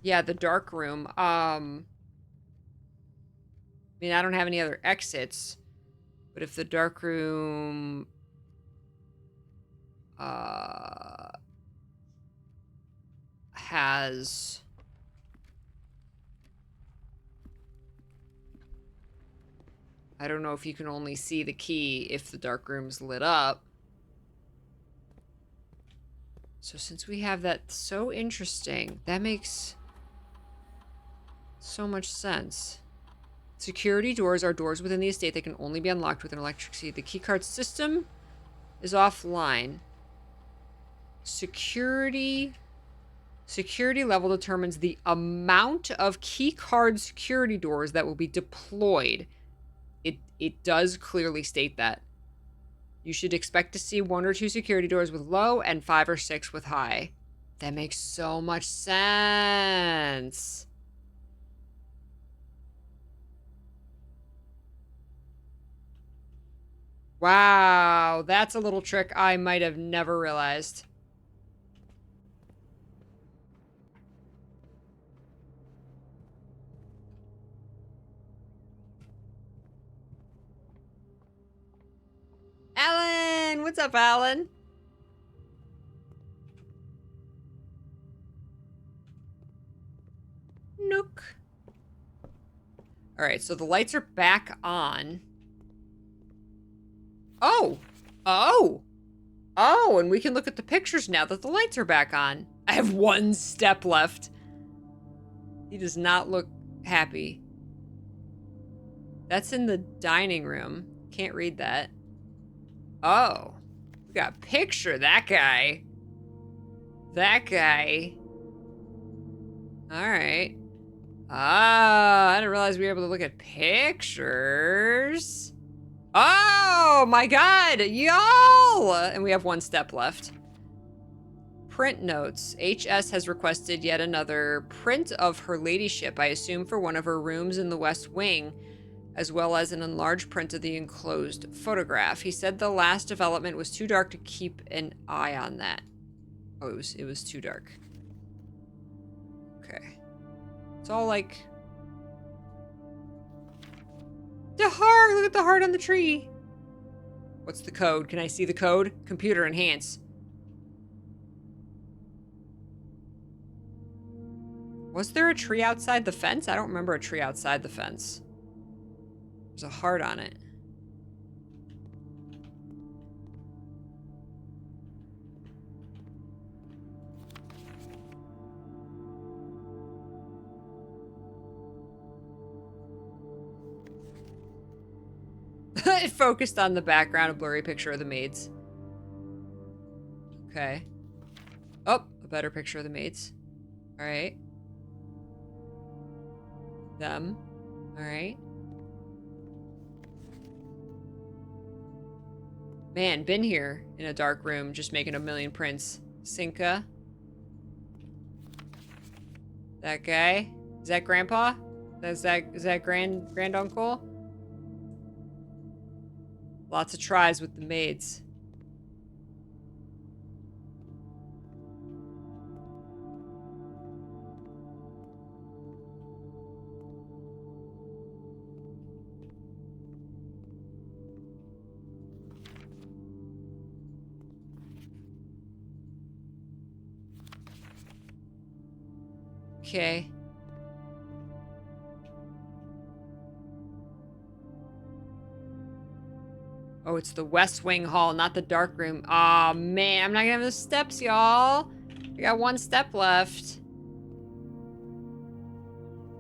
yeah, the dark room. I mean, I don't have any other exits, but if the dark room has I don't know if you can only see the key if the dark room's lit up. So since we have that, so interesting. That makes so much sense. Security doors are doors within the estate that can only be unlocked with an electricity. The keycard system is offline. Security level determines the amount of keycard security doors that will be deployed. It does clearly state that. You should expect to see 1 or 2 security doors with low and 5 or 6 with high. That makes so much sense. Wow, that's a little trick I might have never realized. Alan! What's up, Alan? Nook. Alright, so the lights are back on. Oh! Oh! Oh, and we can look at the pictures now that the lights are back on. I have 1 step left. He does not look happy. That's in the dining room. Can't read that. Oh. We got a picture of that guy. That guy. Alright. Ah, I didn't realize we were able to look at pictures. Oh my god, y'all! And we have 1 step left. Print notes. HS has requested yet another print of her ladyship, I assume for one of her rooms in the West Wing, as well as an enlarged print of the enclosed photograph. He said the last development was too dark to keep an eye on that. Oh, it was too dark. Okay. It's all like... The heart! Look at the heart on the tree! What's the code? Can I see the code? Computer enhance. Was there a tree outside the fence? I don't remember a tree outside the fence. There's a heart on it. It focused on the background, a blurry picture of the maids. Okay. Oh, a better picture of the maids. All right. Them. All right. Man, been here in a dark room, just making a million prints. Cinca. That guy. Is that Grandpa? Is that grand uncle? Lots of tries with the maids. Okay. Oh, it's the West Wing Hall, not the dark room. Aw, man, I'm not gonna have the steps, y'all. I got one step left.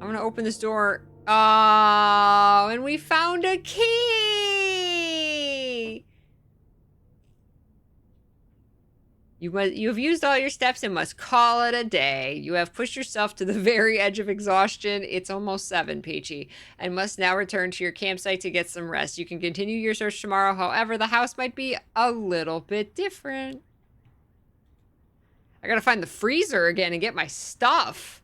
I'm gonna open this door. Oh, and we found a key! You have used all your steps and must call it a day. You have pushed yourself to the very edge of exhaustion. It's almost 7, Peachy, and must now return to your campsite to get some rest. You can continue your search tomorrow. However, the house might be a little bit different. I gotta find the freezer again and get my stuff.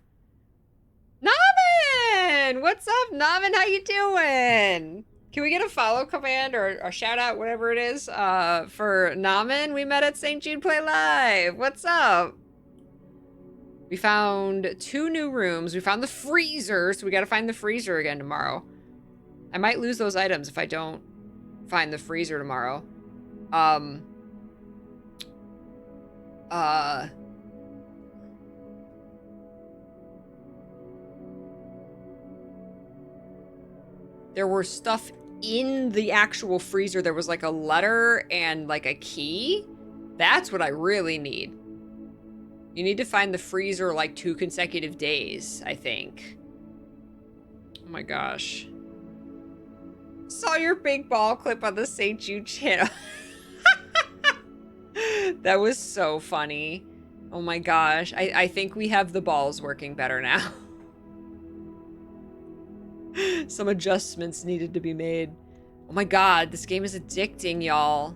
Naman! What's up, Naman? How you doing? Can we get a follow command or a shout out, whatever it is, for Naman? We met at St. Jude Play Live. What's up? We found 2 new rooms. We found the freezer, so we gotta find the freezer again tomorrow. I might lose those items if I don't find the freezer tomorrow. There were stuff in the actual freezer. There was like a letter and like a key. That's what I really need. You need to find the freezer like 2 consecutive days, I think. Oh my gosh. Saw your big ball clip on the St. Jude channel. That was so funny. Oh my gosh. I think we have the balls working better now. Some adjustments needed to be made. Oh my god, this game is addicting, y'all.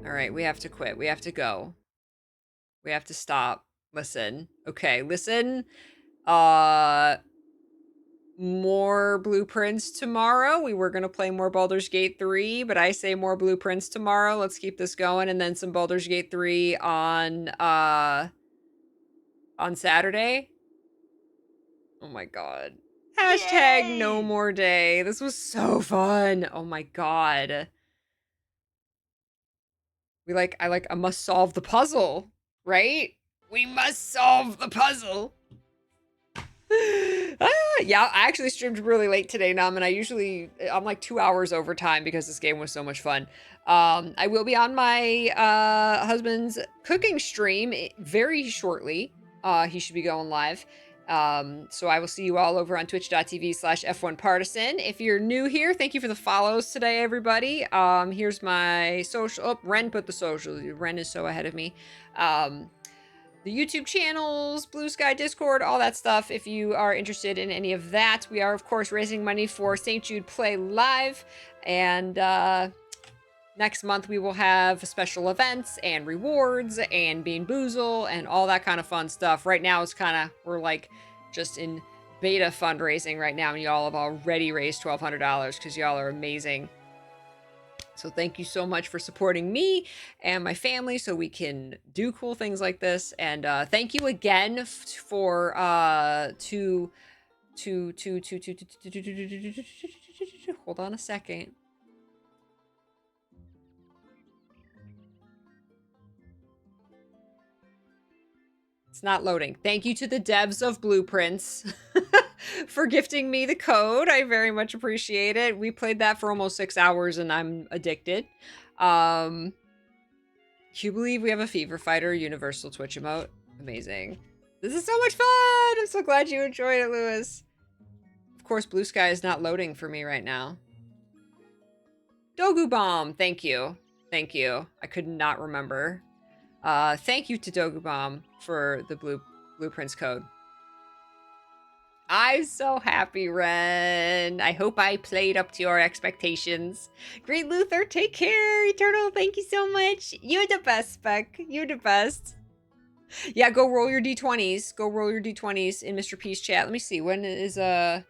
Alright, we have to quit. We have to go. We have to stop. Listen. Okay, listen. More blueprints tomorrow. We were gonna play more Baldur's Gate 3, but I say more blueprints tomorrow. Let's keep this going, and then some Baldur's Gate 3 on Saturday. Oh my god. Hashtag Yay! no more day. This was so fun. Oh my god. I must solve the puzzle, right? We must solve the puzzle. Yeah, I actually streamed really late today, Nam, and I'm like 2 hours over time because this game was so much fun. I will be on my husband's cooking stream very shortly. He should be going live. So I will see you all over on twitch.tv/F1Partisan. If you're new here, thank you for the follows today, everybody. Here's my social. Oh, Ren put the social. Ren is so ahead of me. The YouTube channels, Blue Sky Discord, all that stuff. If you are interested in any of that, we are, of course, raising money for St. Jude Play Live. And next month, we will have special events and rewards and Bean Boozle and all that kind of fun stuff. Right now, we're like just in beta fundraising right now. And y'all have already raised $1,200 because y'all are amazing. So thank you so much for supporting me and my family so we can do cool things like this. And thank you again for hold on a second. It's not loading. Thank you to the devs of Blueprints for gifting me the code. I very much appreciate it. We played that for almost 6 hours and I'm addicted. Can you believe we have a Fever Fighter Universal Twitch emote? Amazing. This is so much fun! I'm so glad you enjoyed it, Lewis. Of course, Blue Sky is not loading for me right now. Dogu Bomb, thank you. Thank you. I could not remember. Thank you to Dogu Bomb for the Blueprints code. I'm so happy, Ren. I hope I played up to your expectations. Great Luther, take care. Eternal, thank you so much. You're the best, Spec. You're the best. Yeah, go roll your D20s. Go roll your D20s in Mr. P's chat. Let me see. When is, does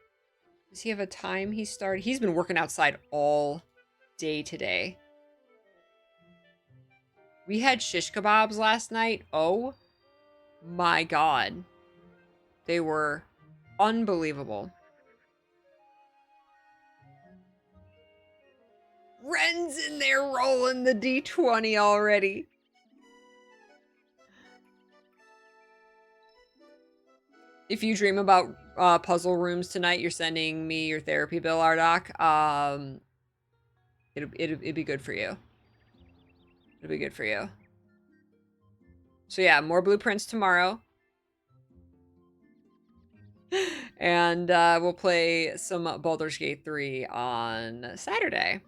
he have a time he started? He's been working outside all day today. We had shish kebabs last night. Oh my god. They were unbelievable. Ren's in there rolling the D20 already. If you dream about puzzle rooms tonight, you're sending me your therapy bill, Ardoc. It'd be good for you. It'll be good for you. So yeah, more blueprints tomorrow. And we'll play some Baldur's Gate 3 on Saturday.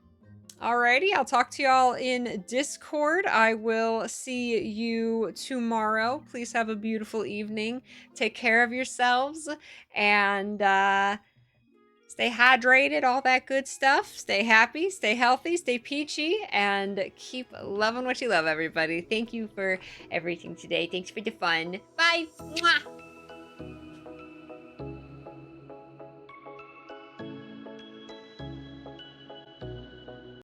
Alrighty, I'll talk to y'all in Discord. I will see you tomorrow. Please have a beautiful evening. Take care of yourselves and stay hydrated, all that good stuff. Stay happy, stay healthy, stay peachy, and keep loving what you love, everybody. Thank you for everything today. Thanks for the fun. Bye. Mwah.